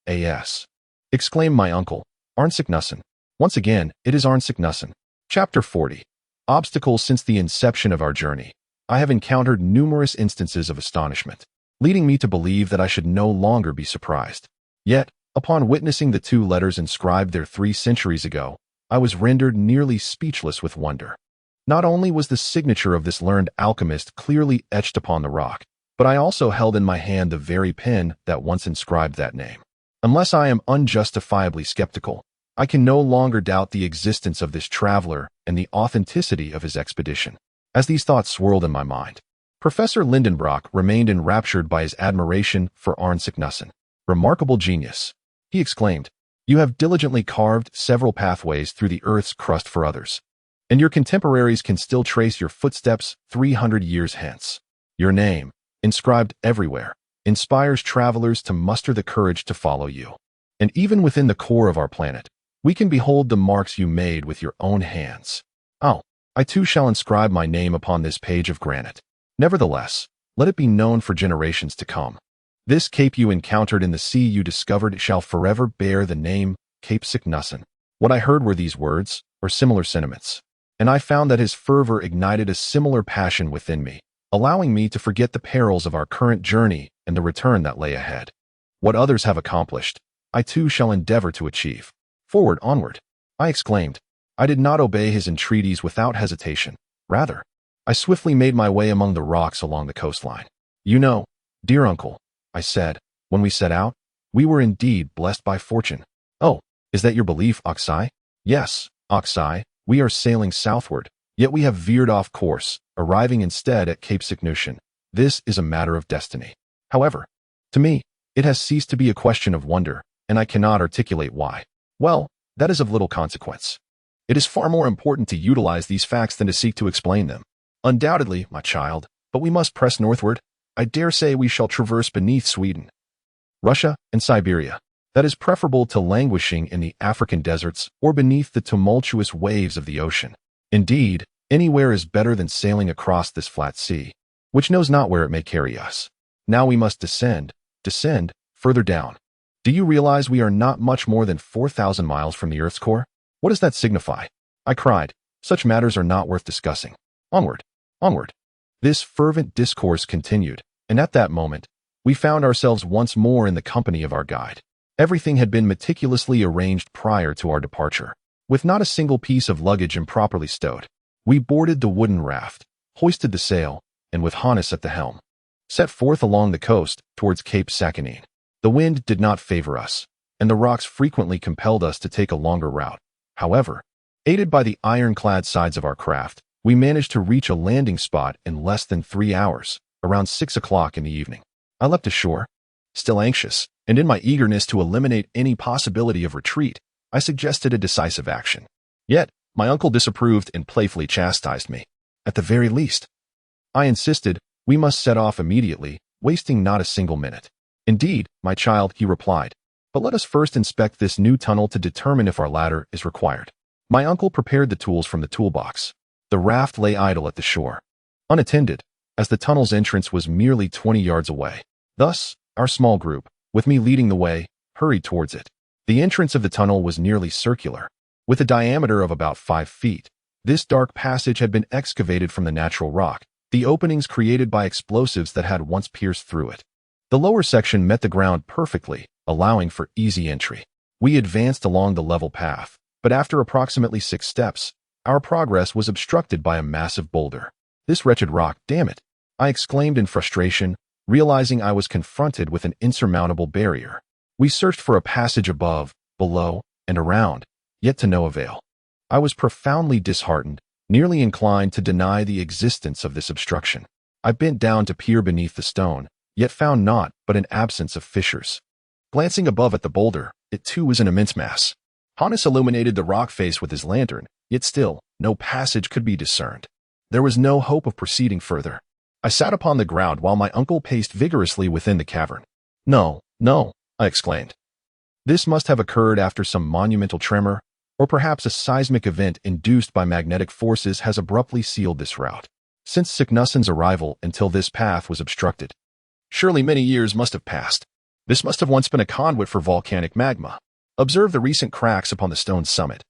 A.S. exclaimed my uncle. Arnsiknussen. Once again, it is Arnsiknussen. Chapter 40. Obstacles. Since the inception of our journey, I have encountered numerous instances of astonishment, leading me to believe that I should no longer be surprised. Yet, upon witnessing the 2 letters inscribed there 3 centuries ago, I was rendered nearly speechless with wonder. Not only was the signature of this learned alchemist clearly etched upon the rock, but I also held in my hand the very pen that once inscribed that name. Unless I am unjustifiably skeptical, I can no longer doubt the existence of this traveler and the authenticity of his expedition. As these thoughts swirled in my mind, Professor Lidenbrock remained enraptured by his admiration for Arnsiknussen. Remarkable genius, he exclaimed. You have diligently carved several pathways through the Earth's crust for others, and your contemporaries can still trace your footsteps 300 years hence. Your name, inscribed everywhere, inspires travelers to muster the courage to follow you. And even within the core of our planet, we can behold the marks you made with your own hands. Oh, I too shall inscribe my name upon this page of granite. Nevertheless, let it be known for generations to come. This cape you encountered in the sea you discovered shall forever bear the name Cape Siknussen. What I heard were these words, or similar sentiments, and I found that his fervor ignited a similar passion within me, allowing me to forget the perils of our current journey and the return that lay ahead. What others have accomplished, I too shall endeavor to achieve. Forward, onward, I exclaimed. I did not obey his entreaties without hesitation. Rather, I swiftly made my way among the rocks along the coastline. You know, dear uncle, I said, when we set out, we were indeed blessed by fortune. Oh, is that your belief, Axel? Yes, Axel, we are sailing southward, yet we have veered off course, arriving instead at Cape Siknussen. This is a matter of destiny. However, to me, it has ceased to be a question of wonder, and I cannot articulate why. Well, that is of little consequence. It is far more important to utilize these facts than to seek to explain them. Undoubtedly, my child, but we must press northward. I dare say we shall traverse beneath Sweden, Russia, and Siberia. That is preferable to languishing in the African deserts or beneath the tumultuous waves of the ocean. Indeed, anywhere is better than sailing across this flat sea, which knows not where it may carry us. Now we must descend, further down. Do you realize we are not much more than 4,000 miles from the Earth's core? What does that signify? I cried. Such matters are not worth discussing. Onward, onward. This fervent discourse continued, and at that moment, we found ourselves once more in the company of our guide. Everything had been meticulously arranged prior to our departure, with not a single piece of luggage improperly stowed. We boarded the wooden raft, hoisted the sail, and with Hannes at the helm, set forth along the coast towards Cape Sakhalin. The wind did not favor us, and the rocks frequently compelled us to take a longer route. However, aided by the ironclad sides of our craft, we managed to reach a landing spot in less than 3 hours, around 6 o'clock in the evening. I leapt ashore, still anxious, and in my eagerness to eliminate any possibility of retreat, I suggested a decisive action. Yet, my uncle disapproved and playfully chastised me. At the very least, I insisted, we must set off immediately, wasting not a single minute. Indeed, my child, he replied, but let us first inspect this new tunnel to determine if our ladder is required. My uncle prepared the tools from the toolbox. The raft lay idle at the shore, unattended, as the tunnel's entrance was merely 20 yards away. Thus, our small group, with me leading the way, hurried towards it. The entrance of the tunnel was nearly circular, with a diameter of about 5 feet. This dark passage had been excavated from the natural rock, the openings created by explosives that had once pierced through it. The lower section met the ground perfectly, allowing for easy entry. We advanced along the level path, but after approximately 6 steps, our progress was obstructed by a massive boulder. This wretched rock, damn it! I exclaimed in frustration, realizing I was confronted with an insurmountable barrier. We searched for a passage above, below, and around, yet to no avail. I was profoundly disheartened, nearly inclined to deny the existence of this obstruction. I bent down to peer beneath the stone, yet found naught but an absence of fissures. Glancing above at the boulder, it too was an immense mass. Hannes illuminated the rock face with his lantern, yet still, no passage could be discerned. There was no hope of proceeding further. I sat upon the ground while my uncle paced vigorously within the cavern. No, no, I exclaimed. This must have occurred after some monumental tremor, or perhaps a seismic event induced by magnetic forces has abruptly sealed this route. Since Signusson's arrival until this path was obstructed, surely many years must have passed. This must have once been a conduit for volcanic magma. Observe the recent cracks upon the stone summit,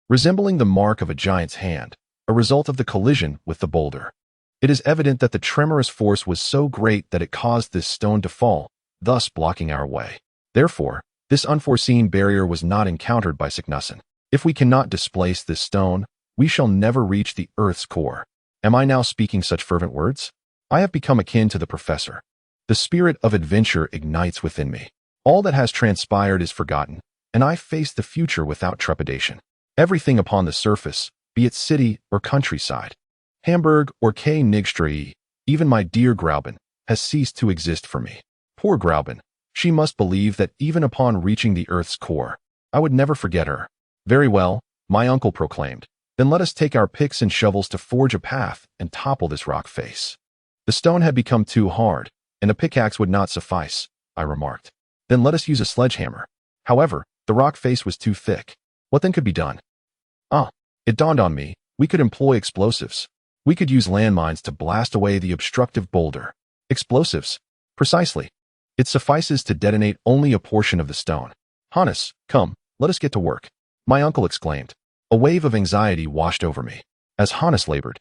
resembling the mark of a giant's hand, a result of the collision with the boulder. It is evident that the tremorous force was so great that it caused this stone to fall, thus blocking our way. Therefore, this unforeseen barrier was not encountered by Signusson. If we cannot displace this stone, we shall never reach the Earth's core. Am I now speaking such fervent words? I have become akin to the professor. The spirit of adventure ignites within me. All that has transpired is forgotten, and I face the future without trepidation. Everything upon the surface, be it city or countryside, Hamburg or K. Nigstrie, even my dear Grauben, has ceased to exist for me. Poor Grauben, she must believe that even upon reaching the Earth's core, I would never forget her. Very well, my uncle proclaimed. Then let us take our picks and shovels to forge a path and topple this rock face. The stone had become too hard, and a pickaxe would not suffice, I remarked. Then let us use a sledgehammer. However, the rock face was too thick. What then could be done? It dawned on me, we could employ explosives. We could use landmines to blast away the obstructive boulder. Explosives? Precisely. It suffices to detonate only a portion of the stone. Hannes, come, let us get to work. My uncle exclaimed. A wave of anxiety washed over me. As Hannes labored,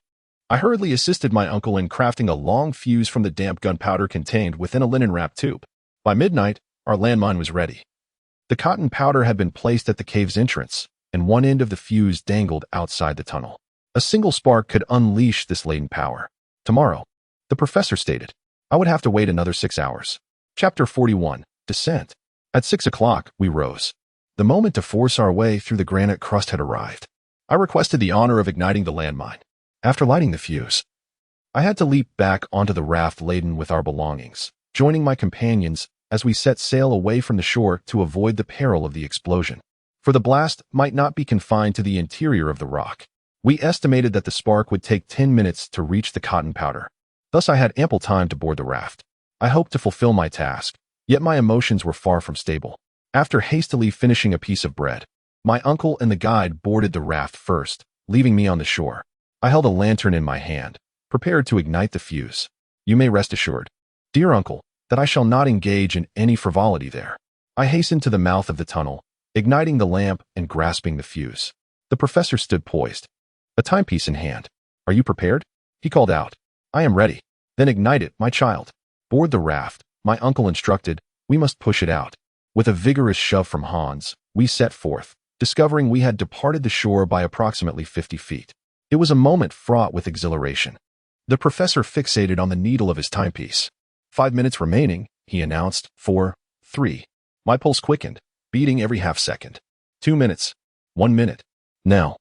I hurriedly assisted my uncle in crafting a long fuse from the damp gunpowder contained within a linen-wrapped tube. By midnight, our landmine was ready. The cotton powder had been placed at the cave's entrance, and one end of the fuse dangled outside the tunnel. A single spark could unleash this latent power. Tomorrow, the professor stated, I would have to wait another 6 hours. Chapter 41, Descent. At 6 o'clock, we rose. The moment to force our way through the granite crust had arrived. I requested the honor of igniting the landmine. After lighting the fuse, I had to leap back onto the raft laden with our belongings, joining my companions as we set sail away from the shore to avoid the peril of the explosion. For the blast might not be confined to the interior of the rock. We estimated that the spark would take 10 minutes to reach the cotton powder. Thus I had ample time to board the raft. I hoped to fulfill my task, yet my emotions were far from stable. After hastily finishing a piece of bread, my uncle and the guide boarded the raft first, leaving me on the shore. I held a lantern in my hand, prepared to ignite the fuse. You may rest assured, dear uncle, that I shall not engage in any frivolity there. I hastened to the mouth of the tunnel, igniting the lamp and grasping the fuse. The professor stood poised, a timepiece in hand. Are you prepared? He called out. I am ready. Then ignite it, my child. Board the raft, my uncle instructed. We must push it out. With a vigorous shove from Hans, we set forth, discovering we had departed the shore by approximately 50 feet. It was a moment fraught with exhilaration. The professor fixated on the needle of his timepiece. 5 minutes remaining, he announced. 4, 3. My pulse quickened, beating every half second. 2 minutes. 1 minute. Now,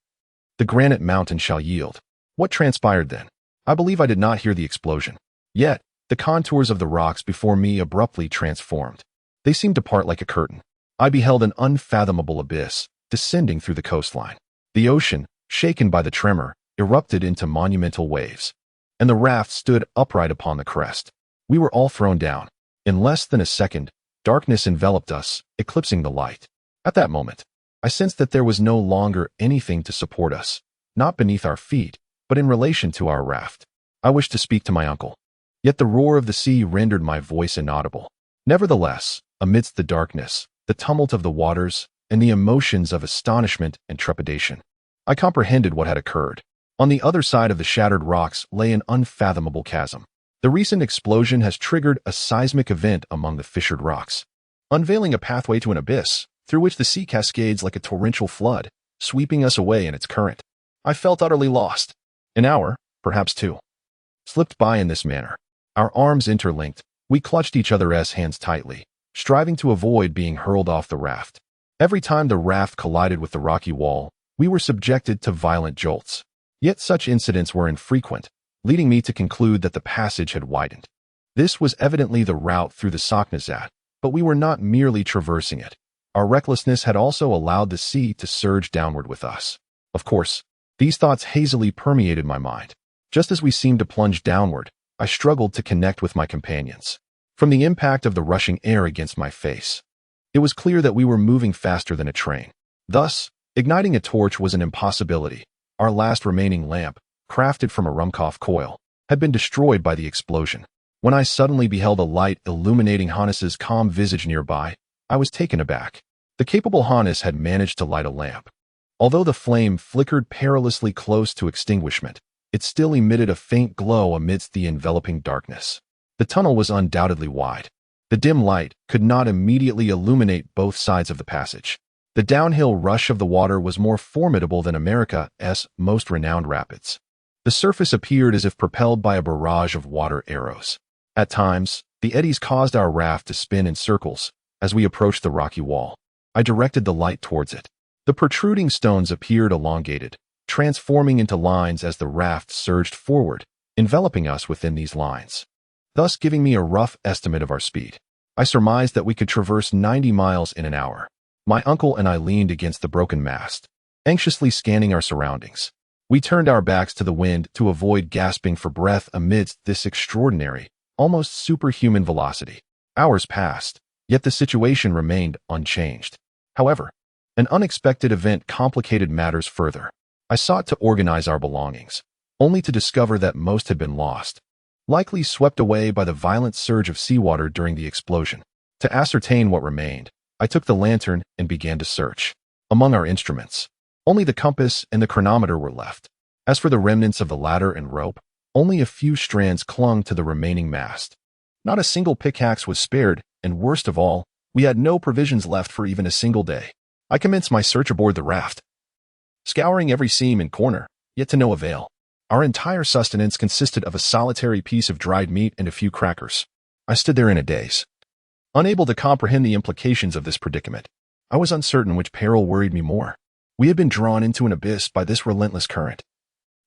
the granite mountain shall yield. What transpired then? I believe I did not hear the explosion. Yet, the contours of the rocks before me abruptly transformed. They seemed to part like a curtain. I beheld an unfathomable abyss, descending through the coastline. The ocean, shaken by the tremor, erupted into monumental waves, and the raft stood upright upon the crest. We were all thrown down. In less than a second, darkness enveloped us, eclipsing the light. At that moment, I sensed that there was no longer anything to support us, not beneath our feet, but in relation to our raft. I wished to speak to my uncle, yet the roar of the sea rendered my voice inaudible. Nevertheless, amidst the darkness, the tumult of the waters, and the emotions of astonishment and trepidation, I comprehended what had occurred. On the other side of the shattered rocks lay an unfathomable chasm. The recent explosion has triggered a seismic event among the fissured rocks, unveiling a pathway to an abyss, through which the sea cascades like a torrential flood, sweeping us away in its current. I felt utterly lost. An hour, perhaps 2, slipped by in this manner. Our arms interlinked, we clutched each other's hands tightly, striving to avoid being hurled off the raft. Every time the raft collided with the rocky wall, we were subjected to violent jolts. Yet such incidents were infrequent, leading me to conclude that the passage had widened. This was evidently the route through the Saknazat, but we were not merely traversing it. Our recklessness had also allowed the sea to surge downward with us. Of course, these thoughts hazily permeated my mind. Just as we seemed to plunge downward, I struggled to connect with my companions. From the impact of the rushing air against my face, it was clear that we were moving faster than a train. Thus, igniting a torch was an impossibility. Our last remaining lamp, crafted from a Ruhmkorff coil, had been destroyed by the explosion. When I suddenly beheld a light illuminating Hannes's calm visage nearby, I was taken aback. The capable Hannes had managed to light a lamp. Although the flame flickered perilously close to extinguishment, it still emitted a faint glow amidst the enveloping darkness. The tunnel was undoubtedly wide. The dim light could not immediately illuminate both sides of the passage. The downhill rush of the water was more formidable than America's most renowned rapids. The surface appeared as if propelled by a barrage of water arrows. At times, the eddies caused our raft to spin in circles as we approached the rocky wall. I directed the light towards it. The protruding stones appeared elongated, transforming into lines as the raft surged forward, enveloping us within these lines, thus giving me a rough estimate of our speed. I surmised that we could traverse 90 miles in an hour. My uncle and I leaned against the broken mast, anxiously scanning our surroundings. We turned our backs to the wind to avoid gasping for breath amidst this extraordinary, almost superhuman velocity. Hours passed, yet the situation remained unchanged. However, an unexpected event complicated matters further. I sought to organize our belongings, only to discover that most had been lost, likely swept away by the violent surge of seawater during the explosion. To ascertain what remained, I took the lantern and began to search. Among our instruments, only the compass and the chronometer were left. As for the remnants of the ladder and rope, only a few strands clung to the remaining mast. Not a single pickaxe was spared, and worst of all, we had no provisions left for even a single day. I commenced my search aboard the raft, scouring every seam and corner, yet to no avail. Our entire sustenance consisted of a solitary piece of dried meat and a few crackers. I stood there in a daze, unable to comprehend the implications of this predicament. I was uncertain which peril worried me more. We had been drawn into an abyss by this relentless current.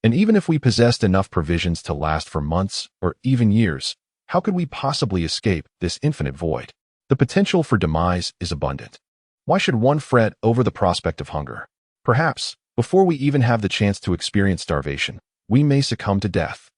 And even if we possessed enough provisions to last for months or even years, how could we possibly escape this infinite void? The potential for demise is abundant. Why should one fret over the prospect of hunger? Perhaps, before we even have the chance to experience starvation, we may succumb to death.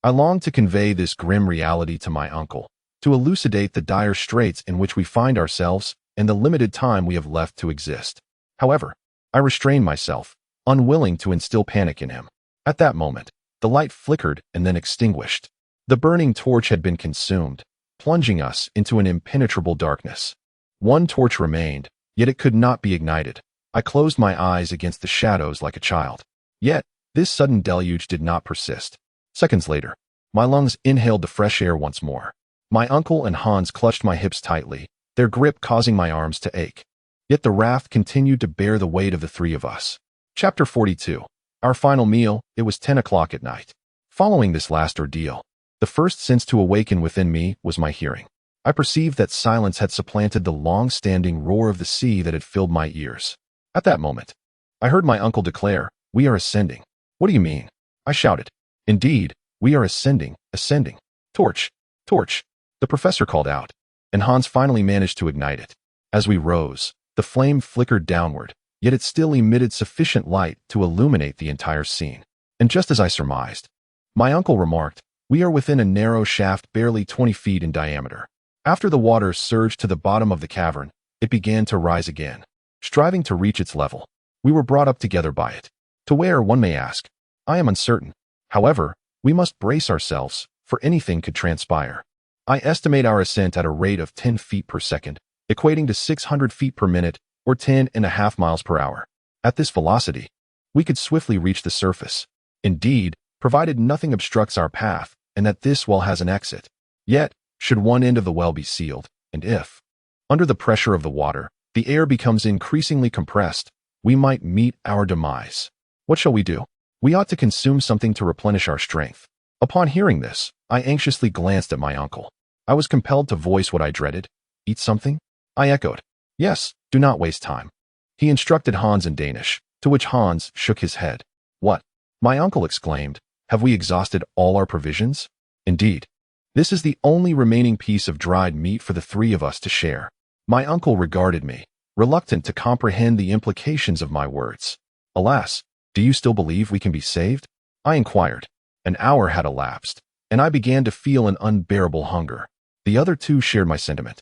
I longed to convey this grim reality to my uncle, to elucidate the dire straits in which we find ourselves and the limited time we have left to exist. However, I restrained myself, unwilling to instill panic in him. At that moment, the light flickered and then extinguished. The burning torch had been consumed, plunging us into an impenetrable darkness. One torch remained, yet it could not be ignited. I closed my eyes against the shadows like a child. Yet, this sudden deluge did not persist. Seconds later, my lungs inhaled the fresh air once more. My uncle and Hans clutched my hips tightly, their grip causing my arms to ache. Yet the raft continued to bear the weight of the three of us. Chapter 42. Our final meal. It was 10 o'clock at night. Following this last ordeal, the first sense to awaken within me was my hearing. I perceived that silence had supplanted the long-standing roar of the sea that had filled my ears. At that moment, I heard my uncle declare, "We are ascending." "What do you mean?" I shouted. "Indeed, we are ascending, ascending. Torch, torch," the professor called out, and Hans finally managed to ignite it. As we rose, the flame flickered downward, yet it still emitted sufficient light to illuminate the entire scene. And just as I surmised, my uncle remarked, "We are within a narrow shaft barely 20 feet in diameter." After the water surged to the bottom of the cavern, it began to rise again. Striving to reach its level, we were brought up together by it. To where, one may ask? I am uncertain. However, we must brace ourselves, for anything could transpire. I estimate our ascent at a rate of 10 feet per second, equating to 600 feet per minute, or 10.5 miles per hour. At this velocity, we could swiftly reach the surface. Indeed, provided nothing obstructs our path, and that this well has an exit. Yet, should one end of the well be sealed, and if, under the pressure of the water, the air becomes increasingly compressed, we might meet our demise. What shall we do? We ought to consume something to replenish our strength. Upon hearing this, I anxiously glanced at my uncle. I was compelled to voice what I dreaded. Eat something? I echoed. Yes, do not waste time. He instructed Hans in Danish, to which Hans shook his head. What? My uncle exclaimed. Have we exhausted all our provisions? Indeed. This is the only remaining piece of dried meat for the three of us to share. My uncle regarded me, reluctant to comprehend the implications of my words. Alas, do you still believe we can be saved? I inquired. An hour had elapsed, and I began to feel an unbearable hunger. The other two shared my sentiment.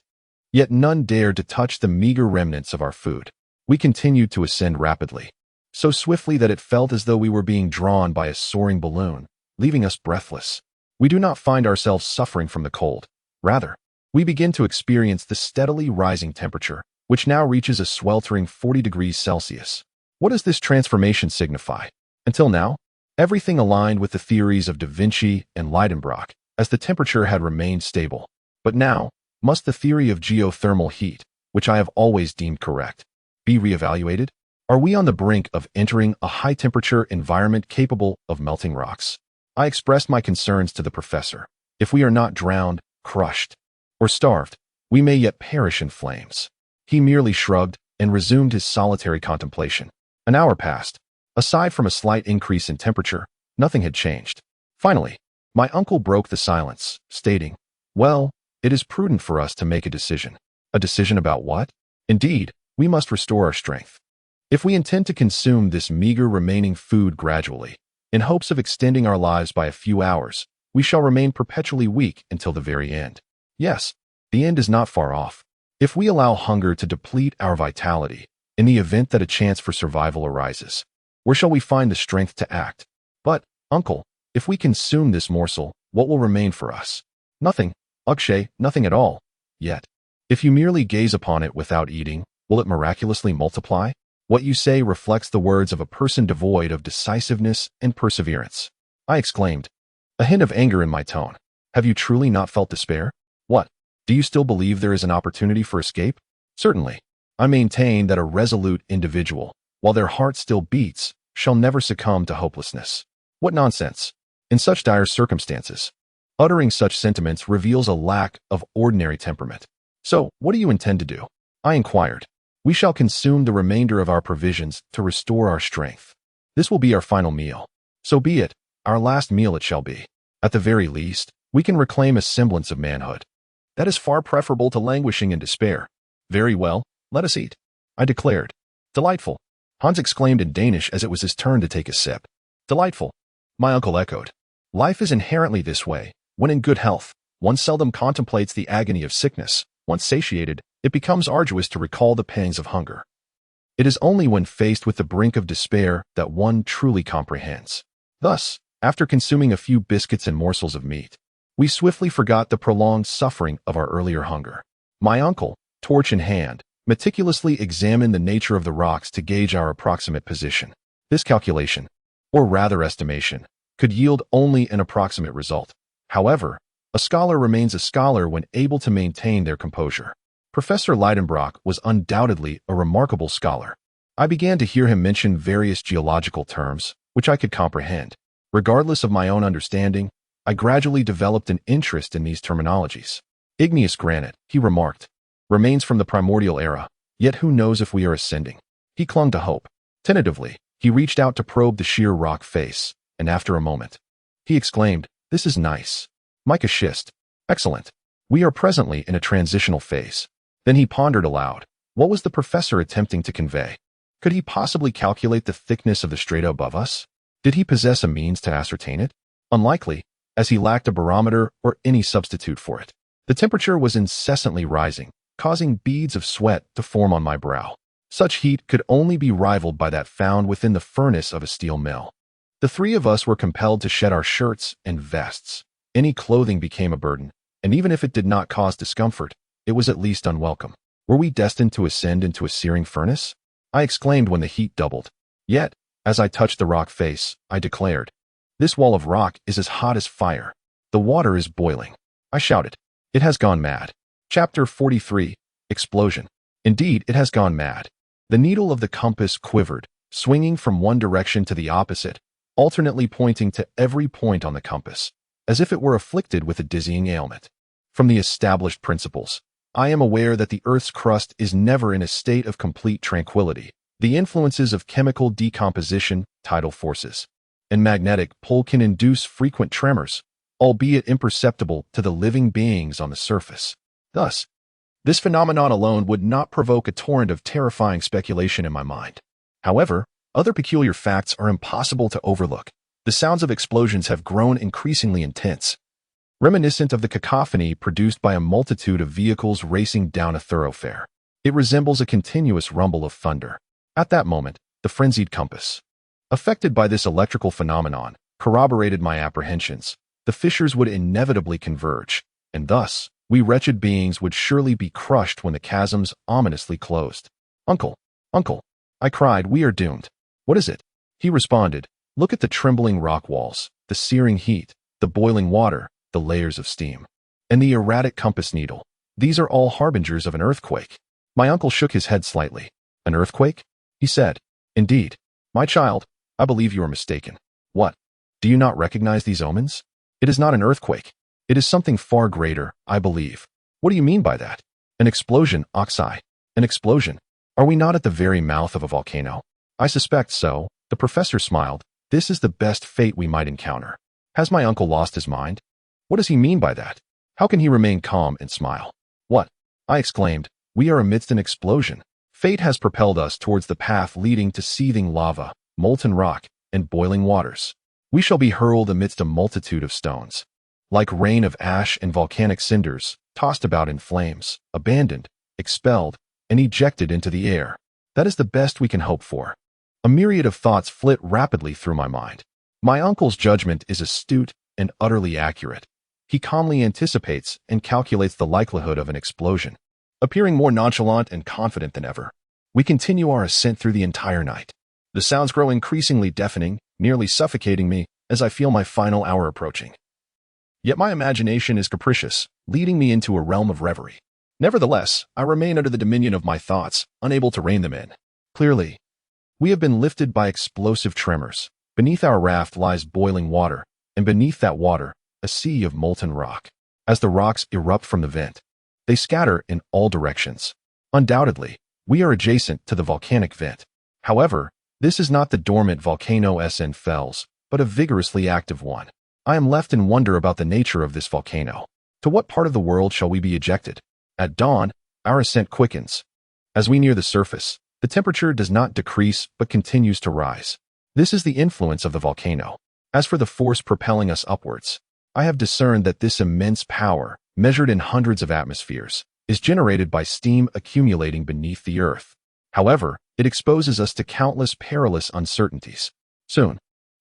Yet none dared to touch the meager remnants of our food. We continued to ascend rapidly, so swiftly that it felt as though we were being drawn by a soaring balloon, leaving us breathless. We do not find ourselves suffering from the cold. Rather, we begin to experience the steadily rising temperature, which now reaches a sweltering 40 degrees Celsius. What does this transformation signify? Until now, everything aligned with the theories of Da Vinci and Lidenbrock, as the temperature had remained stable. But now, must the theory of geothermal heat, which I have always deemed correct, be reevaluated? Are we on the brink of entering a high-temperature environment capable of melting rocks? I expressed my concerns to the professor. If we are not drowned, crushed, or starved, we may yet perish in flames. He merely shrugged and resumed his solitary contemplation. An hour passed. Aside from a slight increase in temperature, nothing had changed. Finally, my uncle broke the silence, stating, "Well, it is prudent for us to make a decision." A decision about what? Indeed, we must restore our strength. If we intend to consume this meager remaining food gradually, in hopes of extending our lives by a few hours, we shall remain perpetually weak until the very end. Yes, the end is not far off. If we allow hunger to deplete our vitality, in the event that a chance for survival arises, where shall we find the strength to act? But, uncle, if we consume this morsel, what will remain for us? Nothing, Akshay, nothing at all. Yet, if you merely gaze upon it without eating, will it miraculously multiply? What you say reflects the words of a person devoid of decisiveness and perseverance. I exclaimed, a hint of anger in my tone. Have you truly not felt despair? What? Do you still believe there is an opportunity for escape? Certainly. I maintain that a resolute individual, while their heart still beats, shall never succumb to hopelessness. What nonsense! In such dire circumstances, uttering such sentiments reveals a lack of ordinary temperament. So, what do you intend to do? I inquired. We shall consume the remainder of our provisions to restore our strength. This will be our final meal. So be it, our last meal it shall be. At the very least, we can reclaim a semblance of manhood. That is far preferable to languishing in despair. Very well, let us eat, I declared. Delightful, Hans exclaimed in Danish as it was his turn to take a sip. Delightful, my uncle echoed. Life is inherently this way. When in good health, one seldom contemplates the agony of sickness. Once satiated, it becomes arduous to recall the pangs of hunger. It is only when faced with the brink of despair that one truly comprehends. Thus, after consuming a few biscuits and morsels of meat, we swiftly forgot the prolonged suffering of our earlier hunger. My uncle, torch in hand, meticulously examined the nature of the rocks to gauge our approximate position. This calculation, or rather estimation, could yield only an approximate result. However, a scholar remains a scholar when able to maintain their composure. Professor Lidenbrock was undoubtedly a remarkable scholar. I began to hear him mention various geological terms, which I could comprehend. Regardless of my own understanding, I gradually developed an interest in these terminologies. Igneous granite, he remarked, remains from the primordial era, yet who knows if we are ascending? He clung to hope. Tentatively, he reached out to probe the sheer rock face, and after a moment, he exclaimed, "This is nice. Mica schist. Excellent. We are presently in a transitional phase." Then he pondered aloud. What was the professor attempting to convey? Could he possibly calculate the thickness of the strata above us? Did he possess a means to ascertain it? Unlikely, as he lacked a barometer or any substitute for it. The temperature was incessantly rising, causing beads of sweat to form on my brow. Such heat could only be rivaled by that found within the furnace of a steel mill. The three of us were compelled to shed our shirts and vests. Any clothing became a burden, and even if it did not cause discomfort, it was at least unwelcome. Were we destined to ascend into a searing furnace? I exclaimed when the heat doubled. Yet, as I touched the rock face, I declared, "This wall of rock is as hot as fire. The water is boiling." I shouted, "It has gone mad." Chapter 43, Explosion. Indeed, it has gone mad. The needle of the compass quivered, swinging from one direction to the opposite, alternately pointing to every point on the compass, as if it were afflicted with a dizzying ailment. From the established principles, I am aware that the Earth's crust is never in a state of complete tranquility. The influences of chemical decomposition, tidal forces, and magnetic pull can induce frequent tremors, albeit imperceptible to the living beings on the surface. Thus, this phenomenon alone would not provoke a torrent of terrifying speculation in my mind. However, other peculiar facts are impossible to overlook. The sounds of explosions have grown increasingly intense, reminiscent of the cacophony produced by a multitude of vehicles racing down a thoroughfare. It resembles a continuous rumble of thunder. At that moment, the frenzied compass, affected by this electrical phenomenon, corroborated my apprehensions. The fissures would inevitably converge, and thus, we wretched beings would surely be crushed when the chasms ominously closed. "Uncle, uncle," I cried, "we are doomed." "What is it?" He responded, "Look at the trembling rock walls, the searing heat, the boiling water, the layers of steam, and the erratic compass needle. These are all harbingers of an earthquake." My uncle shook his head slightly. "An earthquake?" he said. "Indeed. My child, I believe you are mistaken." "What? Do you not recognize these omens? It is not an earthquake. It is something far greater, I believe." "What do you mean by that?" "An explosion, Axel. An explosion. Are we not at the very mouth of a volcano?" "I suspect so." The professor smiled. "This is the best fate we might encounter." Has my uncle lost his mind? What does he mean by that? How can he remain calm and smile? "What?" I exclaimed. "We are amidst an explosion. Fate has propelled us towards the path leading to seething lava, molten rock, and boiling waters. We shall be hurled amidst a multitude of stones, like rain of ash and volcanic cinders, tossed about in flames, abandoned, expelled, and ejected into the air. That is the best we can hope for." A myriad of thoughts flit rapidly through my mind. My uncle's judgment is astute and utterly accurate. He calmly anticipates and calculates the likelihood of an explosion. Appearing more nonchalant and confident than ever, we continue our ascent through the entire night. The sounds grow increasingly deafening, nearly suffocating me as I feel my final hour approaching. Yet my imagination is capricious, leading me into a realm of reverie. Nevertheless, I remain under the dominion of my thoughts, unable to rein them in. Clearly, we have been lifted by explosive tremors. Beneath our raft lies boiling water, and beneath that water, a sea of molten rock. As the rocks erupt from the vent, they scatter in all directions. Undoubtedly, we are adjacent to the volcanic vent. However, this is not the dormant volcano Snaefellsjökull, but a vigorously active one. I am left in wonder about the nature of this volcano. To what part of the world shall we be ejected? At dawn, our ascent quickens. As we near the surface, the temperature does not decrease but continues to rise. This is the influence of the volcano. As for the force propelling us upwards, I have discerned that this immense power, measured in hundreds of atmospheres, is generated by steam accumulating beneath the earth. However, it exposes us to countless perilous uncertainties. Soon,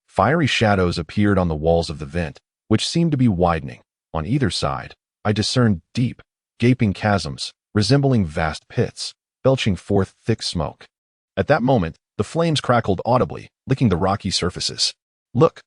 fiery shadows appeared on the walls of the vent, which seemed to be widening. On either side, I discerned deep, gaping chasms, resembling vast pits, belching forth thick smoke. At that moment, the flames crackled audibly, licking the rocky surfaces. Look,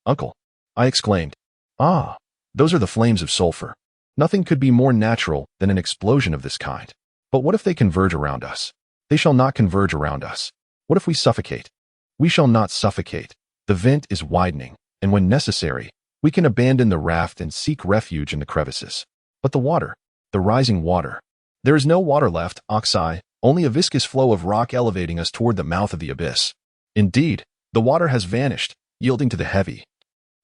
uncle," I exclaimed. "Ah, those are the flames of sulfur. Nothing could be more natural than an explosion of this kind. But what if they converge around us?" "They shall not converge around us." "What if we suffocate?" "We shall not suffocate. The vent is widening, and when necessary, we can abandon the raft and seek refuge in the crevices." "But the water, the rising water." "There is no water left, Axel, only a viscous flow of rock elevating us toward the mouth of the abyss." "Indeed, the water has vanished, yielding to the heavy,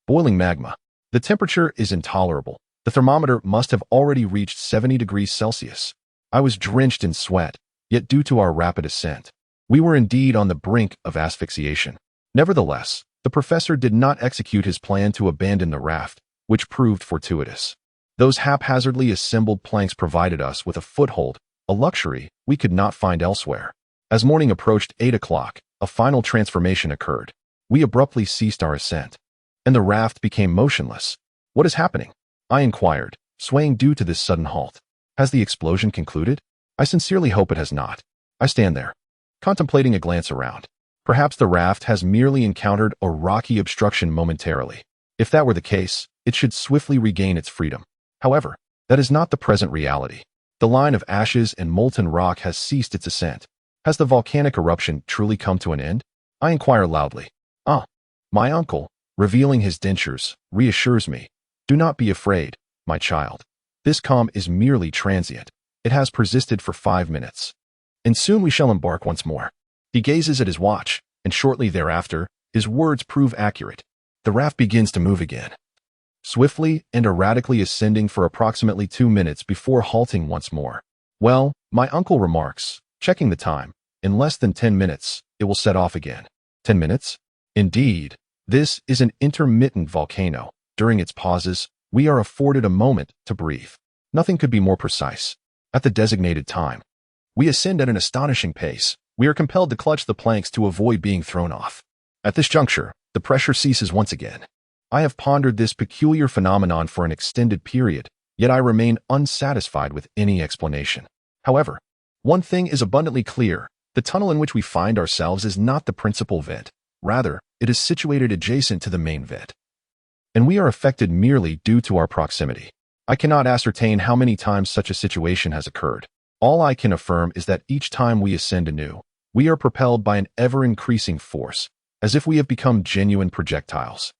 boiling magma. The temperature is intolerable. The thermometer must have already reached 70 degrees Celsius. I was drenched in sweat, yet due to our rapid ascent, we were indeed on the brink of asphyxiation. Nevertheless, the professor did not execute his plan to abandon the raft, which proved fortuitous. Those haphazardly assembled planks provided us with a foothold, a luxury we could not find elsewhere. As morning approached 8 o'clock, a final transformation occurred. We abruptly ceased our ascent, and the raft became motionless. "What is happening?" I inquired, swaying due to this sudden halt. "Has the explosion concluded?" "I sincerely hope it has not." I stand there, contemplating a glance around. Perhaps the raft has merely encountered a rocky obstruction momentarily. If that were the case, it should swiftly regain its freedom. However, that is not the present reality. The line of ashes and molten rock has ceased its ascent. Has the volcanic eruption truly come to an end? I inquire loudly. "Ah." My uncle, revealing his dentures, reassures me. "Do not be afraid, my child. This calm is merely transient. It has persisted for 5 minutes. And soon we shall embark once more." He gazes at his watch, and shortly thereafter, his words prove accurate. The raft begins to move again, swiftly and erratically ascending for approximately 2 minutes before halting once more. "Well," my uncle remarks, checking the time, "in less than 10 minutes, it will set off again." 10 minutes? Indeed, this is an intermittent volcano. During its pauses, we are afforded a moment to breathe. Nothing could be more precise. At the designated time, we ascend at an astonishing pace. We are compelled to clutch the planks to avoid being thrown off. At this juncture, the pressure ceases once again. I have pondered this peculiar phenomenon for an extended period, yet I remain unsatisfied with any explanation. However, one thing is abundantly clear. The tunnel in which we find ourselves is not the principal vent. Rather, it is situated adjacent to the main vent, and we are affected merely due to our proximity. I cannot ascertain how many times such a situation has occurred. All I can affirm is that each time we ascend anew, we are propelled by an ever-increasing force, as if we have become genuine projectiles.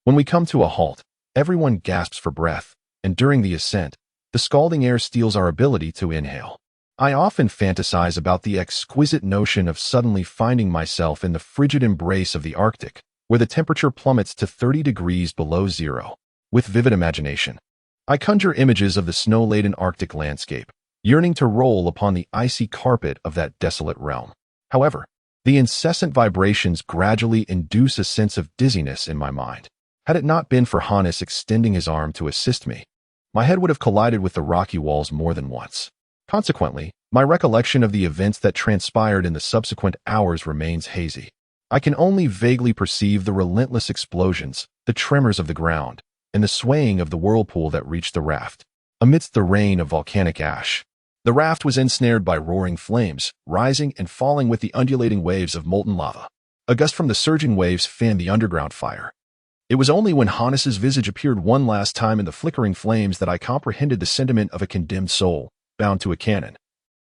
When we come to a halt, everyone gasps for breath, and during the ascent, the scalding air steals our ability to inhale. I often fantasize about the exquisite notion of suddenly finding myself in the frigid embrace of the Arctic, where the temperature plummets to 30 degrees below zero. With vivid imagination, I conjure images of the snow-laden Arctic landscape, yearning to roll upon the icy carpet of that desolate realm. However, the incessant vibrations gradually induce a sense of dizziness in my mind. Had it not been for Hannes extending his arm to assist me, my head would have collided with the rocky walls more than once. Consequently, my recollection of the events that transpired in the subsequent hours remains hazy. I can only vaguely perceive the relentless explosions, the tremors of the ground, and the swaying of the whirlpool that reached the raft. Amidst the rain of volcanic ash, the raft was ensnared by roaring flames, rising and falling with the undulating waves of molten lava. A gust from the surging waves fanned the underground fire. It was only when Hannes's visage appeared one last time in the flickering flames that I comprehended the sentiment of a condemned soul, bound to a cannon,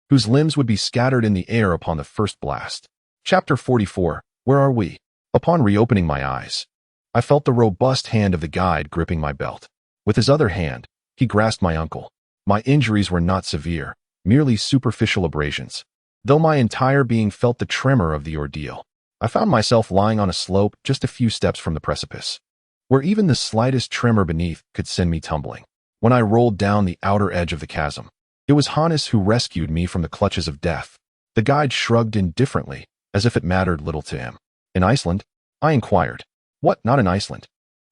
whose limbs would be scattered in the air upon the first blast. Chapter 44. Where are we? Upon reopening my eyes, I felt the robust hand of the guide gripping my belt. With his other hand, he grasped my ankle. My injuries were not severe, merely superficial abrasions. Though my entire being felt the tremor of the ordeal, I found myself lying on a slope just a few steps from the precipice, where even the slightest tremor beneath could send me tumbling. When I rolled down the outer edge of the chasm, it was Hannes who rescued me from the clutches of death. The guide shrugged indifferently, as if it mattered little to him. In Iceland? I inquired. What, not in Iceland?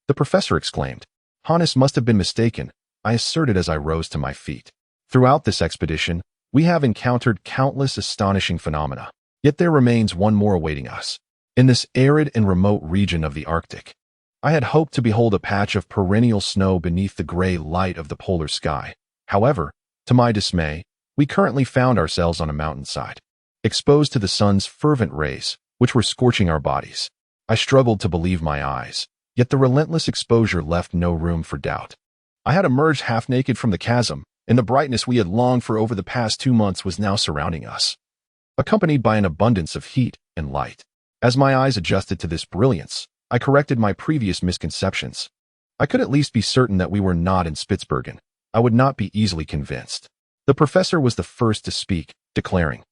The professor exclaimed. Hannes must have been mistaken, I asserted as I rose to my feet. Throughout this expedition, we have encountered countless astonishing phenomena, yet there remains one more awaiting us. In this arid and remote region of the Arctic, I had hoped to behold a patch of perennial snow beneath the gray light of the polar sky. However, to my dismay, we currently found ourselves on a mountainside, exposed to the sun's fervent rays, which were scorching our bodies. I struggled to believe my eyes, yet the relentless exposure left no room for doubt. I had emerged half-naked from the chasm, and the brightness we had longed for over the past 2 months was now surrounding us, accompanied by an abundance of heat and light. As my eyes adjusted to this brilliance, I corrected my previous misconceptions. I could at least be certain that we were not in Spitsbergen. I would not be easily convinced. The professor was the first to speak, declaring,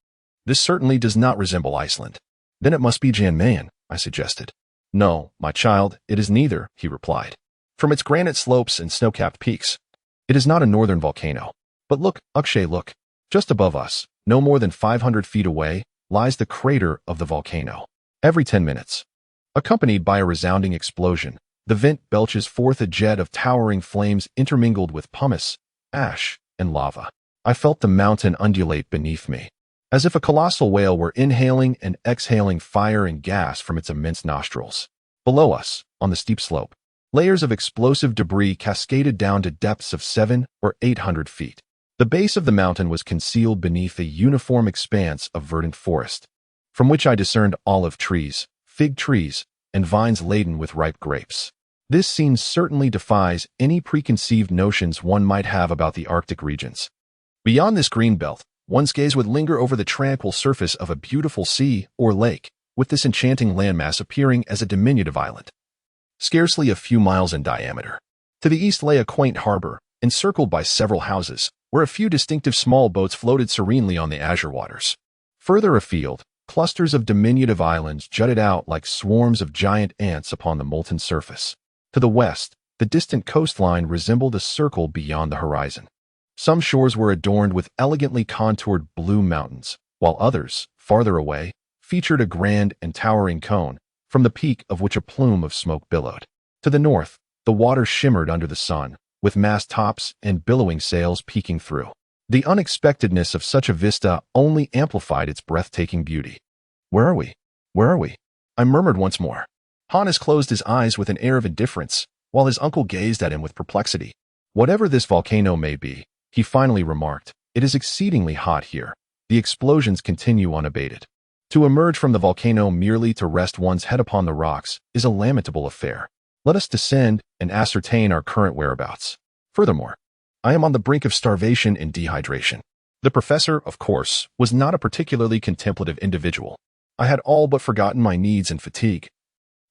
"This certainly does not resemble Iceland." "Then it must be Jan Mayen," I suggested. "No, my child, it is neither," he replied. "From its granite slopes and snow-capped peaks, it is not a northern volcano. But look, Akshay, look. Just above us, no more than 500 feet away, lies the crater of the volcano. Every 10 minutes, accompanied by a resounding explosion, the vent belches forth a jet of towering flames intermingled with pumice, ash, and lava. I felt the mountain undulate beneath me, as if a colossal whale were inhaling and exhaling fire and gas from its immense nostrils. Below us, on the steep slope, layers of explosive debris cascaded down to depths of 700 or 800 feet. The base of the mountain was concealed beneath a uniform expanse of verdant forest, from which I discerned olive trees, fig trees, and vines laden with ripe grapes. This scene certainly defies any preconceived notions one might have about the Arctic regions. Beyond this green belt, one's gaze would linger over the tranquil surface of a beautiful sea or lake, with this enchanting landmass appearing as a diminutive island, scarcely a few miles in diameter. To the east lay a quaint harbor, encircled by several houses, where a few distinctive small boats floated serenely on the azure waters. Further afield, clusters of diminutive islands jutted out like swarms of giant ants upon the molten surface. To the west, the distant coastline resembled a circle beyond the horizon. Some shores were adorned with elegantly contoured blue mountains, while others, farther away, featured a grand and towering cone, from the peak of which a plume of smoke billowed. To the north, the water shimmered under the sun, with mast tops and billowing sails peeking through. The unexpectedness of such a vista only amplified its breathtaking beauty. "Where are we? Where are we?" I murmured once more. Hannes closed his eyes with an air of indifference, while his uncle gazed at him with perplexity. "Whatever this volcano may be," he finally remarked, "it is exceedingly hot here. The explosions continue unabated. To emerge from the volcano merely to rest one's head upon the rocks is a lamentable affair. Let us descend and ascertain our current whereabouts. Furthermore, I am on the brink of starvation and dehydration." The professor, of course, was not a particularly contemplative individual. I had all but forgotten my needs and fatigue,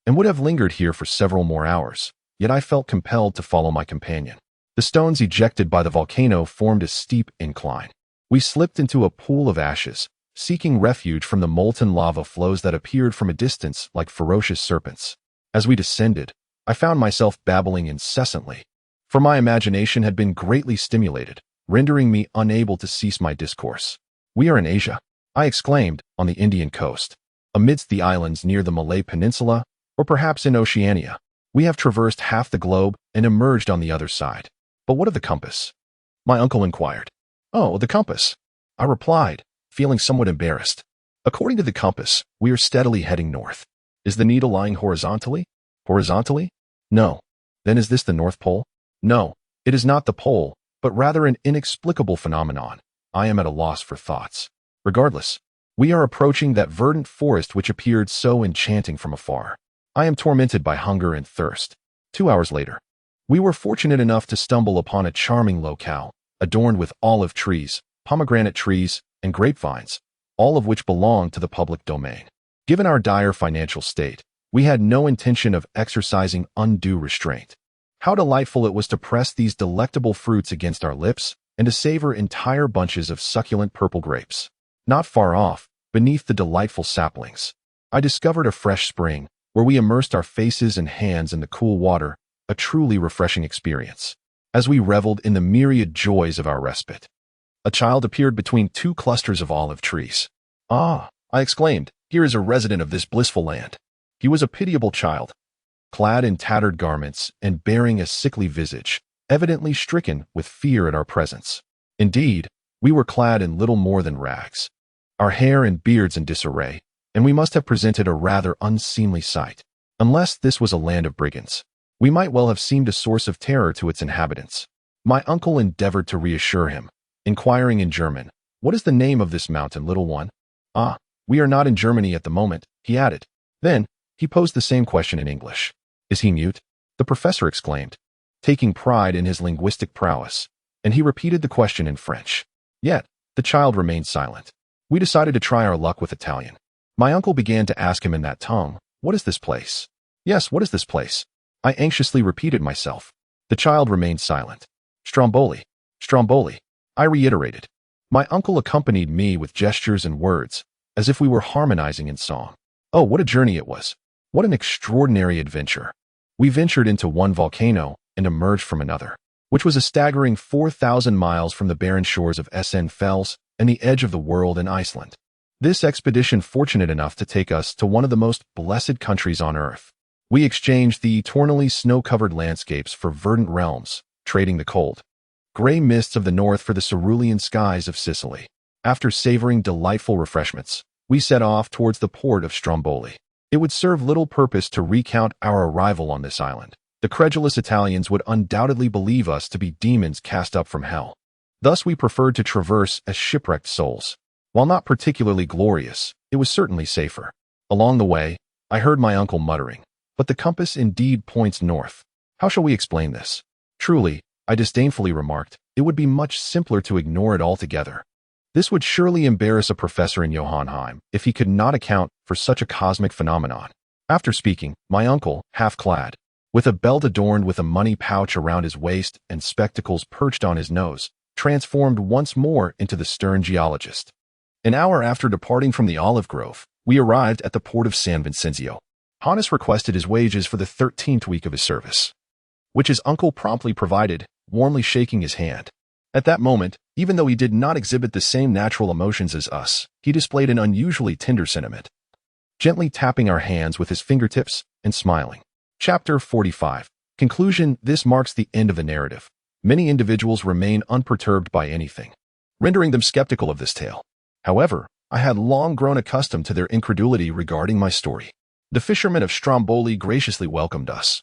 and would have lingered here for several more hours, yet I felt compelled to follow my companion. The stones ejected by the volcano formed a steep incline. We slipped into a pool of ashes, seeking refuge from the molten lava flows that appeared from a distance like ferocious serpents. As we descended, I found myself babbling incessantly, for my imagination had been greatly stimulated, rendering me unable to cease my discourse. "We are in Asia," I exclaimed, "on the Indian coast, amidst the islands near the Malay Peninsula, or perhaps in Oceania. We have traversed half the globe and emerged on the other side. But what of the compass?" my uncle inquired. "Oh, the compass," I replied, feeling somewhat embarrassed. "According to the compass, we are steadily heading north. Is the needle lying horizontally? Horizontally? No. Then is this the North Pole? No, it is not the pole, but rather an inexplicable phenomenon. I am at a loss for thoughts. Regardless, we are approaching that verdant forest which appeared so enchanting from afar. I am tormented by hunger and thirst." 2 hours later, we were fortunate enough to stumble upon a charming locale, adorned with olive trees, pomegranate trees, and grapevines, all of which belonged to the public domain. Given our dire financial state, we had no intention of exercising undue restraint. How delightful it was to press these delectable fruits against our lips and to savor entire bunches of succulent purple grapes. Not far off, beneath the delightful saplings, I discovered a fresh spring where we immersed our faces and hands in the cool water, a truly refreshing experience. As we reveled in the myriad joys of our respite, a child appeared between 2 clusters of olive trees. "Ah," I exclaimed, "here is a resident of this blissful land." He was a pitiable child, clad in tattered garments and bearing a sickly visage, evidently stricken with fear at our presence. Indeed, we were clad in little more than rags, our hair and beards in disarray, and we must have presented a rather unseemly sight. Unless this was a land of brigands, we might well have seemed a source of terror to its inhabitants. My uncle endeavored to reassure him, inquiring in German, "What is the name of this mountain, little one?" "Ah, we are not in Germany at the moment," he added. Then, he posed the same question in English. "Is he mute?" the professor exclaimed, taking pride in his linguistic prowess, and he repeated the question in French. Yet, the child remained silent. We decided to try our luck with Italian. My uncle began to ask him in that tongue, "What is this place?" "Yes, what is this place?" I anxiously repeated myself. The child remained silent. "Stromboli, Stromboli," I reiterated. My uncle accompanied me with gestures and words, as if we were harmonizing in song. Oh, what a journey it was! What an extraordinary adventure! We ventured into one volcano and emerged from another, which was a staggering 4,000 miles from the barren shores of Snaefellsjökull and the edge of the world in Iceland. This expedition fortunate enough to take us to one of the most blessed countries on earth. We exchanged the eternally snow-covered landscapes for verdant realms, trading the cold, gray mists of the north for the cerulean skies of Sicily. After savoring delightful refreshments, we set off towards the port of Stromboli. It would serve little purpose to recount our arrival on this island. The credulous Italians would undoubtedly believe us to be demons cast up from hell. Thus we preferred to traverse as shipwrecked souls. While not particularly glorious, it was certainly safer. Along the way, I heard my uncle muttering, "But the compass indeed points north. How shall we explain this?" "Truly," I disdainfully remarked, "it would be much simpler to ignore it altogether." This would surely embarrass a professor in Jotunheim if he could not account for such a cosmic phenomenon. After speaking, my uncle, half-clad, with a belt adorned with a money pouch around his waist and spectacles perched on his nose, transformed once more into the stern geologist. An hour after departing from the olive grove, we arrived at the port of San Vincenzio. Hannes requested his wages for the 13th week of his service, which his uncle promptly provided, warmly shaking his hand. At that moment, even though he did not exhibit the same natural emotions as us, he displayed an unusually tender sentiment, gently tapping our hands with his fingertips and smiling. Chapter 45. Conclusion. This marks the end of the narrative, Many individuals remain unperturbed by anything, rendering them skeptical of this tale. However, I had long grown accustomed to their incredulity regarding my story. The fishermen of Stromboli graciously welcomed us,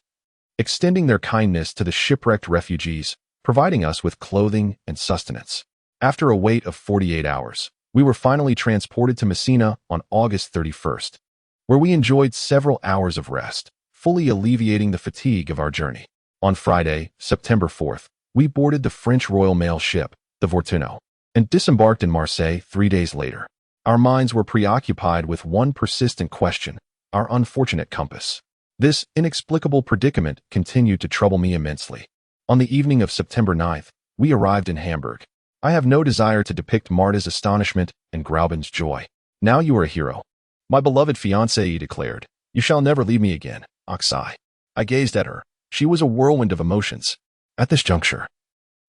extending their kindness to the shipwrecked refugees, providing us with clothing and sustenance. After a wait of 48 hours, we were finally transported to Messina on August 31st, where we enjoyed several hours of rest, fully alleviating the fatigue of our journey. On Friday, September 4th, we boarded the French Royal Mail ship, the Volcano, and disembarked in Marseille 3 days later. Our minds were preoccupied with one persistent question: our unfortunate compass. This inexplicable predicament continued to trouble me immensely. On the evening of September 9th, we arrived in Hamburg. I have no desire to depict Marta's astonishment and Grauben's joy. "Now you are a hero, my beloved fiancée," he declared. "You shall never leave me again, Axel." I gazed at her. She was a whirlwind of emotions. At this juncture,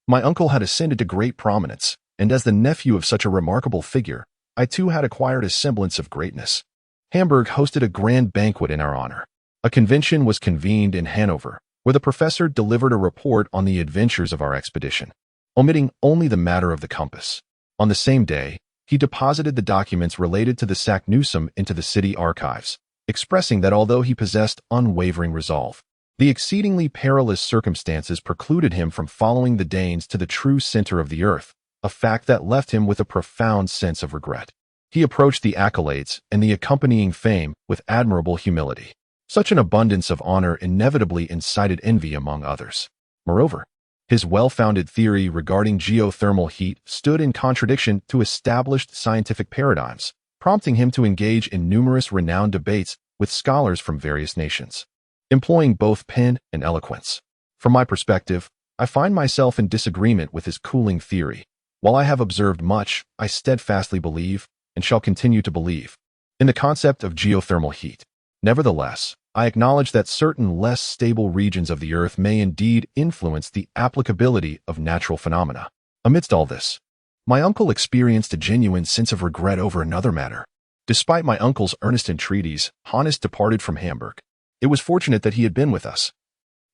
my uncle had ascended to great prominence, and as the nephew of such a remarkable figure, I too had acquired a semblance of greatness. Hamburg hosted a grand banquet in our honor. A convention was convened in Hanover, where the professor delivered a report on the adventures of our expedition, omitting only the matter of the compass. On the same day, he deposited the documents related to the Saknussemm into the city archives, expressing that although he possessed unwavering resolve, the exceedingly perilous circumstances precluded him from following the Danes to the true center of the earth, a fact that left him with a profound sense of regret. He approached the accolades and the accompanying fame with admirable humility. Such an abundance of honor inevitably incited envy among others. Moreover, his well-founded theory regarding geothermal heat stood in contradiction to established scientific paradigms, prompting him to engage in numerous renowned debates with scholars from various nations, employing both pen and eloquence. From my perspective, I find myself in disagreement with his cooling theory. While I have observed much, I steadfastly believe, and shall continue to believe, in the concept of geothermal heat. Nevertheless, I acknowledge that certain less stable regions of the earth may indeed influence the applicability of natural phenomena. Amidst all this, my uncle experienced a genuine sense of regret over another matter. Despite my uncle's earnest entreaties, Hannes departed from Hamburg. It was fortunate that he had been with us,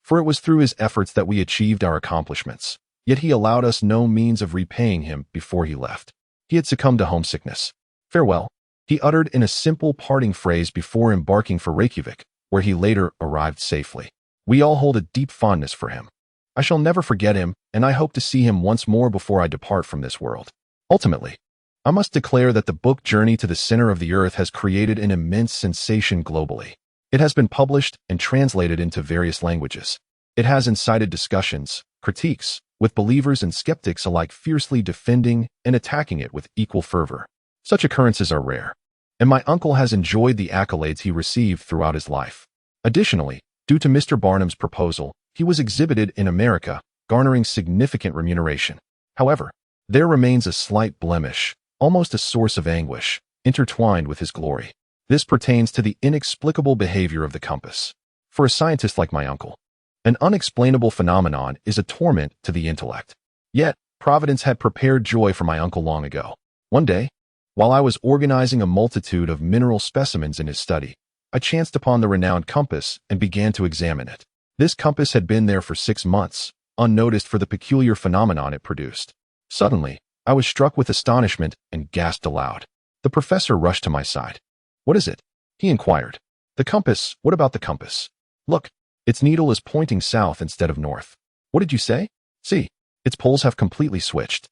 for it was through his efforts that we achieved our accomplishments. Yet he allowed us no means of repaying him before he left. He had succumbed to homesickness. "Farewell," he uttered in a simple parting phrase before embarking for Reykjavik, where he later arrived safely. We all hold a deep fondness for him. I shall never forget him, and I hope to see him once more before I depart from this world. Ultimately, I must declare that the book Journey to the Center of the Earth has created an immense sensation globally. It has been published and translated into various languages. It has incited discussions, critiques, with believers and skeptics alike fiercely defending and attacking it with equal fervor. Such occurrences are rare, and my uncle has enjoyed the accolades he received throughout his life. Additionally, due to Mr. Barnum's proposal, he was exhibited in America, garnering significant remuneration. However, there remains a slight blemish, almost a source of anguish, intertwined with his glory. This pertains to the inexplicable behavior of the compass. For a scientist like my uncle, an unexplainable phenomenon is a torment to the intellect. Yet, Providence had prepared joy for my uncle long ago. One day, while I was organizing a multitude of mineral specimens in his study, I chanced upon the renowned compass and began to examine it. This compass had been there for 6 months, unnoticed for the peculiar phenomenon it produced. Suddenly, I was struck with astonishment and gasped aloud. The professor rushed to my side. "What is it?" he inquired. "The compass. What about the compass? Look, its needle is pointing south instead of north." "What did you say?" "See, its poles have completely switched."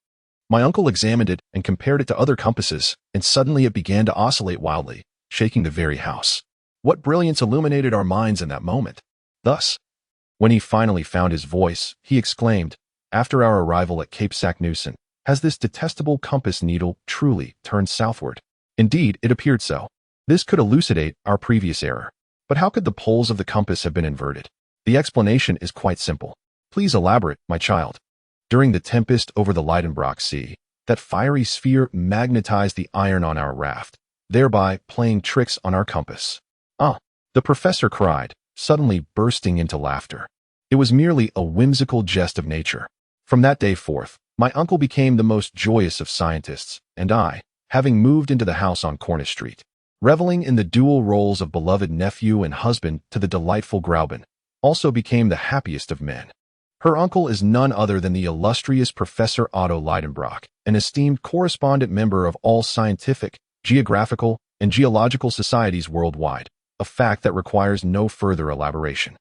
My uncle examined it and compared it to other compasses, and suddenly it began to oscillate wildly, shaking the very house. What brilliance illuminated our minds in that moment! Thus, when he finally found his voice, he exclaimed, after our arrival at Cape Saknussemm, "Has this detestable compass needle truly turned southward?" Indeed, it appeared so. This could elucidate our previous error. But how could the poles of the compass have been inverted? The explanation is quite simple. Please elaborate, my child. During the tempest over the Lidenbrock Sea, that fiery sphere magnetized the iron on our raft, thereby playing tricks on our compass. "Ah!" the professor cried, suddenly bursting into laughter. It was merely a whimsical jest of nature. From that day forth, my uncle became the most joyous of scientists, and I, having moved into the house on Cornish Street, reveling in the dual roles of beloved nephew and husband to the delightful Grauben, also became the happiest of men. Her uncle is none other than the illustrious Professor Otto Lidenbrock, an esteemed correspondent member of all scientific, geographical, and geological societies worldwide, a fact that requires no further elaboration.